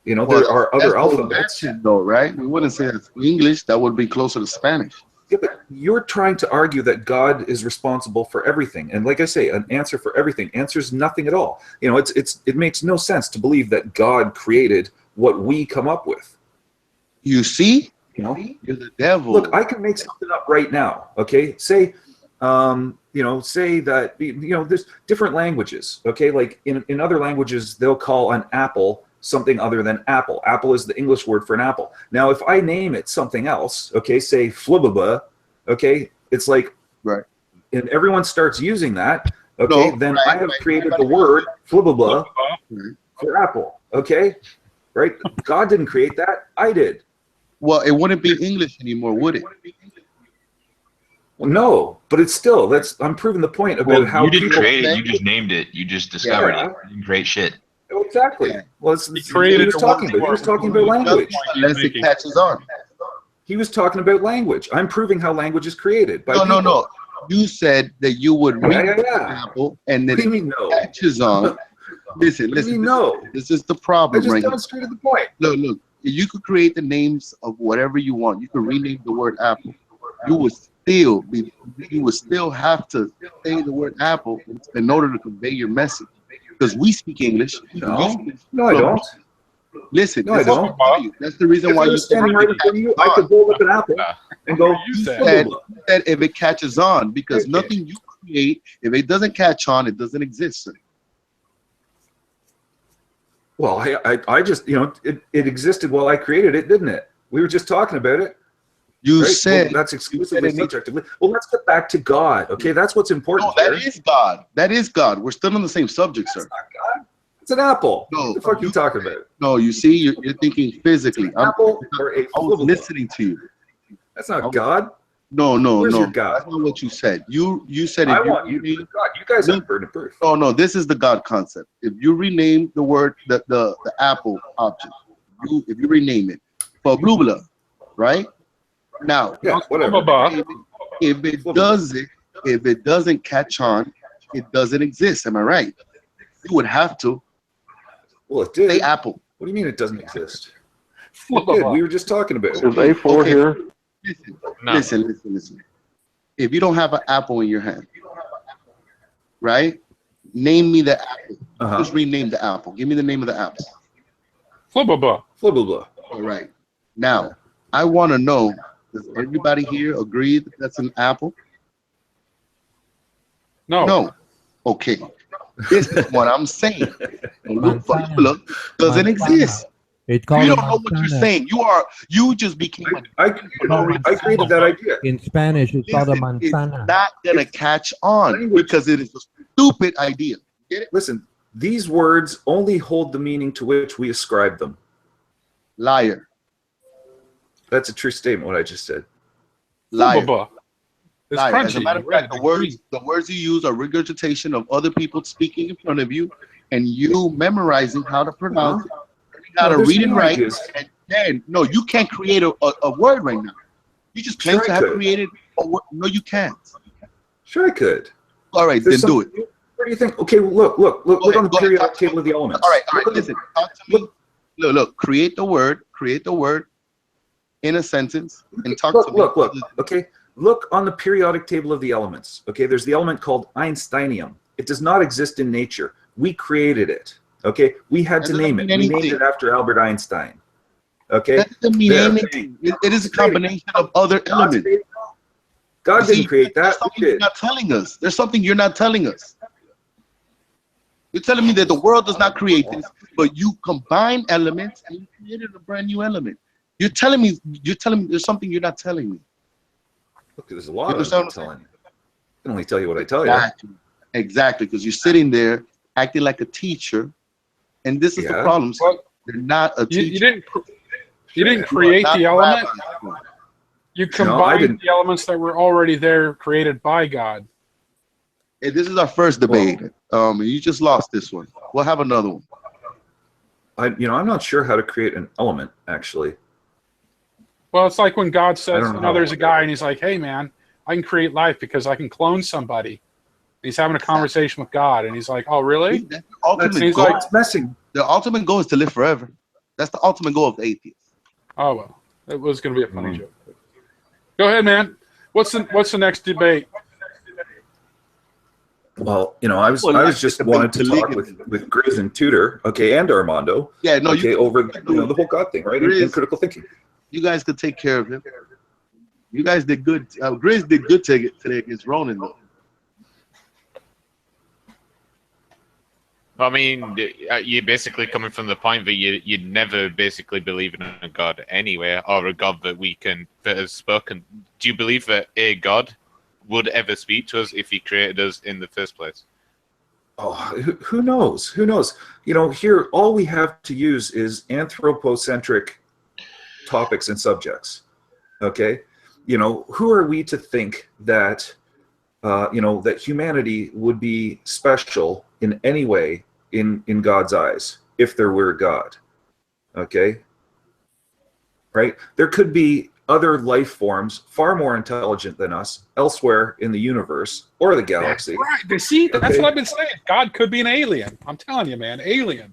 You know, there are that's other the alphabets. Latin, though, right? We wouldn't say it's English. That would be closer to Spanish. Yeah, but you're trying to argue that God is responsible for everything, and like I say, an answer for everything answers nothing at all. You know, it makes no sense to believe that God created what we come up with. You see, You know, you're the devil. look, I can make something up right now. Okay, say, you know, say that there's different languages. Okay, like in other languages, they'll call an apple something other than apple. Apple is the English word for an apple. Now, if I name it something else, okay, say flibaba, okay, it's like, right, and everyone starts using that, okay, No, then right, I have right. created the word flibaba Mhm. for apple, okay, right? God didn't create that, I did. Well, it wouldn't be English anymore, would it? Well, no, but it's still, I'm proving the point about Well, how you didn't people create it. say- You just named it. You just discovered it. You didn't create shit. Oh, exactly. Yeah. Well, He created he was the talking word about. He was for it. talking about language. Unless it catches on. He was talking about language. I'm proving how language is created by No, people. no. You said that you would read Yeah. apple and then What do you it mean no? catches on. Listen, What do you mean listen. no? This is the I problem just right here. demonstrated the point. Look. You could create the names of whatever you want. You could rename the word apple. You would still have to say the word apple in order to convey your message. Because we speak English. No, I don't. Listen, No, I this is don't. what I do. That's the reason If why I you was standing right in front of you, I could hold up an apple and go, You said. said, "Flibaba." that if it catches on, because Okay. nothing you create, if it doesn't catch on, it doesn't exist. Sir. Well, I just, it existed while I created it, didn't it? We were just talking about it. You Right? said Well, that's exclusively said it- subjectively. Well, let's get back to God. Okay, that's what's important no, here. that is God. That is God. We're still on the same subject, sir. That's not God. It's an apple. No, What the fuck are you talking about? No, you see, you're thinking physically. Apple or a I was flibaba? listening to you. That's not God. No, Where's no. your God? That's not what you said. You said I if want you to prove God. You guys have burden of proof. Oh no, this is the God concept. If you rename the word the apple object, if you rename it for blubla, right? Now, Yeah, whatever. if it doesn't catch on, it doesn't exist. Am I right? You would have to Well, it did. say apple. What do you mean it doesn't exist? It did. We were just talking about it. Is A4 Okay. here? No. Listen. If you don't have an apple in your hand, right? Name me the apple. Uh-huh. Just rename the apple. Give me the name of the apple. Flibaba. Flibaba. All right. Now, I want to know, does everybody here agree that that's an apple? No. No. Okay. This is what I'm saying. Look, doesn't exist. It's called You a don't know what you're manzana. saying. You just became I created that idea. In Spanish, it's called a Listen, it's manzana. not gonna catch on Language- because it is a stupid idea. Get it? Listen, these words only hold the meaning to which we ascribe them. Liar. That's a true statement, what I just said. Liar. Flibaba. It's Liar. As a crunchy. matter of fact, the words you use are regurgitation of other people speaking in front of you, and you memorizing how to pronounce it, how to there's read it new right, ideas. and then no, you can't create a word right now. You just claim Sure to I have could. created a word. No, you can't. Sure, I could. All right, There's then do it. What do you think? Okay, well, look Go on the ahead, periodic talk to me. table of the elements. All right, Look at the- listen. Talk to me. Look. Create the word in a sentence, and talk to me. Look. Okay, look on the periodic table of the elements. Okay, there's the element called Einsteinium. It does not exist in nature. We created it. Okay, we had to That name doesn't it. mean We named anything. it after Albert Einstein. Okay, That doesn't mean There. anything. It is a combination of other elements. God You see, didn't create there's that. something We you're did. not telling us. There's something you're not telling us. You're telling me that the world does not create this, but you combine elements and you created a brand new element. You're telling me there's something you're not telling me. Look, there's a lot You of understand I'm what I'm telling you. I can only tell you what I tell you. Exactly, because you're sitting there acting like a teacher, and this is the Yeah. problem. sir. Well, They're not a You teacher. didn't You are create not the a element. rabbi. You I combined didn't. the elements that were already there, created by God. Hey, this is our first debate. You just lost this one. We'll have another one. I'm not sure how to create an element actually. Well, it's like when God I says, don't know. there's a guy and he's like, hey, man, I can create life because I can clone somebody. And he's having a conversation with God. And he's like, oh, really? That's the ultimate He's goal. like- It's messing. The ultimate goal is to live forever. That's the ultimate goal of the atheist. Oh well, it was going to be a funny joke. Go ahead, man. What's the next debate? Well, I was just wanted to talk with Grizz and Tudor, okay, and Armando. Yeah, no, okay, over the whole God thing, right? Grizz, and critical thinking. You guys could take care of him. You guys did good. Grizz did good today against Ronan, though. I mean, you're basically coming from the point that you'd never basically believe in a God anyway, or a God that has spoken. Do you believe that a God would ever speak to us if he created us in the first place? Oh, who knows? Who knows? Here, all we have to use is anthropocentric topics and subjects. Okay? Who are we to think that, that humanity would be special in any way in God's eyes if there were a God? Okay? Right? There could be other life forms far more intelligent than us elsewhere in the universe or the galaxy. Right. See, that's what I've been saying. God could be an alien. I'm telling you, man, alien.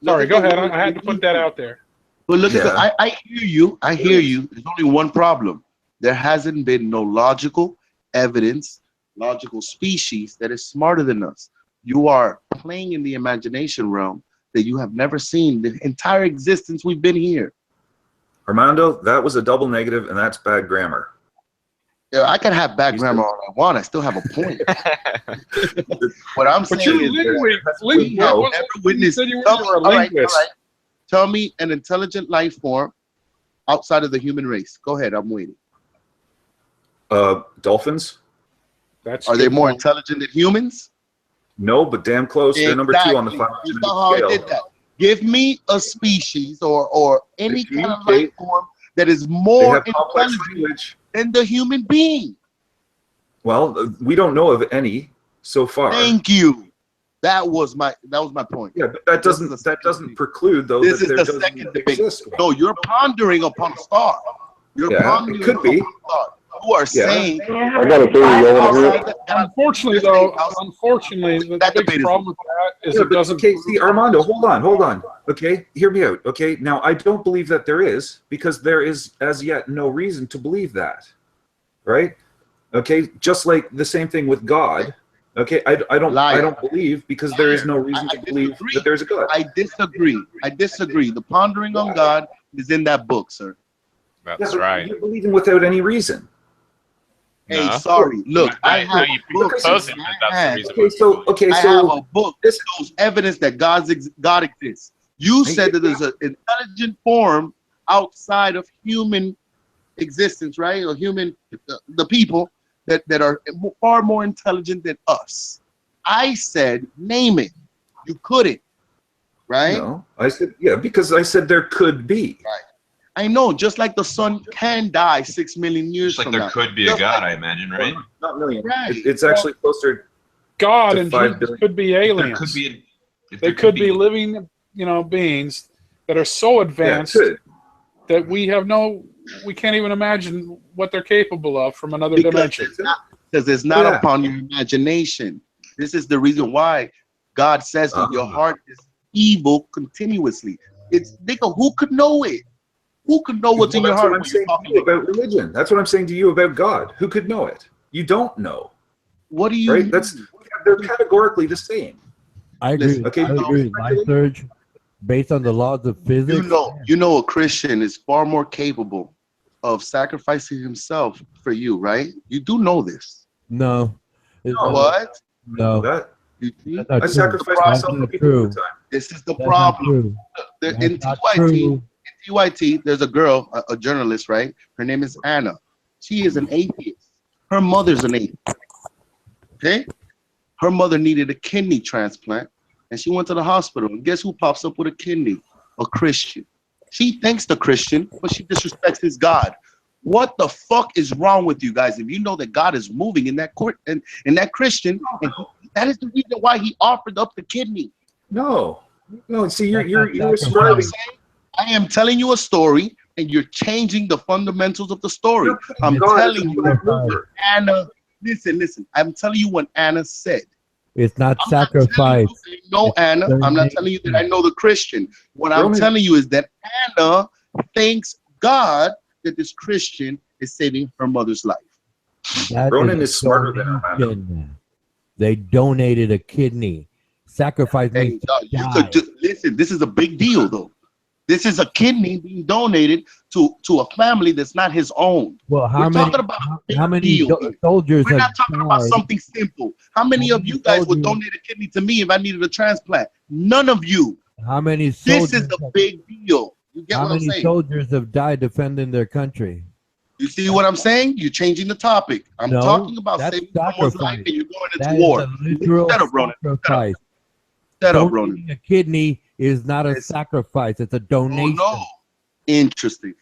Sorry, go ahead. I had to put that out there. But look at I hear you. I hear you. There's only one problem. There hasn't been no logical evidence, logical species that is smarter than us. You are playing in the imagination realm that you have never seen the entire existence we've been here. Armando, that was a double negative, and that's bad grammar. Yeah, I can have bad grammar all I want. I still have a point. What I'm saying is, tell me an intelligent life form outside of the human race. Go ahead, I'm waiting. Dolphins. Are they more intelligent than humans? No, but damn close. They're number 2 on the scale. Give me a species or any kind of life form that is more intelligent than the human being. Well, we don't know of any so far. Thank you. That was my point. Yeah, but that doesn't preclude though. This is the second debate. No, you're pondering upon a star. You're pondering it could be. upon a star. You are saying. I got a theory. Unfortunately, the big problem with that is it doesn't. Okay, see, Armando, hold on. Okay, hear me out. Okay, now I don't believe that there is, because there is as yet no reason to believe that, right? Okay, just like the same thing with God. Okay, I don't believe because there is no reason to believe that there's a God. I disagree. The pondering on God is in that book, sir. That's right. You're believing without any reason. Hey, sorry. Look, I have a book. I have a book that shows evidence that God exists. You said that there's an intelligent form outside of human existence, right? Or human, the people that are far more intelligent than us. I said, name it. You couldn't, right? No, I said, because I said there could be. Right. I know, just like the sun can die 6 million years from now. Just like there could be a God, I imagine, right? Not million. Right. It's actually closer. God and Jesus could be aliens. There could be living, beings that are so advanced that we can't even imagine what they're capable of from another dimension. Because it's not upon your imagination. This is the reason why God says that your heart is evil continuously. It's nigga, who could know it? Who could know what's in your heart? That's what I'm saying to you about religion. That's what I'm saying to you about God. Who could know it? You don't know. What do you mean? They're categorically the same. I agree. Okay, I agree. My surge, based on the laws of physics. You know, a Christian is far more capable of sacrificing himself for you, right? You do know this. No. What? No. I sacrifice myself for people all the time. This is the problem. In TYT, there's a girl, a journalist, right? Her name is Anna. She is an atheist. Her mother's an atheist. Okay? Her mother needed a kidney transplant, and she went to the hospital. And guess who pops up with a kidney? A Christian. She thanks the Christian, but she disrespects his God. What the fuck is wrong with you guys? If you know that God is moving in that court and in that Christian, and that is the reason why he offered up the kidney. No. See, you're ascribing. I am telling you a story, and you're changing the fundamentals of the story. I'm telling you, Anna. Listen. I'm telling you what Anna said. It's not I'm not telling sacrifice. you, no, It's Anna. I'm not telling you that I know the Christian. What I'm Ronan- telling you is that Anna thanks God that this Christian is saving her mother's life. That Ronan a is smarter than Amanda. donation. They donated a kidney. Sacrifice Hey, means to you die. could listen. This is a big deal, though. This is a kidney being donated to a family that's not his own. Well, how We're many? talking about a big How many deal here. soldiers We're have not talking about died? something simple. How many How of many you guys would soldiers- donate a kidney to me if I needed a transplant? None of you. How many This soldiers? is a big deal. You get How what I'm many saying? soldiers have died defending their country? You see what I'm saying? You're changing the topic. I'm No, talking about that's saving someone's life sacrifice. and you're going into That is war. a literal Shut up, Ronan. sacrifice. Shut up, Ronan. Donating a kidney is not a sacrifice; it's a Oh, donation. no. Interesting.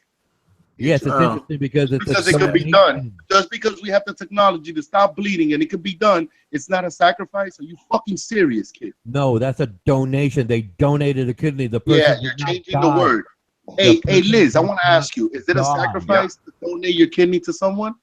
Yes, it's Oh. interesting because it's Because a it could be donation. done. Just because we have the technology to stop bleeding and it could be done, it's not a sacrifice. Are you fucking serious, kid? No, that's a donation. They donated a kidney. The person Yeah, did you're not changing the die. word. Hey, person Liz, I did want to not ask you, is it a die. sacrifice to donate your kidney to someone?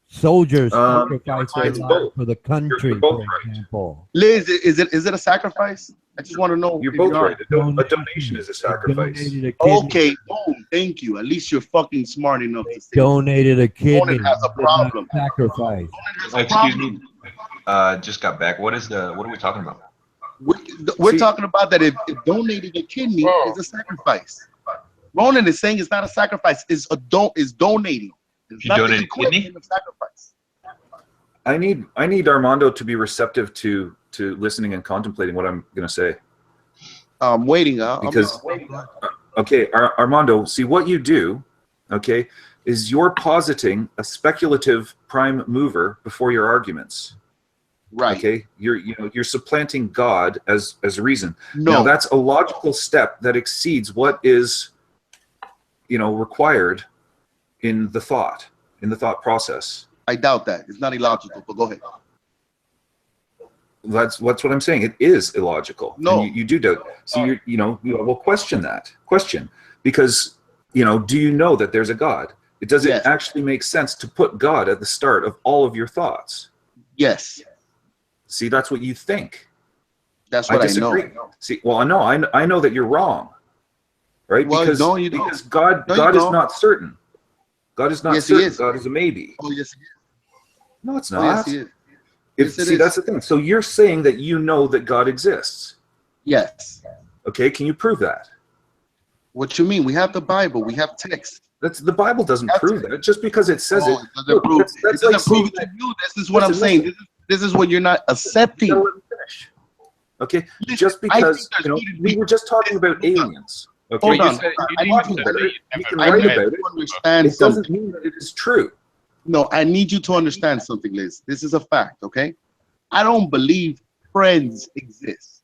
Soldiers Um, sacrifice their it's lives both. for the country, You're both for right. example. Liz, is it a sacrifice? I just want to know. You're if both you are. right. A donation is a sacrifice. Donated a kidney. Okay, boom, thank you. At least you're fucking smart enough to say Donated a kidney. Ronan has a Did not problem. Sacrifice. Ronan has a Excuse problem. me. Just got back. What are we talking about? We're See- talking about that if donating a kidney is a sacrifice. Ronan is saying it's not a sacrifice. It's donating. It's You not the donate a kidney? equivalent of sacrifice. I need Armando to be receptive to listening and contemplating what I'm going to say. I'm waiting. Because okay, Armando, see what you do, okay, is you're positing a speculative prime mover before your arguments. Right. Okay, you're supplanting God as reason. No. Now that's a logical step that exceeds what is required in the thought process. I doubt that. It's not illogical, but go ahead. That's what I'm saying. It is illogical. No. And you do doubt. So we'll question that. Because do you know that there's a God? Does it Yes. actually make sense to put God at the start of all of your thoughts? Yes. See, that's what you think. That's what I disagree. know. See, well, I know that you're wrong, right? Well, because no, you don't. because God No, you is don't. not certain. God is not Yes, he certain. is. God is a maybe. Oh, yes, he is. No, it's Oh, not. yes, he is. If, Yes, it see, is. that's the thing. So you're saying that you know that God exists. Yes. Okay, can you prove that? What you mean? We have the Bible. We have text. The Bible doesn't That's prove that. Just because it says Oh, it. it doesn't prove, that's it like doesn't prove saying it to that- you. This is what I'm Listen, saying. This is what you're not accepting. Let me finish. Okay, Listen, just I think because there's good in we were just talking about Hold on. aliens. Okay, Hold You on. said- you I need need to you say to- you've you never can I write need about you it. to understand It doesn't something. mean that it is true. No, I need you to understand something, Liz. This is a fact, okay? I don't believe friends exist.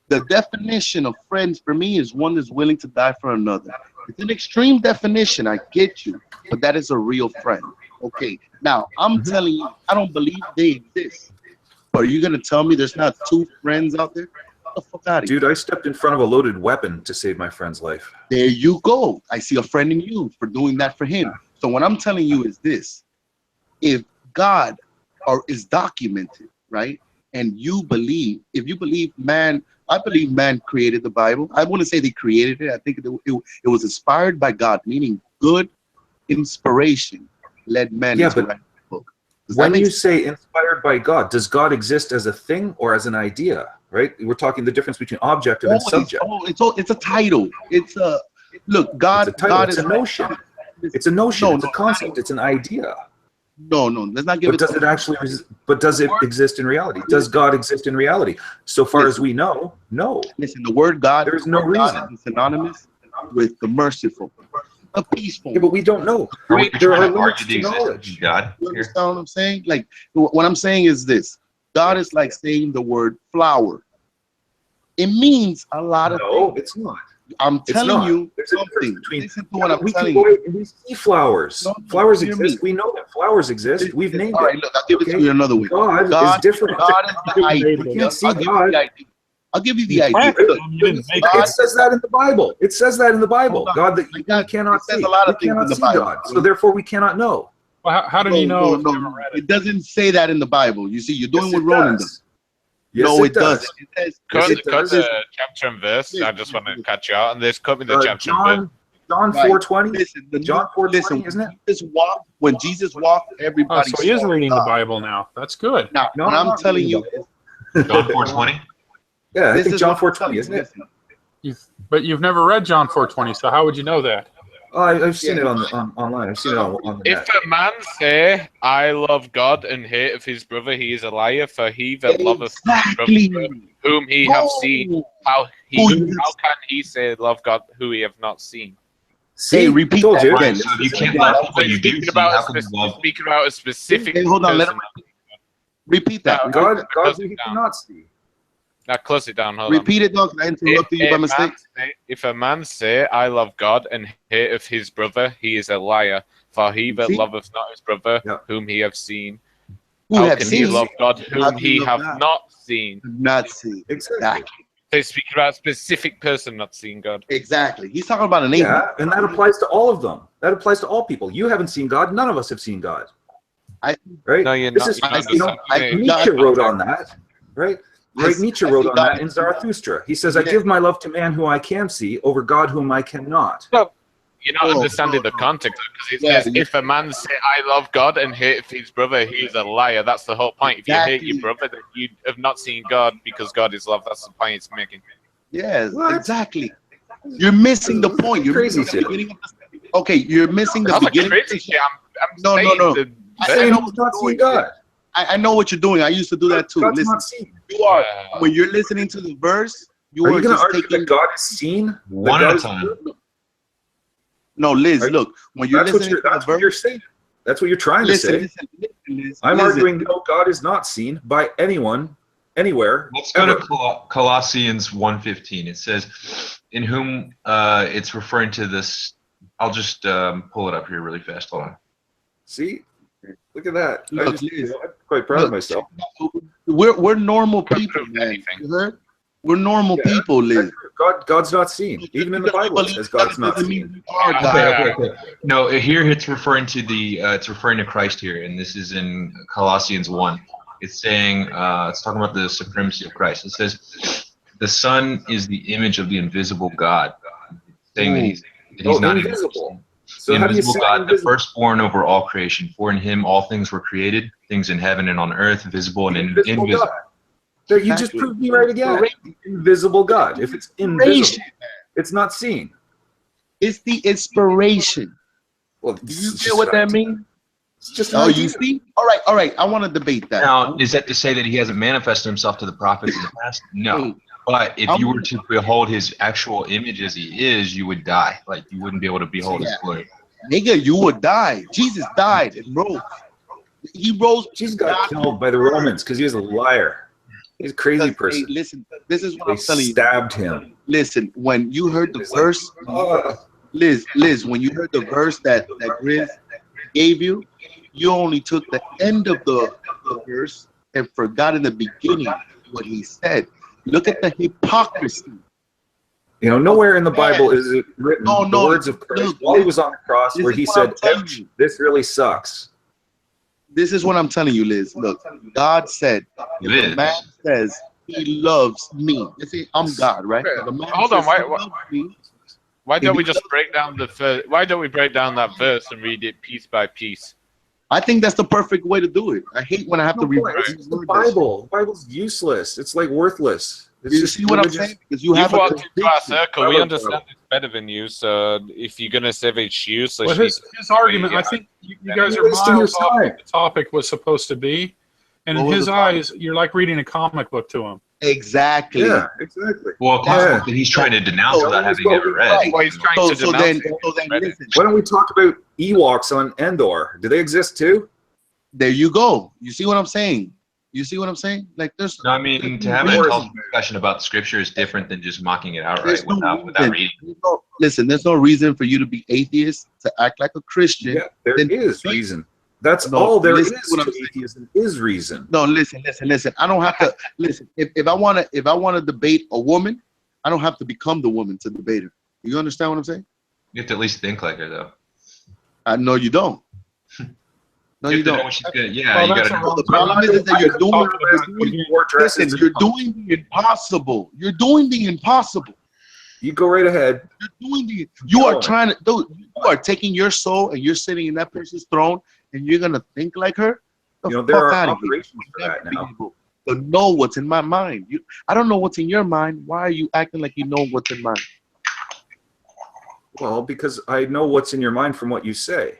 The definition of friends for me is one that's willing to die for another. It's an extreme definition, I get you, but that is a real friend. Okay, now I'm telling you, I don't believe they exist. But are you gonna tell me there's not two friends out there? Get the fuck out of here. Dude, I stepped in front of a loaded weapon to save my friend's life. There you go. I see a friend in you for doing that for him. So what I'm telling you is this: if God is documented, right, and if you believe man, I believe man created the Bible. I wouldn't say they created it. I think it was inspired by God, meaning good inspiration led men Yeah, to but write the book. Does that When make you sense? say inspired by God, does God exist as a thing or as an idea? Right? We're talking the difference between objective and subject. It's a title. It's a look. God. It's a title. God It's is a notion. It's a notion. No, It's a no, concept. It's an idea. No. Let's not give But it. does it actually? But does it exist in reality? Does God exist in reality? So far as we know, no. Listen, the word God. There's no the word God reason. is synonymous with the merciful, the peaceful. Yeah, but we don't know. You're There are trying to limits argue the to existence knowledge. of God. You Here. understand what I'm saying? Like what I'm saying is this: God is like saying the word flower. It means a lot of No, things. it's not. I'm It's telling not. you There's a difference something. between. Listen to what I'm We can telling go you. out and we see flowers. No, Flowers hear exist. me. We know that flowers exist. We've named All right, it. look, I'll give it to Okay? you another way. God is different. God is the idea. We can't see I'll give you God. the idea. I'll give you the You idea. planted Look, them, you didn't make God- It says that in the Bible. It says that in the Bible. Hold on. God that I we got- cannot it says see. a lot of We things in cannot the see Bible. God. So therefore we cannot know. Well, how did you know if you never read it? It doesn't say that in the Bible. You see, you're doing Yes, what it Ronan does. does. No, it does. It says, Cut, it cut does. the chapter and verse. I just want to catch you out on this. Cut me the chapter and verse. John Right. 4:20. Listen, John 4:20, listen, isn't it? when Jesus walked, Oh, everybody so he is saw reading the God. Bible now. That's good. Now, No, when I'm I'm not telling reading you, the John 4:20. Yeah, I this think is John what I'm 4:20, telling you. isn't it? Listen. But you've never read John 4:20, so how would you know that? Oh, I've seen it on online. I've seen it on the If net. a man say, I love God and hateth his brother, he is a liar, for he that loveth his Exactly. brother whom he hath seen, how can he say love God who he have not seen? See, Hey, repeat told that you. again. Right. So if you can't love people you do see, how can you love? Speaking about a specific Hey, hold on, let person. him repeat that. No, God close who it he down. cannot see. Now close it down, hold Repeat it, dog. I interrupted you by mistake. If a man say, I love God and hateth his brother, he is a liar. For he that See? loveth not his brother, Yeah. whom he hath seen, Who how have can seen? he love God How whom can he you love hath God? not seen? Not seen. Exactly. So he's speaking about a specific person not seeing God. Exactly. He's talking about an atheist. Yeah, and that applies to all of them. That applies to all people. You haven't seen God. None of us have seen God. I- Right? No, you're This not. is, You're not you know, understanding it. Nietzsche wrote on that, right? Right, Listen, Nietzsche I wrote see on God that in is- Zarathustra. He says, I give my love to man who I can see over God whom I cannot. No, you're not No, understanding no, the no. context because it Yeah, says, you- if a man say, I love God and hate his brother, he is a liar. That's the whole point. If you hate your Exactly. brother, then you have not seen God because God is love. That's the point it's making. Yes, What? exactly. You're missing the point. You're Crazy missing the shit. beginning of the. Okay, you're missing the That's not beginning. crazy shit. I'm No, saying no. the I Saying know he's what not you're seeing doing. God. I know what you're doing. I used to do that too. God's Listen, not seen. you are when you're listening to the verse, you Are are you going to just argue taking. that God is seen? That One God at a is- time. No, Liz, Right. look. When you're That's what listening you're, to the that's what you're verse, saying. That's what you're trying to say. listen, Liz, I'm listen. arguing no, God is not seen by anyone, anywhere. Let's go to ever. Colossians 1:15. It says, in whom it's referring to this. I'll just pull it up here really fast. Hold on. See? Look at that. Look, I'm quite proud of myself. We're normal people, man. anything. You heard? We're normal Yeah. people, Liz. God's not seen. Even in the Bible it says God's not seen. Okay. No, here it's referring to it's referring to Christ here, and this is in Colossians 1. It's saying it's talking about the supremacy of Christ. It says the Son is the image of the invisible God, saying that he's not invisible. The So how do you invisible say God, the invisible? firstborn over all creation. For in him all things were created, things in heaven and on earth, visible and Invisible invisible. God. There, you just proved me right again. Invisible God. If it's invisible, it's not seen. It's the inspiration. Well, Do you get what that means? It's just Oh, an you idea. see? All right. I want to debate that. Now, is that to say that he hasn't manifested himself to the prophets in the past? No. But if you were to behold his actual image as he is, you would die. Like, you wouldn't be able to behold his glory. Nigga, you would die. Jesus died and rose. He rose. Jesus got killed by the Romans because he was a liar. He's a crazy person. Hey, listen, this is what They I'm telling you. stabbed him. Listen, when you heard the It's like, verse, Liz, when you heard the verse that Grizz gave you, you only took the end of the verse and forgot in the beginning what he said. Look at the hypocrisy. You know, nowhere in the Bible is it written the words of Christ look, while he was on the cross this where is he what said, I'm telling you. this really sucks. This is what I'm telling you, Liz. Look, God said, if a man says he loves me, you see, I'm God, right? If a man Hold on, says he loves me, why don't if we he just break down why don't we break down that verse and read it piece by piece? I think that's the perfect way to do it. I hate when I have to read It's the Bible. The Bible's useless. It's like worthless. It's You just see what I'm religious. saying? Because you have You've a walked into our circle. We Bible. understand it's better than you. So if you're gonna say it's useless, Well, his argument, I think you guys are Wasting your miles off time. what the topic was supposed to be. And in What was his the topic? eyes, you're like reading a comic book to him. Exactly. Yeah, exactly. Well, Yeah. that he's trying to denounce So without that's having what ever we- read. right. Well, he's trying So, to so denounce then, it. so then, Read it. listen. Why don't we talk about Ewoks on Endor? Do they exist too? There you go. You see what I'm saying? You see what I'm saying? Like there's No, I mean, to have an intelligent discussion about scripture is different than just mocking it outright there's no without reason. reading. Listen, there's no reason for you to be atheist, to act like a Christian. Yeah, there Then- is reason. That's No, all there is listen to what I'm to saying. atheism is reason. No, listen. I don't have to listen. If I wanna debate a woman, I don't have to become the woman to debate her. You understand what I'm saying? You have to at least think like her, though. I know you don't. No, You you have to know don't. what she's gonna. Yeah, Well, you that's gotta a know. wrong The problem is that you're doing, talking about listen, you're doing the impossible. You're doing the impossible. You go right ahead. You're doing the. You are trying to. Dude, you are taking your soul and you're sitting in that person's throne, and you're gonna think like her. The You know, there fuck are out of here. operations for You'll that never be now. able to know what's in my mind. I don't know what's in your mind. Why are you acting like you know what's in mine? Well, because I know what's in your mind from what you say.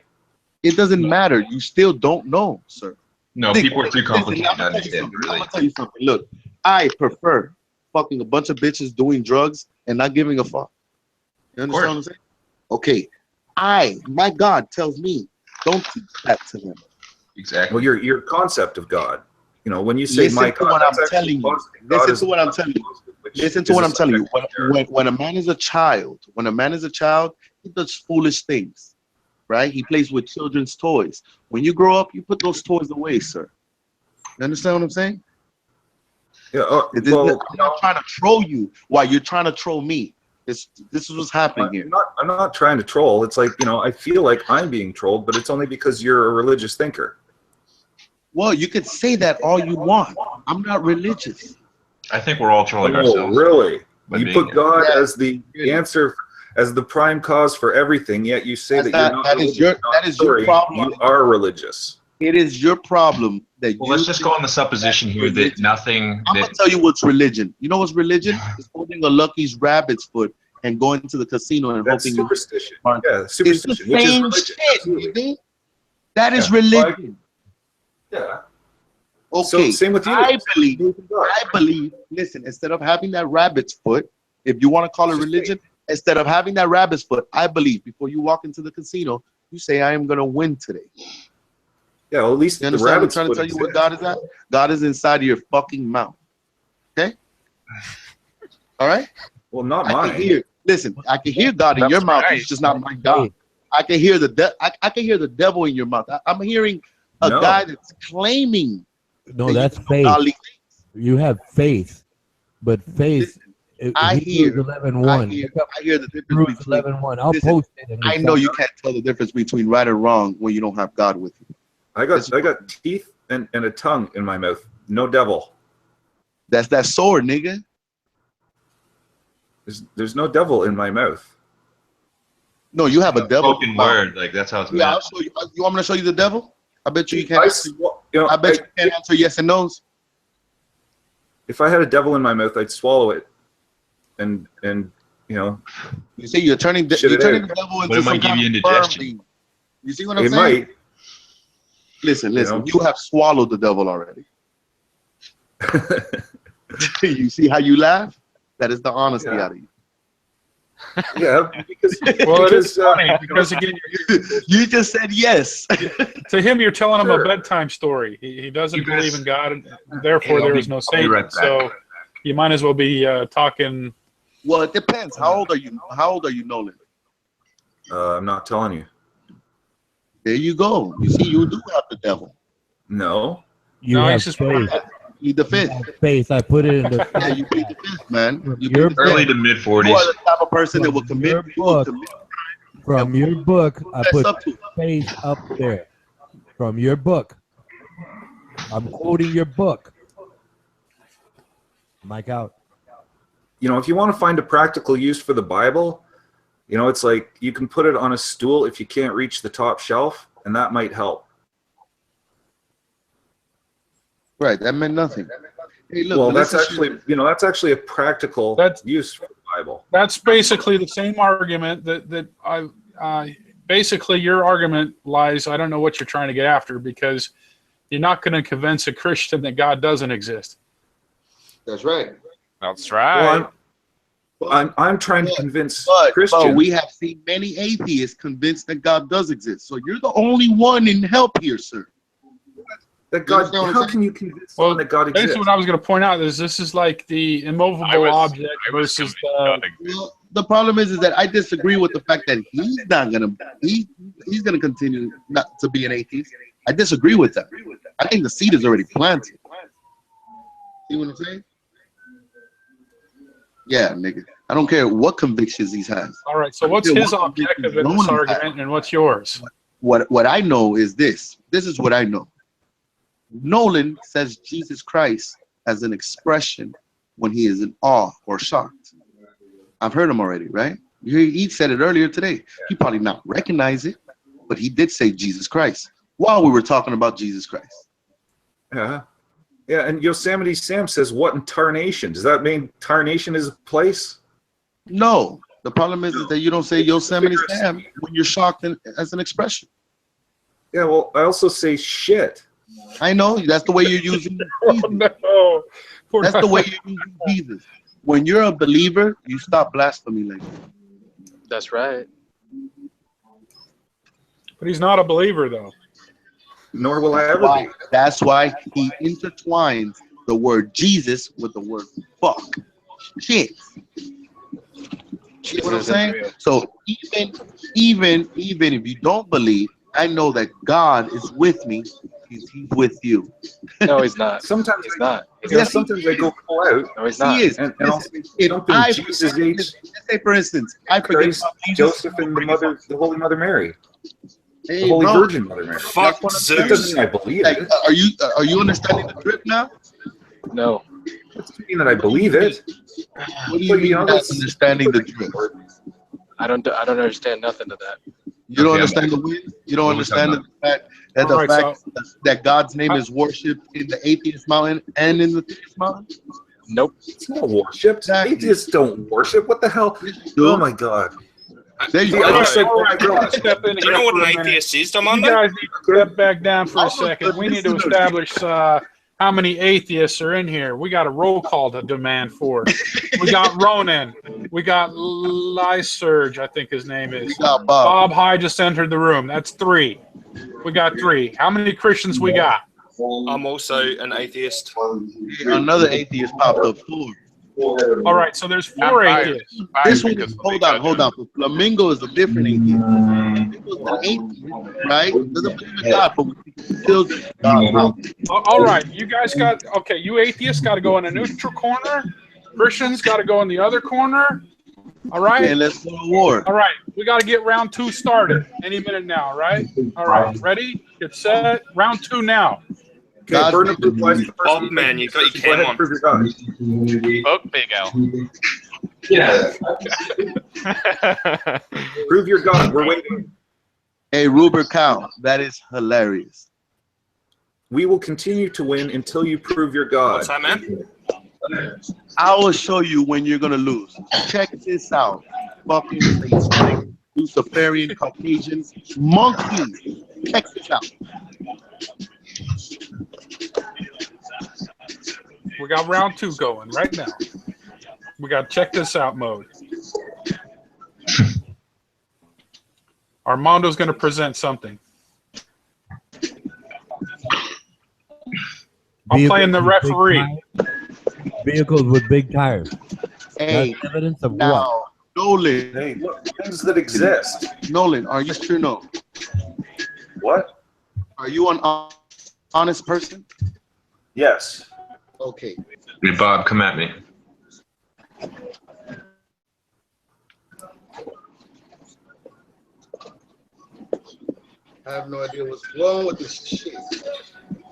It doesn't matter. You still don't know, sir. No, Nick, people are too listen, complicated I'm to gonna understand. Really. tell you something. Look, I prefer fucking a bunch of bitches doing drugs and not giving a fuck. You understand what I'm saying? Okay. My God tells me, don't teach that to them. Exactly. Well, your concept of God. You know, when you say Listen my to God, what that's I'm actually telling you. positive. God Listen is to what I'm telling you. which Listen to is what a I'm telling you. subject matter. When a man is a child, he does foolish things, right? He plays with children's toys. When you grow up, you put those toys away, sir. You understand what I'm saying? Yeah, I'm not trying to troll you while you're trying to troll me. This is what's happening here. I'm not trying to troll. It's like, you know, I feel like I'm being trolled, but it's only because you're a religious thinker. Well, you could say that all you want. I'm not religious. I think we're all trolling Oh, ourselves. really? by You being put here. God Yeah. as the answer, as the prime cause for everything, yet you say that you're not that religious. is your No, that is your sorry, problem. You are religious. It is your problem that Well, you. let's just go on the supposition here that religion. nothing. I'm gonna tell you what's religion. You know what's religion? It's holding a Lucky's rabbit's foot and going to the casino and That's hoping you. superstition. Mark. Yeah, It's the superstition, which is same religion. shit, Absolutely. nigga. That is Yeah, religion. Yeah. Okay. So same with you. I believe. Listen, instead of having that rabbit's foot, if you want to call it It's just religion, instead of having that rabbit's foot, I believe before you walk into the casino, you say, "I am gonna win today." Yeah, well, at least You the understand what I'm rabbits trying to would tell you what exist. God is at? God is inside of your fucking mouth. Okay? All right? Well, not I mine. can hear. Listen, I can hear God in That's your mouth. right. It's just not my God. I can hear I can hear the devil in your mouth. I'm hearing a No. guy that's claiming. No, that that's you know faith. godly things. You have faith, but faith. Listen, I hear- Hebrews 11:1. I hear the difference Hebrews between. 11:1. I'll Listen, post it. In the I know you chat. can't tell the difference between right or wrong when you don't have God with you. I got teeth and a tongue in my mouth. No devil. That's that sword, nigga. There's no devil in my mouth. No, you have a devil. Spoken word, like that's how it's Yeah, I'll meant. show you. You want me to show you the devil? I bet you I can't. Bet you can't answer yes and no's. If I had a devil in my mouth, I'd swallow it, and you know, You see, you're turning Shit the it out. devil into But it some might give kind you of indigestion. firm thing. You see what I'm it saying? might. Listen, You know? you have swallowed the devil already. You see how you laugh? That is the honesty Yeah. out of you. Yeah, because Well, it is because, funny because again, You just said yes. to him, you're telling him Sure. a bedtime story. He doesn't You guys- believe in God, and therefore Hey, there is no I'll be Satan. right back. So you might as well be talking. Well, it depends. How old are you? How old are you, Nolan? I'm not telling you. There you go. You see, you do have the devil. No. You No, have he's just faith. You the You fifth. have faith. I put it in the. Yeah, you plead the fifth, man. You Your plead the Early fifth. to mid You 40s. are the type of person that will From commit. your You will book. commit. From your book, I That's put up to. faith up there. From your book. I'm quoting your book. Mike out. You know, if you want to find a practical use for the Bible, you know, it's like you can put it on a stool if you can't reach the top shelf, and that might help. Right, that meant nothing. Hey, look, Well, but that's listen, actually, you know, that's actually a practical use for the Bible. That's basically the same argument that I basically your argument lies. I don't know what you're trying to get after because you're not going to convince a Christian that God doesn't exist. That's right. That's right. Well, I'm trying to convince But Christians. we have seen many atheists convinced that God does exist. So you're the only one in help here, sir. That God, how can you convince someone that God exists? Basically, what I was going to point out is this is like the immovable object versus the. Well, the problem is that I disagree with the fact that he's not gonna he's gonna continue not to be an atheist. I disagree with that. I think the seed is already planted. See what I'm saying? Yeah, nigga. I don't care what convictions he has. All right. So what's his objective in this argument, and what's yours? What I know is this. This is what I know. Nolan says Jesus Christ as an expression when he is in awe or shocked. I've heard him already, right? He said it earlier today. He probably not recognize it, but he did say Jesus Christ while we were talking about Jesus Christ. Yeah. Yeah, and Yosemite Sam says, what in tarnation? Does that mean tarnation is a place? No. The problem is that you don't say Yosemite Sam when you're shocked as an expression. Yeah, well, I also say shit. I know. That's the way you're using Jesus. No. That's the way you're using Jesus. When you're a believer, you stop blasphemy like that. That's right. But he's not a believer, though. Nor will I ever be. That's why he intertwines the word Jesus with the word fuck. Shit. You know what I'm saying? So even if you don't believe, I know that God is with me. He's with you. No, he's not. Sometimes he's not. Sometimes I go full out. No, he's not. He is. And also, if I, Jesus ate say for instance, I forget Christ, Joseph, and the Holy Mother Mary. Hey, the Holy bro, Virgin Mother Mary. Fuck That doesn't mean I believe like, it. are you understanding the drip now? No. That doesn't mean that I believe it. What do you mean not understanding the drip? I don't understand nothing of that. You don't understand the wind? You don't understand the fact that God's name is worshipped in the atheist mountain and in the theist mountain? Nope. It's not worshipped. Exactly. Atheists don't worship. What the hell? Oh my God. There you All go. right, all right, let's step in Do you here know what for an a minute. atheist is, You Armando? guys need to step back down for a second. We need to establish how many atheists are in here. We got a roll call to demand for. We got Ronan. We got Lysurge, I think his name is. Bob. Bob High just entered the room. That's 3. We got 3. How many Christians we got? I'm also an atheist. Another atheist popped up. 4. All right, so there's 4 atheists. This one, hold on. Flamingo is a different atheist. Flamingo's an atheist, right? Doesn't believe in God, but still God. All right, you guys got, okay, you atheists got to go in a neutral corner. Christians got to go in the other corner. All right? And let's go to war. All right, we got to get round 2 started any minute now, right? All right, ready? Get set. Round 2 now. Okay, burn up the flesh. Oh man, you got your cam on. Fuck Big L. Yeah. Prove your God. We're waiting. Hey, Ruber Cow, that is hilarious. We will continue to win until you prove your God. What's that, man? I will show you when you're gonna lose. Check this out. Fucking satanic, Luciferian, Caucasians, monkeys. Check this out. We got round 2 going right now. We got check this out mode. Armando's going to present something. I'm playing the referee. Vehicles with big tires. Hey, that's evidence of now, what? Nolan. Hey, what things that exist? Nolan, are you sure? No. What? Are you an honest person? Yes. Okay. Hey, Bob, come at me. I have no idea what's wrong with this shit.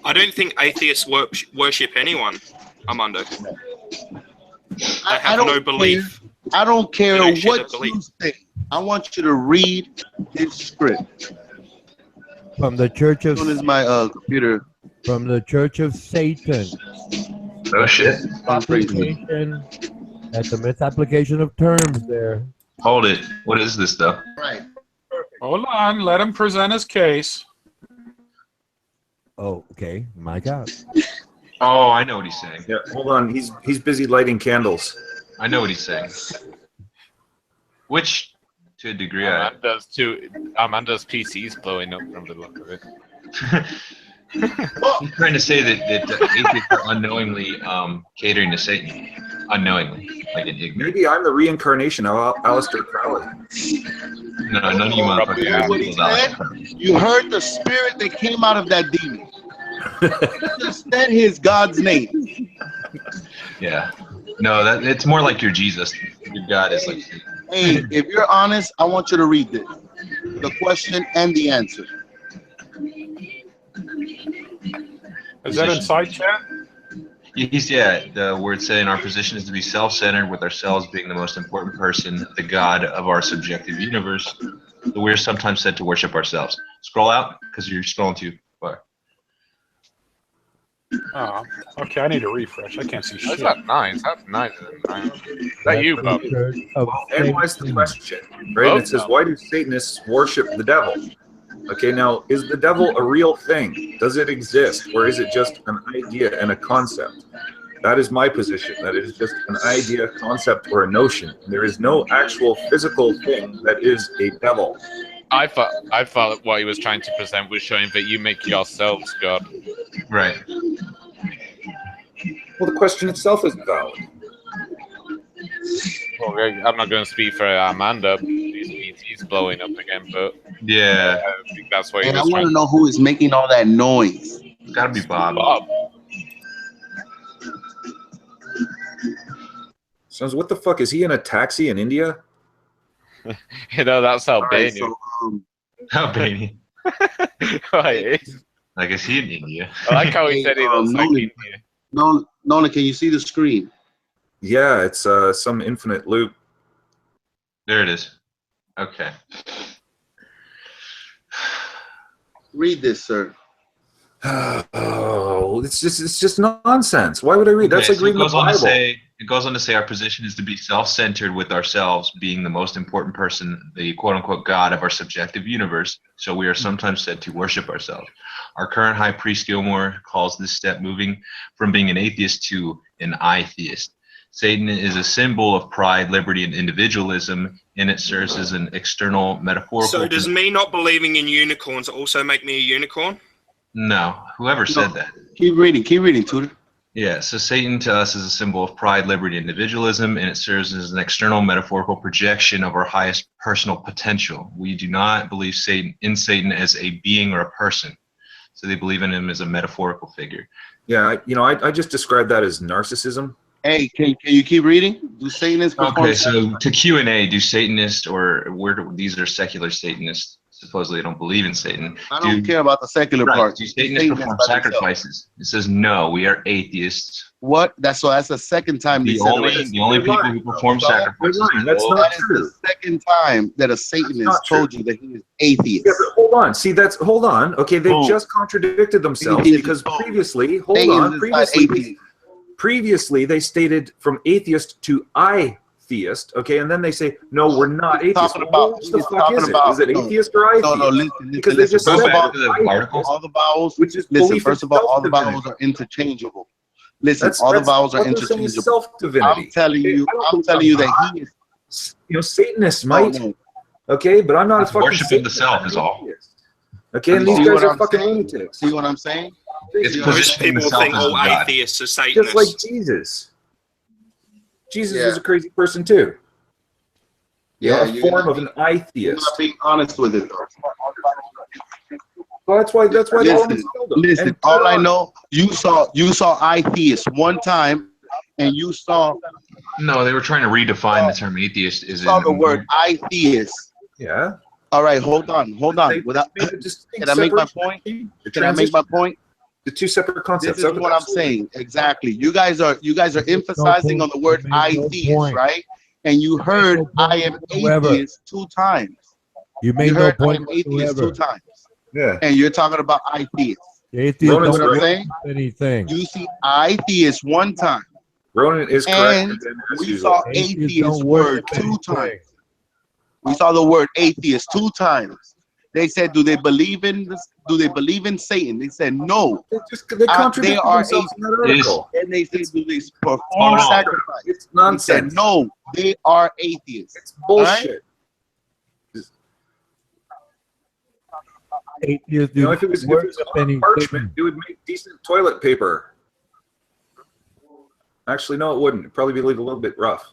I don't think atheists worship anyone, Armando. I have no belief. I don't care They don't share what their belief. you say. I want you to read this script. From the Church of This one is my computer. from the Church of Satan. Oh shit. Application. That's a misapplication of terms there. Hold it. What is this stuff? Right. Hold on. Let him present his case. Oh, okay. My God. Oh, I know what he's saying. Yeah. Hold on. He's busy lighting candles. I know what he's saying. Which, to a degree, Amanda's PC's blowing up from the look of it. I'm trying to say that atheists are unknowingly catering to Satan. Unknowingly. Like an ignorant. Maybe I'm the reincarnation of Aleister Crowley. No, none of you motherfuckers You know what he said? You heard the spirit that came out of that demon. He just said his God's name. Yeah. No, it's more like your Jesus. Your God is like. Hey, if you're honest, I want you to read this. The question and the answer. Is that inside chat? The word saying our position is to be self-centered, with ourselves being the most important person, the God of our subjective universe. So we're sometimes said to worship ourselves. Scroll out, because you're scrolling too far. Oh, okay. I need to refresh. I can't see shit. That's not nice. That's nice. Is that you, Bob? Analyze the question, right? Oh, It says, no. why do Satanists worship the devil? Okay, now, is the devil a real thing? Does it exist? Or is it just an idea and a concept? That is my position. That it is just an idea, concept, or a notion. There is no actual physical thing that is a devil. I thought what he was trying to present was showing that you make yourselves God. Right. Well, the question itself is valid. Well, I'm not going to speak for Amanda. He's blowing up again, but yeah, I think that's what he And I was want trying to know who is making all that noise. It's got to be Bob. Bob. So what the fuck? Is he in a taxi in India? You know, that's Albania. All right, Albania. Right. Like, is he in India? I like how he said he looks like Nolan, India. Nolan, can you see the screen? Yeah, it's some infinite loop. There it is. Okay. Read this, sir. Oh, it's just nonsense. Why would I read? That's Okay, like so reading the Bible. It goes on to say our position is to be self-centered, with ourselves being the most important person, the quote-unquote God of our subjective universe. So we are sometimes said to worship ourselves. Our current high priest Gilmore calls this step moving from being an atheist to an I-theist. Satan is a symbol of pride, liberty, and individualism, and it serves as an external metaphorical. So does me not believing in unicorns also make me a unicorn? No, whoever said that. Keep reading, Tudor. Yeah, so Satan to us is a symbol of pride, liberty, and individualism, and it serves as an external metaphorical projection of our highest personal potential. We do not believe in Satan as a being or a person. So they believe in him as a metaphorical figure. Yeah, I just described that as narcissism. Hey, can you keep reading? Do Satanists perform? Okay, so to Q&A, do Satanists, or these are secular Satanists, supposedly don't believe in Satan. I don't care about the secular part. Do Satanists perform sacrifices? It says no, we are atheists. What? That's the second time The only people who perform sacrifices. That's not that true. is the second time that a Satanist told you that he is atheist. Yeah, but hold on. See, hold on. Okay, they've just contradicted themselves because previously, previously they stated from atheist to I-theist. Okay, and then they say, no, we're not atheist. What the fuck is it? Is it atheist or I-theist? No, listen. Because they just go said back to the article. All the vowels. Which is Listen, first of all the vowels are interchangeable. Listen, all the vowels are interchangeable. Self-divinity. I'm telling you that he is. Satanists might. Okay, but I'm not a fucking worshiping the self is all. Okay, and these guys are fucking lunatics. See what I'm saying? It's Most people think all atheists are Satanists. Just like Jesus. Jesus was a crazy person too. Yeah, a form of an atheist. You're not being honest with it. Well, that's why. Listen. All I know, you saw atheist one time, and you saw. No, they were trying to redefine the term atheist. Saw the word atheist. Yeah. All right, hold on. Can I make my point? Can I make my point? The two separate concepts. This is what I'm saying. Exactly. You guys are emphasizing on the word atheist, right? And you heard I am atheist 2 times. You made no point. I am atheist 2 times. Yeah. And you're talking about atheist. Atheist You know don't what I'm worship saying? anything. You see atheist 1 time. Ronan is correct. And we saw atheist word 2 times. We saw the word atheist 2 times. They said, do they believe in this? Do they believe in Satan? They said no. They contradict themselves in that article. And they said, do they perform sacrifice? It's nonsense. They said no, they are atheists. It's bullshit. Atheists You know, if it was on parchment, it would make decent toilet paper. Actually, no, it wouldn't. It'd probably be a little bit rough.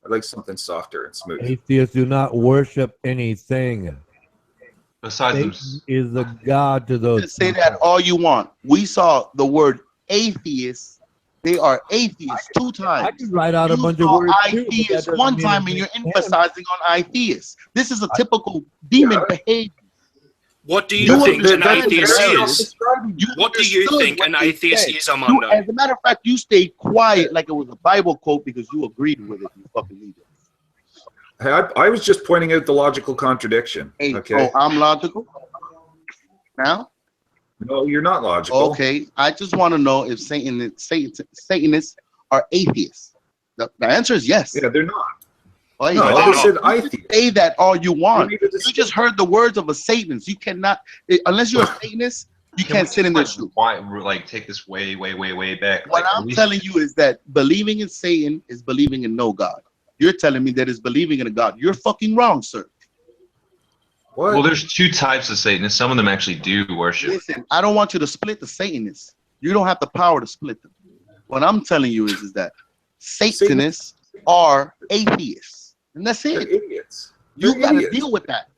I'd like something softer and smooth. Atheists do not worship anything. Besides Satan is the God to those. Say that all you want. We saw the word atheist. They are atheists 2 times. I can write out a bunch of words too. Atheist 1 time, and you're emphasizing on atheist. This is a typical demon behavior. What do you think an atheist is? You What do you understood think what an they atheist said. is, Armando? As a matter of fact, you stayed quiet like it was a Bible quote because you agreed with it. You fucking idiot. Hey, I was just pointing out the logical contradiction. Hey, Okay. so I'm logical now. No, you're not logical. Okay, I just want to know if Satanists are atheists. The answer is yes. Yeah, they're not. Oh, No, yeah. I said atheist. Say that all you want. You need to You just heard the words of a Satanist. You cannot, unless you're a Satanist, you can't sit in their shoes. Why, like, take this way back? What Like, I'm telling you is that believing in Satan is believing in no God. You're telling me that it's believing in a God. You're fucking wrong, sir. What? Well, there's two types of Satanists. Some of them actually do worship. Listen, I don't want you to split the Satanists. You don't have the power to split them. What I'm telling you is that Satanists are atheists. And that's it. They're idiots. You got to deal with that.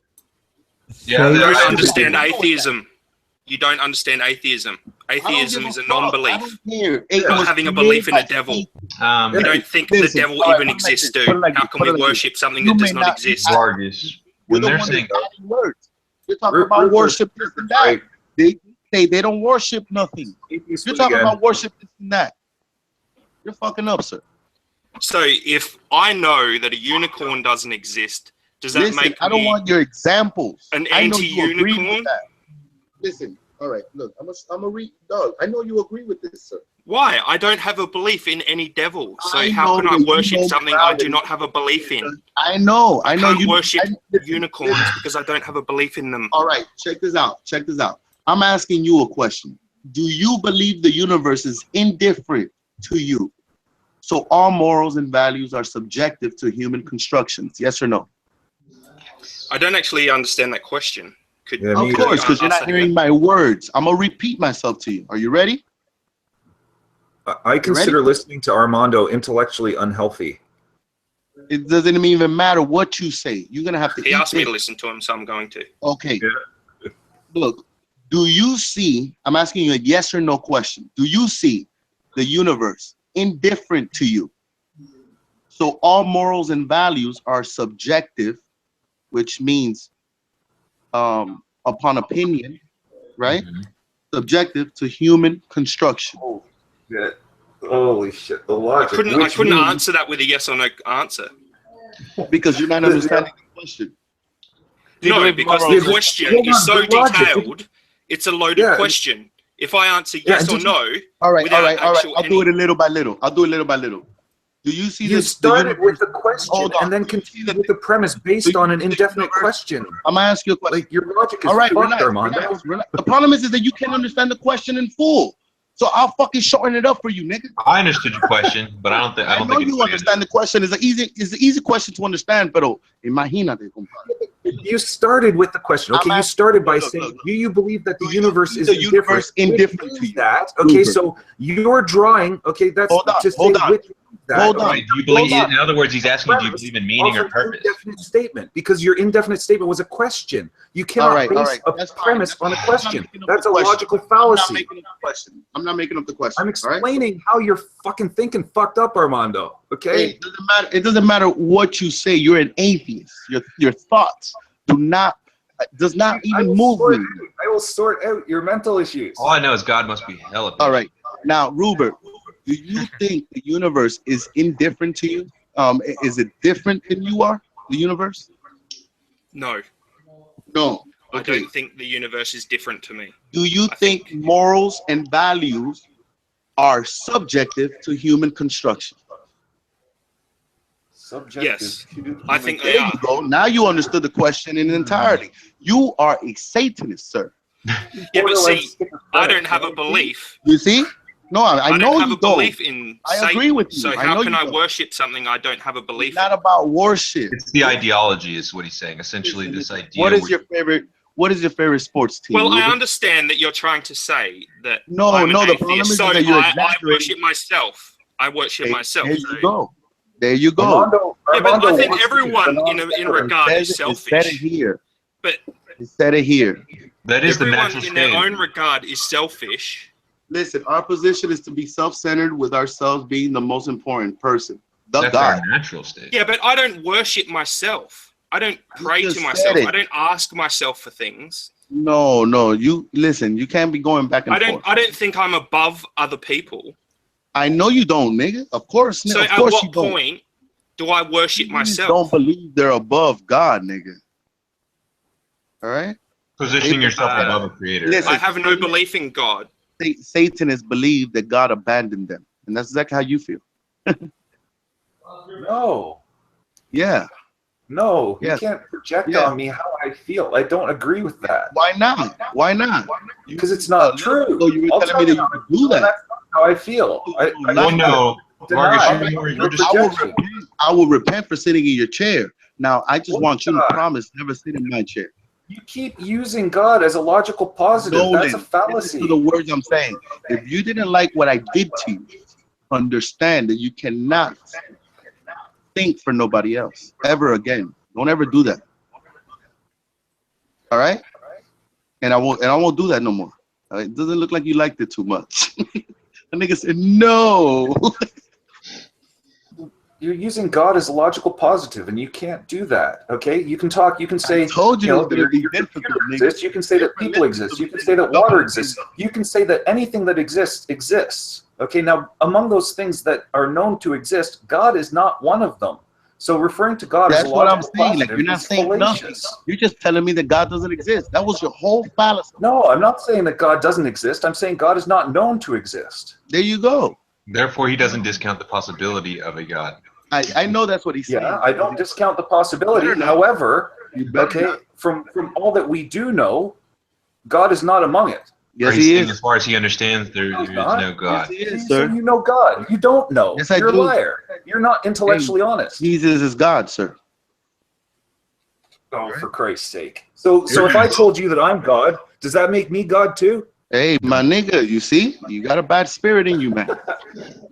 Yeah, You don't I understand atheism. You don't understand atheism. Atheism is a non-belief. Not having a belief in a devil. We don't think the devil even exists, dude. How can we worship something that does not exist? Vargas, when they're saying words, you're talking about worship this and that. They say they don't worship nothing. You're talking about worship this and that. You're fucking up, sir. So if I know that a unicorn doesn't exist, does that make me I don't want your examples. an I know you agree with anti-unicorn? that. Listen, all right, look, I'm a read dog. I know you agree with this, sir. Why? I don't have a belief in any devil. So I how know can I that you worship know something I morality. do not have a belief in? I know I can't you worship unicorns because I don't have a belief in them. All right, check this out. Check this out. I'm asking you a question. Do you believe the universe is indifferent to you? So all morals and values are subjective to human constructions. Yes or no? I don't actually understand that question. Could, Yeah, Of course, because you're not hearing my words. I'm gonna repeat myself to you. Are you ready? I consider listening to Armando intellectually unhealthy. It doesn't even matter what you say. You're gonna have to. He eat asked me it. to listen to him, so I'm going to. Okay. Look, do you see? I'm asking you a yes or no question. Do you see the universe indifferent to you? So all morals and values are subjective, which means upon opinion, right? Subjective to human construction. Oh, shit. Holy shit. The logic. I couldn't answer that with a yes or no answer. Because you're not understanding the question. No, because the question is so detailed, it's a loaded question. If I answer yes or no, all right. without I'll do it little by little. Do you see You this? started with the question and then continued with the premise based on an indefinite question. I'm gonna ask you a question. Like, your logic is All right, fucked, Armando. relax. The problem is that you can't understand the question in full. So I'll fucking shorten it up for you, nigga. I understood your question, but I don't think I know you understand the question. It's an easy question to understand, pero imagínate, compadre. You started with the question. Okay, you started by saying, do you believe that the universe is indifferent to you? That, okay, so you're drawing, okay, that's just hold on. Hold on. Do you believe? In other words, he's asking, do you believe in meaning or purpose? Indefinite statement, because your indefinite statement was a question. You cannot base a premise on a question. That's a logical fallacy. I'm not making up the question. I'm explaining how you're fucking thinking fucked up, Armando. Okay. It doesn't matter what you say. You're an atheist. Your thoughts does not even move me. I will sort out your mental issues. All I know is God must be hella patient. All right. Now, Rupert, do you think the universe is indifferent to you? Is it different than you are, the universe? No. No. I don't think the universe is different to me. Do you think morals and values are subjective to human construction? Yes, I think they there are. you go. Now you understood the question in entirety. You are a Satanist, sir. Yeah, but see, I don't have a belief. You see? No, I know don't have you a belief in I Satan, agree with you. So I how know can you I don't. worship something I don't have a belief It's not about worship. It's the ideology, is what he's saying. Essentially, this idea. What is your favorite sports team? Well, I Ruben? understand that you're trying to say that No, I'm an the problem atheist, is so that you're I exaggerating. worship myself. I worship myself. There so- you go. There you go. Yeah, but I think everyone in regard is selfish. It said it here. But it said it here. That is the everyone natural in state. their own regard is selfish. Listen, our position is to be self-centered, with ourselves being the most important person. That's God. our natural state. Yeah, but I don't worship myself. I don't pray just to myself. said it. I don't ask myself for things. No. You listen. You can't be going back and forth. I don't think I'm above other people. I know you don't, nigga. Of course. So of at course what you don't. point do I worship You myself? don't believe they're above God, nigga. All right. Positioning yourself above a creator. Listen, I have no belief in God. Satan has believed that God abandoned them, and that's exactly how you feel. No. Yeah. No, Yes. you can't project Yeah. on me how I feel. I don't agree with that. Why not? Why not? Because it's not true. So you I'll were telling me that you could do that. That's not how I feel. Well, no, Marcus, you're just. I will repent for sitting in your chair. Now, I just want you to promise never sit in my chair. You keep using God as a logical positive. Nolan, That's a fallacy. listen to the words I'm saying. If you didn't like what I did to you, understand that you cannot think for nobody else ever again. Don't ever do that. All right? And I won't do that no more. All right? It doesn't look like you liked it too much. The nigga said no. You're using God as a logical positive, and you can't do that. Okay? You can talk. You can say. I told you, know, your computer exists. You can say that people exist. You can say that water exists. You can say that anything that exists exists. Okay? Now, among those things that are known to exist, God is not one of them. So referring to God as a what I'm logical saying. Like, positive you're not is saying nothing. fallacious. You're just telling me that God doesn't exist. That was your whole fallacy. No, I'm not saying that God doesn't exist. I'm saying God is not known to exist. There you go. Therefore, he doesn't discount the possibility of a God. I know that's what he's saying. Yeah, I don't discount the possibility. However, okay, from all that we do know, God is not among it. Yes, he is. As far as he understands, there is no God. Yes, he is, So sir. you know God. You don't know. Yes, I You're do. a liar. You're not intellectually honest. Jesus is God, sir. Oh, for Christ's sake. So if I told you that I'm God, does that make me God too? Hey, my nigga, you see? You got a bad spirit in you, man.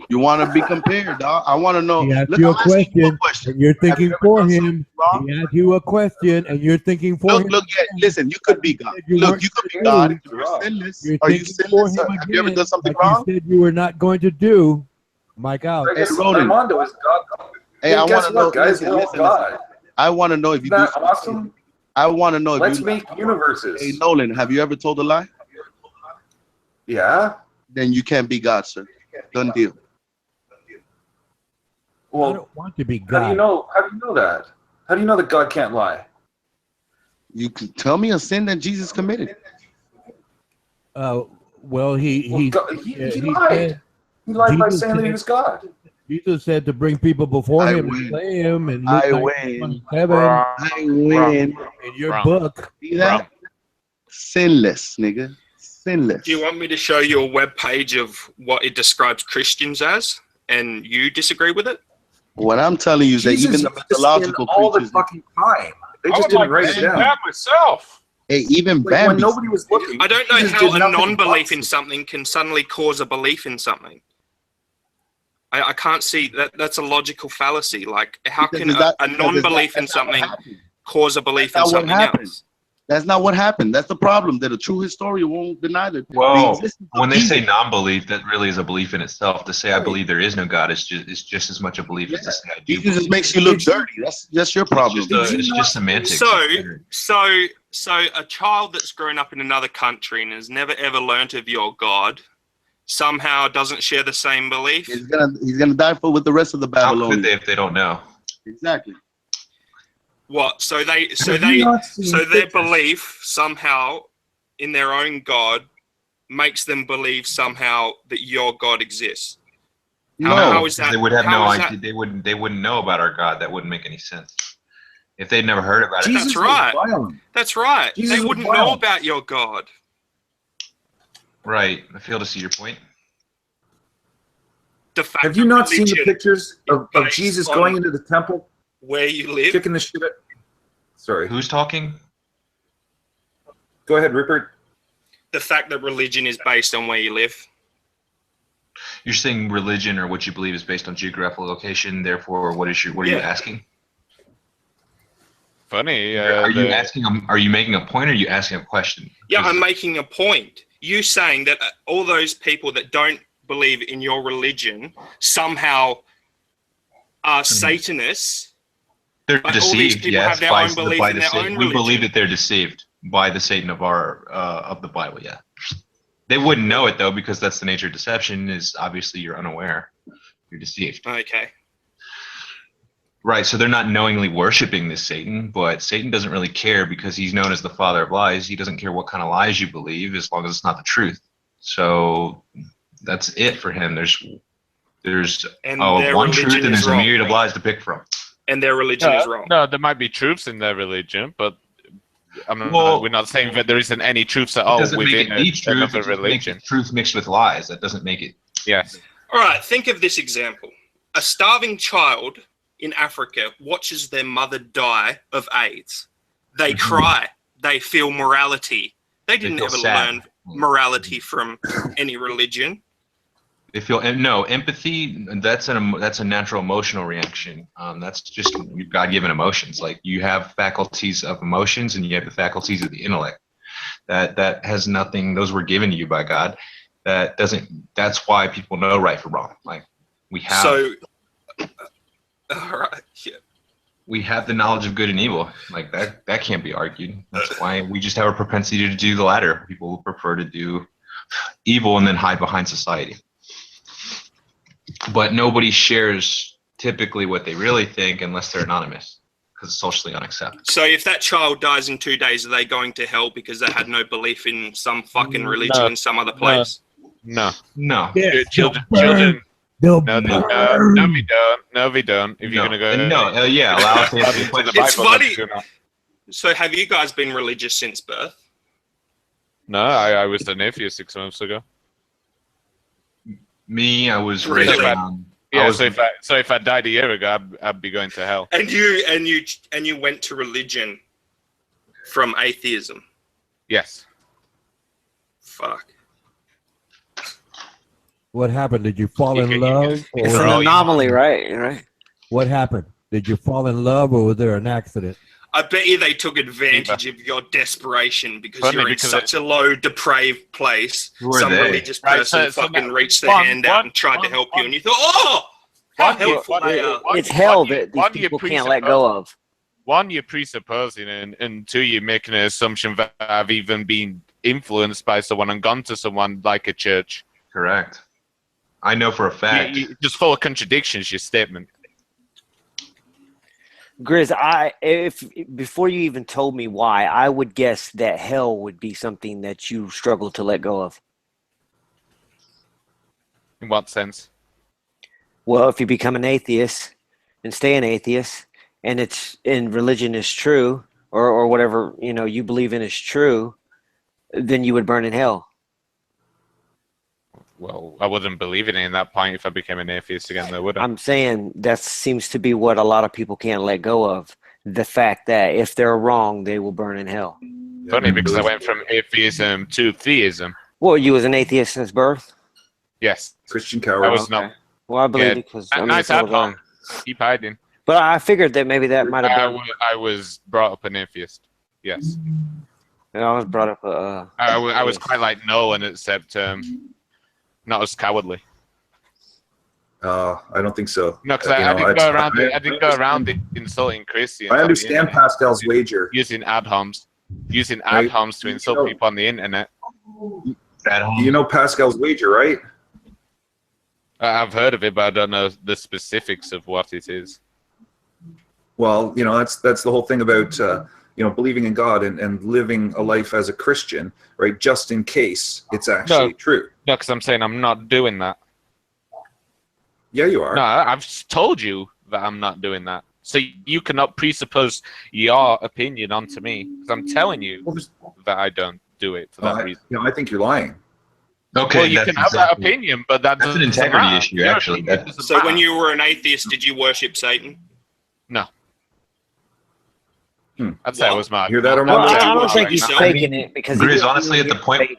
You want to be compared, dog. I want to know. He asked Look, you I'm a asking you a question, question. and you're thinking ever for done him. something wrong? He asked you a question, and you're thinking for him. Look, yeah, listen, you could be God. Look, you could be God. You're sinless. You're Are you thinking for sinless? him Have you ever again, done something like wrong? you said you were not going to do. Mike out. I guess Ronan. Armando is God. Hey, I guess want to know, what, guys? listen, We're all listen. God. I want to know if you Isn't do that something. awesome? I want to know if Let's you make universes. Hey, Nolan, have you ever told a lie? Yeah. Then you can't be God, sir. Done deal. I Well, don't want to be how do God. you know? How do you know that? How do you know that God can't lie? You can tell me a sin that Jesus committed. Well, he lied. said, He lied by Jesus saying that he said- was God. Jesus said to bring people before I him win. and slay him, and I Luke win. 19:7 I win. in your Wrong. book. See that? Sinless, nigga. Sinless. Do you want me to show you a web page of what it describes Christians as, and you disagree with it? What I'm telling you is that Jesus even the used this mythological all the creatures, fucking time. They I just would didn't like write to it see down. that myself. hey, even Like when Bambi. nobody was looking. I don't know Jesus how did a nothing non-belief but- in something can suddenly cause a belief in something. I can't see that. That's a logical fallacy. Like, how Because can it's not- a because non-belief in that's not what something happened. cause a belief in That's not what something happened. else? That's not what happened. That's the problem. That a true historian won't deny that. the Well, existence of when they say Jesus. non-belief, that really is a belief in itself. To say I Right. believe there is no God is just as much a belief as to say I do. Jesus believe. just makes you look dirty. That's your problem. It's just semantics. So a child that's grown up in another country and has never ever learnt of your God somehow doesn't share the same belief. He's gonna die for with the rest of the How Babylonians. could they if they don't know? Exactly. What? So their belief somehow in their own God makes them believe somehow that your God exists. How is that? They would have how no is idea. They wouldn't know about our God. That wouldn't make any sense. If they'd never heard about it. That's right. That's right. Jesus They was wouldn't know violent. about your God. Right. I fail to see your point. The fact Have you that not seen the religion pictures of based Jesus on going into the temple, where you live? kicking the shit out? Sorry. Who's talking? Go ahead, Rupert. The fact that religion is based on where you live. You're saying religion or what you believe is based on geographical location. Therefore, what are you asking? Funny. Are you asking? Are you making a point or are you asking a question? Yeah, I'm making a point. You saying that all those people that don't believe in your religion somehow are Satanists. They're But all these deceived. people Yes, have their own belief in their own We believe religion. that they're deceived. by the Satan of the Bible. Yeah, they wouldn't know it though, because that's the nature of deception. Is obviously you're unaware, you're deceived. Okay. Right, so they're not knowingly worshiping this Satan, but Satan doesn't really care because he's known as the father of lies. He doesn't care what kind of lies you believe as long as it's not the truth. So that's it for him. There's one truth and there's a myriad of lies to pick from. And their religion is wrong. No, there might be truths in their religion, but we're not saying that there isn't any truths at all within another religion. Truth mixed with lies, that doesn't make it. Yes. All right, think of this example. A starving child in Africa watches their mother die of AIDS. They cry. They feel morality. They didn't ever learn morality from any religion. They feel empathy. That's a natural emotional reaction. That's just God-given emotions. Like you have faculties of emotions and you have the faculties of the intellect. That has nothing. Those were given to you by God. That's why people know right from wrong. Like we have. So. All right. Yeah. We have the knowledge of good and evil. Like that can't be argued. That's why we just have a propensity to do the latter. People prefer to do evil and then hide behind society. But nobody shares typically what they really think unless they're anonymous, because it's socially unacceptable. So if that child dies in 2 days, are they going to hell because they had no belief in some fucking religion in some other place? No. Yes, Children. No, we don't. If you're gonna go, allow us to answer the question. It's funny. So, have you guys been religious since birth? No, I was an atheist 6 months ago. Me, I was raised around. Yeah, so if I died a year ago, I'd be going to hell. And you went to religion from atheism. Yes. Fuck. What happened? Did you fall in love? It's an anomaly, right? What happened? Did you fall in love, or was there an accident? I bet you they took advantage of your desperation because you're in such a low, depraved place. Some religious person fucking reached their hand out and tried to help you, and you thought, "Oh, how helpful they are." It's hell that these people can't let go of. One, you're presupposing, and two, you're making an assumption that I've even been influenced by someone and gone to someone like a church. Correct. I know for a fact. You just full of contradictions, your statement. Grizz, before you even told me why, I would guess that hell would be something that you struggle to let go of. In what sense? Well, if you become an atheist and stay an atheist, and religion is true, or whatever you believe in is true, then you would burn in hell. Well, I wouldn't believe in it in that point if I became an atheist again, though, would I? I'm saying that seems to be what a lot of people can't let go of. The fact that if they're wrong, they will burn in hell. Funny, because I went from atheism to theism. Well, you was an atheist since birth? Yes. Christian coward. I was not. Well, I believe it because nice ad-hom. Keep hiding. But I figured that maybe that might have been. I was brought up an atheist. Yes. I was brought up I was quite like no, and except not as cowardly. I don't think so. No, because I didn't go around insulting Christians. I understand Pascal's wager. Using ad-homs to insult people on the internet. You know Pascal's wager, right? I've heard of it, but I don't know the specifics of what it is. Well, that's the whole thing about believing in God and living a life as a Christian, right? Just in case it's actually true. No, because I'm saying I'm not doing that. Yeah, you are. No, I've told you that I'm not doing that. So you cannot presuppose your opinion onto me, because I'm telling you that I don't do it for that reason. I think you're lying. Okay, well, you can have that opinion, but that's an integrity issue, actually. So when you were an atheist, did you worship Satan? No. I'd say it was my. Hear that, I don't think he's faking it because Grizz, honestly, at the point,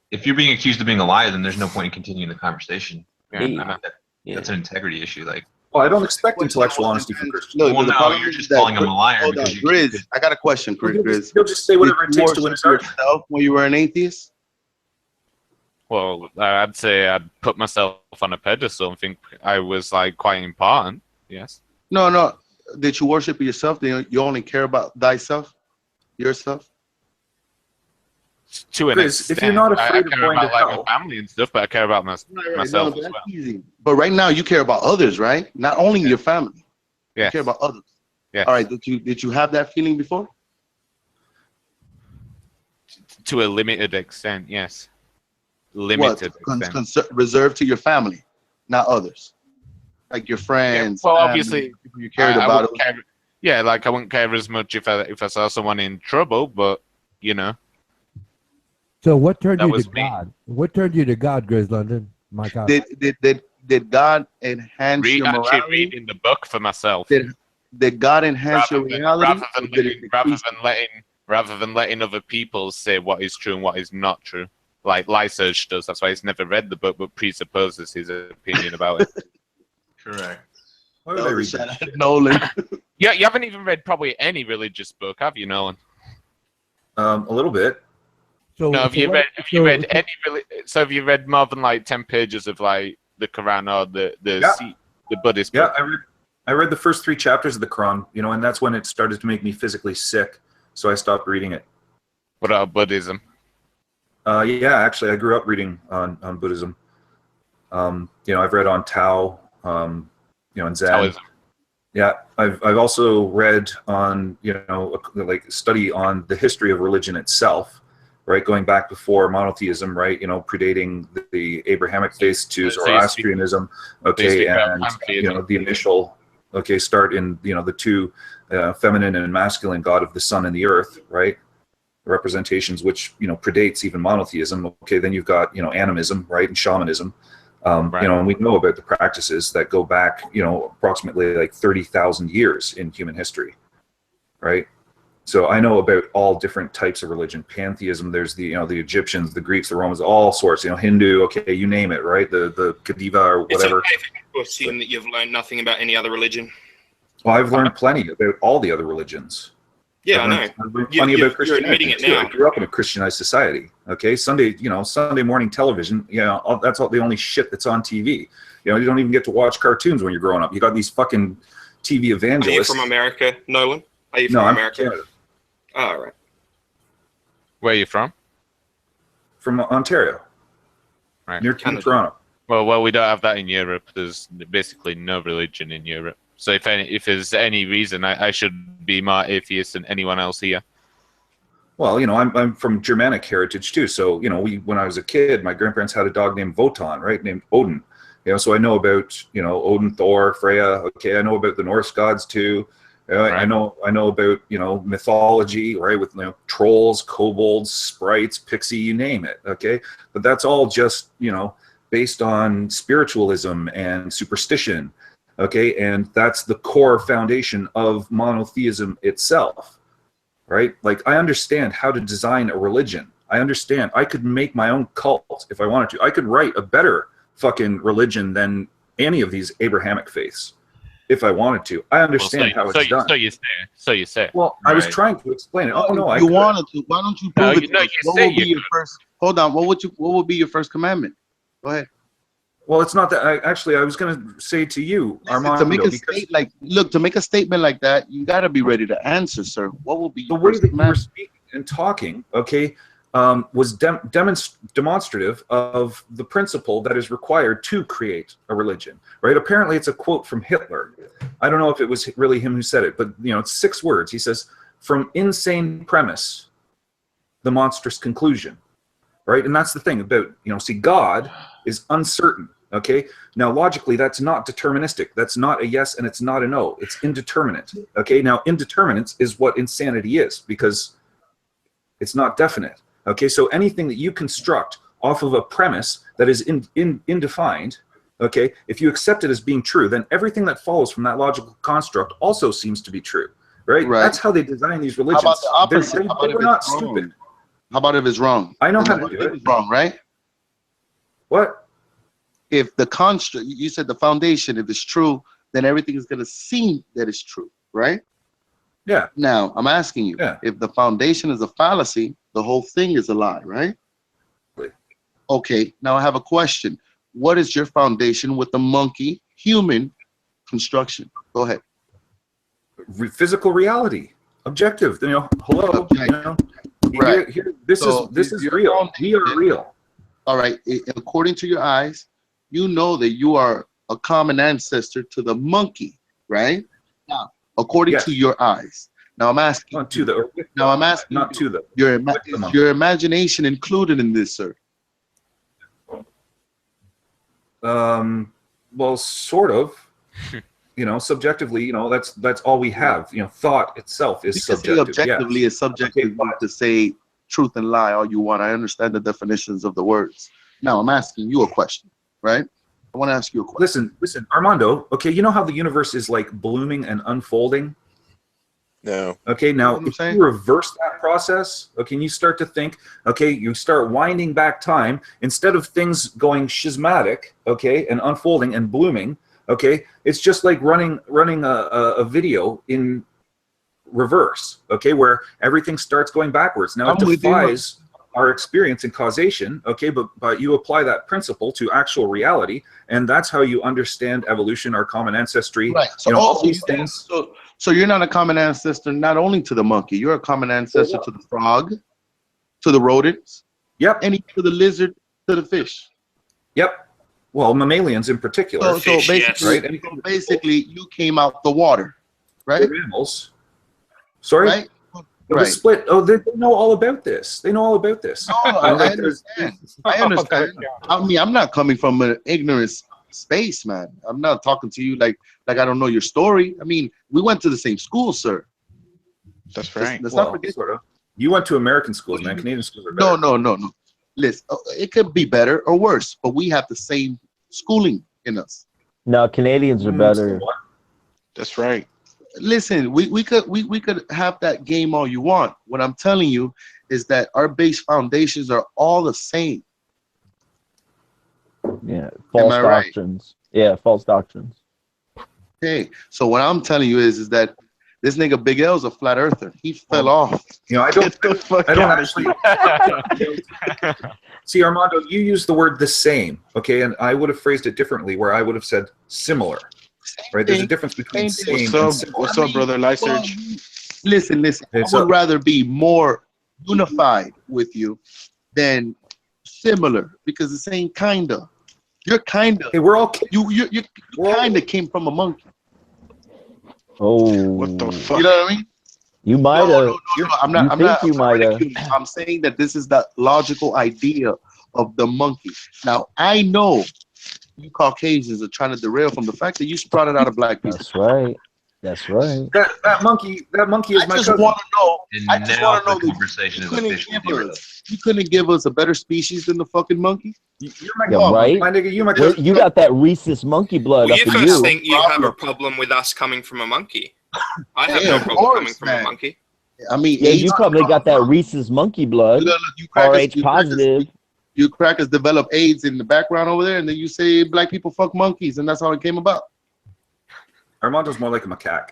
if you're being accused of being a liar, then there's no point in continuing the conversation. That's an integrity issue. Well, I don't expect intellectual honesty from Christians. No, you're just calling him a liar. Hold on, Grizz, I got a question, Grizz. You'll just say whatever it takes to win yourself when you were an atheist. Well, I'd say I'd put myself on a pedestal and think I was quite important. Yes. No. Did you worship yourself? You only care about thyself, yourself? To an Chris, extent, if you're not I afraid of care going to about like hell, my family and stuff, but I care about Right. myself No, as that's well. easy. But right now, you care about others, right? Not only your family. You Yes. care about others. Yes. All right. Did you have that feeling before? To a limited extent, yes. What? Limited extent. Reserved to your family, not others. Like your Yeah, friends, well, family, obviously, people you cared I about. wouldn't care. Yeah, like I wouldn't care as much if I saw someone in trouble, but you know, So what turned that you to was me. God? What turned you to God, Grizz London? My God. Did God enhance your Actually morality? reading the book for myself. Did God enhance your reality? Rather than letting other people say what is true and what is not true, like Lyserge does. That's why he's never read the book, but presupposes his opinion about it. Correct. why would I read that shit? Nolan. Yeah, you haven't even read probably any religious book, have you, Nolan? A little bit. So, No, have you read more than like 10 pages of like the Quran or the Buddhist book? Yeah, I read the first 3 chapters of the Quran, and that's when it started to make me physically sick, so I stopped reading it. What about Buddhism? Yeah, actually, I grew up reading on Buddhism. I've read on Tao, and Zen. Taoism. Yeah, I've also read on, like study on the history of religion itself, right? Going back before monotheism, right? Predating the Abrahamic faith to Zoroastrianism, okay, and the initial, start in the two feminine and masculine god of the sun and the earth, right? Representations which predates even monotheism. Okay, then you've got animism, right, and shamanism. Right. And we know about the practices that go back, approximately like 30,000 years in human history, right? So I know about all different types of religion. Pantheism, there's the the Egyptians, the Greeks, the Romans, all sorts. Hindu, okay, you name it, right? The Kadiva or whatever. It's okay to assume that you've learned nothing about any other religion. Well, I've learned plenty about all the other religions. Yeah, I've learned plenty about Christianity you're admitting it too. now. I grew up in a Christianized society. Okay, Sunday morning television. That's all the only shit that's on TV. You don't even get to watch cartoons when you're growing up. You got these fucking TV evangelists. Are you from America, Nolan? Are you from No, I'm America? from Canada. Oh, all right. Where are you from? From Ontario, Right. near Toronto. Well, we don't have that in Europe. There's basically no religion in Europe. So if there's any reason, I should be more atheist than anyone else here. Well, I'm from Germanic heritage too. So when I was a kid, my grandparents had a dog named Wotan, right, named Odin. So I know about Odin, Thor, Freya. Okay, I know about the Norse gods too. Right. I know about mythology, right, with trolls, kobolds, sprites, pixie, you name it. Okay, but that's all just based on spiritualism and superstition. Okay, and that's the core foundation of monotheism itself, right? Like, I understand how to design a religion. I understand. I could make my own cult if I wanted to. I could write a better fucking religion than any of these Abrahamic faiths if I wanted to. I understand how it's done. So you say. Well, I was trying to explain it. Oh no, you wanted to. Why don't you prove it? No, you what say would be you your first? Hold on. What would be your first commandment? Go ahead. Well, it's not that. I was going to say to you, Armando, to make a statement like that, you got to be ready to answer, sir. What will be your the way first that you were commandment? speaking and talking, okay, was demonstrative of the principle that is required to create a religion, right? Apparently, it's a quote from Hitler. I don't know if it was really him who said it, but it's 6 words. He says, "From insane premise, the monstrous conclusion." Right, and that's the thing about God is uncertain. Okay, now logically that's not deterministic. That's not a yes and it's not a no. It's indeterminate. Okay, now indeterminate is what insanity is, because it's not definite. Okay, so anything that you construct off of a premise that is indefined, okay, if you accept it as being true, then everything that follows from that logical construct also seems to be true. Right? That's how they design these religions. How about the opposite? They were not stupid. How about if it's wrong? I know how to do it. It's wrong, right? What? If the construct, you said the foundation, if it's true, then everything is going to seem that it's true, right? Yeah. Now, I'm asking you, if the foundation is a fallacy, the whole thing is a lie, right? Okay, now I have a question. What is your foundation with the monkey human construction? Go ahead. Physical reality. Objective. Hello. Right. This is real. We are real. All right. According to your eyes, you know that you are a common ancestor to the monkey, right? Now, according to your eyes. Now I'm asking. Not to the. Now I'm asking. Not to the. Is your imagination included in this, sir? Well, sort of. You know, subjectively, you know, that's all we have. You know, thought itself is subjective. Objectively is subjective to say truth and lie all you want. I understand the definitions of the words. Now I'm asking you a question, right? I want to ask you a question. Listen, Armando. Okay, you know how the universe is like blooming and unfolding? No. Okay, now if you reverse that process, okay, and you start to think, okay, you start winding back time, instead of things going schismatic, okay, and unfolding and blooming, okay, it's just like running a video in reverse, okay, where everything starts going backwards. Now it defies our experience and causation, okay, but you apply that principle to actual reality, and that's how you understand evolution, our common ancestry, right? So you know, all these things. So you're not a common ancestor not only to the monkey, you're a common ancestor to the frog, to the rodents, yep, and to the lizard, to the fish. Yep. Well, mammalians in particular. So basically, you came out the water, right? They're animals. Sorry? Right? The split. Oh, they know all about this. They know all about this. No, I understand. I understand. I mean, I'm not coming from an ignorant space, man. I'm not talking to you like I don't know your story. I mean, we went to the same school, sir. That's right. Let's not forget. Sort of. You went to American schools, man. Canadian schools are better. No. Listen, it could be better or worse, but we have the same schooling in us. No, Canadians are better. That's right. Listen, we could have that game all you want. What I'm telling you is that our base foundations are all the same. Yeah, false doctrines. Right? Yeah, false doctrines. Okay, so what I'm telling you is that this nigga Big L's a flat earther. He fell off. You know, I don't actually. See, Armando, you used the word the same, okay, and I would have phrased it differently, where I would have said similar. Right? There's a difference between same and similar. What's up, brother Lyserge? Listen. I would rather be more unified with you than similar, because the same kinda. You're kinda. Hey, we're all you kinda came from a monkey. Oh, what the fuck? You know what I mean? You might have. No, I'm not. I'm saying that this is the logical idea of the monkey. Now I know you Caucasians are trying to derail from the fact that you sprouted out of black people. That's right. That's right. That monkey is my cousin. I just want to know that you couldn't give us a better species than the fucking monkey. You're my cousin. Right? My nigga, you my cousin. You got that rhesus monkey blood Well, up you in first you. think you have a problem with us coming from a monkey. I have no problem coming from a monkey. I mean, yeah, you probably got that rhesus monkey blood. RH positive. You crackers develop AIDS in the background over there, and then you say black people fuck monkeys, and that's how it came about. Armando's more like a macaque.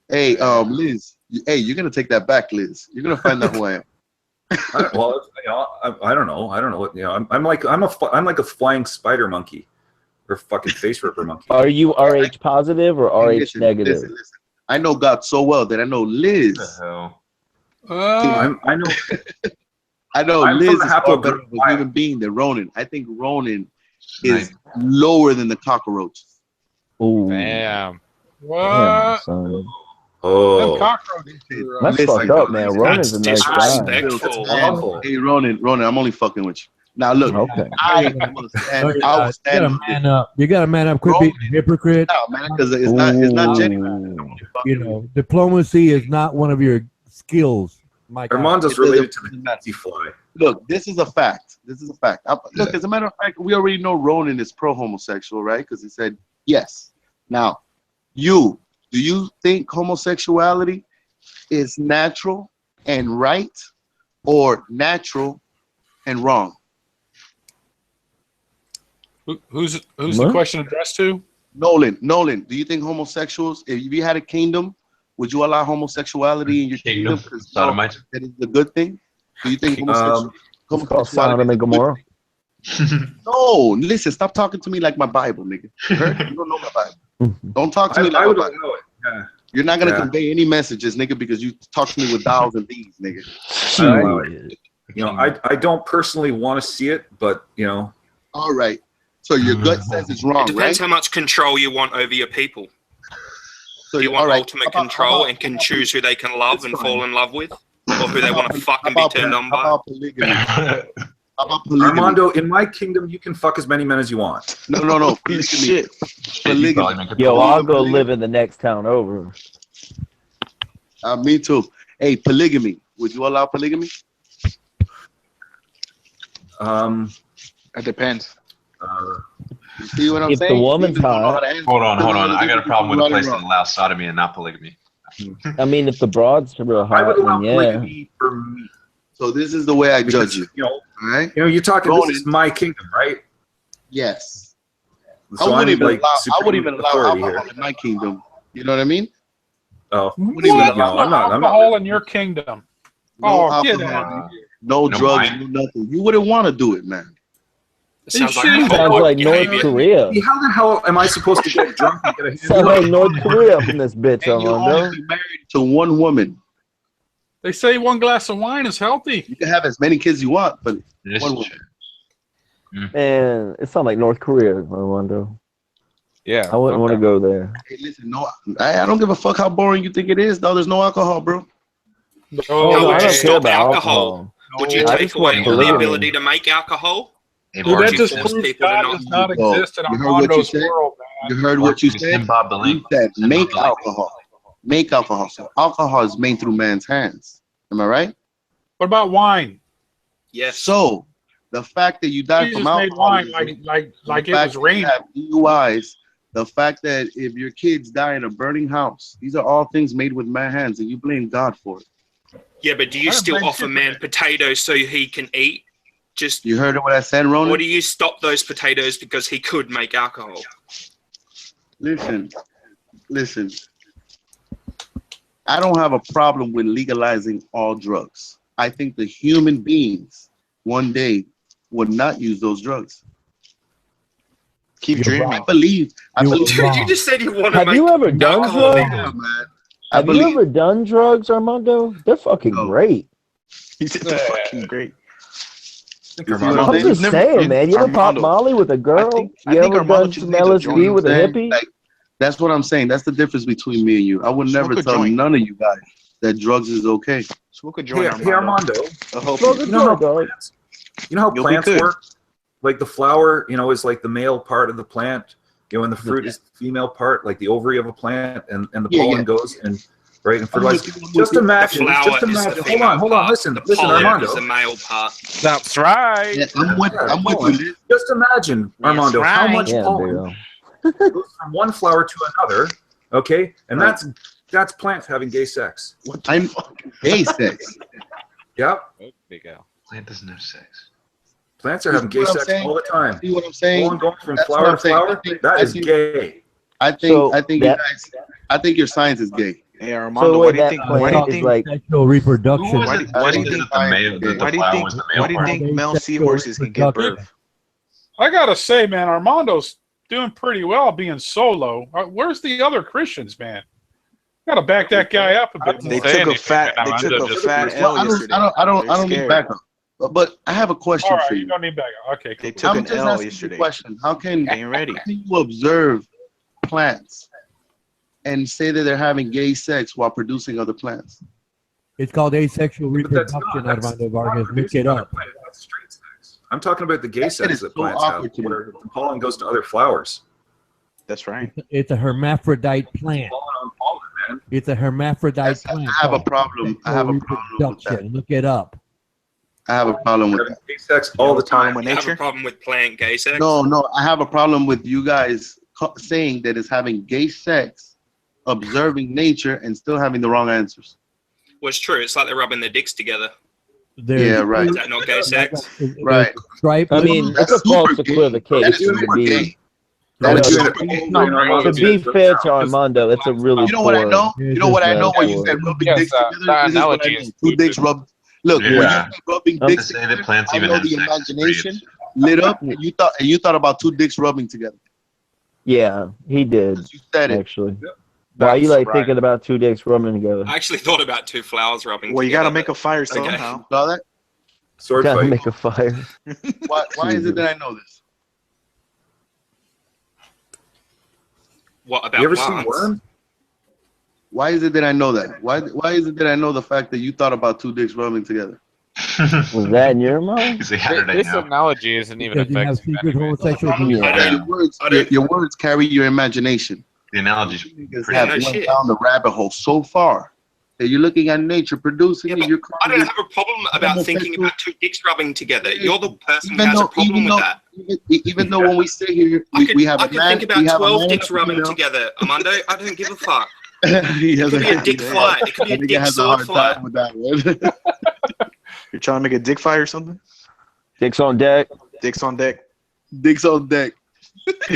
Hey, Liz. Hey, you're gonna take that back, Liz. You're gonna find out who I am. Well, you know, I don't know. I don't know what, you know. I'm like a flying spider monkey, or fucking face ripper monkey. Are you RH positive or RH negative? Listen. I know God so well that I know Liz. What the hell? I know. I know Liz is far better of a human being than Ronan. I think Ronan is lower than the cockroaches. Ooh. Damn. What? Damn, oh. Them cockroaches. That's fucked up, man. Ronan's a nice guy. Hey, Ronan, I'm only fucking with you. Now look, okay. I will stand. Man up. You gotta man up. Quit being a hypocrite. No, man, because it's not genuine. You know, diplomacy is not one of your skills. Armando's related to the Nazi fly. Look, this is a fact. Look, as a matter of fact, we already know Ronan is pro-homosexual, right? Because he said yes. Now, do you think homosexuality is natural and right, or natural and wrong? Who's the question addressed to? Nolan, do you think homosexuals, if you had a kingdom, would you allow homosexuality in your kingdom? Because that is a good thing. Do you think homosexuality is a good thing? No, listen, stop talking to me like my Bible, nigga. You don't know my Bible. Don't talk to me like my Bible. You're not gonna convey any messages, nigga, because you talk to me with thous and these, nigga. You know, I don't personally want to see it, but you know. All right. So your gut says it's wrong, It depends right? how much control you want over your people. So Do you want all right. ultimate control and can choose who they can love and fall in love with, or who they want to fuck and be turned on by? How about polygamy? How about polygamy? Armando, in my kingdom, you can fuck as many men as you want. No. Polygamy. Polygamy. Yo, I'll go live in the next town over. Me too. Hey, polygamy. Would you allow polygamy? It depends. You see what I'm If saying? the woman's hot. Hold on. I got a problem with a place that allows sodomy and not polygamy. I mean, if the broad's real I would hot, allow then yeah. polygamy for me. So this is the way I judge you. You know, all right? You know, you're talking. This is my kingdom, right? Yes. So I wouldn't even allow supreme authority alcohol in my kingdom. You know what I mean? Oh, What? no, I'm not. Alcohol in your kingdom. No Get alcohol, out. no drugs, wine. no nothing. You wouldn't want to do it, man. It sounds like Sounds Sounds like North behavior. Korea. How the hell am I supposed to get drunk and get a hand? Sounds like North Korea from this bitch, And you'll Armando. only be married to one woman. They say one glass of wine is healthy. You can have as many kids you want, but This one is woman. true. And it sounds like North Korea, Armando. Yeah. I wouldn't want to go there. Hey, listen, no, I don't give a fuck how boring you think it is. No, there's no alcohol, bro. Oh, How no, would I you don't care stop about alcohol? alcohol. Would you I take just want away the polygamy. ability to make alcohol? Hey, Dude, Mark, that you just said- proves people to God not does not go. exist in You heard what you Armando's said? world, You man. heard what you Mark, said? send Bob the link. You said Send make Bob the link. alcohol. Make alcohol. So alcohol is made through man's hands. Am I right? What about wine? Yes. So the fact that you died Jesus from made wine alcoholism, like the it fact was that raining. you have DUIs, the fact that if your kids die in a burning house, these are all things made with man's hands, and you blame God for it. Yeah, but do you I don't still blame offer shit for man that. potatoes so he can eat? Just You heard what I said, or Ronan? do you stop those potatoes because he could make alcohol? Listen. I don't have a problem with legalizing all drugs. I think the human beings one day would not use those drugs. Keep dreaming. I believe. You're Dude, you just said you want to Have make you ever done alcohol drugs? legal. Man. Have you ever done drugs, Armando? They're fucking No. great. He said they're fucking great. You see what I'm I'm saying? just saying, man. You ever pop Armando, Molly with a girl? I You think ever Armando done just some needs a LSD joint. with a Saying, hippie? like, that's what I'm saying. That's the difference between me and you. I would never Smoke a tell joint. none of you guys that drugs is okay. Smoke a joint, Hey, Armando. I hope Smoke a You know how joint, dog. plants, you know how You'll be plants good. work? Like the flower, you know, is like the male part of the plant. You know, and the fruit is the female part, like the ovary of a plant, and the pollen goes and right and fertilizes. Just imagine. The flower Just is the imagine. Hold female on. part. Listen, The listen, pollen Armando. is the male part. That's right. Yeah, I'm with you. Liz. Just imagine, Armando, how right. much Yeah, pollen big goes from one flower to another. Okay, and that's plants having gay sex. I'm gay sex. Yep, Big L. Plant doesn't have sex. plants are having See gay what I'm sex saying? all the time. See what I'm saying? Pollen going from That's what flower I'm to saying. flower. That is gay. I think So you that- guys. I think your science is gay. Hey, Armando, So why wait, do you that think? Why do you plant is think? like Sexual reproduction. Who was Why it? do- why do you That think- the male, that the Why do you flower think? was the Why male do you part? think male seahorses can give birth? I gotta say, man, Armando's doing pretty well being solo. Where's the other Christians, man? Gotta back that guy up a bit They more. took a fat. They took a fat L I yesterday. don't need backup. But I have a question All right, for you you. don't need backup. Okay, cool. They took I'm an just L asking you yesterday. a question. How can Ain't ready. you observe plants and say that they're having gay sex while producing other plants? It's called asexual But that's reproduction, not. That's Armando not Vargas. Look producing it other up. plants. That's straight sex. I'm talking about the gay That sex is that so plants have, awkward to me. where the pollen goes to other flowers. That's right. It's a hermaphrodite plant. Pollen on pollen, man. It's a hermaphrodite plant. I have a problem. I have a problem with that. Reproduction. Look it up. I have a problem with Having that. gay sex all the time. With You have a nature. problem with plant gay sex? No, I have a problem with you guys saying that it's having gay sex, observing nature, and still having the wrong answers. Well, it's true. It's like they're rubbing their dicks together. Yeah, right. Is that not gay sex? Right. Stripe. I mean, That's it's a false super gay. equivocation That is to super be. gay. No, That is no, super gay. to be fair to Armando, it's a really You know what I know? Yeah, You know what I know when you metaphor. said rubbing Yes, dicks that together? This is what I analogy know. is Two dicks rub. Look, when you Yeah. say rubbing To dicks say that together, plants I even know have the sex is imagination pretty lit up. And you thought about two dicks rubbing together. Yeah, he did You said it. actually. Why are you That's like right. thinking about two dicks rubbing together? I actually thought about two flowers rubbing. Well, you together, got to make but- a fire okay. somehow. Saw that? Sword Gotta fight. make a fire. Why is it that I know this? What about You ever seen plants? Worm? Why is it that I know that? Why is it that I know the fact that you thought about two dicks rubbing together? Was that in your mind? Because they had it This now. analogy isn't even Because you have effective. secret Anyway. homosexual Yeah. Your words carry your imagination. The analogy's Niggas pretty have no good. went shit. down the rabbit hole so far that you're looking at nature producing Yeah, it. but You're I don't have a problem about thinking about two dicks rubbing together. You're the person who has a problem with that. even though when we sit here, we have I a could man. think about we have a 12 man dicks and a rubbing female. together, Armando. I don't give a fuck. He It has could be a dick that. fight. It could be I a think he dick has a sword hard fight. time with that one. You're trying to make a dick fight or something? Dicks on deck. Dicks on deck. Dicks on deck.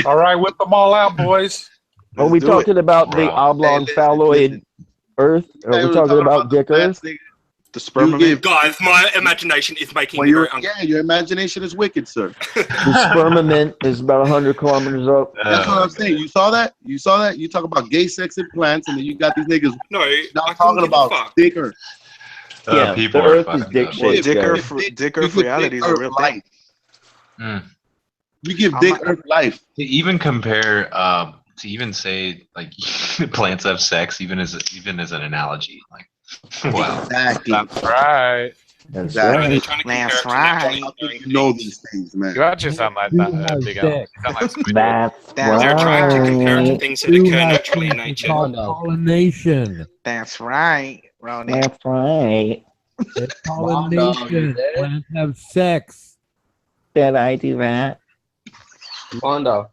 All right, whip them all out, boys. Are we do talking about the oblong listen, phalloid Earth? Are we talking about dick Earth? The sperm You give- Guys, my imagination is making Well, me very yeah, your imagination is wicked, sir. The spermament is about 100 kilometers up. That's what I'm saying. You saw that? You saw that? You talk about gay sex and plants, and then you got these niggas No, I not couldn't talking give a about fuck. dick Earth. Yeah, People the are Earth is fucking dick dumb. Well, shaped. Dick guys. Earth, Dick Earth reality is a real thing. Mm. You give I'm Dick not- Earth life. To even compare, to even say like plants have sex, even as an analogy, like wow. Exactly. That's right. That's Exactly. They're right. trying to compare That's it to right. natural You know these things, man. You actually sound like You that have big Al. You sex. sound like Squidward. That's They're trying to compare it to right. things that You occur have naturally in sex. It's nature. called pollination. That's right, Ronnie. That's right. It's pollination. Plants have sex. Did I do that? Mondo.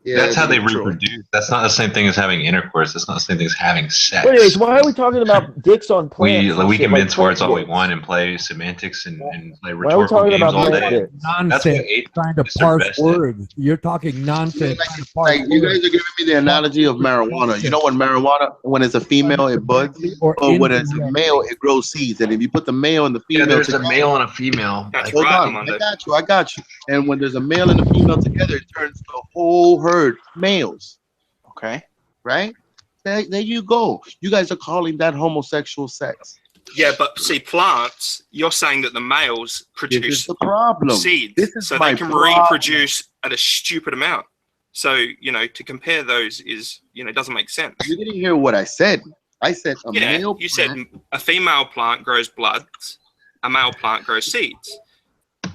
Yeah, That's how they true. reproduce. That's not the same thing as having intercourse. That's not the same thing as having sex. Well, anyways, why are we talking about dicks on plants? we and shit, can like mince words all we plant want and play semantics and play Why are we rhetorical talking games about all plant day. dicks? That's what Nonsense. atheists Trying to are parse best at. words. You're talking nonsense. Trying to parse Like you guys words. are giving me the analogy of marijuana. You know when marijuana, when it's a female, it buds, Or or when it's a indirect. male, it grows seeds. And if you put the male and the Yeah, female there's a together, male and a female. That's hold right, on, Armando. I got you. And when there's a male and a female together, it turns to a whole herd males. Okay. Right? There you go. You guys are calling that homosexual sex. Yeah, but see, plants, you're saying that the males This produce is the problem. seeds, This is so my they can problem. reproduce at a stupid amount. So, to compare those is, doesn't make sense. You didn't hear what I said. I said a Yeah, male you said plant. a female plant grows bloods, a male plant grows seeds.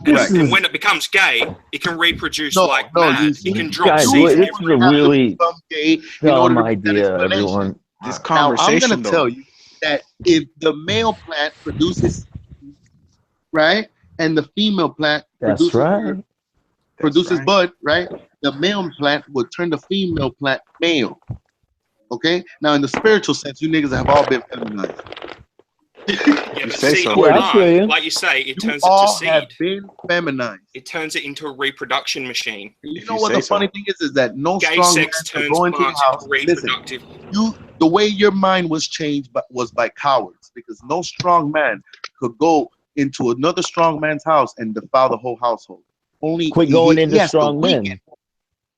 Right. And when it becomes gay, it can reproduce No, like no, mad. you It see- can drop Guys, seeds. this is a really Gay in dumb order to make that idea, explanation. everyone. This Now, I'm conversation, going to though. tell you that if the male plant produces, right, and the female plant That's produces, right. produces right. bud, right, the male plant will turn the female plant male. Okay? Now, in the spiritual sense, you niggas have all been feminized. Yeah, but say see, so. a Yeah, I feel you. plant, like you say, it You turns it to all have seed. been feminized. It turns it into a reproduction machine. And you If know you what say the so. funny thing is that no Gay strong man sex could turns go into your plants house. into Listen, reproductive. the way your mind was changed was by cowards, because no strong man could go into another strong man's house and defile the whole household. Only Quit going he into has to strong men. weaken-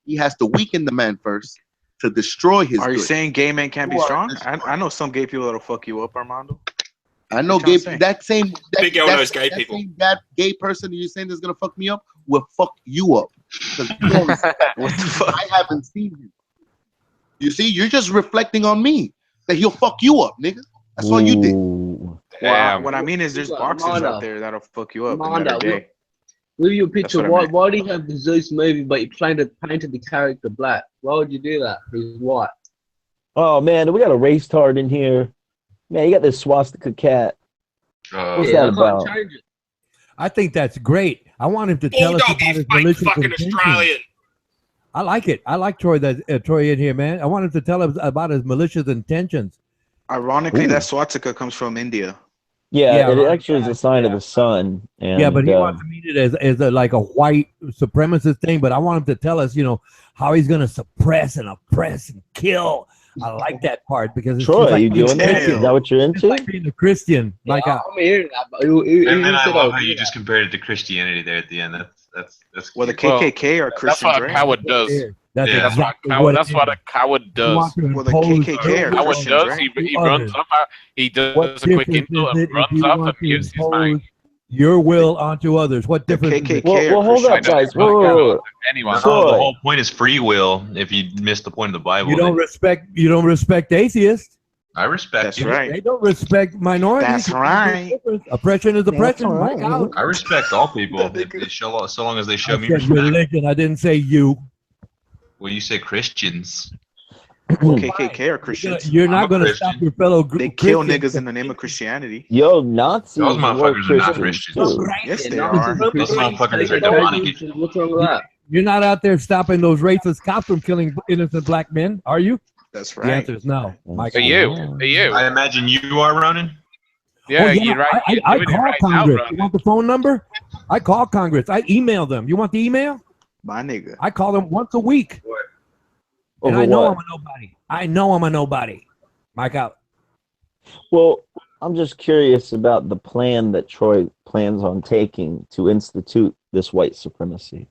He has to weaken the man first to destroy his. Are you goods. saying gay men can't be You are strong? destroying. I know some gay people that'll fuck you up, Armando. I know What you gay. trying to say? That same Big L knows gay that people. Same that gay person you're saying is gonna fuck me up will fuck you up. 'Cause you only see that. What the fuck? I haven't seen him. You see, you're just reflecting on me that he'll fuck you up, nigga. That's all you did. Ooh. Well, Damn. what I mean is there's boxers Armando. out there that'll fuck you up and that Armando, are gay. With your picture, what I meant. why do you have the Zeus movie, but you painted the character black? Why would you do that? He's white. Oh man, we got a race tard in here. Man, you got this swastika cat. What's Yeah, that I can't about? change it. I think that's great. I want him to tell us Bulldog about is his fake malicious fucking intentions. Australian. I like it. I like Troy in here, man. I want him to tell us about his malicious intentions. Ironically, Ooh. that swastika comes from India. Yeah, Yeah, it right. actually is a sign of the sun. And, Yeah, but he wants to mean it as like a white supremacist thing. But I want him to tell us, how he's going to suppress and oppress and kill. I like that part because it's Troy, just like you being doing a that? Christian. Is that what you're It's into? like being a Christian. Like I'm hearing that. But who And then I said love I'll how you do just compared it to Christianity there at the end. That's Well, the cute. KKK are That's Christians, what right? Howard does. Yeah. That's Yeah, exactly what that's what a coward You want does. to Well, the impose KKK your are will Coward Christians, does. right? He to runs others. up. He What does a quick difference is intro and it if runs you off want and to mutes his mic. impose your will onto others? What The difference is it? KKK Well, are hold up, Christians. guys. Well, Whoa. anyone. No, Troy. the whole point is free will. If you miss the point of the Bible, You don't respect atheists. I respect That's you. right. They don't respect minorities. That's right. Oppression is oppression. all Mike right. out. I respect all people if they show, so long as they show I me said respect. religion. I didn't say you. Well, you say Christians. Well, KKK are Christians. You're I'm not a going to Christian. stop your fellow They kill Christians niggas in the name of Christianity. Yo, Nazis Those were motherfuckers are not Christians Christians. too. Yes, Yeah, they Nazis are. and Those Christians motherfuckers are take demonic. Christians. What's wrong with that? You're not out there stopping those racist cops from killing innocent black men, are you? That's The right. answer is no. Mike Are out. you? Are you? I imagine you are, Ronan. Yeah, Oh, yeah, you're right. You're I doing it call right now, Congress. bro. You want the phone number? I call Congress. I email them. You want the email? My nigga. I call them once a week. And Over I know what? I'm a nobody. I know I'm a nobody. Mike out. Well, I'm just curious about the plan that Troy plans on taking to institute this white supremacy.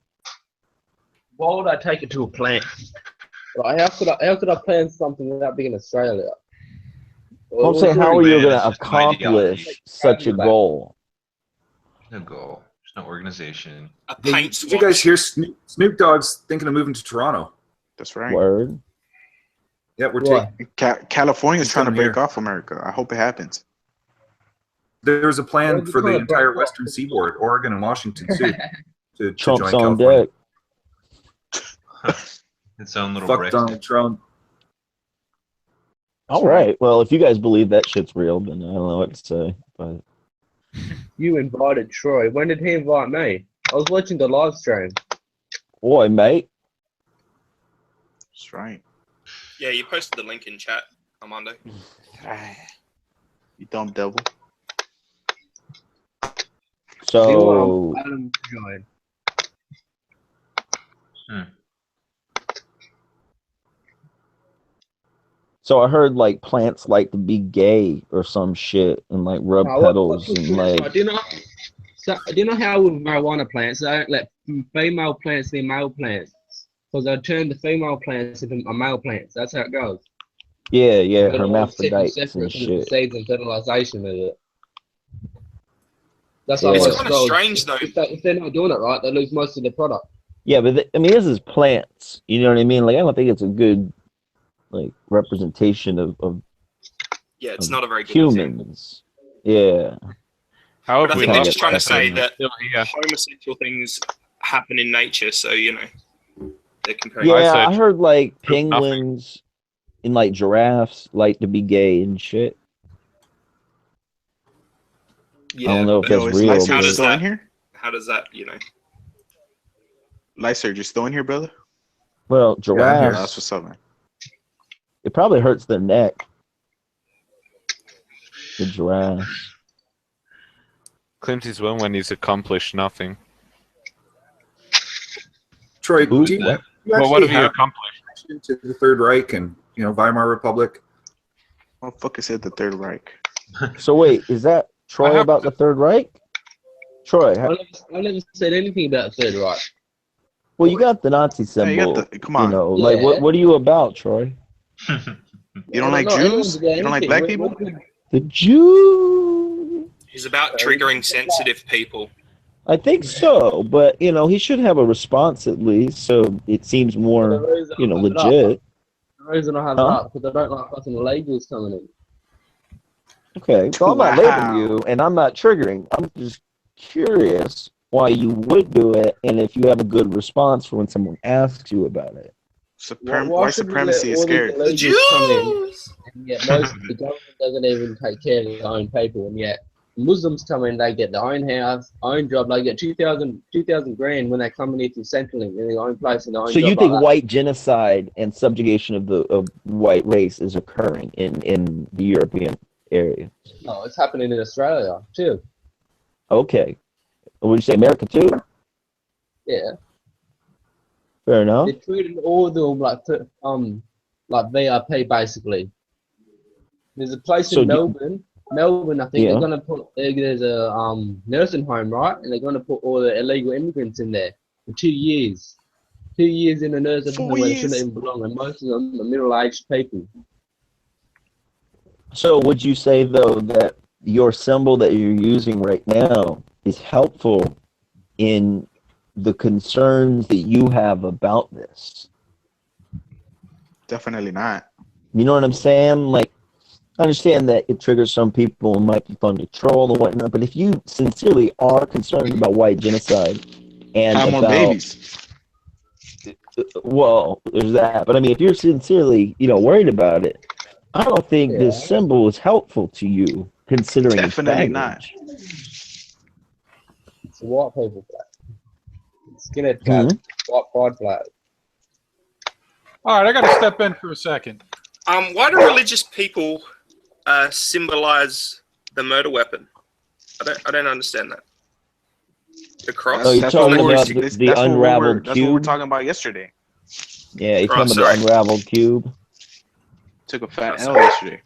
Why would I take it to a plant? Like, how could I plan something without being in Australia? I'm saying, how are you Man, going it's to just an ideology. accomplish such a goal? No goal. There's no organization. A paint Did you guys hear Snoop Dogg's thinking of moving to Toronto? That's right. Word. Yeah, we're What? taking. California's He's trying to coming break here. off America. I hope it happens. There's a plan Where's it for the gonna entire break off? western seaboard, Oregon and Washington too, to Trump's join on California. deck. Its own little Fuck break. Donald Trump. All right. Well, if you guys believe that shit's real, then I don't know what to say. But You invited Troy. When did he invite me? I was watching the live stream. boy, mate. That's right. Yeah, you posted the link in chat, Armando. You dumb devil. So Adam joined. So I heard like plants like to be gay or some shit and like rub petals and like. Do you know how with marijuana plants they don't let female plants be male plants because they turn the female plants into male plants. That's how it goes. Yeah, yeah, They're all separate hermaphrodites and because of shit. the seeds and fertilization of it. That's Yeah. why It's most kind of girls, strange though. if they're not doing it right, they lose most of the product. Yeah, but I mean, this is plants. You know what I mean? Like, I don't think it's a good like representation of Yeah, it's not a very good example. humans. Yeah. How But I have we think they're lost just trying to that say thing? that Still here. homosexual things happen in nature, so you know they're comparing. Yeah, said I heard like nothing. penguins and like giraffes like to be gay and shit. Yeah, I don't know if but that's is real. Lyserg How But does still in that? here? How does that? You know. Lyserg, you still in here, brother? well, Yeah, I'm here. giraffes, That's what's up, man. it probably hurts their neck. The giraffes. Clint is one when he's accomplished nothing. Troy, Who? do you, What? you Well, actually what have you have accomplished? connection to the Third Reich and Weimar Republic? Motherfucker said the Third Reich. So wait, is that Troy have about the Third Reich? Troy, I never said anything about Third Reich. well, you got the Nazi Hey, you symbol. got the, come on. Like Yeah. what are you about, Troy? You don't like Jews? You don't like black people? The Jew. He's about triggering sensitive people. I think so, but he should have a response at least, so it seems more, legit. The reason I have Huh? that because I don't like fucking labels coming in. Okay, so I'm not Wow. labeling you, and I'm not triggering. I'm just curious why you would do it, and if you have a good response for when someone asks you about it. White supremacy is scary. The Jews! And yet the government doesn't even take care of their own people, and yet Muslims come in, they get their own house, own job, they get 2,000 grand when they come in through Centrelink in their own place and their own So job you think like that. white genocide and subjugation of the white race is occurring in the European area? No, it's happening in Australia too. Okay. Would you say America too? Yeah. Fair enough. They treated all of them like VIP basically. There's a place So in Melbourne, I think Yeah. they're gonna put there's a nursing home, right? And they're gonna put all the illegal immigrants in there for 2 years. 2 years in a nursing home 4 where they shouldn't years. even belong, and most of them are middle-aged people. So would you say though that your symbol that you're using right now is helpful in the concerns that you have about this? Definitely not. You know what I'm saying? Like, I understand that it triggers some people and might be fun to troll and whatnot, but if you sincerely are concerned about white genocide and Have more about, babies. well, there's that. But I mean, if you're sincerely, worried about it, I don't think this symbol is helpful to you, considering Definitely its not. baggage. It's a white people flag. Skinhead flag. White pride flag. All right, I got to step in for a second. Why do religious people symbolize the murder weapon? I don't understand that. The cross. Oh, you're That's talking what we were- about that's- the that's what we were- unraveled That's what we were cube? talking about yesterday. Yeah, you're Oh, talking about sorry. the unraveled cube. Took a fat L yesterday.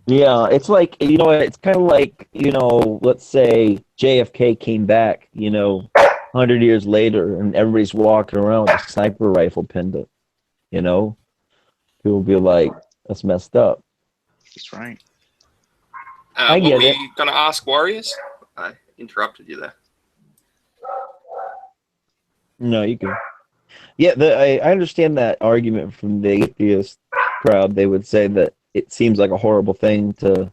Yeah, it's like, it's kind of like, let's say JFK came back, 100 years later, and everybody's walking around with a sniper rifle pinned up, People will be like, that's messed up. That's right. I What get were it. you going to ask, Warriors? I interrupted you there. No, you can. Yeah, I understand that argument from the atheist crowd. They would say that it seems like a horrible thing to,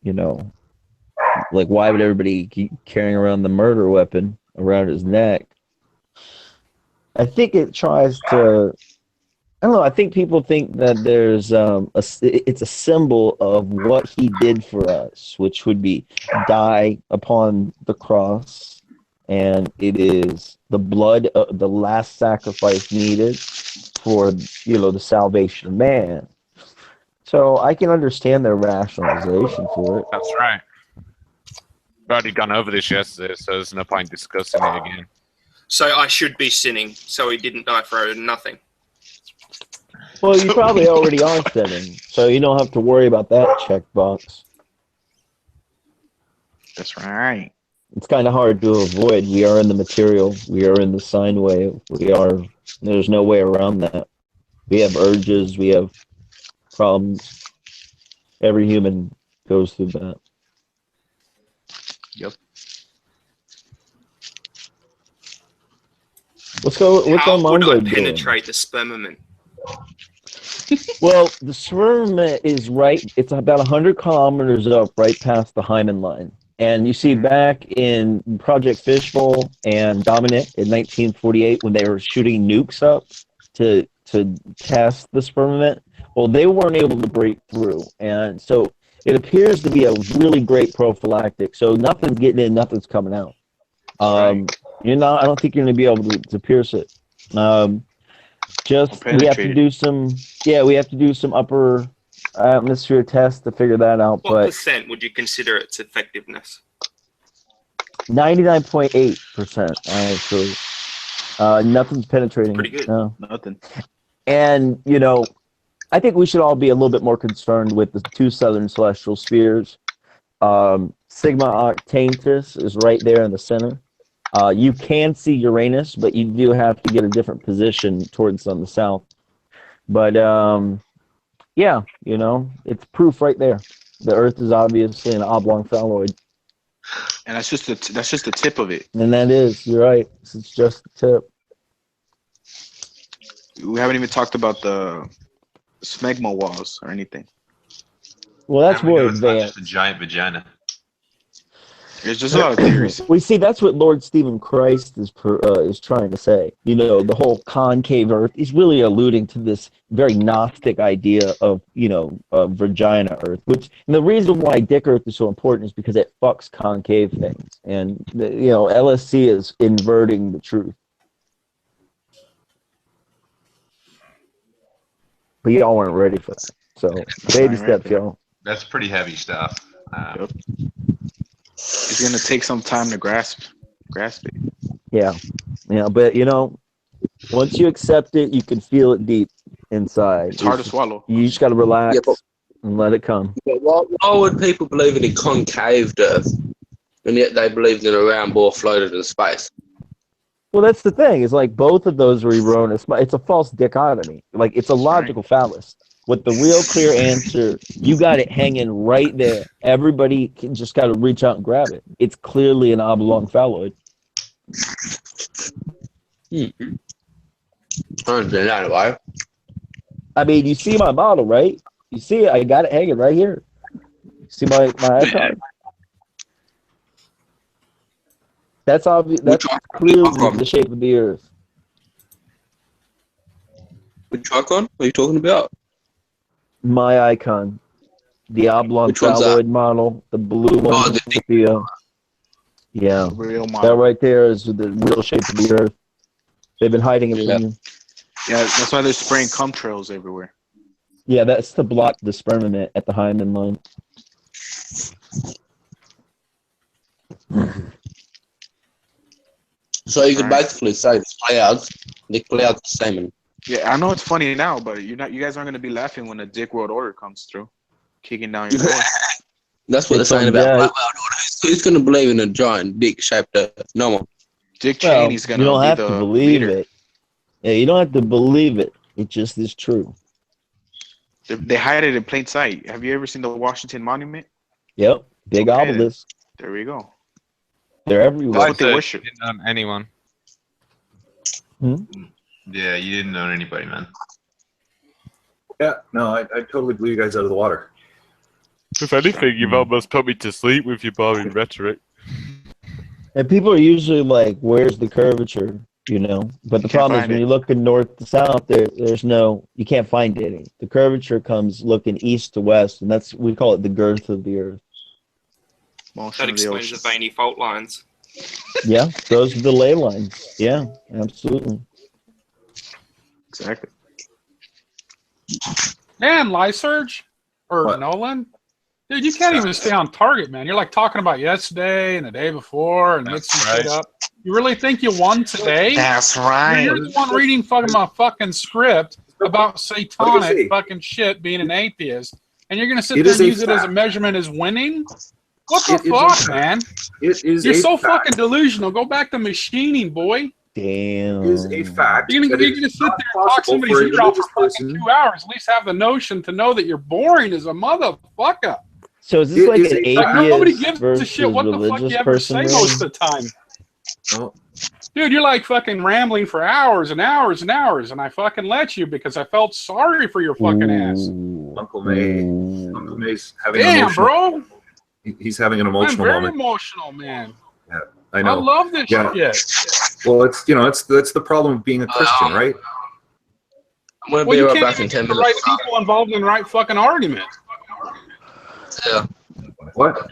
like, why would everybody keep carrying around the murder weapon around his neck? I think it tries to, I don't know, I think people think that there's it's a symbol of what he did for us, which would be die upon the cross, and it is the blood, the last sacrifice needed for, the salvation of man. So I can understand their rationalization for it. That's right. We've already gone over this yesterday, so there's no point discussing it again. So I should be sinning, so he didn't die for nothing. Well, you probably already are sinning, so you don't have to worry about that checkbox. That's right. It's kind of hard to avoid. We are in the material. We are in the sine wave. There's no way around that. We have urges. We have problems. Every human goes through that. Yep. What's How would Armando I doing? penetrate the spermament? Well, the spermament is right. It's about 100 kilometers up, right past the hymen line. And you see back in Project Fishbowl and Dominic in 1948 when they were shooting nukes up to test the spermament, well, they weren't able to break through. And so it appears to be a really great prophylactic. So nothing's getting in, nothing's coming out. I don't think you're going to be able to pierce it. We have to do some upper atmosphere tests to figure that out. What But percent would you consider its effectiveness? 99.8%, actually. Nothing's penetrating. Pretty good. No. Nothing. And, I think we should all be a little bit more concerned with the two southern celestial spheres. Sigma Octantis is right there in the center. You can see Uranus, but you do have to get a different position towards on the south. But yeah, it's proof right there. The Earth is obviously an oblong phalloid, And that's just the tip of it. and you're right. It's just the tip. We haven't even talked about the smegma walls or anything. Well, that's Now we know more it's not advanced. just a giant vagina. There's just a lot of theories. We see that's what Lord Stephen Christ is trying to say. The whole concave Earth. He's really alluding to this very Gnostic idea of of vagina Earth. And the reason why Dick Earth is so important is because it fucks concave things, and LSC is inverting the truth. But y'all weren't ready for that. So baby steps, y'all. That's pretty heavy stuff. Yep. It's gonna take some time to grasp it. Yeah, but once you accept it, you can feel it deep inside. It's hard to swallow. You just got to relax and let it come. But why would people believe in a concave Earth, and yet they believed in a round ball floated in space? Well, that's the thing. It's like both of those are erroneous. It's a false dichotomy. Like it's a logical fallacy. With the real clear answer, you got it hanging right there. Everybody can just got to reach out and grab it. It's clearly an oblong phalloid. I mean, you see my model, right? You see it. I got it hanging right here. See my icon? That's obvious. That's clearly the shape of the Earth. Which icon? What are you talking about? My icon, the oblong phalloid model, the blue one. Oh, yeah, real that model. right there is the real shape of the Earth. They've been hiding it from you. Yeah, that's why they're spraying chemtrails everywhere. Yeah, that's to block the spermament at the hymen line. So you could basically say the clouds, semen. Yeah, I know it's funny now, but you guys aren't gonna be laughing when the Dick World Order comes through, kicking down your door. That's what they're saying about Black World Order. Who's gonna believe in a giant dick-shaped Earth? No one. Dick Cheney's gonna you don't be have the to believe leader. it. Yeah, you don't have to believe it. It just is true. They hide it in plain sight. Have you ever seen the Washington Monument? Yep, big Okay, obelisk. There we go. They're everywhere. That's what they worship. Didn't own anyone. Yeah, you didn't own anybody, man. Yeah, no, I totally blew you guys out of the water. If anything, you've almost put me to sleep with your boring rhetoric. And people are usually like, "Where's the curvature?" You know. But the problem is when you look in north to south, there's no, you can't find any. The curvature comes looking east to west, and we call it the girth of the Earth. That explains the veiny fault lines. Yeah, those are the ley lines. Yeah, absolutely. Exactly. Man, Lysurge or Nolan, dude, you can't even stay on target, man. You're like talking about yesterday and the day before and mixing shit up. You really think you won today? That's right. You're the one reading my fucking script about satanic fucking shit being an atheist, and you're gonna sit there and use it as a measurement as winning? What the fuck, man? You're so fucking delusional. Go back to machining, boy. Damn. Is a fact. You're gonna sit there and talk somebody's ear off for fucking 2 hours. At least have the notion to know that you're boring as a motherfucker. So is this like an atheist nobody gives versus a shit what the fuck you ever say person? most of the time. Oh. Dude, you're like fucking rambling for hours and hours and hours, and I fucking let you because I felt sorry for your fucking ass. Uncle May's having Damn, an emotional, bro. He's having an I'm emotional very moment. emotional, man. Yeah, I know. I love this shit. Well, it's that's the problem of being a Christian, right? I'm gonna Well, be you right can't back in even 10 get the minutes. right people involved in the right fucking argument. Yeah. What?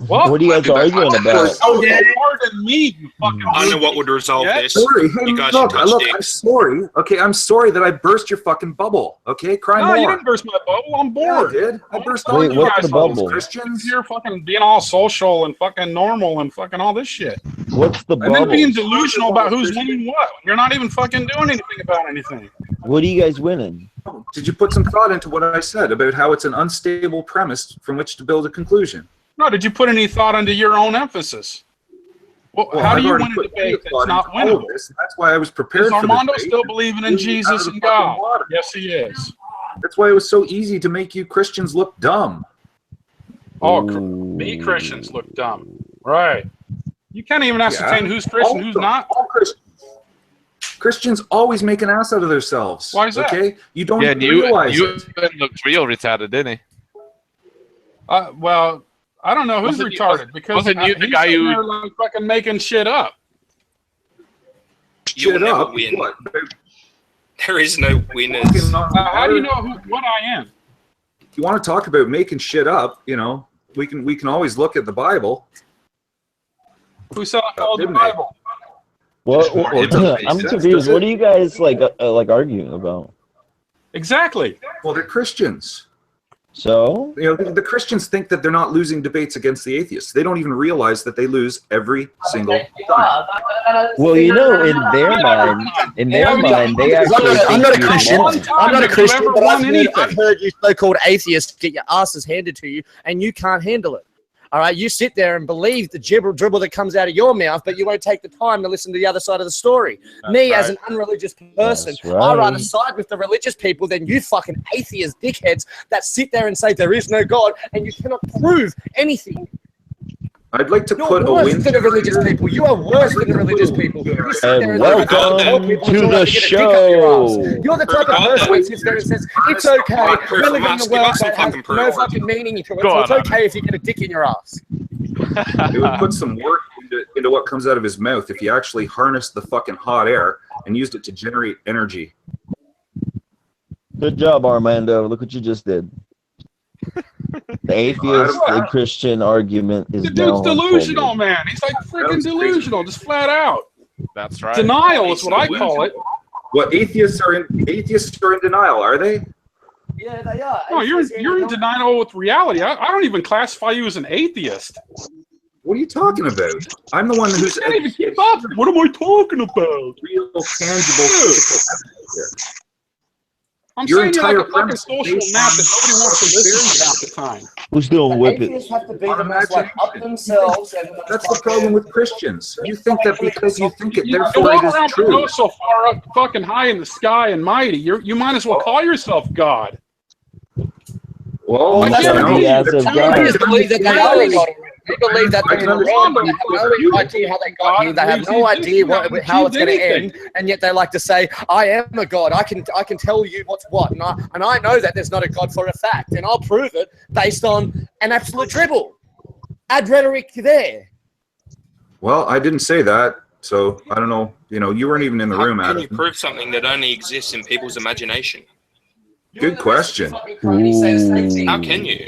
What? What are you guys arguing about? Oh, pardon me, you fucking. I know what would resolve this. Sorry, hey, You guys look, should touch look, dicks. I'm sorry. Okay, I'm sorry that I burst your fucking bubble. Okay, cry No, more. you didn't burst my bubble. I'm bored. Yeah, I did. I burst Wait, all what's your the bubbles, bubble? Christians. You're fucking being all social and fucking normal and fucking all this shit. What's the And then bubble? being delusional about who's winning what. You're not even fucking doing anything about anything. What are you guys winning? Did you put some thought into what I said about how it's an unstable premise from which to build a conclusion? No, did you put any thought into your own emphasis? Well, how do you win a debate that's not winnable? That's why I was prepared Is for the Armando debate. still believing in Jesus and God? Yes, he is. That's why it was so easy to make you Christians look dumb. Oh, me Christians look dumb. Right. You can't even ascertain who's Christian, who's not. All Christians always make an ass out of themselves. Why is that? Okay? You don't Yeah, even you realize it. looked real retarded, didn't he? Well, I don't know who's Wasn't you- retarded because wasn't you the he's guy sitting who- there like fucking making shit up. You'll Shit never up. win. What? There is no winners. How do you know what I am? If you want to talk about making shit up, you know, we can always look at the Bible. Who said I followed the Didn't they? Bible? I'm confused. What are you guys like arguing about? Exactly. Well, they're Christians. So? You know, the Christians think that they're not losing debates against the atheists. They don't even realize that they lose every single time. Well, you know, in their mind, they actually I'm not a think Christian. you won. I'm not a Christian, but won I've heard you so-called atheists get your asses handed to you, and you can't handle it. All right, you sit there and believe the gibber dribble that comes out of your mouth, but you won't take the time to listen to the other side of the story. Me, as an unreligious person, I'd rather side with the religious people than you fucking atheist dickheads that sit there and say there is no God and you cannot prove anything. I'd like to You're put a worse win. than the religious people. You are worse than the religious people. You sit there And and welcome to the show. You're the type of person that sits there and says, it's okay, we're living in a world that has no fucking meaning into it, so it's okay if you get a dick in your ass. It would put some work into what comes out of his mouth if he actually harnessed the fucking hot air and used it to generate energy. Good job, Armando. Look what you just did. The atheist and Christian argument is The down. dude's delusional, man. He's like freaking delusional, just flat out. That's right. Denial is what I call it. What atheists are in denial, are they? Yeah, they are. No, you're in denial with reality. I don't even classify you as an atheist. What are you talking about? I'm the one who's. I can't even keep up. What am I talking about? Real tangible physical evidence here. I'm Your saying you're like a entire fucking social map that nobody wants to listen to half the time. Who's doing whip it? Atheists have to be the most like up themselves. And That's the problem with Christians. You think that because you think it, You therefore walk it is around true. go so far up, fucking high in the sky and mighty. You might as well call yourself God. Well, Like, you know, Atheists believe that they are God. They believe that they're wrong, but they have no idea how they got here. They have no idea how it's going to end, and yet they like to say, "I am a God. I can tell you what's what," and I know that there's not a God for a fact, and I'll prove it based on an absolute dribble. Add rhetoric there. Well, I didn't say that, so I don't know. You know, you weren't even in the room, How can you Adam. prove something that only exists in people's imagination? Good question. How can you?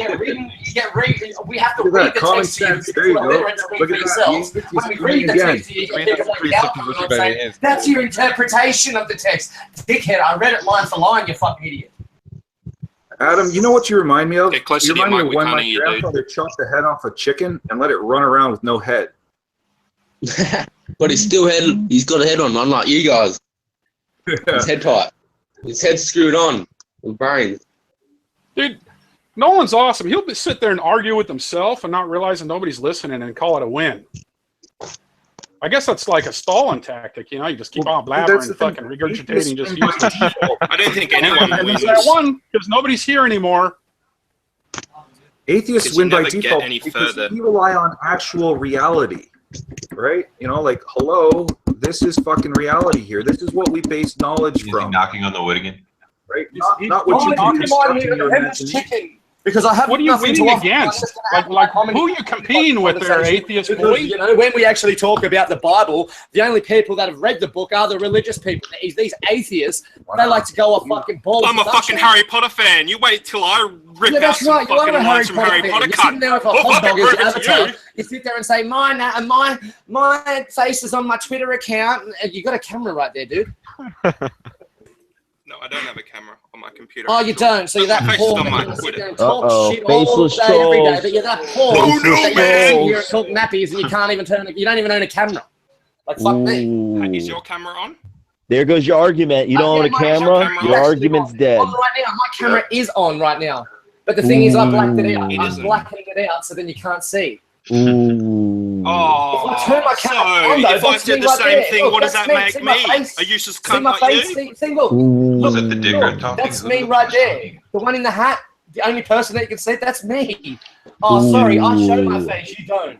We have to Look at read that, the common text to you sense. There you go. literate to read Look for at that. yourselves. He's When we read the again. text to you, you get the outcome and I'm saying, that's your interpretation of the text. Dickhead, I read it line for line, you fucking idiot. Adam, you know what you remind me of? Get closer You to your remind me mic, of we when can't my hear you, dude. grandfather chopped the head off a chicken and let it run around with no head. But he's got a head on, unlike you guys. His head tight. His head's screwed on with brains. Dude, Nolan's awesome. He'll sit there and argue with himself and not realizing nobody's listening and call it a win. I guess that's like a stalling tactic, you know? You just keep on blabbering and fucking regurgitating just useless shit. I don't think anyone And wins. that one, because nobody's here anymore. Atheists Because win you by never get default any because further. we rely on actual reality, right? You know, like, hello, this is fucking reality here. This is what we base knowledge from, Knocking on the wood again. right? Not what you can construct in your imagination. Because I have What are you nothing to winning offer. against? Like who are you competing with there, atheist boy? Because, you know, when we actually talk about the Bible, the only people that have read the book are the religious people. These atheists, they like to go off fucking balls. I'm a fucking Harry Potter fan. You wait till I rip out some fucking lines from Harry Potter You're sitting there with a cut. hot dog as your Prove it to avatar. you. You sit there and say, my face is on my Twitter account, and you got a camera right there, dude. No, I don't have a camera on my computer. Oh, you don't. So you're that My face is poor. on my You sit Twitter. there and talk shit all Faceless day, every day, trolls. but you're that poor. Oh, no, that you man. sit here and talk nappies, and you can't even you don't even own a camera. Like fuck me. Is your camera on? There goes your argument. You don't own a camera. Your argument's dead. On right now. My camera is on right now. But the thing is, I blacked it out. I'm blackening it out so then you can't see. Ooh. Oh, If I turn my camera on, though, if I that's did me the right same there. thing, Look, what does that's that me. make See my me? face? A useless See cunt my like face? you? See, look. Was it the digger Look, talking? that's me right there. The one in the hat, the only person that you can see, that's me. Oh, sorry, I show my face, you don't.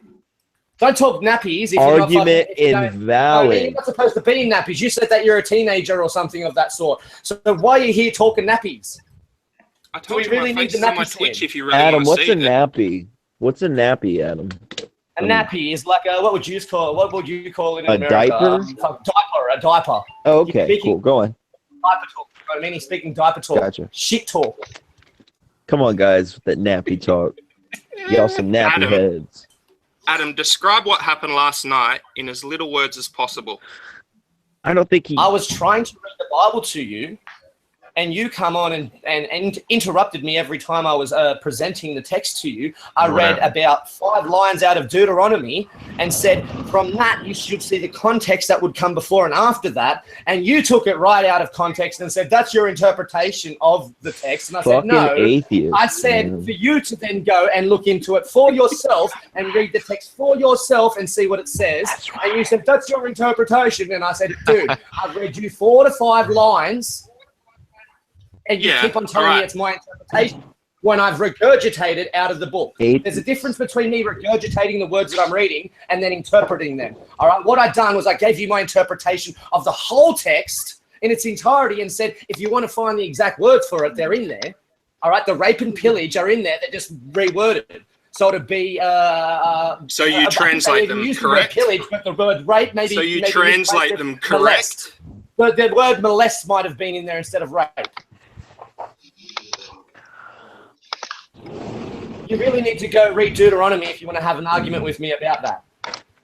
Don't talk nappies if you're not Argument fucking, if you don't- invalid. You're not supposed to be in nappies. You said that you're a teenager or something of that sort. So why are you here talking nappies? I told we you really my need face the is on my nappies Twitch in. if you really Adam, want what's to a see it. nappy? What's a nappy, Adam? A nappy is like a, what would you call it in A America? diaper? A diaper. Oh, okay, You're speaking cool. Go on. diaper talk. You know what I mean? He's speaking diaper talk. Gotcha. Shit talk. Come on, guys, with that nappy talk. Y'all some nappy Adam. heads. Adam, describe what happened last night in as little words as possible. I don't think he. I was trying to read the Bible to you, and you come on and interrupted me every time I was presenting the text to you. I read about 5 lines out of Deuteronomy and said, from that you should see the context that would come before and after that. And you took it right out of context and said, that's your interpretation of the text. And I said, no. Atheist, I said for you to then go and look into it for yourself and read the text for yourself and see what it says. Right. And you said, that's your interpretation. And I said, dude, I've read you 4 to 5 lines. And you keep on telling me it's my interpretation when I've regurgitated out of the book. There's a difference between me regurgitating the words that I'm reading and then interpreting them. All right. What I've done was I gave you my interpretation of the whole text in its entirety and said, if you want to find the exact words for it, they're in there. All right. The rape and pillage are in there. They're just reworded. So to be. So you translate them correct? The word pillage, but the word rape maybe. So you translate them correct? The word molest might have been in there instead of rape. You really need to go read Deuteronomy if you want to have an argument with me about that.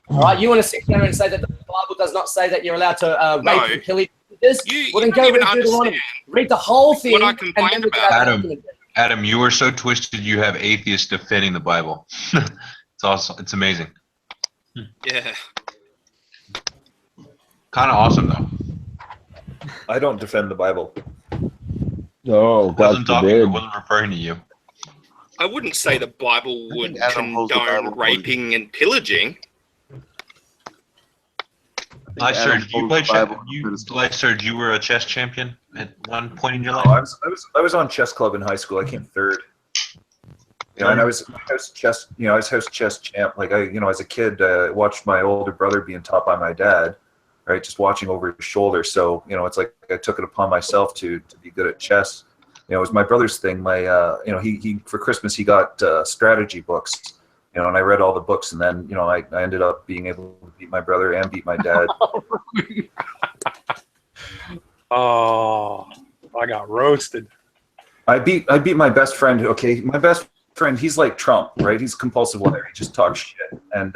All right, you want to sit there and say that the Bible does not say that you're allowed to rape and pillage? Well, then go read Deuteronomy. Read the whole thing. What I complained about. Adam, you are so twisted. You have atheists defending the Bible. It's awesome. It's amazing. Yeah. Kind of awesome though. I don't defend the Bible. No, God wasn't talking. forbid. I wasn't referring to you. I wouldn't say the Bible would condone raping and pillaging. Serge, you play chess? Serge, you were a chess champion at one point in your life. I was on chess club in high school. I came 3rd. You know, and I was house chess. You know, I was house chess champ. Like as a kid, watched my older brother being taught by my dad. Right, just watching over his shoulder. So it's like I took it upon myself to be good at chess. It was my brother's thing. My he for Christmas he got strategy books. And I read all the books, and then I ended up being able to beat my brother and beat my dad. Oh, I got roasted. I beat my best friend. Okay, my best friend, he's like Trump, right? He's a compulsive liar. He just talks shit, and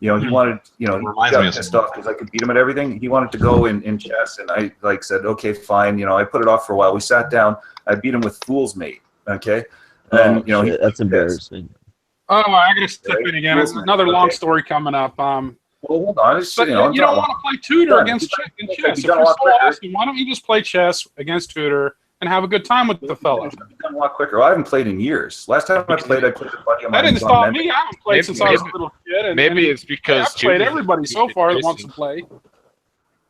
he wanted, he got pissed off because I could beat him at everything. He wanted to go in chess, and I said, okay, fine. I put it off for a while. We sat down. I beat him with Fool's Mate. Okay, and that's embarrassing. Oh, I gotta step in again. It's another long story coming up. Well, hold on. But you don't want to play tutor against chess. If you're so awesome, why don't you just play chess against tutor and have a good time with the fella? It's done a lot quicker. I haven't played in years. Last time I played a buddy of mine. That didn't stop me. I haven't played since I was a little kid. Maybe it's because I've played everybody so far that wants to play.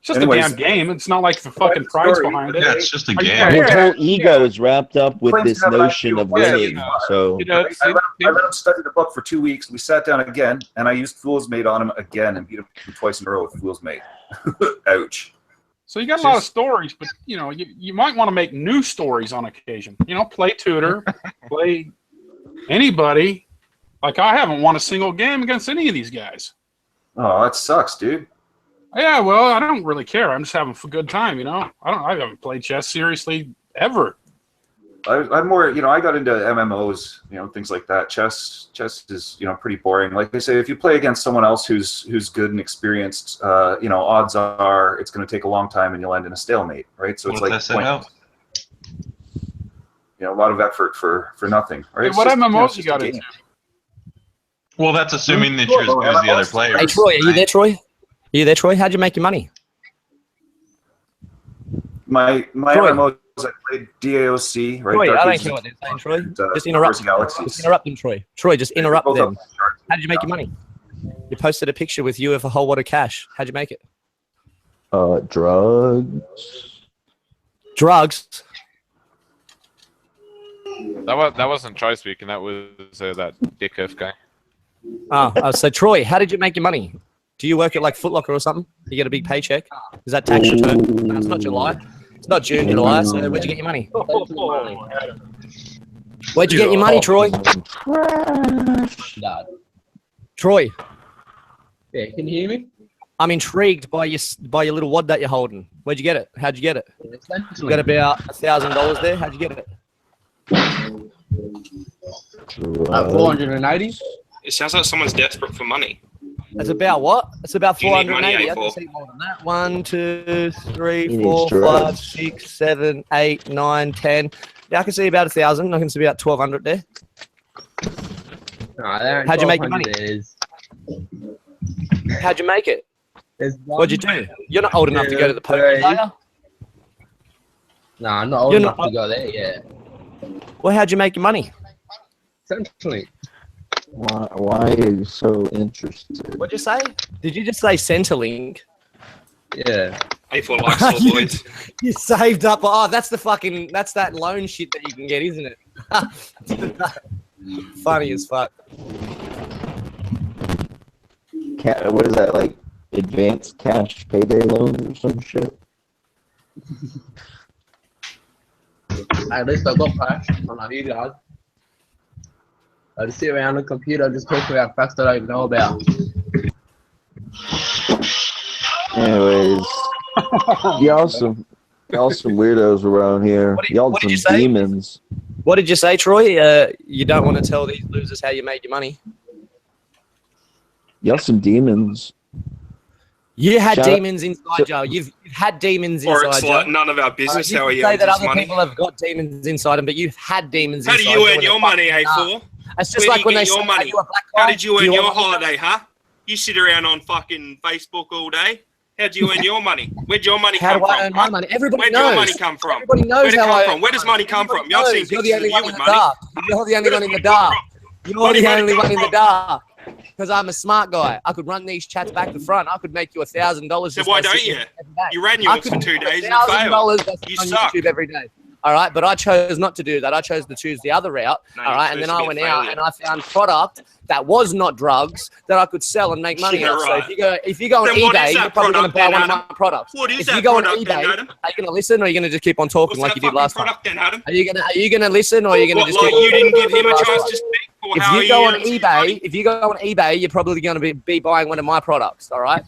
It's just a damn game. It's not like the fucking prize behind it. Yeah, it's just a game. His whole ego is wrapped up with this notion of winning. So I let him study the book for 2 weeks. We sat down again, and I used Fool's Mate on him again and beat him twice in a row with Fool's Mate. Ouch. So you got a lot of stories, but you might want to make new stories on occasion. Play tutor, play anybody. Like I haven't won a single game against any of these guys. Oh, that sucks, dude. Yeah, well, I don't really care. I'm just having a good time, I haven't played chess seriously ever. I'm more, I got into MMOs, things like that. Chess is, pretty boring. Like I say, if you play against someone else who's good and experienced, odds are it's going to take a long time and you'll end in a stalemate, right? So it's like a lot of effort for nothing, right? Hey, what MMOs you got into? Well, that's assuming that you're as good as the other players. Hey, Troy, are you there, Troy? Are you there, Troy? How'd you make your money? My MMOs, I played DAOC, right? Troy, I don't care what they're saying, Troy. Just interrupt them. Just interrupt them, Troy. Troy, just interrupt them. How did you make your money? You posted a picture with you with a whole lot of cash. How'd you make it? Drugs. Drugs? That wasn't Troy speaking. That was that Dick Earth guy. So Troy, how did you make your money? Do you work at like Foot Locker or something? You get a big paycheck? Is that tax return? No, it's not July. It's not June, July. So where'd you get your money? Where'd you get your money, Troy? Troy. Yeah, can you hear me? I'm intrigued by your little wad that you're holding. Where'd you get it? How'd you get it? You got about $1,000 there. How'd you get it? 480. It sounds like someone's desperate for money. That's about what? It's about You need money, 480. I can A4. see more than that. 1, 2, 3, He 4, needs 5, drugs. 6, 7, 8, 9, 10. Yeah, I can see about 1,000. I can see about 1,200 there. No, there ain't How'd you make your 1,200 money? There's, How'd you make it? there's What'd you do? You're not old enough to go to the poker, three. are you? No, I'm not old You're enough not- to go there yet. Well, how'd you make your money? Essentially. Why are you so interested? What'd you say? Did you just say Centrelink? Yeah. A4 likes all you, boys. you saved up. Oh, that's that loan shit that you can get, isn't it? Funny as fuck. What is that, like advanced cash payday loans or some shit? At least I got cash. I know you guys. I just sit around the computer and just talk about facts that I don't know about. Anyways, y'all some weirdos around here. Y'all what did some you say? demons. What did you say, Troy? You don't want to tell these losers how you made your money. Y'all some demons. You had Shout out- demons inside you. You've had demons Or inside it's you. like none of our business You how can he say earns that his other money. people have got demons inside them, but you've had demons How do inside you earn doing your the money, fucking A4? It's just Where like do you when they get your say, money? "Are you a black How guy? did you Do earn want your money?" holiday, huh? You sit around on fucking Facebook all day. How'd you earn your money? Where'd your money How come do I from? earn my huh? money? Everybody Where'd knows. your money come from? Everybody knows Where'd it how come I from? earn Where does money come from? Y'all seen You're the pictures only of one you in with the money. dark. You're the only one in the dark. You're the only one in the dark. Because I'm a smart guy. I could run these chats back to front. I could make you $1,000. So why don't you? You ran yours for 2 days and it failed. $1,000 You on suck. YouTube every day. All right, but I chose not to do that. I chose to choose the other route. No, all you right, and chose then to I be a went out failure. and I found product that was not drugs that I could sell and make money Yeah, off. So right. if you go on Then what is eBay, that you're probably going to product buy then, one of Adam? my products. What is If that you go on product then, eBay, Adam? are you going to listen or are you going to just keep on talking What's like that you did fucking last time? product then, Adam? Are you gonna listen or are you gonna What, just like keep on you didn't give him a last chance time? to speak for If how you he go on earns his eBay, money? if you go on eBay, you're probably going to be buying one of my products. All right.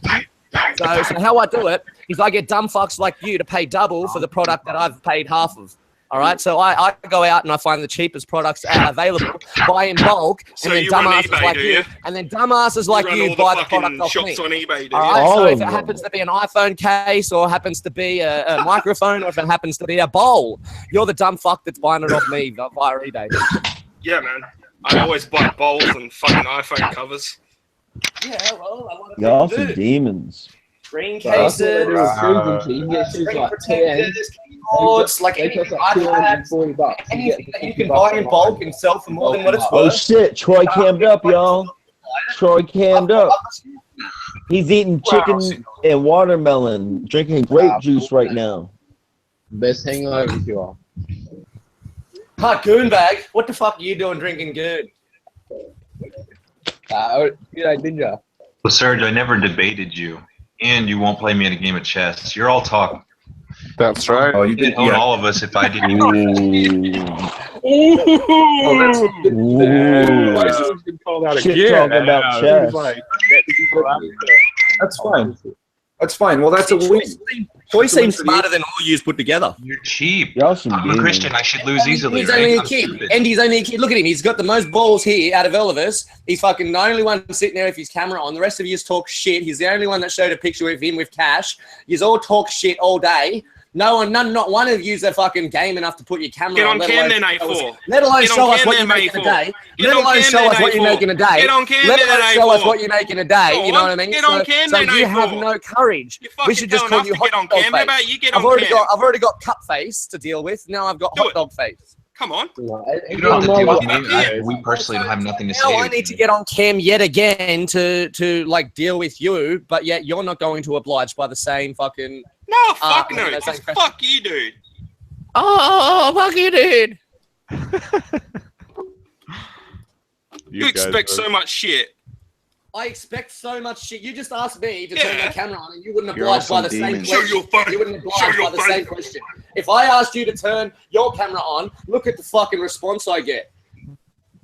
So how I do it is I get dumb fucks like you to pay double for the product that I've paid half of. All right. So I go out and I find the cheapest products available, buy in bulk, So and then you run dumbasses eBay, like do you, you? and then dumbasses like run you all the buy the fucking product off shops me. on eBay, do All you? right. All So of if it them. happens to be an iPhone case or happens to be a microphone or if it happens to be a bowl, you're the dumb fuck that's buying it off me via eBay. Yeah, man. I always buy bowls and fucking iPhone covers. Yeah, well, I want to Y'all some demons. Screen That's what they cases, do with shoes and shit. You can get shoes screen like protectors, 10. keyboards, like They anything cost like iPads, $240. anything that you can buy in bulk and sell for more than what it's Oh worth. shit, Troy cammed up, y'all. Troy cammed up. He's eating chicken and watermelon, drinking grape juice right now. Best hangover you are. Huh, goon bag. What the fuck are you doing drinking goon? Didn't you? Well, Serge, I never debated you, and you won't play me in a game of chess. You're all talk. That's right. Oh, You didn't own all of us if I didn't. Call that Shit again. talking about He's chess. like, That's fine. That's fine. Well, that's a win. Troy seems smarter than all yous put together. You're cheap. Y'all some I'm a demons. Christian. I should lose easily, He's right? only a I'm kid. stupid. And he's only a kid. Look at him. He's got the most balls here out of all of us. He's fucking the only one sitting there with his camera on. The rest of you talk shit. He's the only one that showed a picture of him with cash. You all talk shit all day. Not one of you's a fucking game enough to put your camera Get on let cam alone then, show us- A4. Let alone Get on show us cam what then, you make in a A4. day. Get Let on alone cam show then, us what you A4. make in a day. Get on cam Let then, alone show us A4. what you make in a day. Go You know on, what I mean? get on cam So then, you have A4. no courage. You're We fucking should just telling call you us to get hot on dog cam. How face. about you get I've on already cam? got cut face to deal with. Now I've got Do hot it. dog face. Come on. You don't have to deal with me. We personally don't have nothing to say. Now I need to get on cam yet again to like deal with you, but yet you're not going to oblige by the same fucking. No, fuck no. the same Just question. fuck you, dude. Oh, fuck you, dude. You expect so much shit. I expect so much shit. You just asked me to turn my camera on, and you wouldn't You're oblige by all the some same demons. question. Show your face. You wouldn't Show oblige your by the face. same question. If I asked you to turn your camera on, look at the fucking response I get.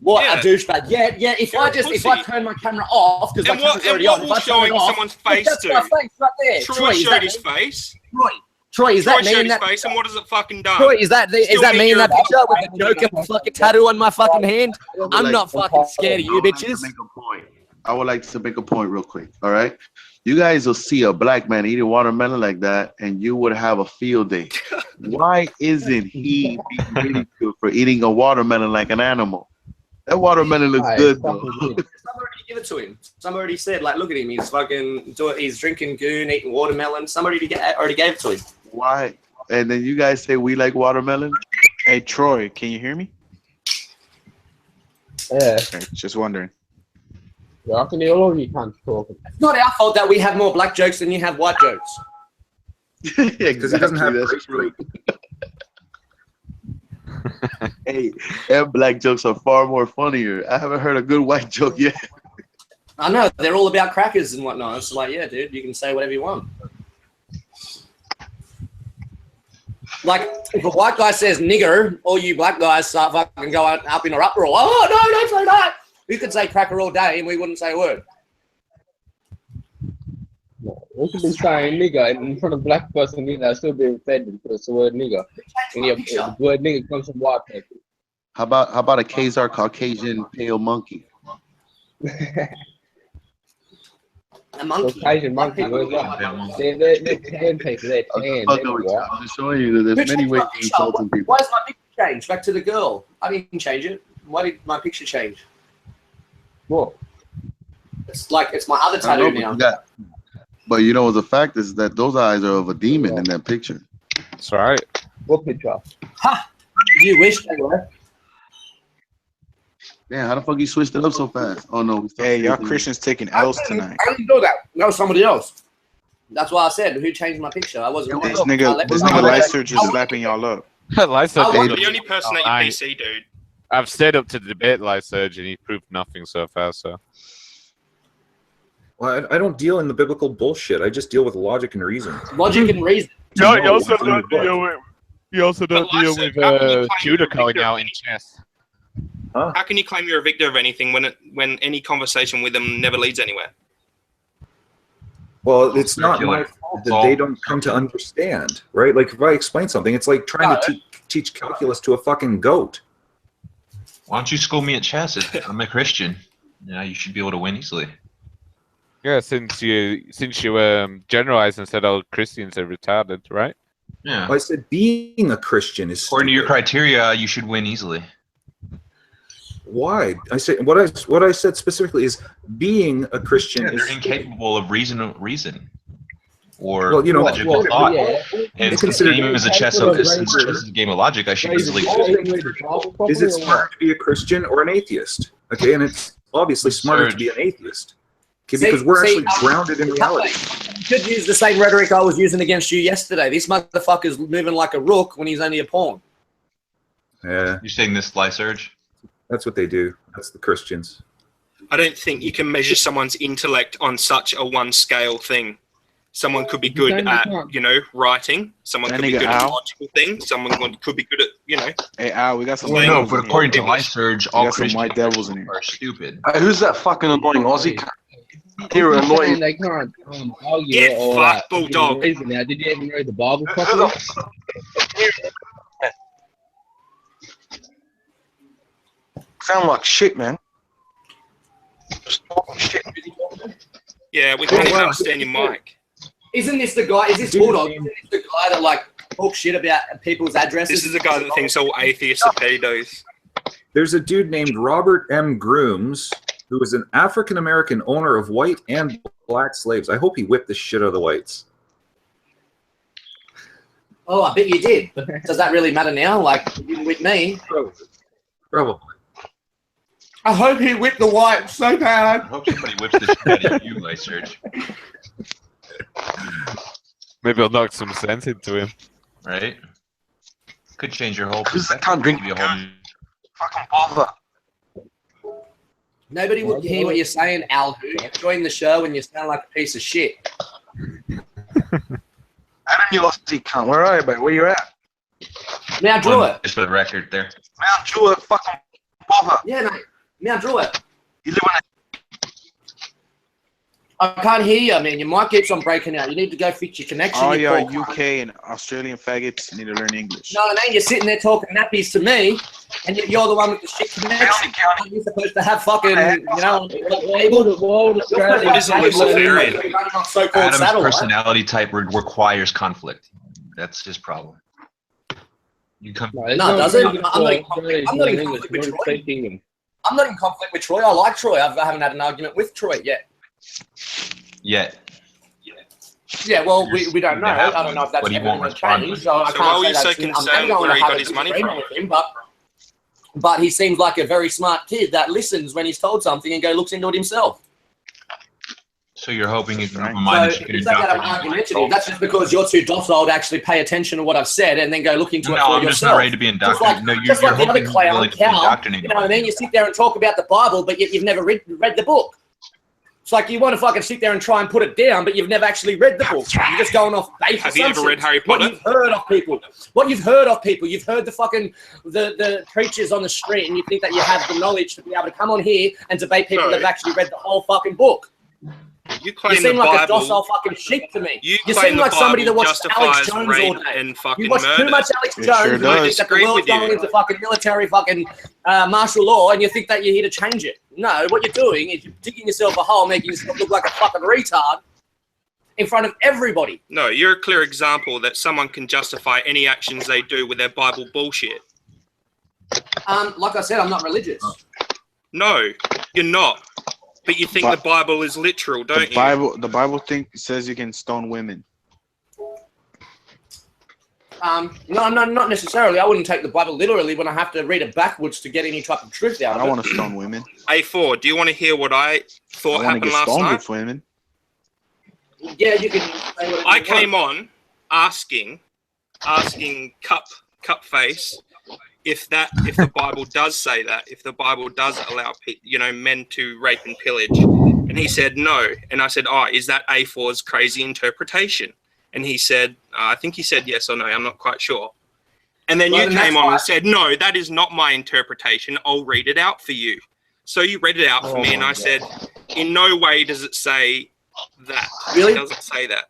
What Yeah. a douchebag! Yeah. If You're I a if I pussy. turn my camera off because my And what, camera's already and what on, if will I turn showing it off, someone's look, face that's do? my face right there. Troy is showed that his me? face. Troy, is Troy that me showed in his that? face, and what has it fucking done? Troy, is that Still me mean in you're that a picture with the Joker fucking tattoo on my fucking hand? I'm Like, not fucking scared of you I would like to bitches. make a point. I would like to make a point real quick. All right, you guys will see a black man eating watermelon like that, and you would have a field day. Why isn't he being ridiculed for eating a watermelon like an animal? That watermelon looks good though. Somebody give it to him. Somebody said, like, look at him. He's fucking he's drinking goon, eating watermelon. Somebody already gave it to him. Why? And then you guys say we like watermelon? Hey Troy, can you hear me? Yeah. Okay, just wondering. Yeah, I can hear all of you cunts talking. It's not our fault that we have more black jokes than you have white jokes. Yeah, because he doesn't have That's true. Hey, and black jokes are far more funnier. I haven't heard a good white joke yet. I know, they're all about crackers and whatnot. It's like, yeah, dude, you can say whatever you want. Like, if a white guy says nigger, all you black guys start fucking going up in an uproar. Oh, no, don't say that. You could say cracker all day and we wouldn't say a word. We could be saying nigger in front of a black person, you know, still being offended because it's the word nigger. And the word nigger comes from white people. How about a Khazar Caucasian pale monkey? A monkey. Caucasian monkey, where's that? They're tan people, they're tan. I'm just showing you that there's many ways to insulting people. Why is my picture changed? Back to the girl. I didn't change it. Why did my picture change? What? It's like, it's my other I know, tattoo now. But you know, the fact is that those eyes are of a demon in that picture. That's right. What picture? Ha! You wish they were. Damn, how the fuck you switched it up so fast? Oh no. Hey, y'all Christians taking L's tonight. I didn't do that. That was somebody else. That's why I said, who changed my picture? I wasn't. This nigga Lyserge is slapping y'all up. Lyserge I'm the only person at your PC, dude. I've stayed up to debate Lyserge and he proved nothing so far, so. Well, I don't deal in the biblical bullshit. I just deal with logic and reason. Logic and reason. You also don't deal with Judah calling out in chess. Huh? How can you claim you're a victor of anything when any conversation with them never leads anywhere? Well, it's not my fault that they don't come to understand, right? Like, if I explain something, it's like trying to teach calculus to a fucking goat. Why don't you school me at chess? I'm a Christian. Yeah, you should be able to win easily. Yeah, since you generalized and said all Christians are retarded, right? Yeah. I said being a Christian is according to your criteria, you should win easily. Why? I say what I said specifically is being a Christian is they're incapable of reason or well, you know, logical thought. Yeah. And since the game is a chess is a game of logic, I should easily Is it smarter to be a Christian or an atheist? Okay, and it's obviously smarter to be an atheist. Okay, because we're actually grounded in reality. You could use the same rhetoric I was using against you yesterday. This motherfucker's moving like a rook when he's only a pawn. Yeah. You're saying this Lyserge? That's what they do. That's the Christians. I don't think you can measure someone's intellect on such a one-scale thing. Someone could be good at, writing. Someone could be good at logical things. Someone could be good at, Hey, Al, we got some. No, but according to Lyserge, all Christians white devils in here are stupid. Who's that fucking annoying Aussie? You're annoying. They can't argue Get or fucked, bulldog. Now, did you even read the Bible properly? Sound like shit, man. Shit. Yeah, we can't even understand your mic. Isn't this the guy? Is this Bulldog? Isn't this the guy that like talks shit about people's addresses? This is the guy that thinks all atheists are pedos. There's a dude named Robert M. Grooms who is an African-American owner of white and black slaves. I hope he whipped the shit out of the whites. Oh, I bet you did. Does that really matter now? Like, you didn't whip me. Probably. I hope he whipped the white so bad. I hope somebody whips the shit out of you, Lyserge. Maybe I'll knock some sense into him. Right? Could change your whole Because I can't drink a whole new... fucking bother. Nobody would hear what you're saying, Al. You're enjoying the show and you sound like a piece of shit. Adam, you Aussie cunt. Where are you, mate? Where you at? Mount Druitt. Just for the record there. Mount Druitt, fucking bother. Yeah, mate. Mount Druitt. You live on I can't hear you, man. Your mic keeps on breaking out. You need to go fix your connection. All you y'all poor UK and Australian faggots need to learn English. No, man, you're sitting there talking nappies to me, and you're the one with the shit connection. You're supposed to have fucking, What is a Luciferian? Adam's personality type requires conflict. That's his problem. You come. No, it doesn't. I'm not in conflict with Troy. I'm not in conflict with Troy. I like Troy. I haven't had an argument with Troy yet. Yet. Yeah, well, we don't know. I don't know if that's ever going to change. So I why were you can't so say that's. concerned where he got his money from? With him, but he seems like a very smart kid that listens when he's told something and go looks into it himself. So you're hoping it's an open mind that you can indoctrinate. That's just because you're too docile to actually pay attention to what I've said and then go look into it for I'm yourself. just not ready to be indoctrinated. No, you're like the other hoping clown, willing to be Cal, indoctrinated. you know what I mean? You sit there and talk about the Bible, but yet you've never read the book. It's like you want to fucking sit there and try and put it down, but you've never actually read the book. You're just going off base Have you ever read Harry Potter? What you've heard of people. What you've heard of people. You've heard the fucking the preachers on the street, and you think that you have the knowledge to be able to come on here and debate people that have actually read the whole fucking book. You claim seem the like Bible, a docile fucking sheep to me. You seem claim like the somebody that Bible watched Alex justifies Jones rape all day. and fucking You watch murder. too much Alex It Jones sure and you does. think that the Agree world's with you. going into fucking military fucking martial law and you think that you're here to change it. No, what you're doing is you're digging yourself a hole, making yourself look like a fucking retard in front of everybody. No, you're a clear example that someone can justify any actions they do with their Bible bullshit. Like I said, I'm not religious. No, you're not. But you think the Bible is literal, don't you? The Bible says you can stone women. No, not necessarily. I wouldn't take the Bible literally when I have to read it backwards to get any type of truth out of it. I don't want to stone women. A4, do you want to hear what I thought happened last stoned night? with women. Yeah, you can. I came on asking cup face if the Bible does say that, if the Bible does allow men to rape and pillage, and he said no, and I said, is that A4's crazy interpretation? And he said, I think he said yes or no, I'm not quite sure. And then you came on and said, no, that is not my interpretation. I'll read it out for you. So you read it out for me, and I said, in no way does it say that. Really? It doesn't say that.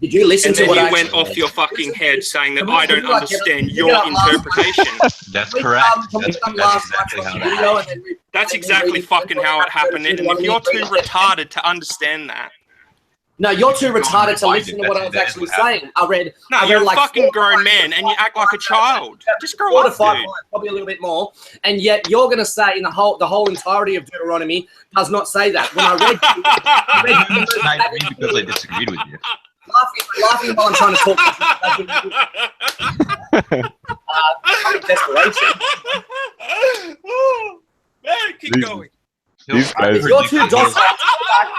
Did you listen to what you I went off your fucking head saying that I don't understand your interpretation. That's correct. That's exactly how that happened. That's exactly fucking how it happened. And if you're too retarded to understand that. No, you're too retarded to listen to what I was actually saying. No, you're a fucking grown man and you act like a child. Just grow up, dude. Probably a little bit more. And yet you're going to say in the whole entirety of Deuteronomy does not say that. When I read because I disagreed with you. Laughing while I'm trying to talk. Desperation. Man, keep going. These guys if you're too docile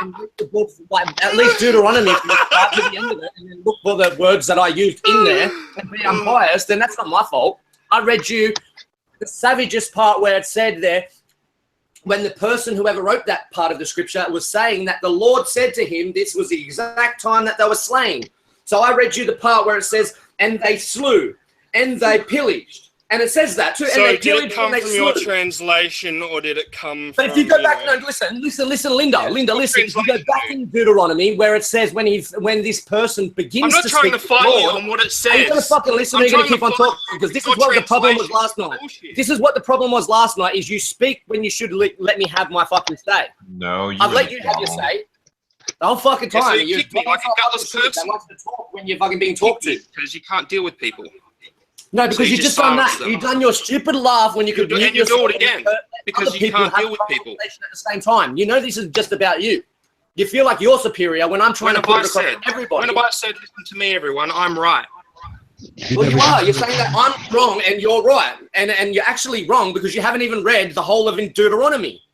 and read the book, like, at least Deuteronomy from the start to the end of it, and then look for the words that I used in there and be unbiased, then that's not my fault. I read you the savagest part where it said there, when the person, whoever wrote that part of the scripture, was saying that the Lord said to him, this was the exact time that they were slain. So I read you the part where it says, and they slew, and they pillaged. And it says that too. So and they did it come and from they your slew. translation, or did it come But from, if you go back, no, listen, Linda, listen. If you go back in Deuteronomy, where it says when this person begins I'm not to trying speak to fight Lord, you on what it says. are you going to fucking listen, or are you going to keep on talking? Because this is what the problem was last night. This is what the problem was last night, is you speak when you should let me have my fucking say. No, I've let you have your say. The whole fucking time. Yeah, so you kick me like a gutless person. They want to talk when you're fucking being talked to. Because you can't deal with people. No, because So you've just done that. You've done your stupid laugh when you could mute And you do yourself it again. Because you can't deal with people. at the same time. You know this is just about you. You feel like you're superior when I'm trying to put it across everybody. When have I said, listen to me, everyone, I'm right? Well, you are. You're saying that I'm wrong and you're right. And you're actually wrong because you haven't even read the whole of Deuteronomy.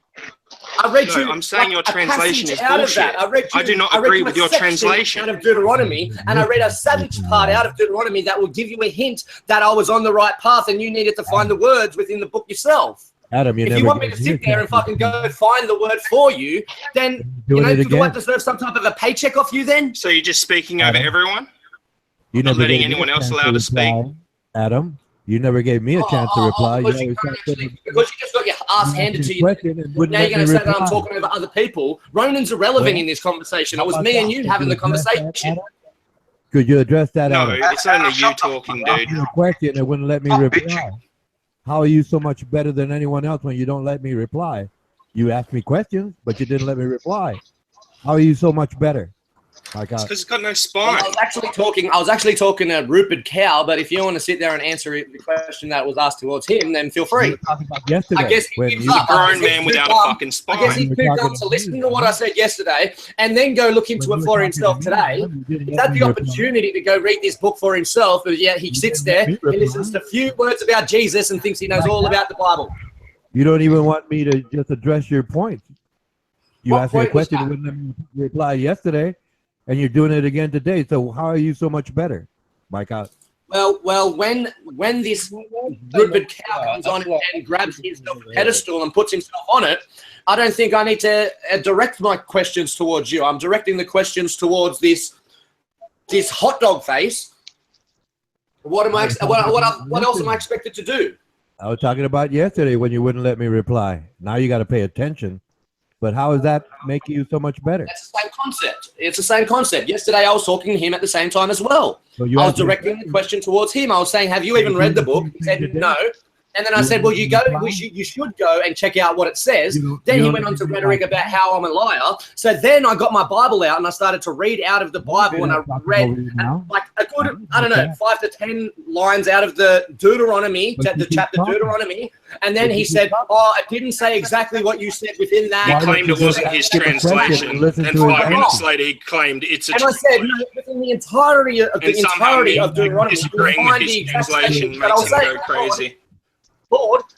I read you. I'm saying your a translation passage is out of bullshit. that. I do not agree with your translation. Out of Deuteronomy, and I read a savage part out of Deuteronomy that will give you a hint that I was on the right path, and you needed to find the words within the book yourself. Adam, if you want me to sit there and fucking go find the word for you, then do I deserve some type of a paycheck off you then? So you're just speaking over everyone? You Not letting anyone else allowed to speak? Adam, You never gave me a chance to reply. Because you just got your ass handed to you. Now you're going to say that I'm talking over other people. Ronan's irrelevant in this conversation. It was me and you having the conversation. Could you address that? No, Adam? it's only you talking, dude. A question, it wouldn't let me reply. How are you so much better than anyone else when you don't let me reply? You asked me questions, but you didn't let me reply. How are you so much better? It's because it's got no spine. I was actually talking to Rupert Cow, but if you want to sit there and answer the question that was asked towards him, then feel free. Yesterday, I guess he's a grown man without a fucking spine. I guess he's too dumb to listen to what I said yesterday and then go look into it for himself today. He's had the opportunity to go read this book for himself, but yet he sits there, he listens to a few words about Jesus and thinks he knows all about the Bible. You don't even want me to just address your point. You asked me a question, you wouldn't let me reply yesterday, and you're doing it again today. So how are you so much better, Mike? Well, when this Rupert Cow comes on and grabs his pedestal and puts himself on it, I don't think I need to direct my questions towards you. I'm directing the questions towards this hot dog face. What else am I expected to do? I was talking about yesterday when you wouldn't let me reply. Now you got to pay attention. But how does that make you so much better? That's the same concept. It's the same concept. Yesterday I was talking to him at the same time as well. So I was directing the question towards him. I was saying, have you even read the book? He said no. And then I said, well, you should go and check out what it says. Then he went on to rhetoric about how I'm a liar. So then I got my Bible out and I started to read out of the Bible, and I read like a good, 5 to 10 lines out of the Deuteronomy, the chapter Deuteronomy. And then he said, oh, it didn't say exactly what you said within that. He claimed it wasn't his translation. And 5 minutes later, he claimed it's a translation. And I said, no, within the entirety of Deuteronomy, disagreeing with his translation makes him go crazy.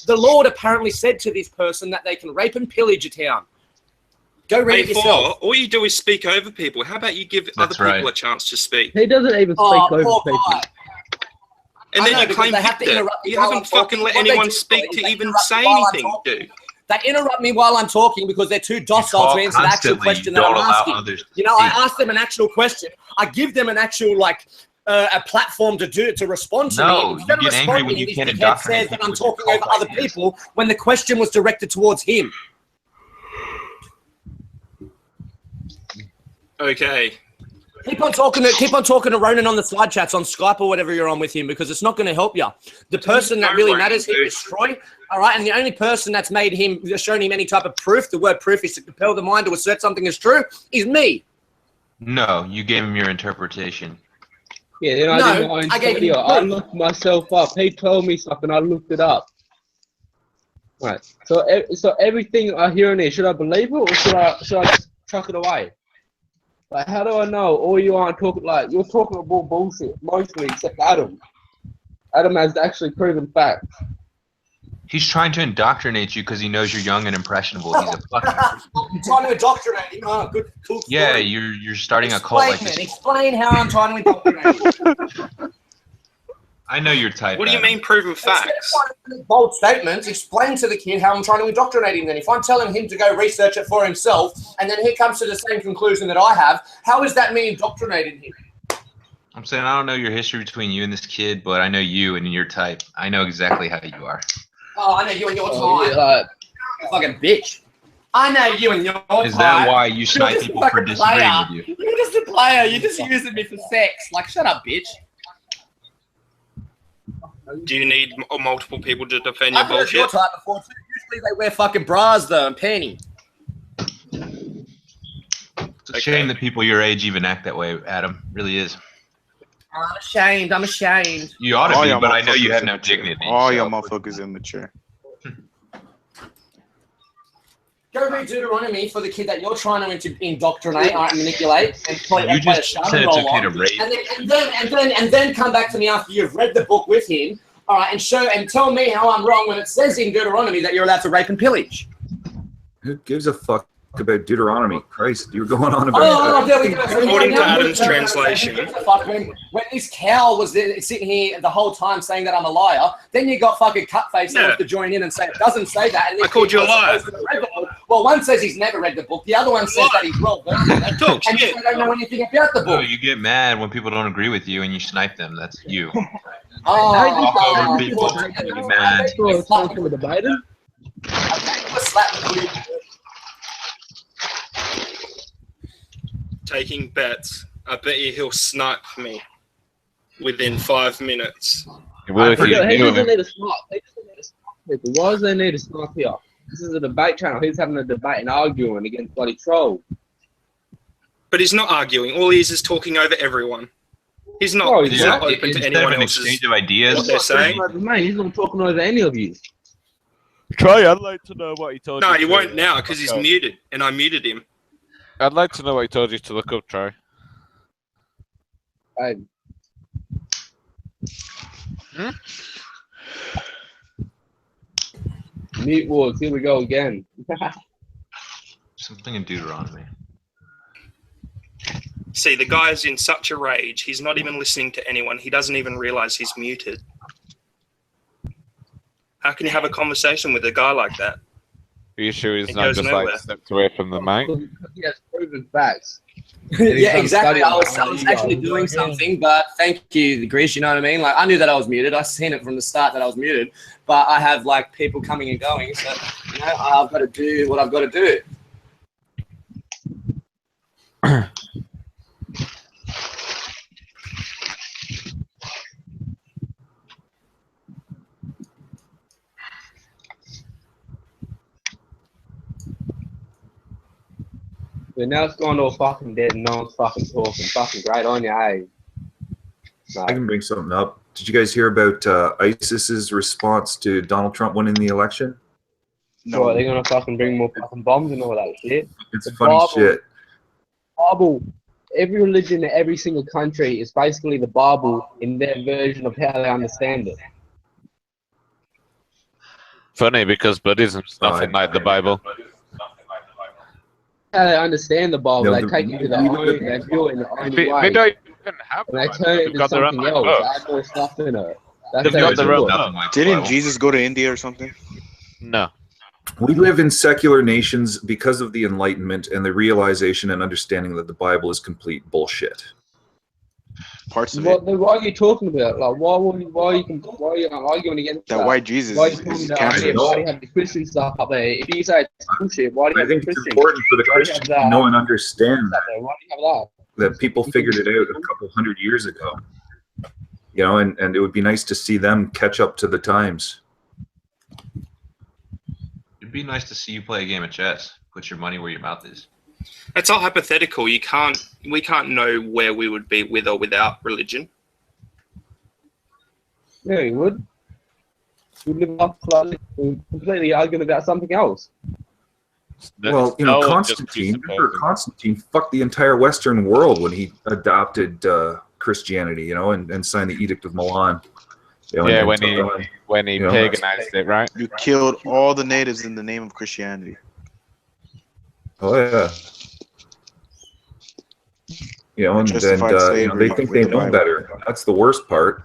The Lord apparently said to this person that they can rape and pillage a town. Go read it yourself. All you do is speak over people. How about you give other people a chance to speak? He doesn't even speak over people. And then you claim Victor. You haven't fucking let anyone speak to even say anything, dude. They interrupt me while I'm talking because they're too docile to answer the actual question that I'm asking. You know, I ask them an actual question. I give them an actual, a platform to respond to me. Instead you get angry when you can't says that I'm talking over other people when the question was directed towards him. Okay. Keep on talking to Ronan on the side chats on Skype or whatever you're on with him, because it's not going to help you. The person that really matters here is Troy. All right, and the only person that's shown him any type of proof, the word proof is to compel the mind to assert something is true, is me. No, you gave him your interpretation. Yeah, then I looked myself up. He told me something. I looked it up. Right. So everything I hear in there, should I believe it or should I just chuck it away? Like, how do I know? All you are talking you're talking about bullshit mostly, except Adam. Adam has actually proven facts. He's trying to indoctrinate you because he knows you're young and impressionable. He's a fucking. You're trying to indoctrinate him. Oh, good, cool. Yeah, you're starting a cult like this. Explain how I'm trying to indoctrinate you. I know your type. What do you mean proven facts? Bold statements. Explain to the kid how I'm trying to indoctrinate him. Then, if I'm telling him to go research it for himself, and then he comes to the same conclusion that I have, how is that me indoctrinating him? I'm saying I don't know your history between you and this kid, but I know you and your type. I know exactly how you are. Oh, I know you and your type. Fucking bitch. I know you and your type. Is that why you snipe people for disagreeing with you? You're just a player. You're just using me for sex. Like, shut up, bitch. Do you need multiple people to defend your bullshit? I've heard your type before too. Usually they wear fucking bras though and panties. It's a shame that people your age even act that way, Adam. Really is. I'm ashamed. You ought to be, but I know you have no dignity. All your motherfuckers immature. Go read Deuteronomy for the kid that you're trying to indoctrinate, manipulate, and play you a just Shaman said it's role okay on. to rape. And then come back to me after you've read the book with him, all right, and tell me how I'm wrong when it says in Deuteronomy that you're allowed to rape and pillage. Who gives a fuck about Deuteronomy? Christ, you're going on about there we go. According to Adam's translation. When this cow was sitting here the whole time saying that I'm a liar, then you got fucking Cutface that wants to join in and say it doesn't say that. And I called you a liar. Well, one says he's never read the book. The other one says that he's well versed in it. And you don't know anything about the book. No, you get mad when people don't agree with you and you snipe them. That's you. Oh, people really mad. Taking bets. I bet you he'll snipe me within 5 minutes. He doesn't need a snipe. He doesn't need a snipe people. Why does they need a snipe here? This is a debate channel. He's having a debate and arguing against bloody troll. But he's not arguing. All he is talking over everyone. He's not, Oh, he's not open to anyone else's exchange of ideas. what they're saying. He's not talking over any of you. Troy, I'd like to know what he told you. No, he to won't now because look he's up. muted, and I muted him. I'd like to know what he told you to look up, Troy. Mute wars, here we go again. Something in Deuteronomy. See, the guy's in such a rage. He's not even listening to anyone. He doesn't even realize he's muted. How can you have a conversation with a guy like that? Are you sure he's It not goes just nowhere. like stepped away from the mic? He has proven facts. Yeah, exactly. I was actually doing something, but thank you, Grease. You know what I mean? Like, I knew that I was muted. I seen it from the start that I was muted, but I have like people coming and going, so you know, I've got to do what I've got to do. But now it's gone all fucking dead and no one's fucking talking. Fucking great on you, hey. I can bring something up. Did you guys hear about ISIS's response to Donald Trump winning the election? No. So they're gonna fucking bring more fucking bombs and all that shit. It's The funny Bible- shit. Bible, every religion in every single country is basically the Bible in their version of how they understand it. Funny because Buddhism's nothing like the Bible. How they understand the Bible, No, they the- take it to the own, they view it in the own They way. don't even have And they one. turn it They've into got their own something else, books. add more stuff in it. That's They've how got they their do own it. Didn't Jesus go to India or something? No. We live in secular nations because of the Enlightenment and the realization and understanding that the Bible is complete bullshit. Parts of What, then what are you talking about? Like, why are you arguing against That that? white Jesus Why are you is talking about cancerous. why do you have the Christian stuff up there? If you say it's bullshit, why do you I have think the it's Christian? important for the Why do you have Christians that to know and understand up there? Why do you have that? that people figured it out a couple hundred years ago. You know, and it would be nice to see them catch up to the times. It'd be nice to see you play a game of chess. Put your money where your mouth is. It's all hypothetical. We can't know where we would be with or without religion. Yeah, you would. You live up like completely arguing about something else. Well, you know, Constantine fucked the entire Western world when he adopted Christianity, you know, and signed the Edict of Milan. You know, Yeah, and when took he on, when he you know, paganized it, right? You killed all the natives in the name of Christianity. Oh yeah. You know, and Justified you know, slavery they think with they the know Bible. better. That's the worst part.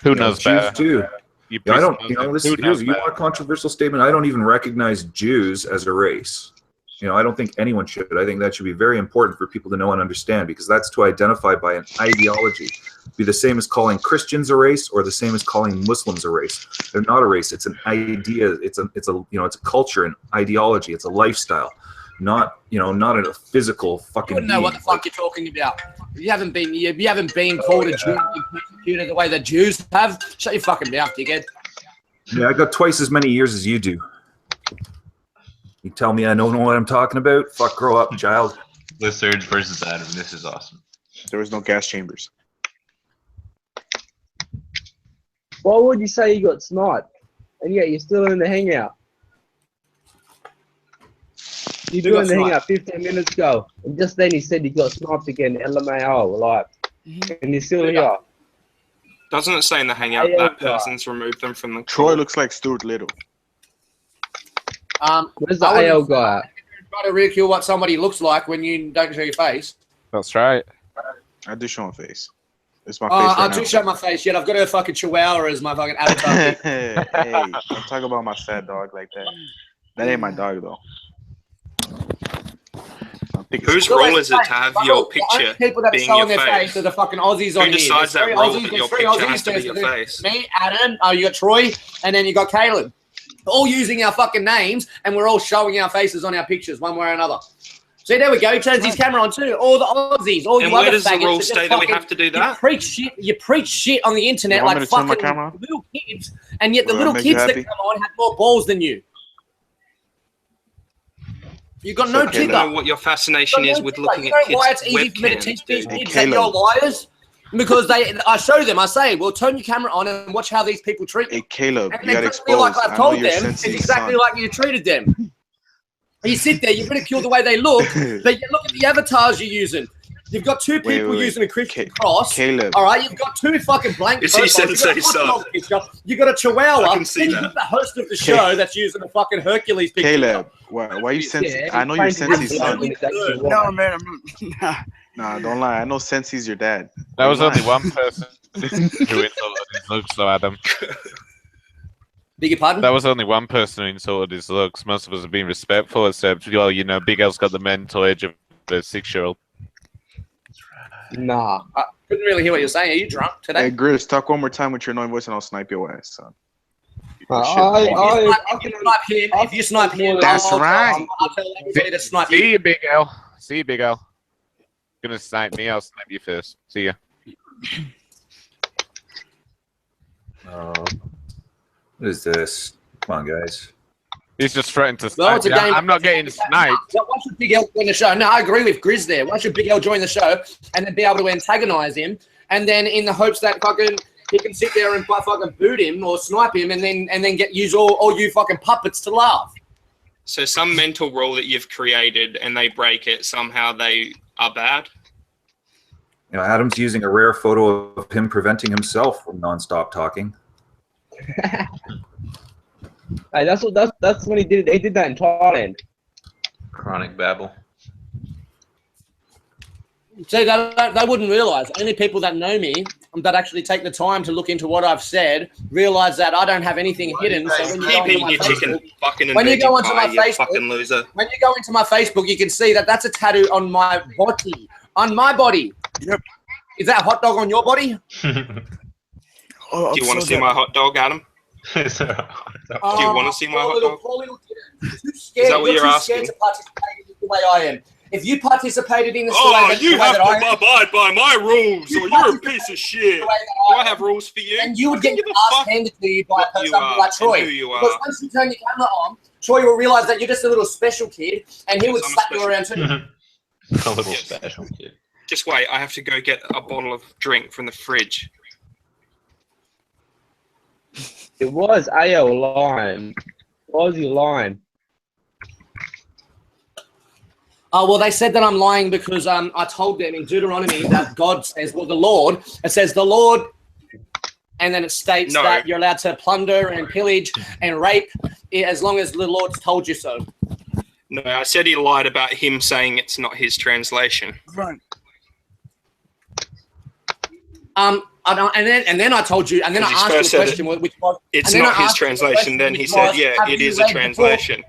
Who You know, knows Jews better? too. You Yeah, I don't. priest You know, knows this better. Who knows here's you want a controversial statement. I don't even recognize Jews as a race. You know, I don't think anyone should. I think that should be very important for people to know and understand because that's to identify by an ideology. Be the same as calling Christians a race or the same as calling Muslims a race. They're not a race. It's an idea. It's a you know, it's a culture and ideology. It's a lifestyle, not not a physical fucking. You wouldn't know what the fuck you're talking about. You haven't been called a Jew and persecuted the way the Jews have. Shut your fucking mouth, dickhead. Yeah, I got twice as many years as you do. You tell me I don't know what I'm talking about? Fuck, grow up, child. Lizard versus Adam. This is awesome. There was no gas chambers. Why would you say you got sniped? And yet you're still in the hangout. You Who joined got the hangout 15 minutes ago. And just then he said you got sniped again, LMAO, like, and you're still here. Doesn't it say in the hangout Yeah, that yeah. person's removed them from the Troy looks like Stuart Little. Where's the I wouldn't AL guy? try to ridicule what somebody looks like when you don't show your face. That's right. I do show my face. It's my face I right do now. show my face yet. I've got a fucking chihuahua as my fucking avatar. Hey, don't talk about my fat dog like that. That ain't my dog though. Whose rule is it to have your picture people that are being showing your their face are the fucking Aussies on Who here. decides that There's rule three that your Aussies, there's picture three has to be Aussies, your there's face? me, Adam, you got Troy, and then you got Caleb. All using our fucking names, and we're all showing our faces on our pictures one way or another. See, there we go. He turns his camera on too. All the Aussies, all And you where other does the faggots rule that just state that we fucking- have to do that? You preach shit on the internet You want me like to turn my fucking camera on? little kids, and yet the Will that little make you kids that happy? come on have more balls than you. You got no I don't ticker. know what your fascination is with looking at You know why kids' it's easy for me to webcams, teach these dude. kids that you're liars? Because I show them, I say, well, turn your camera on and watch how these people treat you. Hey, Caleb, And you they got treat me like exposed. I've I know told you're them, it's Sensei's exactly son. like you treated them. You sit there, you ridicule the way they look, but you look at the avatars you're using. You've got two people wait. using a Christian cross. Caleb. All right, you've got two fucking blank Is he profiles. You've got a Sensei's hot son? dog picture. You've got a chihuahua. I can see then you've got that. the host of the show that's using a fucking Hercules picture. Caleb, why are you Sensei? I know you're Sensei's son. No, man. Nah, don't lie. I know Sensei's your dad. There was Why only you one person who insulted his looks, though, Adam. Beg your pardon? That was only one person who insulted his looks. Most of us have been respectful, except, well, you know, Big L's got the mental age of a 6-year-old. Nah. I couldn't really hear what you're saying. Are you drunk Hey, today? Grizz, talk one more time with your annoying voice and I'll snipe your ass, son. If you snipe him, That's I'll right. tell everybody to snipe See you. you, Big L. See you, Big L. Gonna snipe me, I'll snipe you first. See ya. What is this? Come on, guys. He's just threatened to Well, snipe it's a me. game. I'm not getting sniped. Why should Big L join the show? No, I agree with Grizz there. Why should Big L join the show and then be able to antagonize him, and then in the hopes that fucking he can sit there and fucking boot him or snipe him, and then use all you fucking puppets to laugh. So some mental rule that you've created and they break it, somehow they are bad? You know, Adam's using a rare photo of him preventing himself from nonstop talking. Hey, that's when he did. They did that in Thailand. Chronic babble. See, they wouldn't realize. Only people that know me, that actually take the time to look into what I've said, realize that I don't have anything hidden. So when you go Keep onto eating my your chicken, Facebook, fucking and when you veggie go onto my pie, you Facebook, fucking loser. when you go into my Facebook, you can see that that's a tattoo on my body. On my body. Yep. Is that a hot dog on your body? Do you want to see my hot dog, Adam? Do you want to see my hot dog? Is that what you're asking? To participate in the way I am. If you participated in this You have to abide by my rules, or you're a piece of shit. Do I have rules for you? And you would get your ass handed to you by somebody like Troy. who you are. Because once you turn your camera on, Troy will realize that you're just a little special kid, and he would slap you around too. A little special kid. Just wait, I have to go get a bottle of drink from the fridge. It was AO lying. Why was he lying? Oh, well, they said that I'm lying because I told them in Deuteronomy that God says, well, the Lord, it says the Lord, and then it states that you're allowed to plunder and pillage and rape as long as the Lord's told you so. No, I said he lied about him saying it's not his translation. Right. And then I told you, and then I asked you a question, which was, it's and then not I his asked you a translation. question, Then he which said, was, yeah, have it you is a read the book? translation.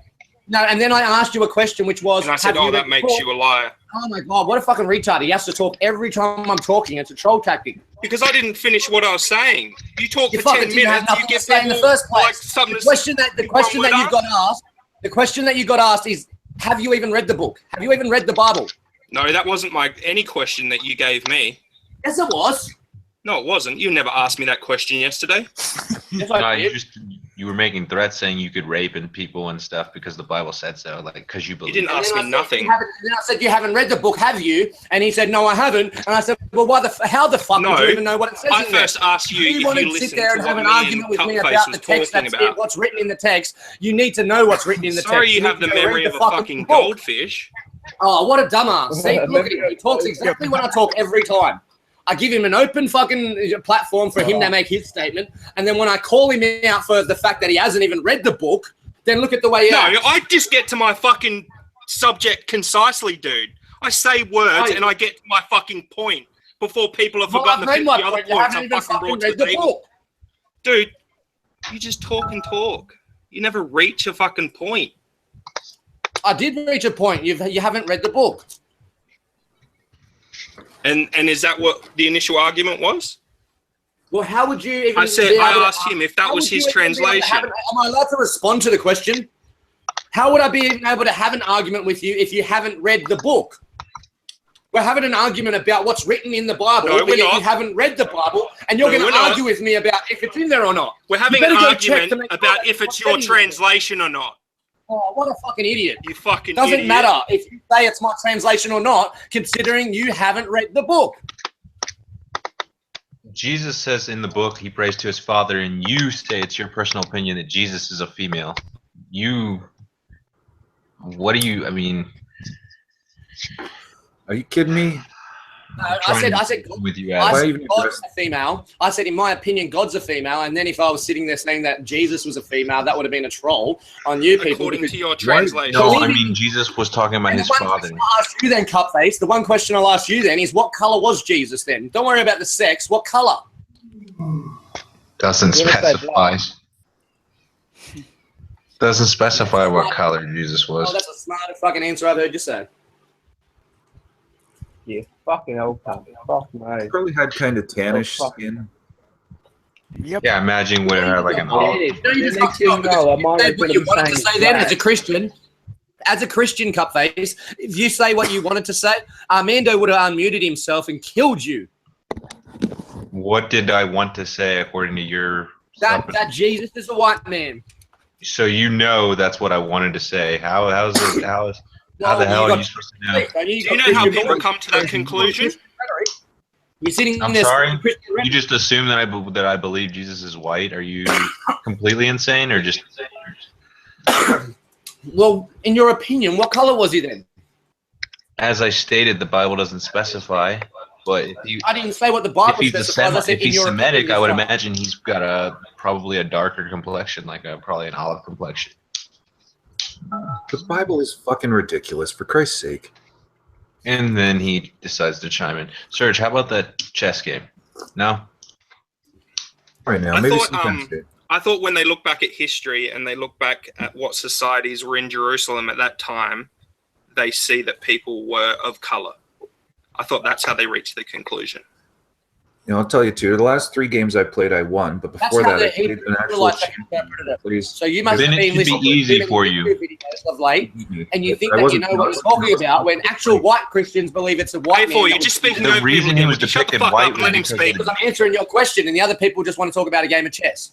No, and then I asked you a question, which was, And I said, have you oh, read that the makes book? you a liar. Oh my God, what a fucking retard. He has to talk every time I'm talking. It's a troll tactic. Because I didn't finish what I was saying. You talk You for fucking 10 didn't have minutes, you nothing get to say in the people first place. like something The question that you got asked is, have you even read the book? Have you even read the Bible? No, that wasn't any question that you gave me. Yes, it was. No, it wasn't. You never asked me that question yesterday. Yes, No, you were making threats saying you could rape and people and stuff because the Bible said so, like because you believe. You didn't ask me nothing. And then I said, you haven't read the book, have you? And he said, no, I haven't. And I said, well, how the fuck No, do you even know what it says I in there? first asked you If if you want you to listened sit there to and have what an me argument and with me Cutface about was the text, talking that's about. what's written in the text. You need to know what's written in the text. Sorry, you have the need to go memory read of the a fucking book. goldfish. Oh, what a dumbass. See, look at him. He talks exactly when I talk every time. I give him an open fucking platform for him to make his statement. And then when I call him out for the fact that he hasn't even read the book, then look at the way he acts. No, I just get to my fucking subject concisely, dude. I say words and I get to my fucking point before people have forgotten the 50 other points I'm fucking brought to the table. Dude, you just talk and talk. You never reach a fucking point. I did reach a point. You haven't read the book. And is that what the initial argument was? Well, how would you even? I asked him if that was his translation. Am I allowed to respond to the question? How would I be even able to have an argument with you if you haven't read the book? We're having an argument about what's written in the Bible, No, but we're yet not. you haven't read the Bible, and you're No, going we're to not. argue with me about if it's in there or not. We're having You an better go check argument to make sure about that if it's what's your in there. translation or not. Oh, what a fucking idiot. You fucking Doesn't idiot. matter if you say it's my translation or not, considering you haven't read the book. Jesus says in the book he prays to his Father, and you say it's your personal opinion that Jesus is a female. What do you? I mean, are you kidding me? I said, with you, I Adam. said God's a female. I said, in my opinion, God's a female. And then if I was sitting there saying that Jesus was a female, that would have been a troll on you people. According to your translation. No, I mean Jesus was talking about his father. I'll ask you then, Cupface. The one question I'll ask you then is, what color was Jesus then? Don't worry about the sex. What color? Doesn't specify. Doesn't specify what color Jesus was. Oh, that's a smart fucking answer I've heard you say. Yeah, fucking hell, fuck no. Probably had kind of tannish skin. Yeah, imagine when it had like an olive. What you wanted to say then as a Christian, Cupface, if you say what you wanted to say, Armando would have unmuted himself and killed you. What did I want to say according to your? That Jesus is a white man. So you know that's what I wanted to say. How the hell are you supposed to know? Do you know how people come to that conclusion? You're sitting I'm in this. sorry. You just assume that I believe Jesus is white. Are you completely insane or just? Well, in your opinion, what color was he then? As I stated, the Bible doesn't specify. But I didn't say what the Bible if specifies. I said if he's in your Semitic, opinion, I would it's not. imagine he's got probably a darker complexion, like probably an olive complexion. The Bible is fucking ridiculous, for Christ's sake. And then he decides to chime in. Serge, how about that chess game? No? Right now, I thought when they look back at history and they look back at what societies were in Jerusalem at that time, they see that people were of color. I thought that's how they reached the conclusion. You know, I'll tell you too. The last 3 games I played, I won. But before that, I played an actual champion. So you must Then have it been should be listening easy to for you. videos of late, and you think I that you wasn't- know what you're talking about when actual white Christians believe it's a white man. You're just speaking The over reason people. he was Shut the depicted fuck white up, let him was speak. Because I'm answering your question, and the other people just want to talk about a game of chess.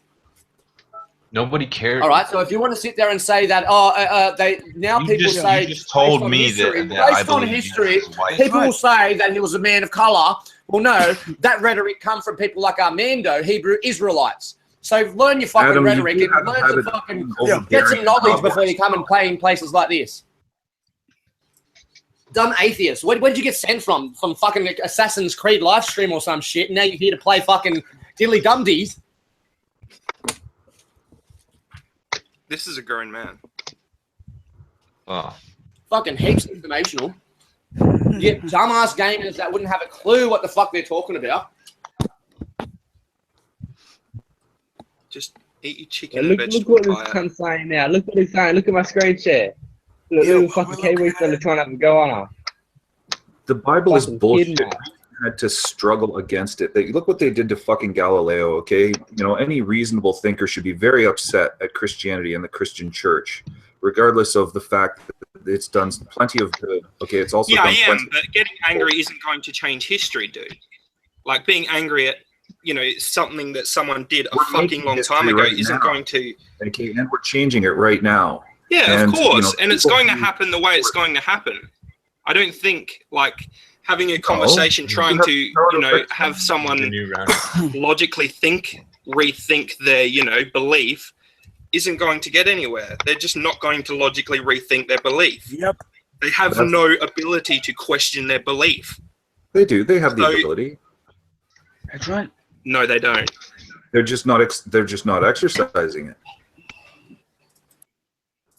Nobody cares. All right, so if you want to sit there and say that, people say you just told based on me history, that I based on believe history, Jesus is white. people will say that he was a man of color. Well, no, that rhetoric comes from people like Armando, Hebrew Israelites. So learn your fucking Adam, rhetoric you and have learn had some it fucking overbearing get some knowledge problems. before you come and play in places like this. Dumb atheist. Where'd you get sent from? From fucking Assassin's Creed live stream or some shit? And now you're here to play fucking diddly dumdies. This is a grown man. Oh. Fucking heaps informational. You get dumbass gamers that wouldn't have a clue what the fuck they're talking about. Just eat your Yeah, chicken and look vegetable what this pie. cunt's saying now. Look what he's saying. Look at my screen share. Look, little fucking Kiwi fella trying to have a go on her. The Bible is Fucking bullshit. kidnap. We had to struggle against it. Look what they did to fucking Galileo, okay? You know, any reasonable thinker should be very upset at Christianity and the Christian church, regardless of the fact that it's done plenty of good. Okay, it's also Yeah, done I am, plenty but getting angry isn't going to change history, dude. Like being angry at, something that someone did a fucking long time ago isn't going to. Okay, and we're changing it right now. Yeah, And, of course, you know, and it's people going to who- happen the way it's going to happen. I don't think having a conversation, trying to have someone logically rethink their belief isn't going to get anywhere. They're just not going to logically rethink their belief. Yep. They have That's- no ability to question their belief. They do. They have the So- ability. That's right. No, they don't. They're just not. They're just not exercising it.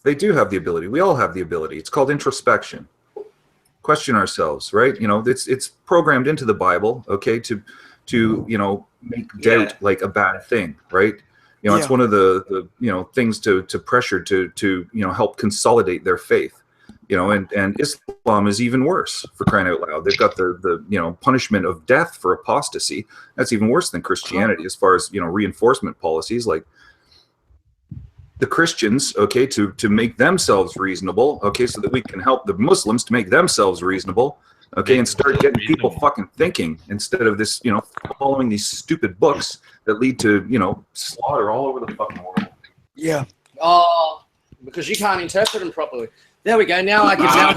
They do have the ability. We all have the ability. It's called introspection. Question ourselves, right? It's programmed into the Bible, okay, to make doubt like a bad thing, right? It's one of the things to pressure to help consolidate their faith. and Islam is even worse, for crying out loud. They've got the punishment of death for apostasy. That's even worse than Christianity as far as reinforcement policies. Like the Christians, okay, to make themselves reasonable, okay, so that we can help the Muslims to make themselves reasonable, okay, and start getting people fucking thinking instead of this, following these stupid books that lead to, slaughter all over the fucking world. Yeah. Oh, because you can't interpret them properly. There we go. Now I can. I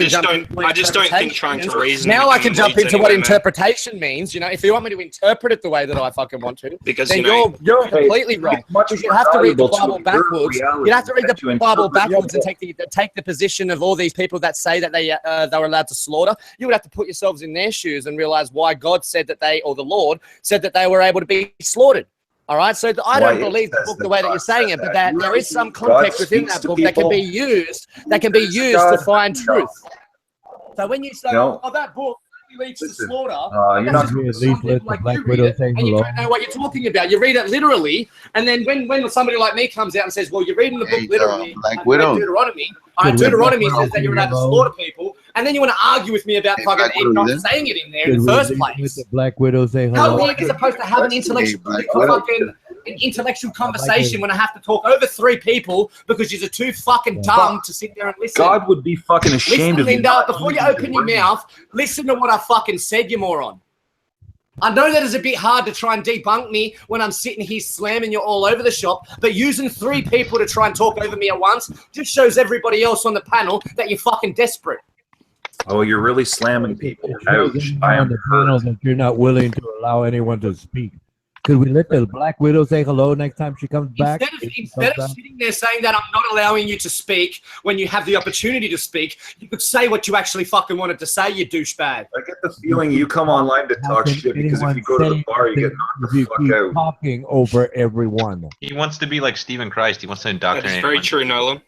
just don't think trying to reason. Now I can jump into what anywhere, interpretation means. If you want me to interpret it the way that I fucking want to, because then you're completely wrong. Because you have to read the Bible backwards. You have to read the Bible backwards and take the position of all these people that say that they were allowed to slaughter. You would have to put yourselves in their shoes and realize why God said that the Lord said that they were able to be slaughtered. All right, so I don't believe the book the way that you're saying it, but that there is some context within that book that can be used to find truth. So when you say, that book leads to slaughter, you're not doing a leaflet, the Black Widow saying and you hello. don't know what you're talking about. You read it literally, and then when somebody like me comes out and says, well, you're reading the book literally, Black Widow. Deuteronomy says that you're allowed to slaughter people, and then you want to argue with me about fucking it not saying it in there in the first place. The Black Widow say How hello. are you supposed to have an intellectual conversation when I have to talk over three people because you're too fucking dumb to sit there and listen? God would be fucking ashamed of you. Linda, before you open your mouth, listen to what I fucking said, you moron. I know that it's a bit hard to try and debunk me when I'm sitting here slamming you all over the shop, but using three people to try and talk over me at once just shows everybody else on the panel that you're fucking desperate. Oh, you're really slamming people. Ouch. On the panel that you're not willing to allow anyone to speak. Could we let the Black Widow say hello next time she comes back? Instead of sitting there saying that I'm not allowing you to speak when you have the opportunity to speak, you could say what you actually fucking wanted to say, you douchebag. I get the feeling you come online to talk shit because if you go to the bar, you get knocked the fuck out. Talking over everyone. He wants to be like Stephen Christ. He wants to indoctrinate. That is very true, Nolan.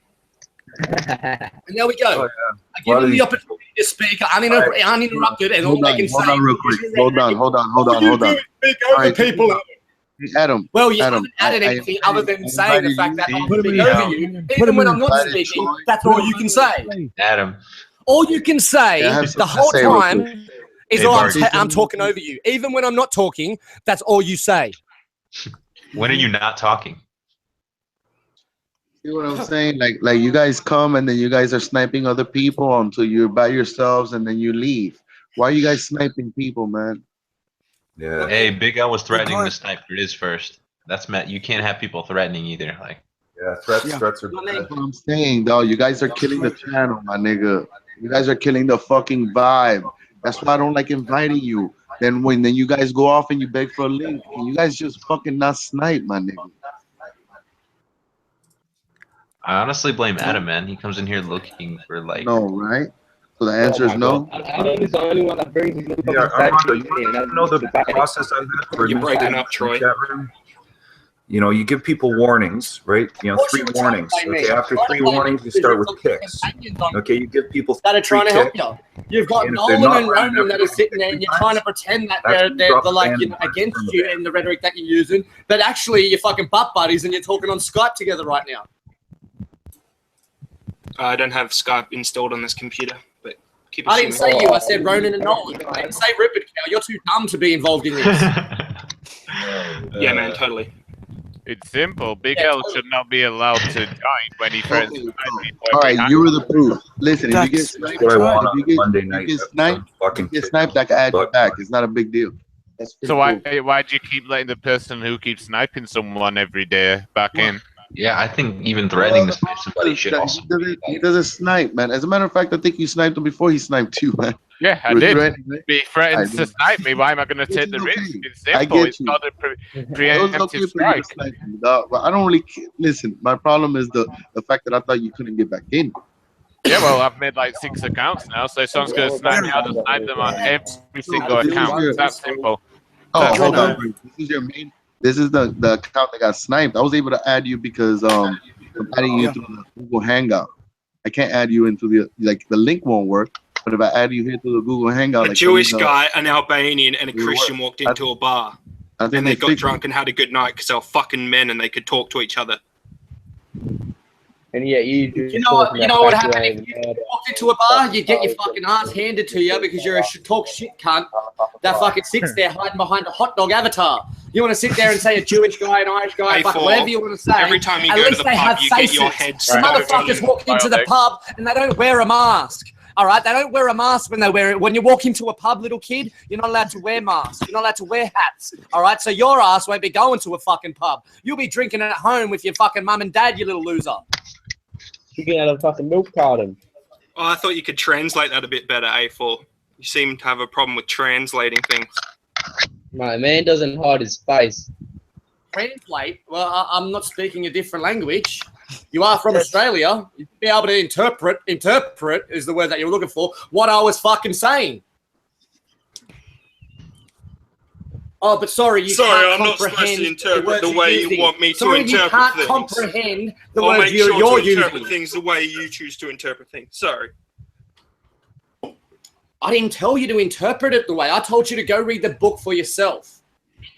And there we go. I give him the opportunity to speak uninterrupted, and all they can say. Hold on, real quick. Hold on. Speak over people. Adam. Well, you Adam, haven't added anything other than saying the fact that I'm speaking over you. Even when I'm not speaking, that's all you can say. Adam. All you can say the whole time is, I'm talking over you. Even when I'm not talking, that's all you say. When are you not talking? See what I'm saying? Like you guys come and then you guys are sniping other people until you're by yourselves and then you leave. Why are you guys sniping people, man? Yeah. Hey, Big L was threatening to snipe Grizz first. That's Matt. You can't have people threatening either. Like. Yeah, threats are bad. That's what I'm saying, dog. You guys are killing the channel, my nigga. You guys are killing the fucking vibe. That's why I don't like inviting you. Then you guys go off and you beg for a link, and you guys just fucking not snipe, my nigga. I honestly blame Adam, man. He comes in here looking for like. No, right? So the answer is no. Adam is the only one that brings his Yeah, Armando, you want to know the process I had for You're breaking up, Troy. You give people warnings, right? 3 warnings. Okay, after 3 warnings, you start with kicks. Okay, you give people started trying to help you. You've got Nolan and Roman that are sitting there, and you're trying to pretend that they're like against you in the rhetoric that you're using, but actually you're fucking butt buddies and you're talking on Skype together right now. I don't have Skype installed on this computer, but keep it. I didn't say you. I said Ronan and Nolan. I didn't say Ripid Cow. You're too dumb to be involved in this. Yeah, man, totally. It's simple. Big L should not be allowed to join when he first. All right, you were the proof. Listen, if you get sniped, I can add you back. It's not a big deal. So why do you keep letting the person who keeps sniping someone every day back in? Yeah, I think even threatening to snipe somebody should also. He doesn't snipe, man. As a matter of fact, I think you sniped him before he sniped you, man. Yeah, I did. He threatens to snipe me. Why am I going to take the risk? It's simple. It's not a preemptive strike. But I don't really listen. My problem is the fact that I thought you couldn't get back in. Yeah, well, I've made like 6 accounts now, so if someone's going to snipe me, I'll just snipe them on every single account. It's that simple. Oh, hold on. This is your main. This is the account that got sniped. I was able to add you because I'm adding you through the Google Hangout. I can't add you into the link won't work. But if I add you here through the Google Hangout, a Jewish guy, an Albanian, and a Christian walked into a bar, and they got drunk and had a good night because they were fucking men and they could talk to each other. And yet you You know what happened if you walked into a bar? You get your fucking ass handed to you because you're a talk shit cunt that fucking sits there hiding behind a hot dog avatar. You want to sit there and say a Jewish guy, an Irish guy, fucking whatever you want to say. Every time you at go to least the they pub, have you faces. get your head Some motherfuckers walk into the pub and they don't wear a mask. All right, they don't wear a mask when they wear it. When you walk into a pub, little kid, you're not allowed to wear masks. You're not allowed to wear hats. All right, so your ass won't be going to a fucking pub. You'll be drinking at home with your fucking mum and dad, you little loser. Drinking out of a fucking milk carton. Oh, I thought you could translate that a bit better, A4. You seem to have a problem with translating things. My man doesn't hide his face. Translate? Well, I'm not speaking a different language. You are from Australia. You'd be able to interpret is the word that you're looking for, what I was fucking saying. Oh, but sorry, you can't I'm not supposed to interpret the way you want me to interpret you can't things. comprehend the I'll words make sure you're to interpret using. things the way you choose to interpret things. Sorry. I didn't tell you to interpret it the way. I told you to go read the book for yourself.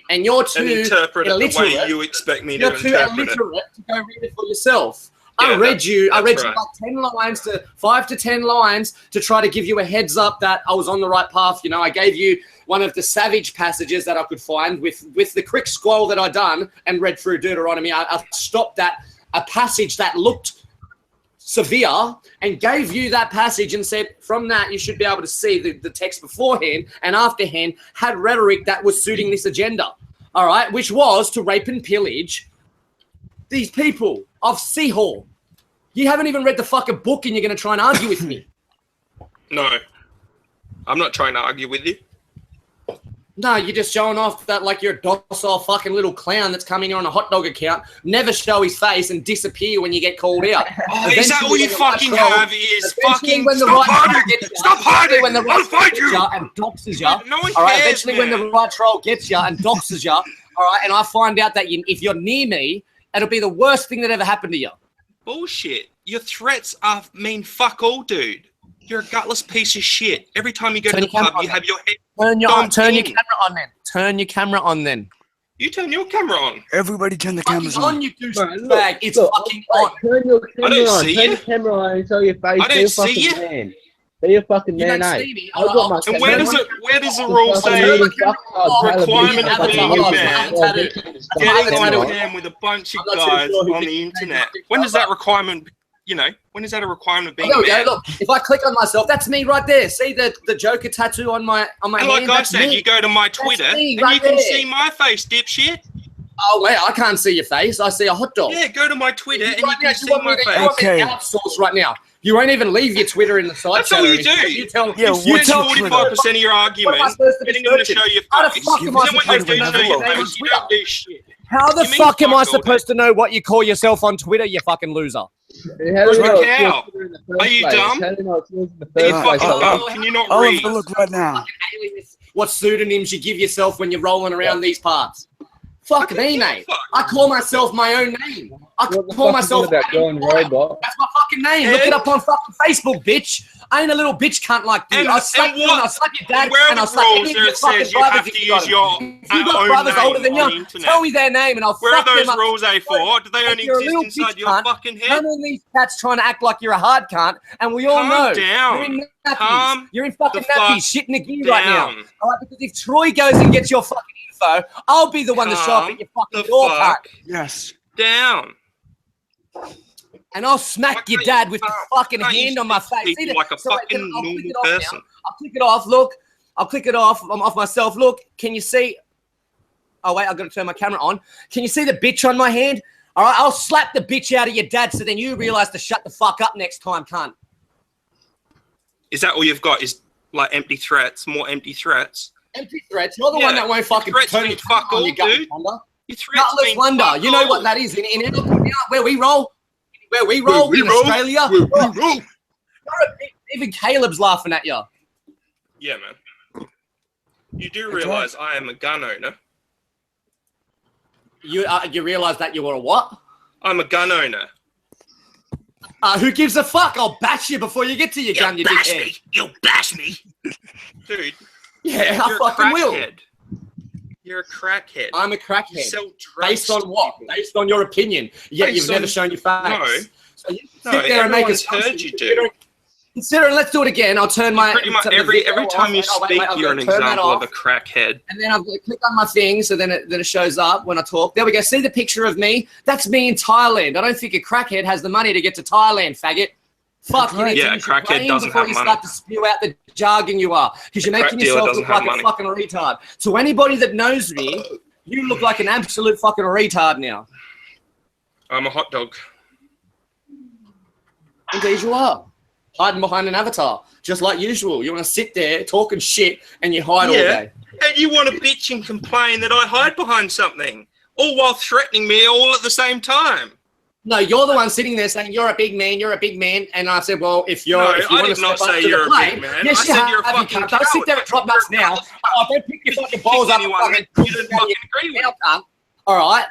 And you're too interpret it illiterate. the way you expect me to You're too interpret it. illiterate to go read it for yourself. Yeah, I read you that's like right. 5 to 10 lines to try to give you a heads up that I was on the right path. You know, I gave you one of the savage passages that I could find with the quick scroll that I done and read through Deuteronomy. I stopped a passage that looked severe and gave you that passage and said from that you should be able to see the text beforehand and afterhand had rhetoric that was suiting this agenda, all right, which was to rape and pillage these people of Seahall. You haven't even read the fucking book and you're going to try and argue with me. No. I'm not trying to argue with you. No, you're just showing off that like you're a docile fucking little clown that's coming here on a hot dog account, never show his face and disappear when you get called out. Oh, is that all you fucking have is fucking... When the Stop right hiding! Stop hiding! When the right I'll fight you! and doxes you. No one All right, cares, eventually when man. the right troll gets you and doxes you, all right, and I find out that if you're near me, it'll be the worst thing that ever happened to you. Bullshit. Your threats mean fuck all, dude. You're a gutless piece of shit. Every time you go to the pub, you have your head... Turn your dumped camera in. on then. Turn your camera on then. You turn your camera on. Everybody turn the cameras on. You douchebag. It's fucking on. Turn your camera I don't on. see Turn you. your camera on and show your face. I don't Be a see fucking you. man. Be a fucking You man, don't eh? see me. I've got my And where does the fucking rule say fucking requirement of being a man getting on a tattoo. cam with a bunch of I'm not too guys sure who on can the say internet? that. When does that requirement, when is that a requirement of being There a we go. man? Look, if I click on myself, that's me right there. See the Joker tattoo on my And hand? like I That's said, me. you go to my Twitter me and right you can there. see my face, dipshit. Oh, wait, I can't see your face. I see a hot dog. Yeah, go to my Twitter and you Right now, can see want my me to- face. you want me to outsource right now. You won't even leave your Twitter in the side That's all chat or you do. anything. You tell Yeah, You what's spend your 45% of your What argument am I supposed to be getting them to searching? show your How the face. fuck am I Then when they supposed to do know show your your name on face, you Twitter? don't do shit. How the You mean fuck am fuck I all supposed to know what you call yourself on Twitter, you fucking loser? Look how. Are you dumb? Are you fucking dumb? Can you not I'll read? have a look right now. What pseudonyms you give yourself when you're rolling around these parts? Fuck me, mate. I call myself my own name. I call myself about going robot. That's my fucking name. Look it up on fucking Facebook, bitch. I ain't a little bitch cunt like you. I slap you and I slap your dad Where are and the I slap rules any of where your it fucking says you have brothers to if you got use your them. If you got own brothers name older than on the you, internet? tell me their name and I'll Where are fuck them those up. rules, A4? Do they only If you're a exist little inside bitch your cunt, fucking head? none of these cats trying to act like you're a hard cunt, and we all Calm know down. you're in nappies. Calm You're in fucking the fuck nappies, shitting a gear right now. down. All right, because if Troy goes and gets your fucking info, I'll be the one to show up Calm at your fucking the door, cunt. fuck Yes. down. And I'll smack your dad with the fucking can't you hand on my face. speak See like a so wait, fucking I'll click normal it off now. person? I'll click it off. Look, I'll click it off. I'm off myself. Look, can you see? Oh wait, I've got to turn my camera on. Can you see the bitch on my hand? All right, I'll slap the bitch out of your dad, so then you realize to shut the fuck up next time, cunt. Is that all you've got? Is like empty threats, more empty threats? Empty threats. You're the one that won't fucking threats turn mean your fuck camera on, all, you gutless dude. wonder. Your threats Gutless mean wonder. fuck You know all. what that is in where we roll. Where we roll in Australia. Even Caleb's laughing at you. Yeah, man. You do realize I am a gun owner. You realize that you were a what? I'm a gun owner. Who gives a fuck? I'll bash you before you get to your gun, you bash dickhead. me. You'll bash me. Dude. Yeah, I you're fucking a will. crackhead. You're a crackhead. I'm a You crackhead. sell drugs Based on to what? people. Based on your opinion. Yet Based you've never on- shown your face. No. So you No, sit there and make everyone's assumptions. heard you do. Consider, and let's do it again. I'll turn my Pretty much the every video time you off. speak, I'm you're an gonna turn that example of off. a crackhead. And then I'm going to click on my thing, so then it shows up when I talk. There we go. See the picture of me? That's me in Thailand. I don't think a crackhead has the money to get to Thailand, faggot. Fuck, you need Yeah, to a use your crackhead brain doesn't before have you money. start to spew out the jargon you are, because you're crack making dealer yourself doesn't look have like money. a fucking retard. To anybody that knows me, you look like an absolute fucking retard now. I'm a hot dog. Indeed you are. Hiding behind an avatar, just like usual. You want to sit there talking shit and you hide all day. And you want to bitch and complain that I hide behind something, all while threatening me all at the same time. No, you're the one sitting there saying you're a big man, and I said, well, if you No, want I to did not step up say to you're the a plate, big man. yes, I said you're a you fucking cunt. Don't sit there and drop nuts now. Oh, don't pick your fucking balls up and fucking now, cunt. All right.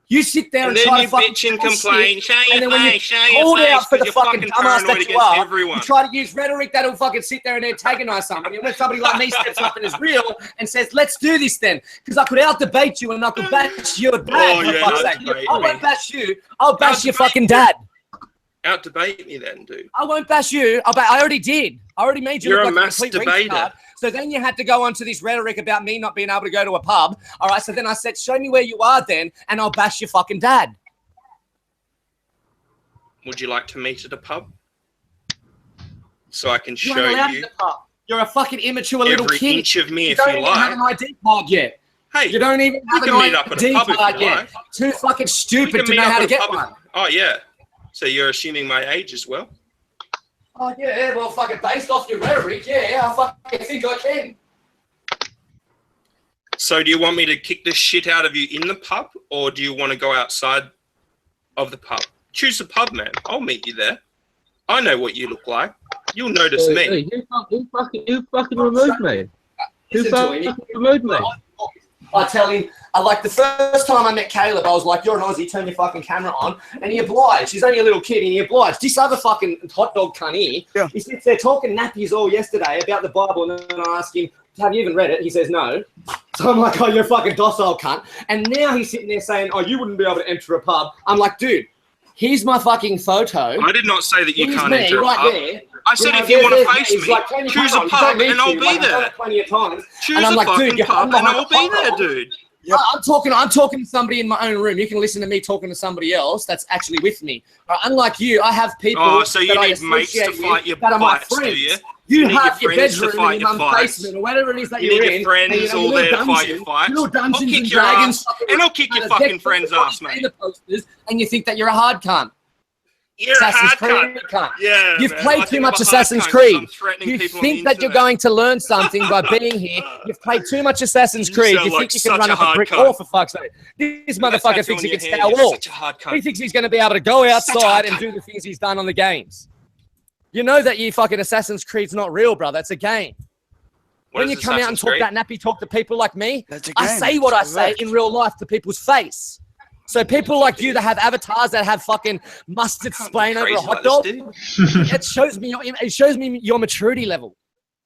You sit there and then try you to fucking bitch and talk complain, shit, show and your then when face, show you your called face, out for the 'cause you're fucking fucking dumbass paranoid that you against are, everyone. you try to use rhetoric that'll fucking sit there and antagonize somebody. And when somebody like me steps up and is real and says, let's do this then, because I could out-debate you and I could bash your dad. Oh, for yeah, fuck's sake. out-debate I me. won't bash you. I'll bash your fucking dad. Out debate me then, dude. I won't bash you. I already did. I already made you You're look a like mass complete debater. retard. So then you had to go on to this rhetoric about me not being able to go to a pub. All right, so then I said, show me where you are then, and I'll bash your fucking dad. Would you like to meet at a pub? So I can You show ain't allowed you in the pub. You're a fucking immature little every kid. inch of me You if don't you even have like. an ID card yet. Hey, you don't even have we an can meet up at a ID pub if card you yet. like. Too fucking We stupid can to meet know up how at to a get pub if- one. Oh, yeah. So you're assuming my age as well? Oh, yeah, well, fucking based off your rhetoric, yeah, I fucking think I can. So do you want me to kick the shit out of you in the pub, or do you want to go outside of the pub? Choose the pub, man. I'll meet you there. I know what you look like. You'll notice me. Hey, who fucking removed me? Who Listen to fucking him. removed me? I tell him, like the first time I met Caleb, I was like, you're an Aussie, turn your fucking camera on. And he obliged. He's only a little kid and he obliged. This other fucking hot dog cunt here, he sits there talking nappies all yesterday about the Bible. And then I ask him, have you even read it? He says, no. So I'm like, oh, you're a fucking docile cunt. And now he's sitting there saying, oh, you wouldn't be able to enter a pub. I'm like, dude, here's my fucking photo. I did not say that you Here's can't me enter a right pub. there. I said if you want to face me, choose a pub and I'll be there. Plenty of times. Choose And I'm a like, fucking dude, you're pub and behind I'll a be hot there, dog. dude. I'm talking to somebody in my own room. You can listen to me talking to somebody else that's actually with me. Unlike you, I have people. Oh, so you that I need mates to associate fight with your that are my fights, do friends. you? You need have your friends to bedroom fight in your your mum's fights. basement or whatever it is that You you're need in. your friends and, all your there little to fight dungeon, your fights. little Dungeons I'll kick and your Dragons ass, fucking and I'll kick your deck fucking friend's ass, mate. the posters, and you think that you're a hard cunt. You're Assassin's a hard Creed cunt. Yeah, You've man. played I too think much I'm a hard Assassin's cunt 'cause Creed. I'm threatening You people on the think that you're internet. going to learn something by being here. You've played too much Assassin's Creed. sound You think like you such can run a up a hard brick cunt. wall, for fuck's sake. This motherfucker tattoo thinks on he can your scale hand, a you're wall. such a hard cunt. He thinks he's going to be able to go Such a hard outside and cunt. do the things he's done on the games. You know that you fucking Assassin's Creed's not real, brother. It's a game. What When is you come out and Assassin's talk Creed? that nappy talk to people like me, That's a I game. say what I That's say correct. in real life to people's face. So people like you that have avatars that have fucking mustard spraying over a crazy hot like dog, this, it shows me your maturity level.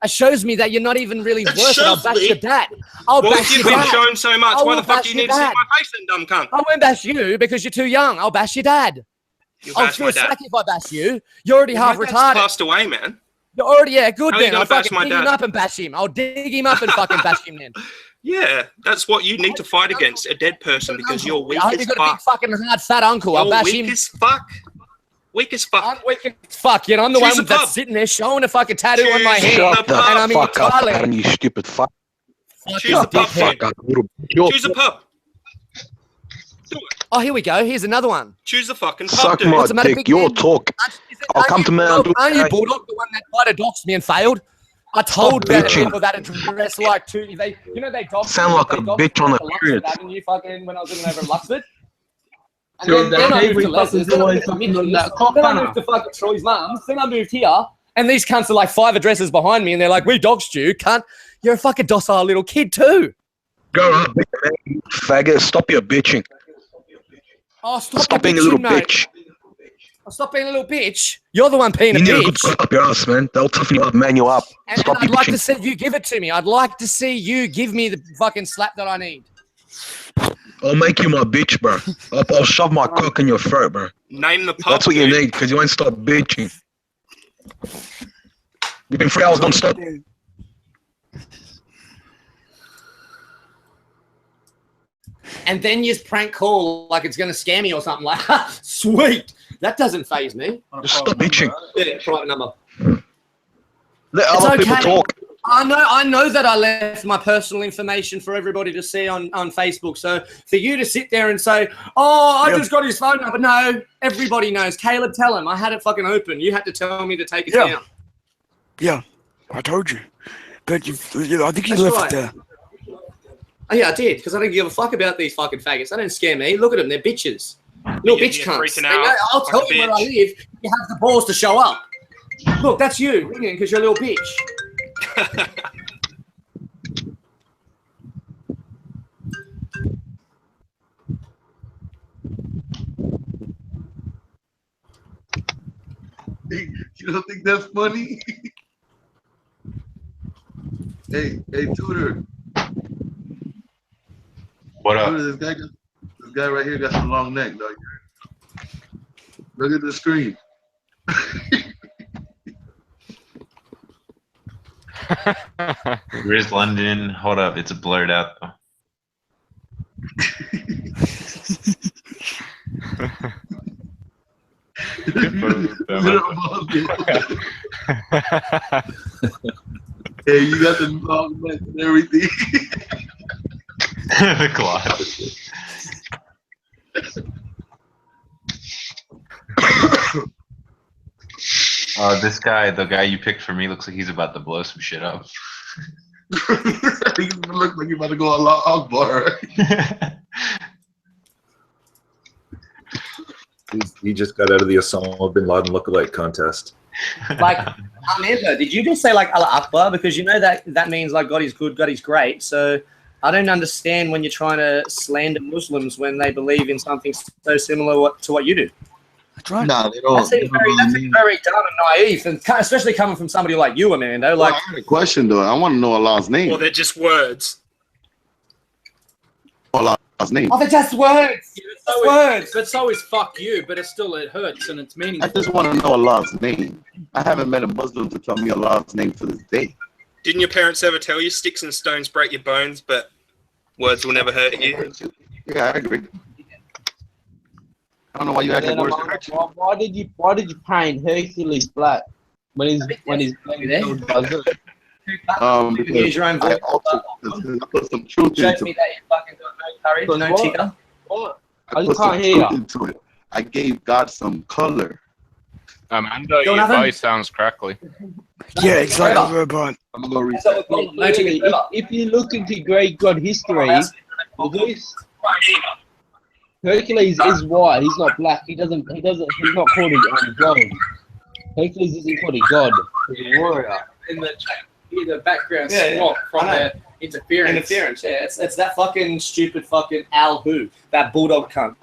It shows me that you're not even really worth it. I'll shows bash me- your dad. I'll Well, bash if you've your been dad. shown so much, I why will the fuck bash do you your need to see dad. my face then, dumb cunt? I won't bash you because you're too young. I'll bash your dad. You'll I'll bash feel my dad. slack if I bash you. You're already half My dad's retarded. passed away, man. You're already, yeah, good How are you then. gonna I'll bash fucking my dig him dad? up and bash him. I'll dig him up and fucking bash him then. Yeah, that's what you need to fight against, a dead person, because you're weak I hope as you got a big fuck. fucking hard fat uncle. I'll You're bash weak him. as fuck. Weak as fuck. I'm weak as fuck. You know, I'm the Choose one a that's pub. sitting there showing a fucking tattoo on my Choose hand. the pub. And I'm in Fuck up, Thailand. Adam, you stupid fuck. Choose the pub, Fuck dude. up, little bitch. Choose a pub. Oh, here we go. Here's another one. Choose the fucking pub, Suck dude. my What's the matter, dick. big Your man? talk. I'll come to Mount. Aren't you Bulldog, the one that tried to dox me and failed? I told Stop better bitching. people that address like two. They, you know, they doxed Sound me, like they a doxed bitch me on at a the Luxford period. Avenue fucking when I was living over in Luxford. And Dude, then I they moved to fucking Leslie's, then I moved to fucking Mitchell's, on that cock then I banner. moved to fucking Troy's mum's, then I moved here, and these cunts are like 5 addresses behind me, and they're like, we doxed you, cunt. You're a fucking docile little kid too. Go up, man. Faggot. Stop your bitching. Oh, stop Stop your being a little bitching, mate. bitch. Oh, stop being a little bitch. You're the one being You a need a good bitch. cock up your ass, man. They'll toughen you up, man you up. And Stop I'd your like to bitching. see you give it to me. I'd like to see you give me the fucking slap that I need. I'll make you my bitch, bro. I'll shove my cock in your throat, bro. Name the pub. That's what you dude. need, because you ain't stop bitching. You've been 3 hours non-stop. And then you prank call like it's going to scam me or something like that. Sweet. That doesn't faze me. Just stop bitching. Yeah, private number. Let It's other people okay. talk. I know that I left my personal information for everybody to see on Facebook. So for you to sit there and say, oh, I just got his phone number. No, everybody knows. Caleb, tell him. I had it fucking open. You had to tell me to take it down. Yeah, I told you. But I think you That's left right. it there. Oh, yeah, I did, because I don't give a fuck about these fucking faggots. They don't scare me. Look at them. They're bitches. Little bitch You're cunts. freaking They out know- I'll like tell a you where I bitch. live. You have the balls to show up. Look, that's you ringing because you're a little bitch. You don't think that's funny? hey, Tutor. What up? Tutor, this guy right here got some long neck, dog. Look at the screen. Where's London? Hold up, it's blurred out though. Hey, you got the long neck and everything. The glass. This guy, the guy you picked for me, looks like he's about to blow some shit up. He looks like you're about to go Allah Akbar. He just got out of the Osama bin Laden lookalike contest. Like, Amanda, did you just say like Allah Akbar? Because you know that means like God is good, God is great. So I don't understand when you're trying to slander Muslims when they believe in something so similar to what you do. That's right. Nah, they don't. That seems very dumb and naive, and especially coming from somebody like you, Amanda. Like, I had a question though. I want to know Allah's name. Well, they're just words. Allah's name. oh, they're just words. It's words. But so is fuck you, but it hurts and it's meaningful. I just want to know Allah's name. I haven't met a Muslim to tell me Allah's name to this day. Didn't your parents ever tell you sticks and stones break your bones, but words will never hurt you? Yeah, I agree. I don't know why you And acting then worse. why did you paint Hercules black when he's Because Use your own voice. I put some truth Shows into me it. that you fucking got no courage, no What? ticker. What? I I put can't some hear truth you. into it. I gave God some color. Amanda, Don't your have him? voice sounds crackly. Yeah, exactly, Robot. I'm gonna go read That's what we call no ticker. If you look into Greek God history, Hercules is white. He's not black. He's not called a god. Hercules isn't called a god. He's a warrior. In the background Yeah, swap from I know. the interference. Interference, yeah. It's that fucking stupid fucking Al Who, that bulldog cunt.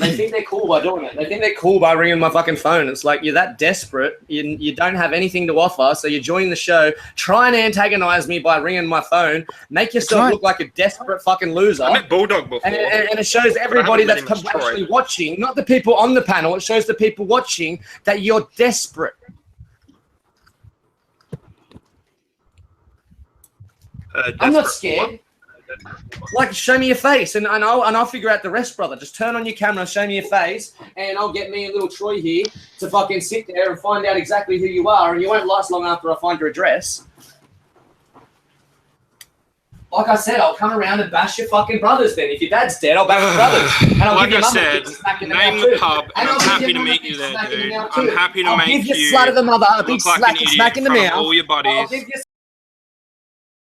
They think they're cool by doing it. They think they're cool by ringing my fucking phone. It's like, you're that desperate. You don't have anything to offer, so you're joining the show, try and antagonize me by ringing my phone, make yourself look like a desperate fucking loser. I met Bulldog before. And it shows everybody that's actually watching, not the people on the panel, it shows the people watching that you're desperate. I'm not scared. Like, show me your face, and I'll figure out the rest, brother. Just turn on your camera, show me your face, and I'll get me and little Troy here to fucking sit there and find out exactly who you are, and you won't last long after I find your address. Like I said, I'll come around and bash your fucking brothers then. If your dad's dead, I'll bash your brothers. And I'll Like give your I mum a said, kick smack in the name mouth the too. pub, and I'm I'll give happy your to mum a meet kick you there, smack in the dude. mouth I'm too. happy to I'll make give your you slut of the mother a big look like slap an and idiot smack in the in front of mouth. all your buddies. I'll give your